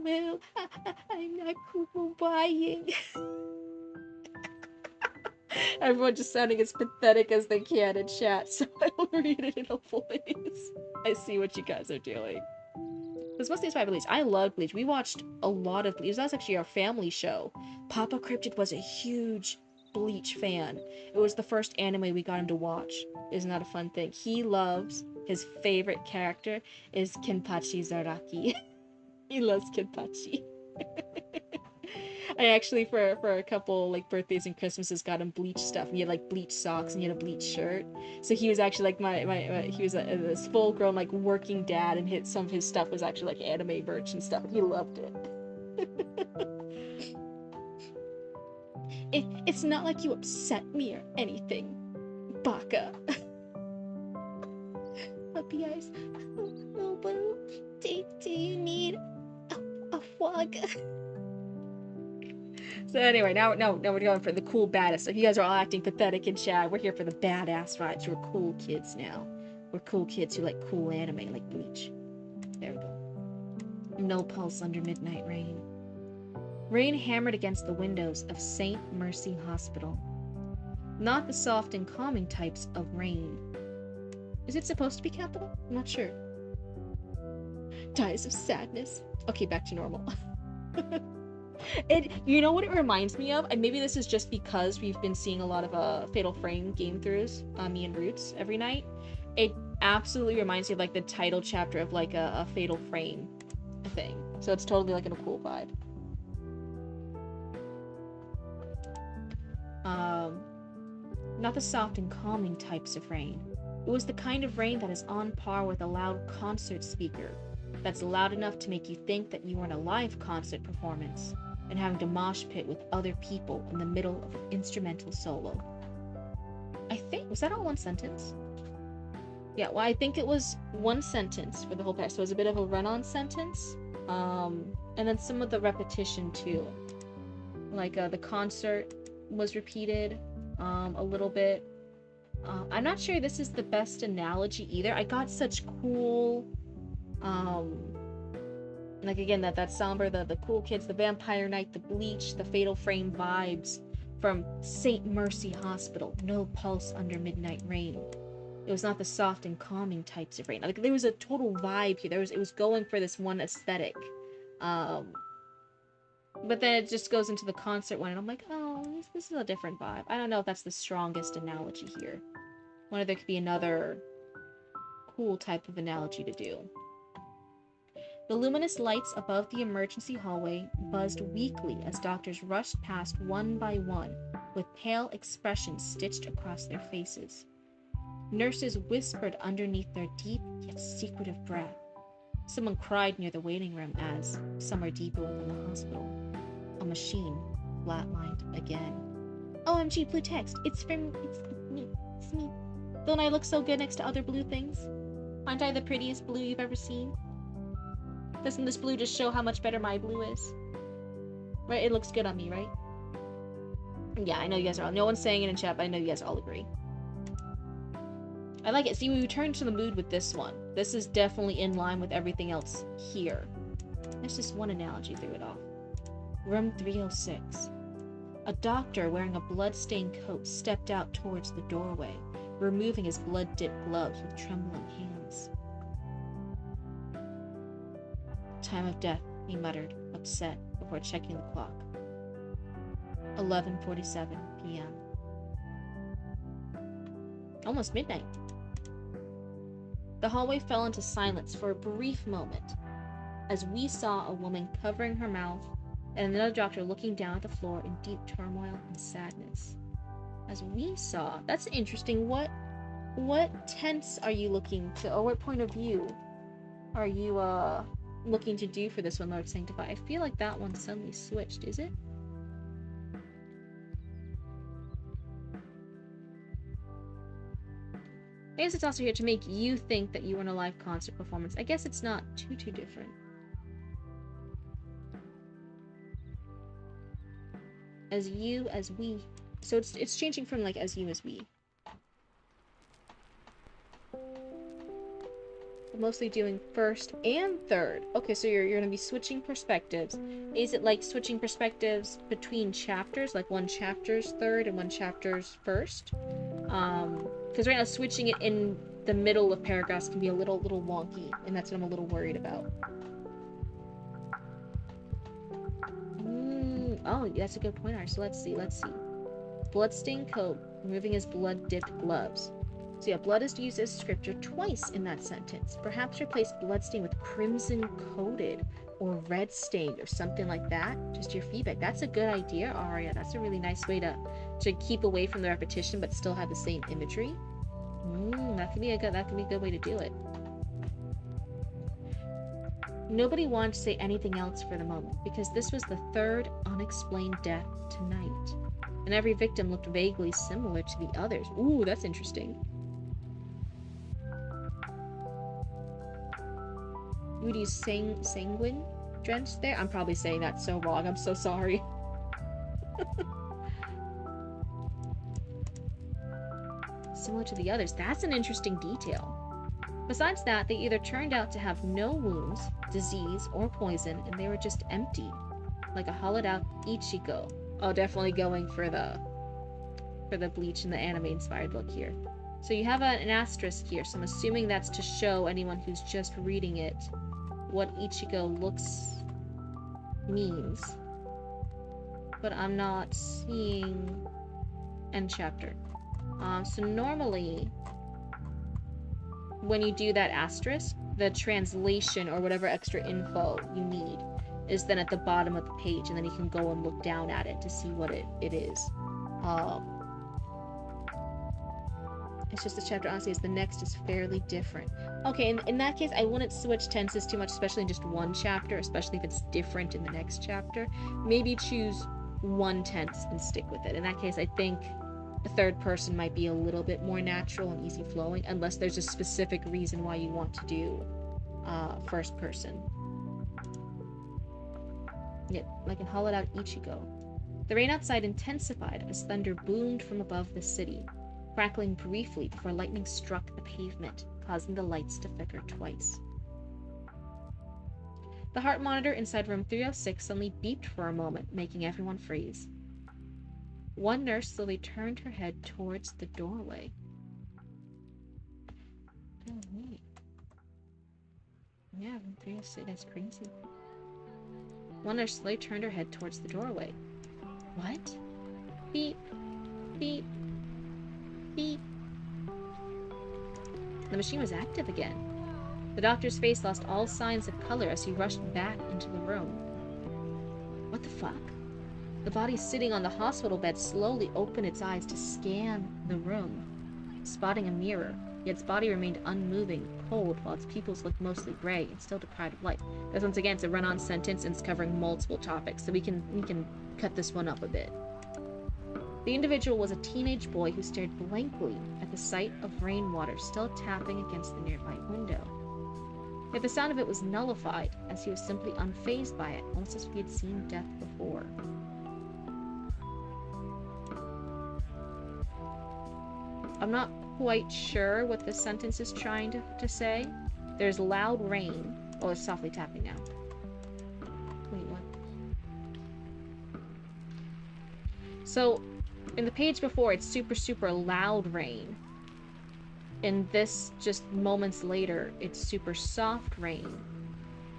Well, I'm not buying. Everyone just sounding as pathetic as they can in chat, so I will read it in a voice. I see what you guys are doing. It's mostly inspired by Bleach. I love Bleach. We watched a lot of Bleach. That was actually our family show. Papa Cryptid was a huge Bleach fan. It was the first anime we got him to watch. Isn't that a fun thing? He loves, his favorite character is Kenpachi Zaraki. He loves Kenpachi. I actually for a couple like birthdays and Christmases got him bleach stuff, and he had like bleach socks and he had a bleach shirt. So he was actually like my he was this full grown like working dad, and some of his stuff was actually like anime merch and stuff, and he loved it. It's not like you upset me or anything, Baka. Puppy eyes. Oh, Boo, do you need a wog? So anyway, now we're going for the cool badass. So you guys are all acting pathetic and shy. We're here for the badass rides. We're cool kids now. We're cool kids who like cool anime, like Bleach. There we go. No pulse under midnight rain. Rain hammered against the windows of St. Mercy Hospital. Not the soft and calming types of rain. Is it supposed to be capital? I'm not sure. Dies of sadness. Okay, back to normal. You know what it reminds me of? And maybe this is just because we've been seeing a lot of Fatal Frame game throughs, me and Roots, every night. It absolutely reminds me of like the title chapter of like a Fatal Frame thing. So it's totally like in a cool vibe. Not the soft and calming types of rain. It was the kind of rain that is on par with a loud concert speaker, that's loud enough to make you think that you are in a live concert performance and having to mosh pit with other people in the middle of an instrumental solo. I think, was that all one sentence? Yeah, well, I think it was one sentence for the whole pack, so it was a bit of a run-on sentence, and then some of the repetition too. Like, the concert was repeated, a little bit. I'm not sure this is the best analogy either. I got such cool, like again, that somber, the cool kids, the Vampire Knight, the Bleach, the Fatal Frame vibes from St. Mercy Hospital. No pulse under midnight rain. It was not the soft and calming types of rain. Like there was a total vibe here. It was going for this one aesthetic. But then it just goes into the concert one, and I'm like, oh, this is a different vibe. I don't know if that's the strongest analogy here. I wonder if there could be another cool type of analogy to do. The luminous lights above the emergency hallway buzzed weakly as doctors rushed past one by one, with pale expressions stitched across their faces. Nurses whispered underneath their deep yet secretive breath. Someone cried near the waiting room as, somewhere deeper within the hospital, a machine flatlined again. OMG, blue text. It's me. It's me. Don't I look so good next to other blue things? Aren't I the prettiest blue you've ever seen? Doesn't this blue just show how much better my blue is? Right? It looks good on me, right? Yeah, I know you guys are all... No one's saying it in chat, but I know you guys all agree. I like it. See, we returned to the mood with this one. This is definitely in line with everything else here. There's just one analogy through it all. Room 306. A doctor wearing a blood-stained coat stepped out towards the doorway, removing his blood-dipped gloves with trembling hands. Time of death, he muttered, upset, before checking the clock. 11:47 p.m. Almost midnight. The hallway fell into silence for a brief moment, as we saw a woman covering her mouth and another doctor looking down at the floor in deep turmoil and sadness. As we saw, that's interesting. What tense are you looking to, or what point of view are you looking to do for this one, Lord Sanctify? I feel like that one suddenly switched. Is it? I guess it's also here to make you think that you were in a live concert performance. I guess it's not too different. As you, as we. So it's changing from like as you, as we. We're mostly doing first and third. Okay, so you're gonna be switching perspectives. Is it like switching perspectives between chapters, like one chapter's third and one chapter's first? Because right now switching it in the middle of paragraphs can be a little wonky, and that's what I'm a little worried about. Oh, that's a good point, Art. So let's see. Bloodstained coat, removing his blood-dipped gloves. So yeah, blood is used as scripture twice in that sentence. Perhaps replace bloodstain with crimson-coated or red stained or something like that. Just your feedback. That's a good idea, Aria. That's a really nice way to keep away from the repetition but still have the same imagery. That could be a good way to do it. Nobody wanted to say anything else for the moment, because this was the third unexplained death tonight, and every victim looked vaguely similar to the others. Ooh, that's interesting. You would use sanguine drenched there? I'm probably saying that so wrong. I'm so sorry. Similar to the others. That's an interesting detail. Besides that, they either turned out to have no wounds, disease, or poison, and they were just empty, like a hollowed-out Ichigo. Oh, definitely going for the Bleach and the anime-inspired look here. So you have an asterisk here, so I'm assuming that's to show anyone who's just reading it what Ichigo means. But I'm not seeing end chapter. So normally, when you do that asterisk, the translation or whatever extra info you need is then at the bottom of the page, and then you can go and look down at it to see what it is. It's just the chapter, honestly, the next is fairly different. Okay, in that case, I wouldn't switch tenses too much, especially in just one chapter, especially if it's different in the next chapter. Maybe choose one tense and stick with it. In that case, I think the third person might be a little bit more natural and easy flowing, unless there's a specific reason why you want to do first person. Yeah, like in hollowed out Ichigo. The rain outside intensified as thunder boomed from above the city, crackling briefly before lightning struck the pavement, causing the lights to flicker twice. The heart monitor inside room 306 suddenly beeped for a moment, making everyone freeze. One nurse slowly turned her head towards the doorway. Oh, wait. Yeah, room 306, that's crazy. One nurse slowly turned her head towards the doorway. What? Beep. Beep. Beep. The machine was active again. The doctor's face lost all signs of color as he rushed back into the room. What the fuck? The body sitting on the hospital bed slowly opened its eyes to scan the room, spotting a mirror, yet its body remained unmoving, cold, while its pupils looked mostly gray and still deprived of light. Because once again, it's a run-on sentence and it's covering multiple topics, so we can cut this one up a bit. The individual was a teenage boy who stared blankly at the sight of rainwater still tapping against the nearby window. Yet the sound of it was nullified, as he was simply unfazed by it, almost as if he had seen death before. I'm not quite sure what this sentence is trying to say. There's loud rain. Oh, it's softly tapping now. Wait, what? So, in the page before, it's super, super loud rain. In this, just moments later, it's super soft rain.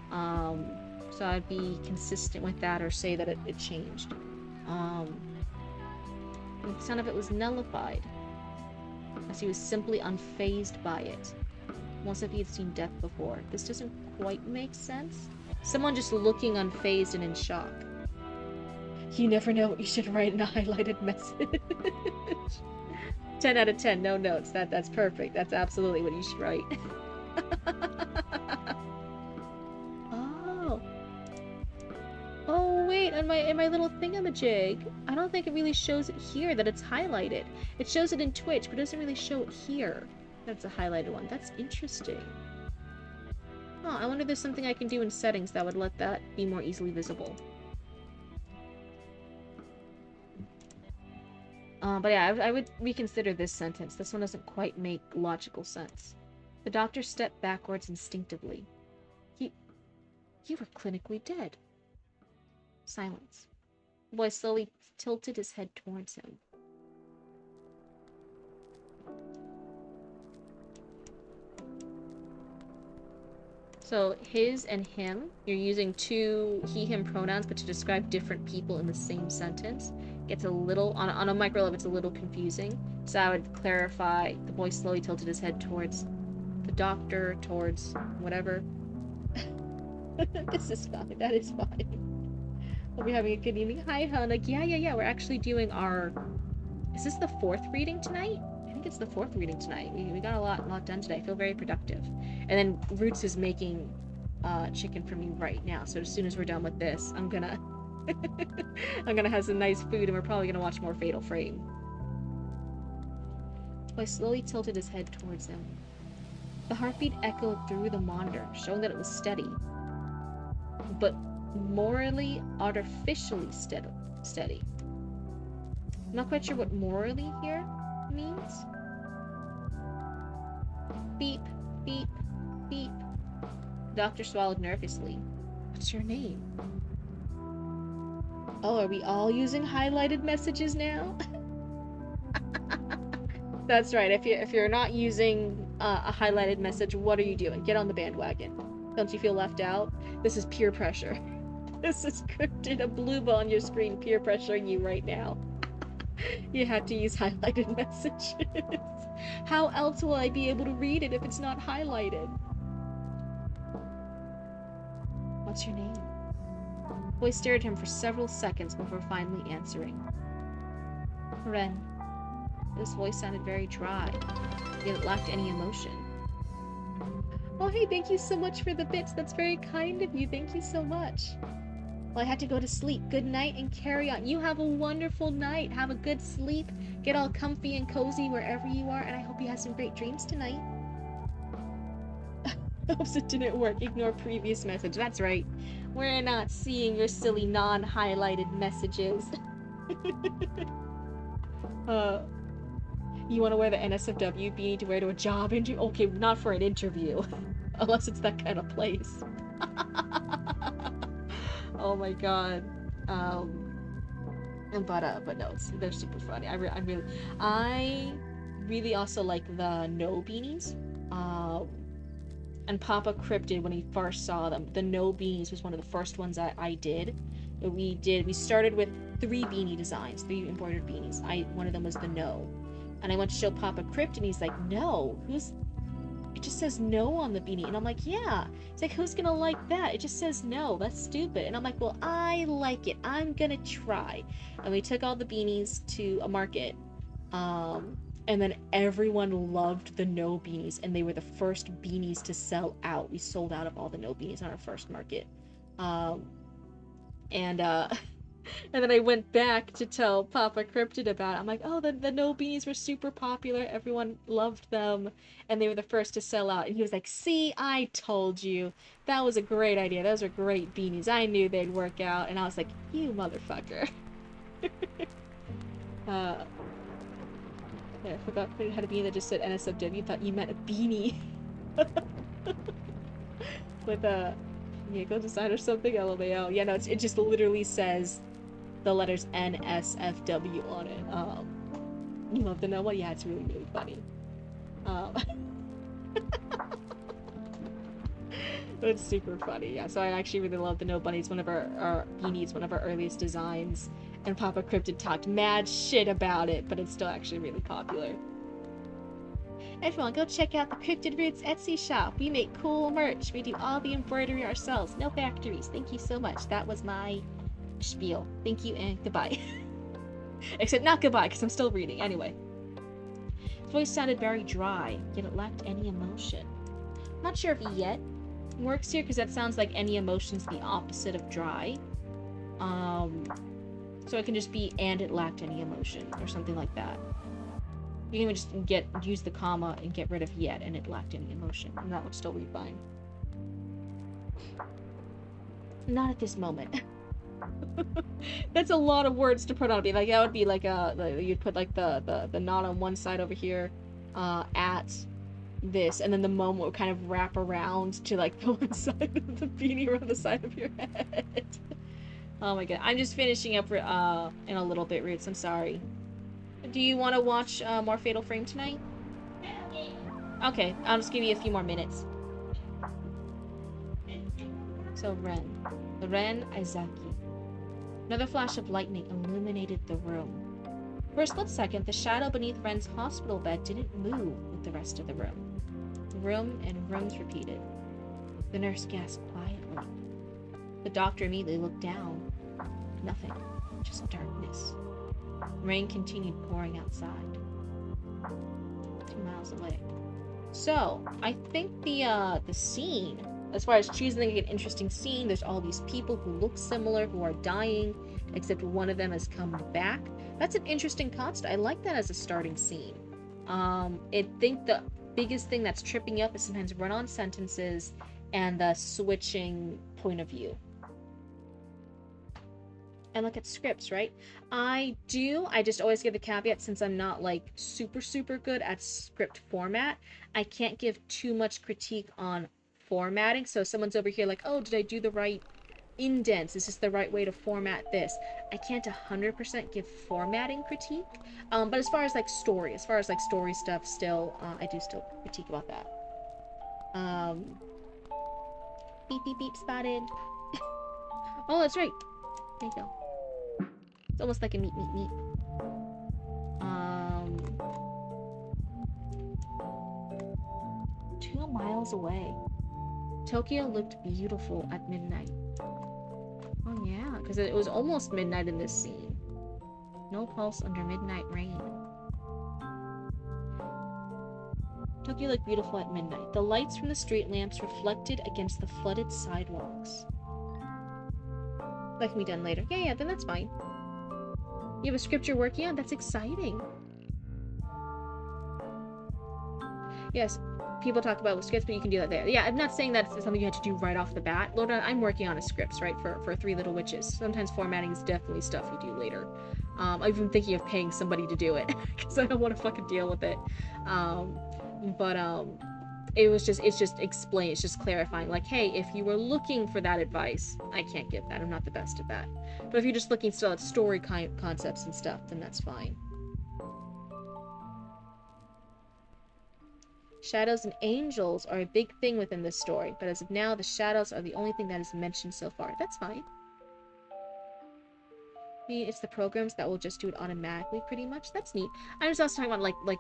So I'd be consistent with that or say that it changed. The sound of it was nullified, as he was simply unfazed by it, almost as if he had seen death before. This doesn't quite make sense. Someone just looking unfazed and in shock. You never know what you should write in a highlighted message. 10 out of 10, no notes. That's perfect. That's absolutely what you should write. Oh wait, in my little thingamajig, I don't think it really shows it here that it's highlighted. It shows it in Twitch, but it doesn't really show it here. That's a highlighted one. That's interesting. Oh, I wonder if there's something I can do in settings that would let that be more easily visible. But yeah, I would reconsider this sentence. This one doesn't quite make logical sense. The doctor stepped backwards instinctively. You were clinically dead. Silence. The boy slowly tilted his head towards him. So, his and him, you're using two he-him pronouns, but to describe different people in the same sentence. Gets a little, on a micro level, it's a little confusing. So I would clarify, the boy slowly tilted his head towards the doctor, towards whatever. This is fine. That is fine. Hope you're having a good evening. Hi, Hannah. Yeah. We're actually doing our... Is this the 4th reading tonight? I think it's the 4th reading tonight. We got a lot done today. I feel very productive. And then Roots is making chicken for me right now. So as soon as we're done with this, I'm gonna have some nice food, and we're probably gonna watch more Fatal Frame. So I slowly tilted his head towards him. The heartbeat echoed through the monitor, showing that it was steady, but morally, artificially steady. I'm not quite sure what morally here means. Beep, beep, beep. The doctor swallowed nervously. What's your name? Oh, are we all using highlighted messages now? That's right. If you're not using a highlighted message, what are you doing? Get on the bandwagon. Don't you feel left out? This is peer pressure. This is Cryptid, a blue ball on your screen peer pressuring you right now. You had to use highlighted messages. How else will I be able to read it if it's not highlighted? What's your name? The boy stared at him for several seconds before finally answering. Ren. His voice sounded very dry, yet it lacked any emotion. Oh, hey, thank you so much for the bits. That's very kind of you. Thank you so much. Well, I had to go to sleep. Good night and carry on. You have a wonderful night. Have a good sleep. Get all comfy and cozy wherever you are, and I hope you have some great dreams tonight. Oops, it didn't work. Ignore previous message. That's right. We're not seeing your silly non-highlighted messages. You want to wear the NSFW beanie to wear to a job interview? Okay, not for an interview. Unless it's that kind of place. Oh my god. But no, they're super funny. I really also like the no beanies. And Papa Cryptid, when he first saw them, the no beanies was one of the first ones I did. We started with 3 beanie designs, 3 embroidered beanies. One of them was the no. And I went to show Papa Cryptid, and he's like, no, it just says no on the beanie. And I'm like, yeah. He's like, who's gonna like that? It just says no. That's stupid. And I'm like, well, I like it. I'm gonna try. And we took all the beanies to a market. And then everyone loved the no beanies, and they were the first beanies to sell out. We sold out of all the no beanies on our first market. And then I went back to tell Papa Cryptid about it. I'm like, oh, the no beanies were super popular. Everyone loved them, and they were the first to sell out. And he was like, see, I told you. That was a great idea. Those are great beanies. I knew they'd work out. And I was like, you motherfucker. Yeah, I forgot it had a beanie that just said NSFW. Thought you meant a beanie. With a... Yeah, go design or something, LMAO. Yeah, no, it just literally says the letters NSFW on it. You love the no one? Yeah, it's really, really funny. It's super funny, yeah. So I actually really love the No Bunnies, one of our beanies, one of our earliest designs. And Papa Cryptid talked mad shit about it, but it's still actually really popular. Everyone, go check out the Cryptid Roots Etsy shop. We make cool merch. We do all the embroidery ourselves. No factories. Thank you so much. That was my spiel. Thank you and goodbye. Except not goodbye, because I'm still reading. Anyway. His voice sounded very dry, yet it lacked any emotion. I'm not sure if yet works here, because that sounds like any emotion's the opposite of dry. So it can just be, and it lacked any emotion, or something like that. You can even just use the comma and get rid of yet, and it lacked any emotion, and that would still read fine. Not at this moment. That's a lot of words to put on it. Like that would be like you'd put like the not on one side over here, at this, and then the moment would kind of wrap around to like the one side of the beanie around the side of your head. Oh my god, I'm just finishing up in a little bit, Roots. I'm sorry. Do you want to watch more Fatal Frame tonight? Okay, I'll just give you a few more minutes. So Ren Izaki. Another flash of lightning illuminated the room. For a split second, the shadow beneath Ren's hospital bed didn't move with the rest of the room. The room and rooms repeated. The nurse gasped quietly. The doctor immediately looked down. Nothing. Just darkness. Rain continued pouring outside. 2 miles away. So, I think the scene, as far as choosing an interesting scene, there's all these people who look similar, who are dying, except one of them has come back. That's an interesting concept. I like that as a starting scene. I think the biggest thing that's tripping you up is sometimes run-on sentences and the switching point of view. And look at scripts, right? I just always give the caveat, since I'm not like super good at script format, I can't give too much critique on formatting. So if someone's over here like, oh, did I do the right indents? Is this the right way to format this? I can't 100% give formatting critique. But as far as like story stuff, still, I do still critique about that. Beep beep beep spotted. Oh, that's right. There you go. It's almost like a meep. 2 miles away. Tokyo looked beautiful at midnight. Oh yeah, because it was almost midnight in this scene. No pulse under midnight rain. Tokyo looked beautiful at midnight. The lights from the street lamps reflected against the flooded sidewalks. That can be done later. Yeah, then that's fine. You have a script you're working on? That's exciting. Yes, people talk about scripts, but you can do that there. Yeah, I'm not saying that it's something you have to do right off the bat. Lorna, I'm working on a script, right, for Three Little Witches. Sometimes formatting is definitely stuff you do later. I've been thinking of paying somebody to do it, because I don't want to fucking deal with it. It's just clarifying, like, hey, if you were looking for that advice, I can't give that. I'm not the best at that. But if you're just looking still at story concepts and stuff, then that's fine. Shadows and angels are a big thing within this story, but as of now, the shadows are the only thing that is mentioned so far. That's fine. I mean, it's the programs that will just do it automatically, pretty much. That's neat. I was also talking about, like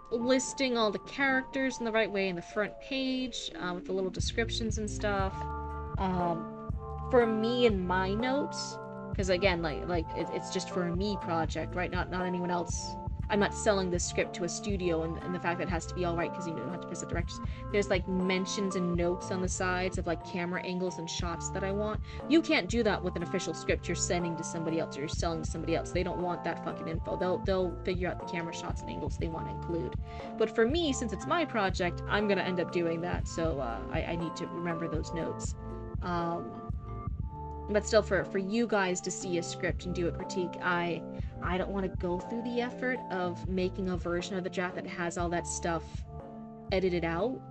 listing all the characters in the right way in the front page, with the little descriptions and stuff. For me and my notes, because again, it's just for a me project, right? Not anyone else. I'm not selling this script to a studio, and the fact that it has to be all right because you don't have to piss at directors. There's like mentions and notes on the sides of like camera angles and shots that I want. You can't do that with an official script you're sending to somebody else or you're selling to somebody else. They don't want that fucking info. They'll figure out the camera shots and angles they want to include. But for me, since it's my project, I'm gonna end up doing that. So I need to remember those notes. But still, for you guys to see a script and do a critique, I don't want to go through the effort of making a version of the draft that has all that stuff edited out.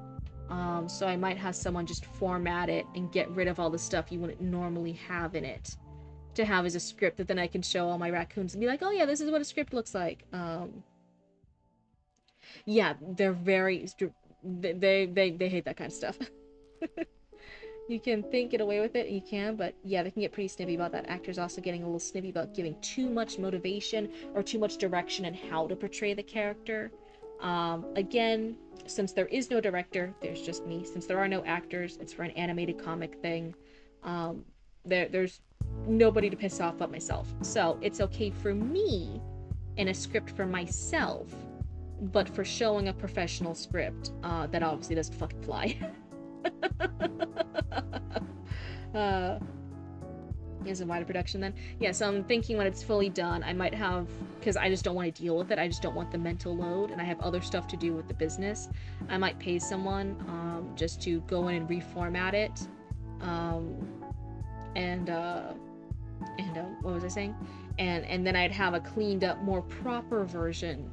So I might have someone just format it and get rid of all the stuff you wouldn't normally have in it to have as a script that then I can show all my raccoons and be like, oh yeah, this is what a script looks like. Yeah, they're very... They hate that kind of stuff. You can think get away with it, you can, but yeah, they can get pretty snippy about that. Actors also getting a little snippy about giving too much motivation or too much direction in how to portray the character. Again, since there is no director, there's just me. Since there are no actors, it's for an animated comic thing. There's nobody to piss off but myself. So it's okay for me in a script for myself, but for showing a professional script, that obviously doesn't fucking fly. Is a wider production then? Yeah, so I'm thinking when it's fully done, I might have, because I just don't want to deal with it, I just don't want the mental load, and I have other stuff to do with the business, I might pay someone just to go in and reformat it, what was I saying? And then I'd have a cleaned up, more proper version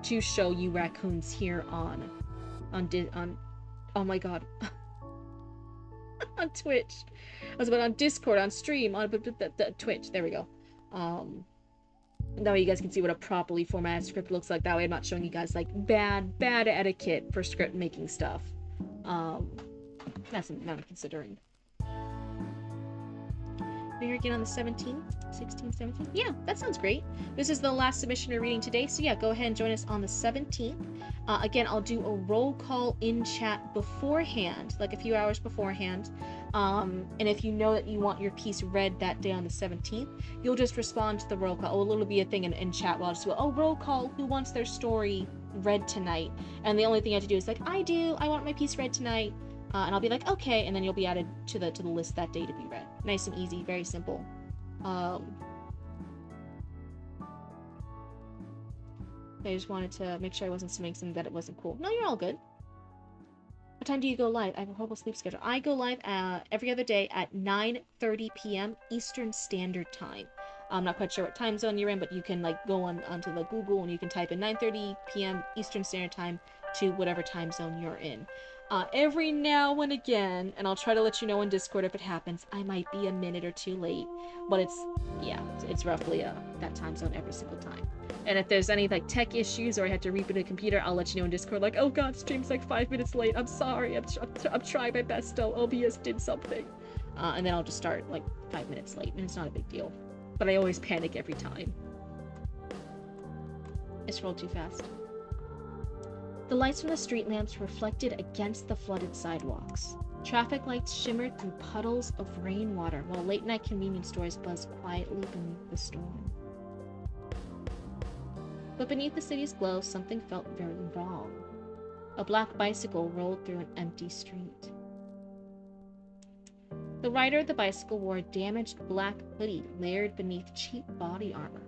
to show you raccoons here on oh my god. On Twitch. I was about on Discord, on stream, on Twitch. There we go. That way you guys can see what a properly formatted script looks like. That way I'm not showing you guys like bad etiquette for script making stuff. That's something I'm considering. We're here again on the 17th, 16th, 17th. Yeah, that sounds great. This is the last submission we're reading today, so yeah, go ahead and join us on the 17th. Again, I'll do a roll call in chat beforehand, like a few hours beforehand. And if you know that you want your piece read that day on the 17th, you'll just respond to the roll call. Oh, it'll be a thing in chat where I'll just go, oh, roll call, who wants their story read tonight? And the only thing I have to do is like, I want my piece read tonight. And I'll be like, okay, and then you'll be added to the list that day to be read. Nice and easy, very simple. I just wanted to make sure I wasn't saying something that it wasn't cool. No, you're all good. What time do you go live? I have a horrible sleep schedule. I go live every other day at 9:30 p.m. Eastern Standard Time. I'm not quite sure what time zone you're in, but you can like go onto the Google and you can type in 9:30 p.m. Eastern Standard Time to whatever time zone you're in. Every now and again, and I'll try to let you know in Discord if it happens, I might be a minute or two late, but it's roughly that time zone every single time. And if there's any like tech issues or I had to reboot a computer, I'll let you know in Discord like, oh god, stream's like 5 minutes late, I'm sorry, I'm trying my best still, OBS did something. And then I'll just start like 5 minutes late, and it's not a big deal. But I always panic every time. I scrolled too fast. The lights from the street lamps reflected against the flooded sidewalks. Traffic lights shimmered through puddles of rainwater, while late-night convenience stores buzzed quietly beneath the storm. But beneath the city's glow, something felt very wrong. A black bicycle rolled through an empty street. The rider of the bicycle wore a damaged black hoodie layered beneath cheap body armor.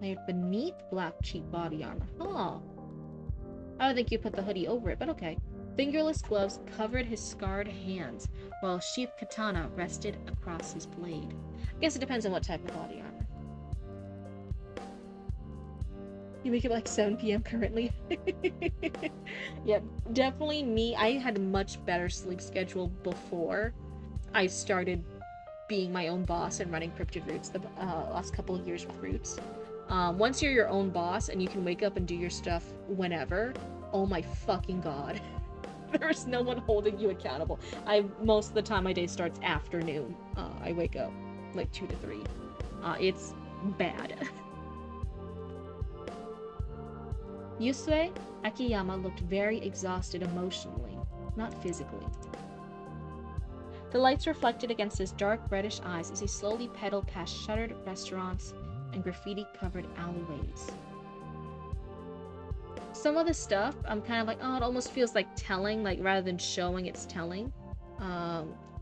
Layered beneath black cheap body armor. Huh. I would think you put the hoodie over it, but okay. Fingerless gloves covered his scarred hands, while a sheathed katana rested across his blade. I guess it depends on what type of body armor. You wake up like 7 p.m. currently. Yeah, definitely me. I had a much better sleep schedule before I started being my own boss and running Cryptid Roots the last couple of years with Roots. Once you're your own boss and you can wake up and do your stuff whenever, oh my fucking god. There's no one holding you accountable. Most of the time my day starts afternoon. I wake up like 2 to 3. It's bad. Yusue Akiyama looked very exhausted emotionally, not physically. The lights reflected against his dark reddish eyes as he slowly pedaled past shuttered restaurants and graffiti-covered alleyways. Some of the stuff, I'm kind of like, oh, it almost feels like telling, like rather than showing, it's telling.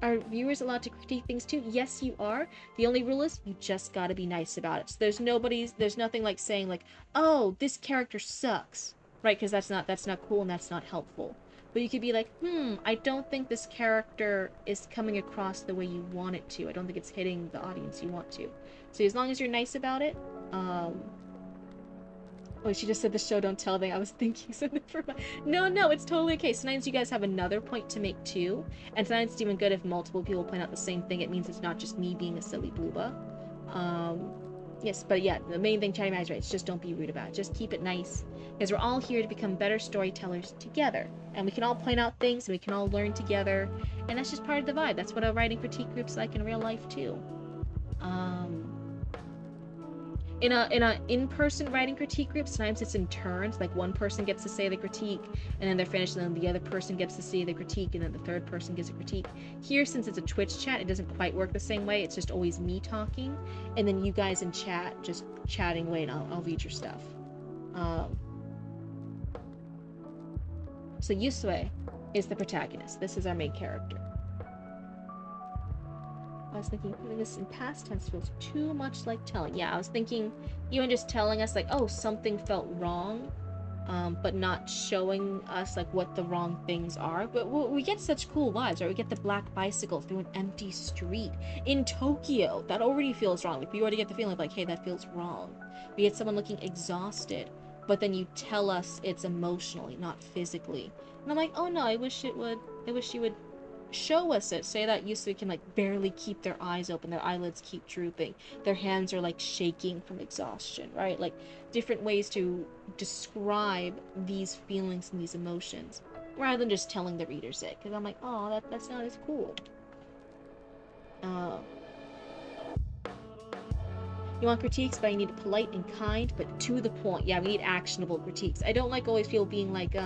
Are viewers allowed to critique things too? Yes, you are. The only rule is you just gotta be nice about it. So there's nothing like saying like, oh, this character sucks, right? Because that's not cool and that's not helpful. But you could be like, I don't think this character is coming across the way you want it to. I don't think it's hitting the audience you want to. So as long as you're nice about it, oh, she just said the show don't tell thing. I was thinking something for my... No, it's totally okay. Sometimes you guys have another point to make too. And sometimes it's even good if multiple people point out the same thing. It means it's not just me being a silly blooba. Yes, but yeah, the main thing Chatty Mag's right. It's just don't be rude about it. Just keep it nice. Because we're all here to become better storytellers together. And we can all point out things and we can all learn together. And that's just part of the vibe. That's what a writing critique group's like in real life too. In a in-person writing critique group, sometimes it's in turns. Like one person gets to say the critique, and then they're finished, and then the other person gets to say the critique, and then the third person gives a critique. Here, since it's a Twitch chat, it doesn't quite work the same way. It's just always me talking, and then you guys in chat just chatting away, and I'll read your stuff. So Yusue is the protagonist. This is our main character. I was thinking, putting this in past tense feels too much like telling. Yeah, I was thinking, even just telling us, like, oh, something felt wrong, but not showing us, like, what the wrong things are. But we get such cool vibes, right? We get the black bicycle through an empty street in Tokyo. That already feels wrong. Like, we already get the feeling of, like, hey, that feels wrong. We get someone looking exhausted, but then you tell us it's emotionally, not physically. And I'm like, oh, no, I wish you would show us it. Say that Yusui can like barely keep their eyes open, their eyelids keep drooping, their hands are like shaking from exhaustion, right? Like different ways to describe these feelings and these emotions rather than just telling the readers it, because I'm like, oh, that's not as cool. Uh, you want critiques, but I need polite and kind, but to the point. Yeah, we need actionable critiques. I don't like always people being like,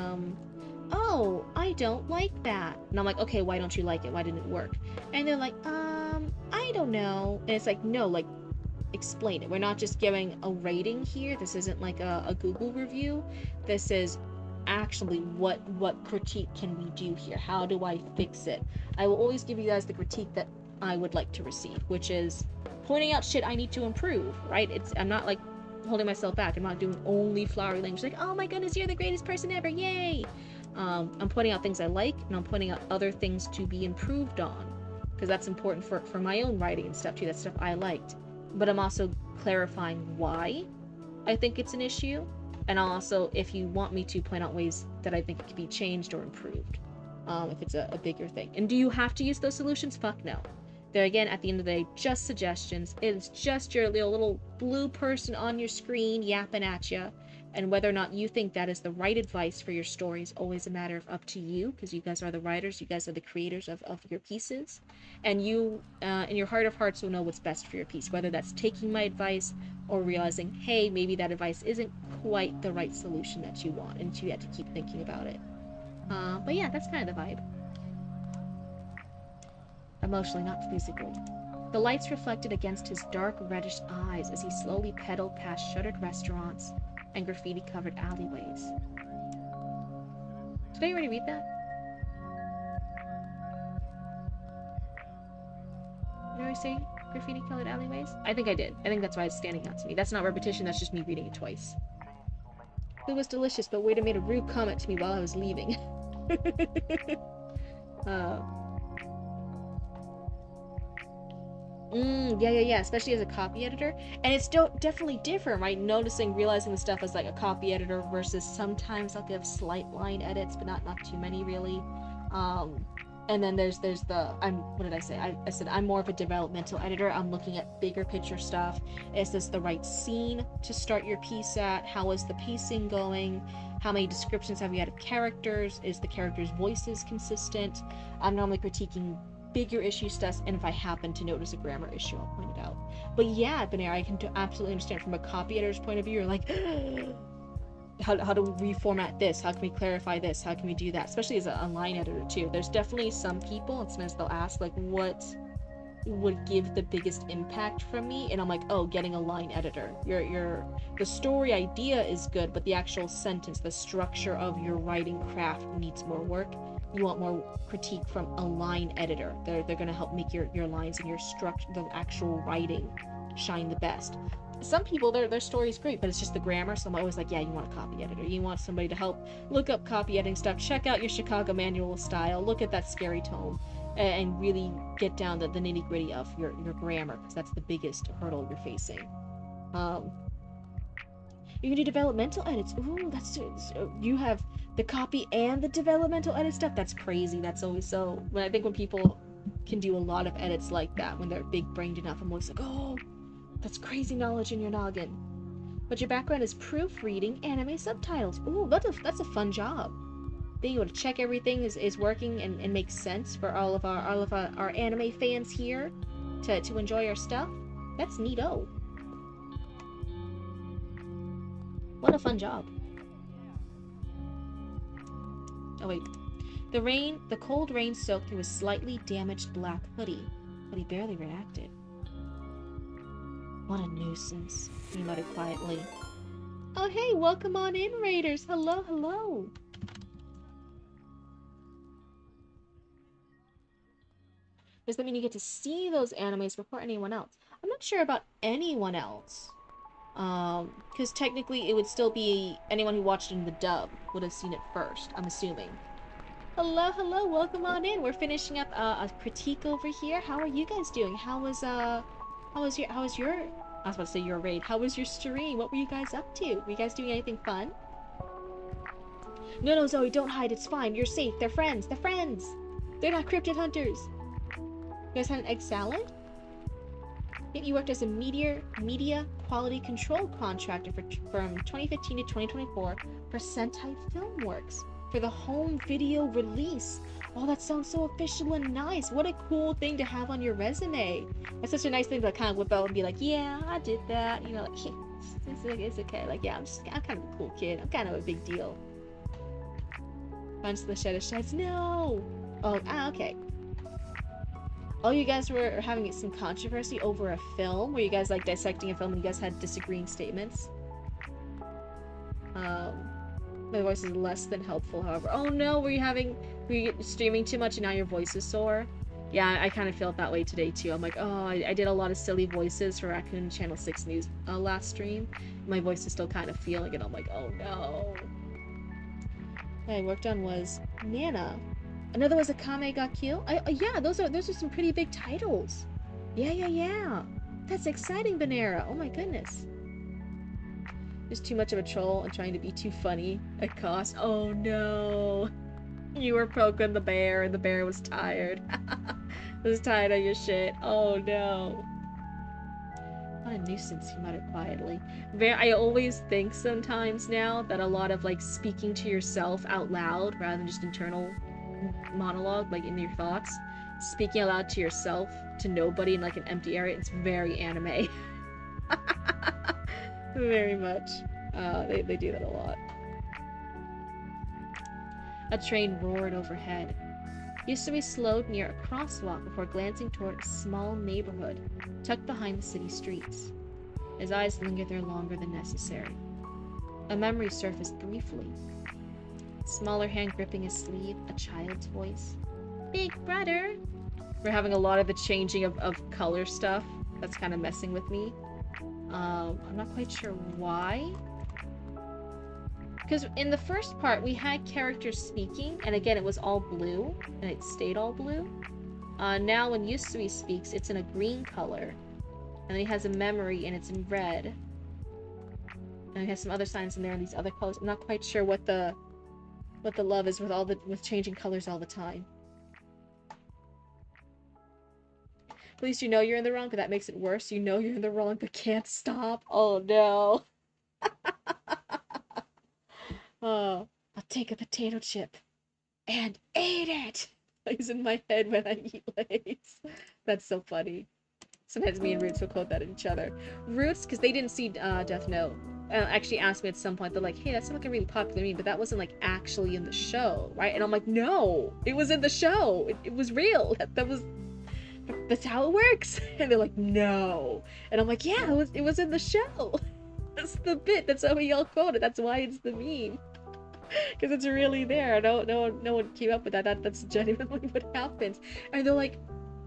oh, I don't like that. And I'm like, okay, why don't you like it? Why didn't it work? And they're like, I don't know. And it's like, no, like, explain it. We're not just giving a rating here. This isn't like a Google review. This is actually what critique can we do here? How do I fix it? I will always give you guys the critique that I would like to receive, which is pointing out shit I need to improve, right? I'm not like holding myself back. I'm not doing only flowery language like, oh my goodness, you're the greatest person ever, yay! I'm pointing out things I like, and I'm pointing out other things to be improved on, because that's important for my own writing and stuff too. That's stuff I liked. But I'm also clarifying why I think it's an issue, and also, if you want me to, point out ways that I think it can be changed or improved, if it's a bigger thing. And do you have to use those solutions? Fuck no. They're, again, at the end of the day, just suggestions. It's just your little blue person on your screen yapping at you. And whether or not you think that is the right advice for your story is always a matter of up to you, because you guys are the writers, you guys are the creators of your pieces. And you, in your heart of hearts, will know what's best for your piece, whether that's taking my advice or realizing, hey, maybe that advice isn't quite the right solution that you want, and you have to keep thinking about it. But yeah, that's kind of the vibe. Emotionally, not physically. The lights reflected against his dark reddish eyes as he slowly pedaled past shuttered restaurants and graffiti-covered alleyways. Did I already read that? Did I say graffiti-colored alleyways? I think I did. I think that's why it's standing out to me. That's not repetition, that's just me reading it twice. Food was delicious, but waiter made a rude comment to me while I was leaving. Yeah. Especially as a copy editor. And it's definitely different, right? Realizing the stuff as like a copy editor versus sometimes I'll give slight line edits, but not too many really. And then there's what did I say? I said I'm more of a developmental editor. I'm looking at bigger picture stuff. Is this the right scene to start your piece at? How is the pacing going? How many descriptions have you had of characters? Is the characters' voices consistent? I'm normally critiquing bigger issue stuff, and if I happen to notice a grammar issue, I'll point it out. But yeah, Benair, I can absolutely understand from a copy editor's point of view. You're like, how do we reformat this? How can we clarify this? How can we do that? Especially as a line editor too. There's definitely some people, and sometimes they'll ask like, what would give the biggest impact from me? And I'm like, oh, getting a line editor. The story idea is good, but the actual sentence, the structure of your writing craft needs more work. You want more critique from a line editor. They're going to help make your lines and your structure, the actual writing, shine the best. Some people, their story's great, but it's just the grammar. So I'm always like, yeah, you want a copy editor. You want somebody to help look up copy editing stuff. Check out your Chicago manual of style. Look at that scary tone, and really get down the nitty gritty of your grammar, because that's the biggest hurdle you're facing. You can do developmental edits. Ooh, you have the copy and the developmental edit stuff. That's crazy. That's always so. When people can do a lot of edits like that, when they're big-brained enough, I'm always like, oh, that's crazy knowledge in your noggin. But your background is proofreading anime subtitles. Ooh, that's a fun job. Being able to check everything is working and makes sense for all of our anime fans here to enjoy our stuff. That's neato. What a fun job. Oh wait. The cold rain soaked through his slightly damaged black hoodie, but he barely reacted. What a nuisance, he muttered quietly. Oh hey, welcome on in, Raiders. Hello. Does that mean you get to see those animes before anyone else? I'm not sure about anyone else. Because technically it would still be anyone who watched it in the dub would have seen it first, I'm assuming. Hello, welcome on in. We're finishing up a critique over here. How are you guys doing? How was your I was about to say your raid. How was your stream? What were you guys up to? Were you guys doing anything fun? No, Zoe, don't hide. It's fine. You're safe. They're friends. They're not cryptid hunters. You guys had an egg salad? You worked as a media quality control contractor from 2015 to 2024 for Sentai Filmworks for the home video release Oh, that sounds so official and nice. What a cool thing to have on your resume. That's such a nice thing to kind of whip out and be like, yeah, I did that. You know, like, it's okay. Like, yeah, I'm kind of a cool kid. I'm kind of a big deal. Punch the shed of sheds. No! Oh, okay. Oh, you guys were having some controversy over a film? Were you guys, like, dissecting a film and you guys had disagreeing statements? My voice is less than helpful, however. Oh no, were you streaming too much and now your voice is sore? Yeah, I kind of felt that way today too. I'm like, oh, I did a lot of silly voices for Raccoon Channel 6 News last stream. My voice is still kind of feeling it. I'm like, oh no. What I worked on was Nana. Another was Akame ga Kill. Yeah, those are some pretty big titles. Yeah. That's exciting, Banera. Oh my goodness. Just too much of a troll and trying to be too funny at cost. Oh no. You were poking the bear and the bear was tired. Was tired of your shit. Oh no. What a nuisance, he muttered quietly. I always think sometimes now that a lot of like speaking to yourself out loud rather than just internal monologue, like in your thoughts, speaking aloud to yourself, to nobody in like an empty area, it's very anime. Very much. They do that a lot. A train roared overhead. Yusui slowed near a crosswalk before glancing toward a small neighborhood tucked behind the city streets. His eyes lingered there longer than necessary. A memory surfaced briefly. Smaller hand gripping his sleeve, a child's voice. Big brother! We're having a lot of the changing of color stuff. That's kind of messing with me. I'm not quite sure why. Because in the first part, we had characters speaking, and again, it was all blue, and it stayed all blue. Now when Yusui speaks, it's in a green color. And then he has a memory, and it's in red. And he has some other signs in there, and these other colors. I'm not quite sure what the love is with changing colors all the time. At least you know you're in the wrong, but that makes it worse. You know you're in the wrong, but can't stop. Oh no. Oh, I'll take a potato chip and eat it. Plays in my head when I eat Lay's. That's so funny. Sometimes me and Roots will quote that at each other. Roots, because they didn't see Death Note, actually asked me at some point, they're like, hey, that's not like a really popular meme, but that wasn't like actually in the show, right? And I'm like, no, it was in the show. It was real. That's how it works. And they're like, no. And I'm like, yeah, it was in the show. That's the bit. That's how we all quote it. That's why it's the meme. Because it's really there. No one came up with that. That's genuinely what happens. And they're like,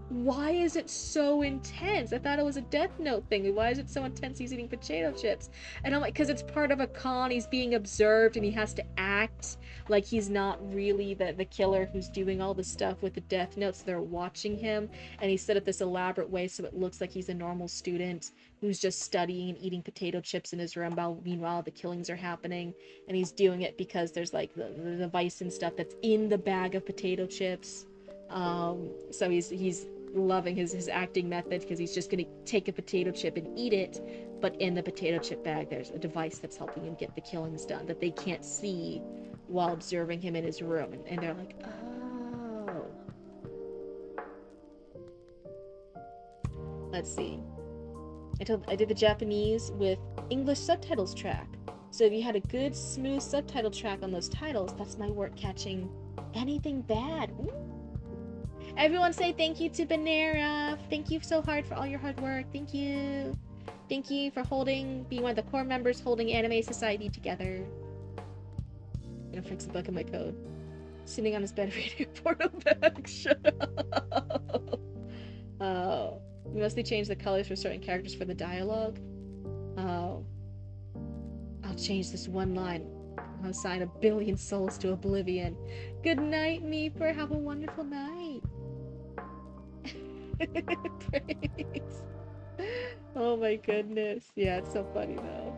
why is it so intense? I thought it was a Death Note thing. Why is it so intense he's eating potato chips? And I'm like, because it's part of a con. He's being observed and he has to act like he's not really the killer who's doing all the stuff with the Death Notes. They're watching him, and he's set up this elaborate way so it looks like he's a normal student who's just studying and eating potato chips in his room while meanwhile the killings are happening. And he's doing it because there's like the device and stuff that's in the bag of potato chips. So he's loving his acting method because he's just gonna take a potato chip and eat it, but in the potato chip bag there's a device that's helping him get the killings done that they can't see while observing him in his room, and they're like, oh. Let's see. I did the Japanese with English subtitles track. So if you had a good smooth subtitle track on those titles, that's my work catching anything bad. Ooh. Everyone say thank you to Banera. Thank you so hard for all your hard work. Thank you. Thank you for being one of the core members holding Anime Society together. I'm gonna fix the bug in my code. Sitting on his bed reading a porno bag. Shut up. Oh. We mostly change the colors for certain characters for the dialogue. Oh. I'll change this one line. I'll assign 1 billion souls to oblivion. Good night, Meeper. Have a wonderful night. Praise. Oh my goodness. Yeah, it's so funny though.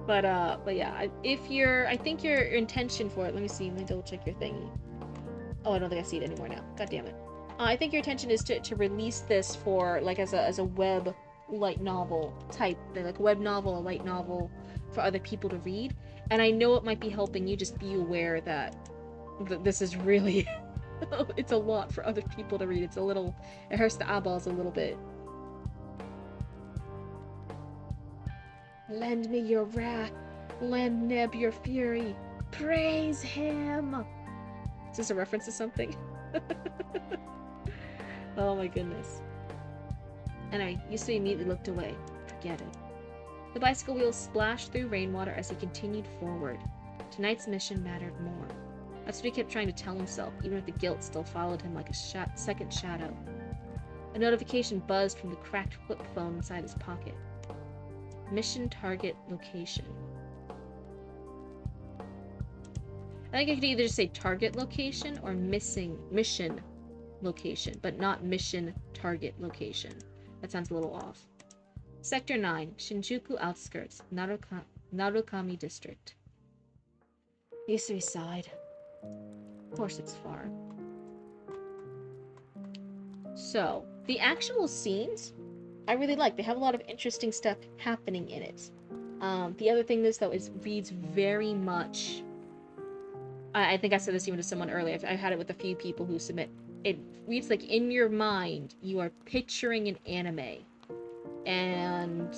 But yeah, I think your intention for it, let me double check your thingy. Oh, I don't think I see it anymore now. God damn it. I think your intention is to release this for, like, as a web light novel type, like a web novel, a light novel, for other people to read. And I know it might be helping you, just be aware that this is really it's a lot for other people to read. It's a little, it hurts the eyeballs a little bit. Lend me your wrath, lend Neb your fury, praise him. Is this a reference to something? Oh my goodness. Anyway, Yusui immediately looked away. Forget it. The bicycle wheels splashed through rainwater as he continued forward. Tonight's mission mattered more. That's what he kept trying to tell himself, even if the guilt still followed him like a second shadow. A notification buzzed from the cracked flip phone inside his pocket. Mission target location. I think I could either just say target location or mission location, but not mission target location. That sounds a little off. Sector 9, Shinjuku outskirts, Narukami district. Yusui sighed. Of course it's far. So, the actual scenes, I really like. They have a lot of interesting stuff happening in it. The other thing is, though, is reads very much... I think I said this even to someone earlier. I've had it with a few people who submit. It reads like in your mind, you are picturing an anime. And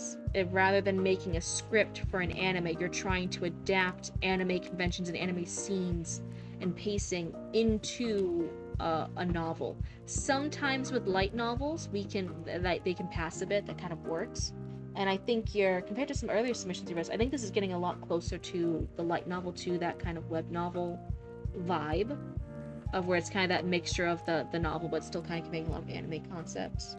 rather than making a script for an anime, you're trying to adapt anime conventions and anime scenes and pacing into a novel. Sometimes with light novels, they can pass a bit. That kind of works. And I think compared to some earlier submissions you've read, I think this is getting a lot closer to the light novel, to that kind of web novel vibe, of where it's kind of that mixture of the novel, but still kind of conveying a lot of anime concepts.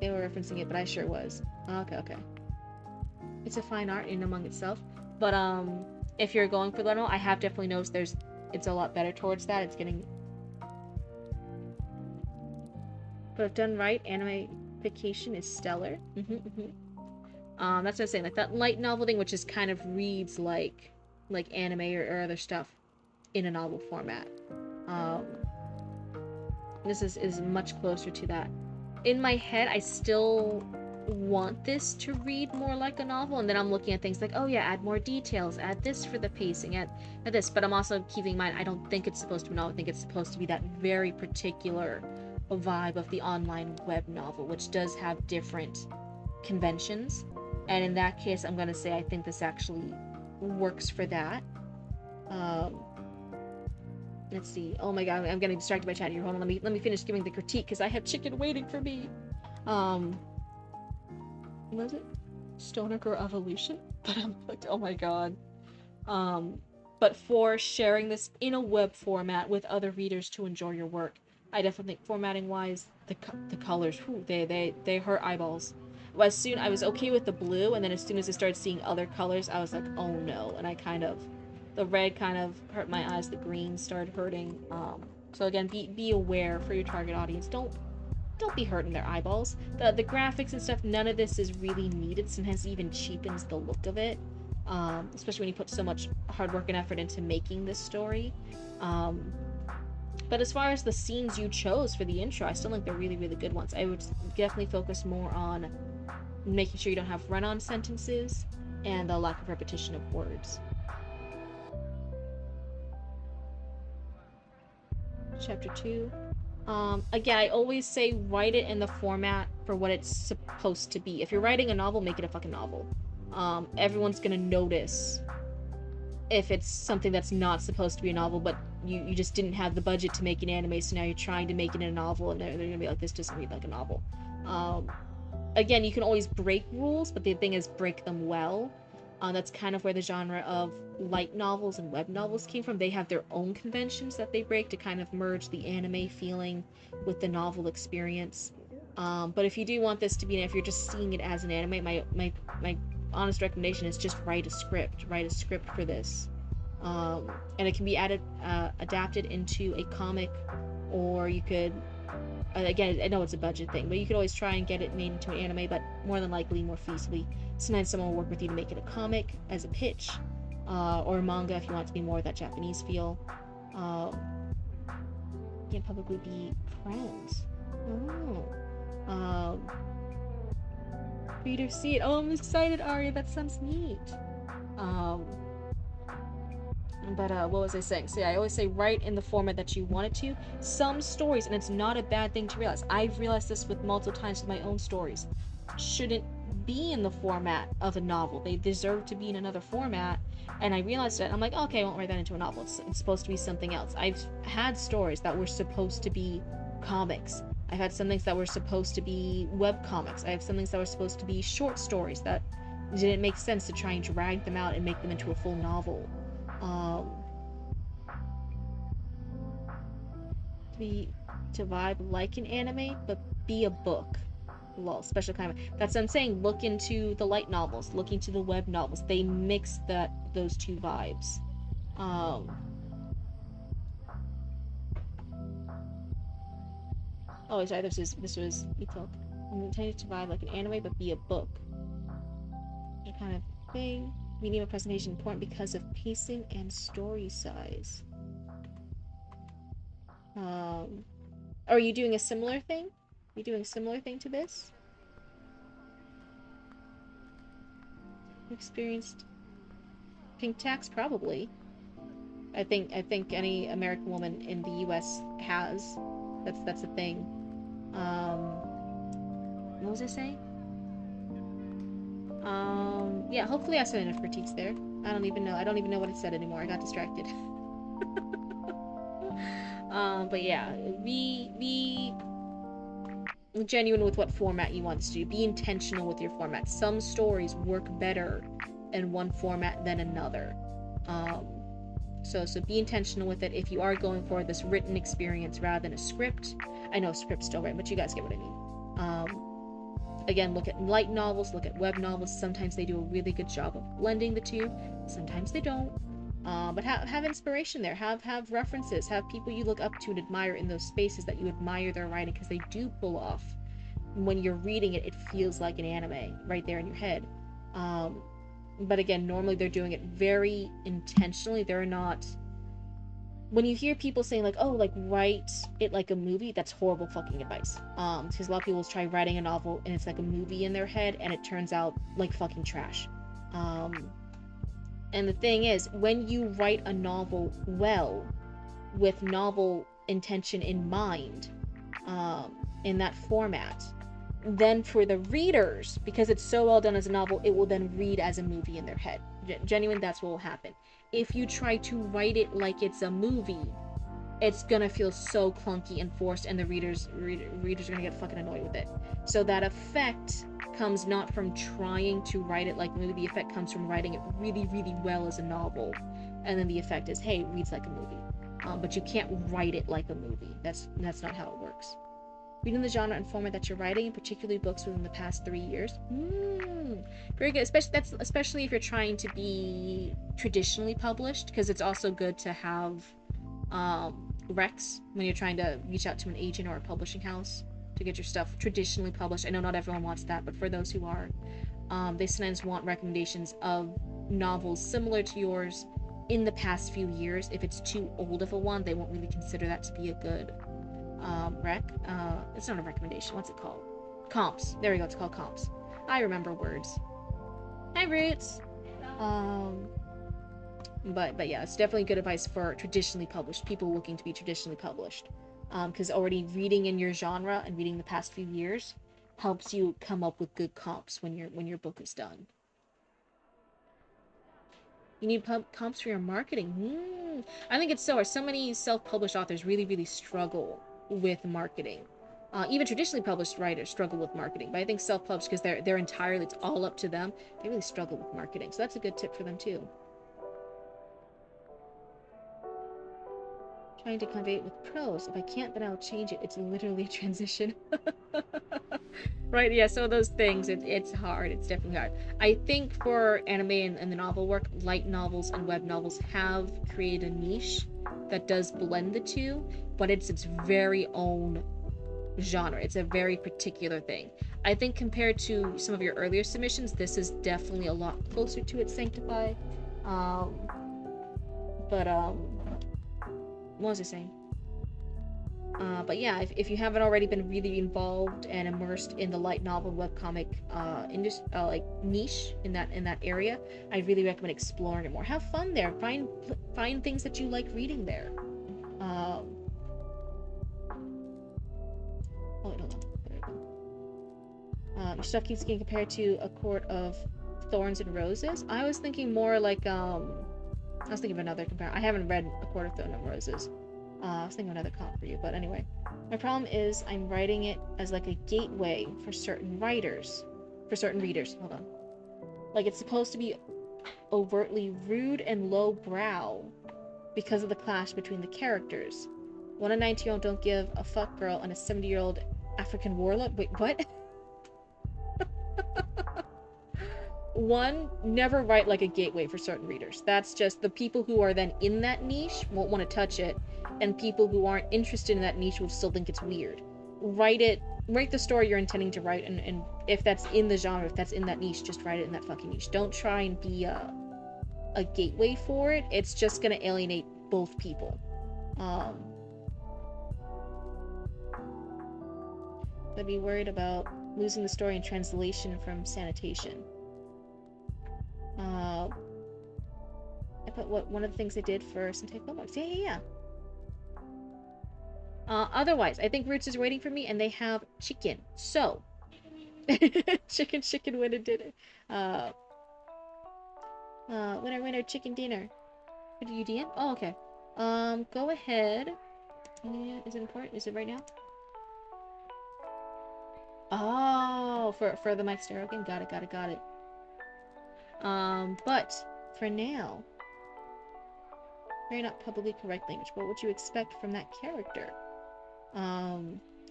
They were referencing it, but I sure was. Okay. It's a fine art in and among itself, but if you're going for Leno, I have definitely noticed it's a lot better towards that. It's getting, but if done right, animification is stellar. That's what I'm saying, like that light novel thing, which is kind of reads like anime or other stuff in a novel format. This is much closer to that. In my head, I still want this to read more like a novel, and then I'm looking at things like, oh yeah, add more details, add this for the pacing, add this, but I'm also keeping in mind, I don't think it's supposed to be a novel. I think it's supposed to be that very particular vibe of the online web novel, which does have different conventions, and in that case, I'm gonna say I think this actually works for that. Let's see. Oh my god, I'm getting distracted by chat here. Hold on, let me finish giving the critique, because I have chicken waiting for me. What was it? Stoner Girl Evolution? But I'm like, oh my god. But for sharing this in a web format with other readers to enjoy your work, I definitely think formatting-wise, the colors, whew, they hurt eyeballs. Well, I was okay with the blue, and then as soon as I started seeing other colors, I was like, oh no, and the red kind of hurt my eyes, the green started hurting. So again, be aware for your target audience. Don't be hurting their eyeballs. The graphics and stuff, none of this is really needed. Sometimes it even cheapens the look of it, especially when you put so much hard work and effort into making this story. But as far as the scenes you chose for the intro, I still think they're really, really good ones. I would definitely focus more on making sure you don't have run-on sentences and the lack of repetition of words. Chapter 2. Again, I always say write it in the format for what it's supposed to be. If you're writing a novel, make it a fucking novel. Everyone's gonna notice if it's something that's not supposed to be a novel, but you just didn't have the budget to make an anime, so now you're trying to make it a novel, and they're gonna be like, this doesn't read like a novel. Again, you can always break rules, but the thing is, break them well. That's kind of where the genre of light novels and web novels came from. They have their own conventions that they break to kind of merge the anime feeling with the novel experience. But if you do want this to be, if you're just seeing it as an anime, my honest recommendation is just write a script for this. And it can be adapted into a comic, or you could, again, I know it's a budget thing, but you could always try and get it made into an anime, but more than likely, more feasibly, sometimes someone will work with you to make it a comic as a pitch, or a manga if you want it to be more of that Japanese feel. Can publicly be friends. Oh. Um, reader seat. Oh, I'm excited, Aria. That sounds neat. But what was I saying? So yeah, I always say write in the format that you want it to. Some stories, and it's not a bad thing to realize. I've realized this with multiple times with my own stories. Shouldn't be in the format of a novel. They deserve to be in another format. And I realized that I'm like, okay, I won't write that into a novel. It's supposed to be something else. I've had stories that were supposed to be comics. I've had some things that were supposed to be web comics. I have some things that were supposed to be short stories that didn't make sense to try and drag them out and make them into a full novel. Be to vibe like an anime, but be a book. Lol, special kind of. That's what I'm saying. Look into the light novels. Look into the web novels. They mix those two vibes. Oh, sorry. This was Italk. I'm intended to vibe like an anime, but be a book. That kind of thing. Medium of presentation important because of pacing and story size. Are you doing a similar thing? Are you doing a similar thing to this? Experienced pink tax? Probably. I think any American woman in the U.S. has. That's a thing. What was I saying? Yeah. Hopefully I said enough critiques there. I don't even know. I don't even know what I said anymore. I got distracted. But yeah, be genuine with what format you want to do. Be intentional with your format. Some stories work better in one format than another. So be intentional with it. If you are going for this written experience rather than a script, I know script's still written, but you guys get what I mean. Again, look at light novels, look at web novels. Sometimes they do a really good job of blending the two. Sometimes they don't. But have inspiration there. Have references. Have people you look up to and admire in those spaces that you admire their writing, because they do pull off. When you're reading it, it feels like an anime right there in your head. But again, normally they're doing it very intentionally. They're not... When you hear people saying like, oh, like write it like a movie, that's horrible fucking advice. Because a lot of people try writing a novel and it's like a movie in their head and it turns out like fucking trash. And the thing is, when you write a novel well, with novel intention in mind, in that format, then for the readers, because it's so well done as a novel, it will then read as a movie in their head. Genuine, that's what will happen. If you try to write it like it's a movie, it's gonna feel so clunky and forced, and the readers are gonna get fucking annoyed with it. So that effect comes not from trying to write it like a movie. The effect comes from writing it really, really well as a novel, and then the effect is, hey, it reads like a movie. But you can't write it like a movie. That's not how it works. Reading the genre and format that you're writing, particularly books within the past 3 years. Very good. Especially if you're trying to be traditionally published, because it's also good to have recs when you're trying to reach out to an agent or a publishing house to get your stuff traditionally published. I know not everyone wants that, but for those who are, they sometimes want recommendations of novels similar to yours in the past few years. If it's too old of a one, they won't really consider that to be a good rec. It's not a recommendation. What's it called? Comps. There we go. It's called comps. I remember words. Hi, Roots. But yeah, it's definitely good advice for traditionally published people looking to be traditionally published. Because already reading in your genre and reading the past few years helps you come up with good comps when your book is done. You need comps for your marketing. I think it's so many self-published authors really, really struggle with marketing. Even traditionally published writers struggle with marketing, but I think self-published, because they're entirely, it's all up to them, they really struggle with marketing. So that's a good tip for them too. Trying to convey it with prose. If I can't, then I'll change it. It's literally a transition. Right, yeah, so those things, it's hard. It's definitely hard. I think for anime and the novel work, light novels and web novels have created a niche that does blend the two, but it's its very own genre. It's a very particular thing. I think compared to some of your earlier submissions, this is definitely a lot closer to its Sanctify. What was I saying? But yeah, if you haven't already been really involved and immersed in the light novel webcomic like niche in that area, I really recommend exploring it more. Have fun there. Find things that you like reading there. Oh wait, hold on. There we go. Your stuff keeps getting compared to A Court of Thorns and Roses. I was thinking more like I was thinking of another compare. I haven't read A Court of Thorns and Roses. I was thinking of another comp for you, but anyway. My problem is I'm writing it as like a gateway for certain writers. For certain readers. Hold on. Like it's supposed to be overtly rude and lowbrow because of the clash between the characters. One a 19-year-old don't give a fuck girl and a 70-year-old African warlord. Wait, what? One, never write like a gateway for certain readers. That's just the people who are then in that niche won't want to touch it, and people who aren't interested in that niche will still think it's weird. Write the story you're intending to write, and if that's in the genre, if that's in that niche, just write it in that fucking niche. Don't try and be a gateway for it. It's just gonna alienate both people. I'd be worried about losing the story in translation from sanitation. But one of the things I did for Sentai Filmworks. Yeah. Otherwise, I think Roots is waiting for me, and they have chicken. So, chicken winner dinner. Winner, chicken dinner. What do you DM? Oh, okay. Go ahead. Yeah, is it important? Is it right now? Oh, for the Mike Stero game. Got it. But for now, very not publicly correct language. What would you expect from that character?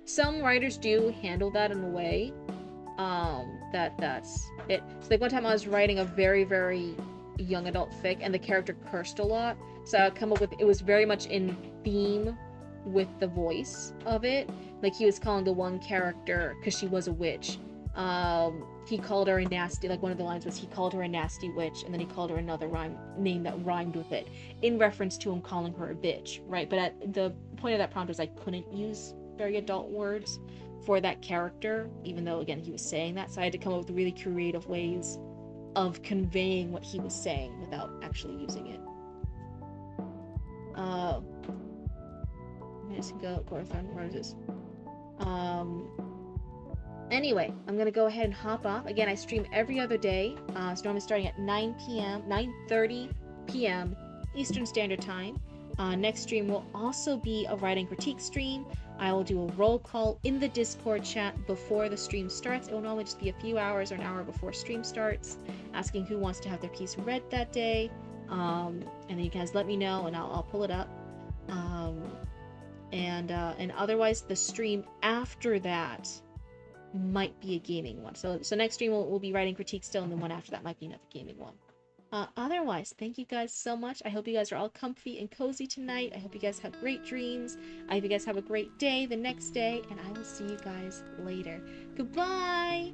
Some writers do handle that in a way, that's it. So like one time I was writing a very, very young adult fic, and the character cursed a lot, so I'd come up with, it was very much in theme with the voice of it. Like he was calling the one character, because she was a witch, he called her a nasty, like one of the lines was he called her a nasty witch, and then he called her another name that rhymed with it, in reference to him calling her a bitch, right? But at the point of that prompt was I couldn't use very adult words for that character, even though again he was saying that, so I had to come up with really creative ways of conveying what he was saying without actually using it. Minutes ago, Gorthon Roses. Anyway, I'm gonna go ahead and hop off. Again, I stream every other day. So normally starting at 9:30 p.m. Eastern Standard Time. Next stream will also be a writing critique stream. I will do a roll call in the Discord chat before the stream starts. It will normally just be a few hours or an hour before stream starts, asking who wants to have their piece read that day. And then you guys let me know, and I'll pull it up. And otherwise, the stream after that might be a gaming one. So next stream we'll be writing critique still, and then one after that might be another gaming one. Otherwise, thank you guys so much. I hope you guys are all comfy and cozy tonight. I hope you guys have great dreams. I hope you guys have a great day the next day, and I will see you guys later. Goodbye!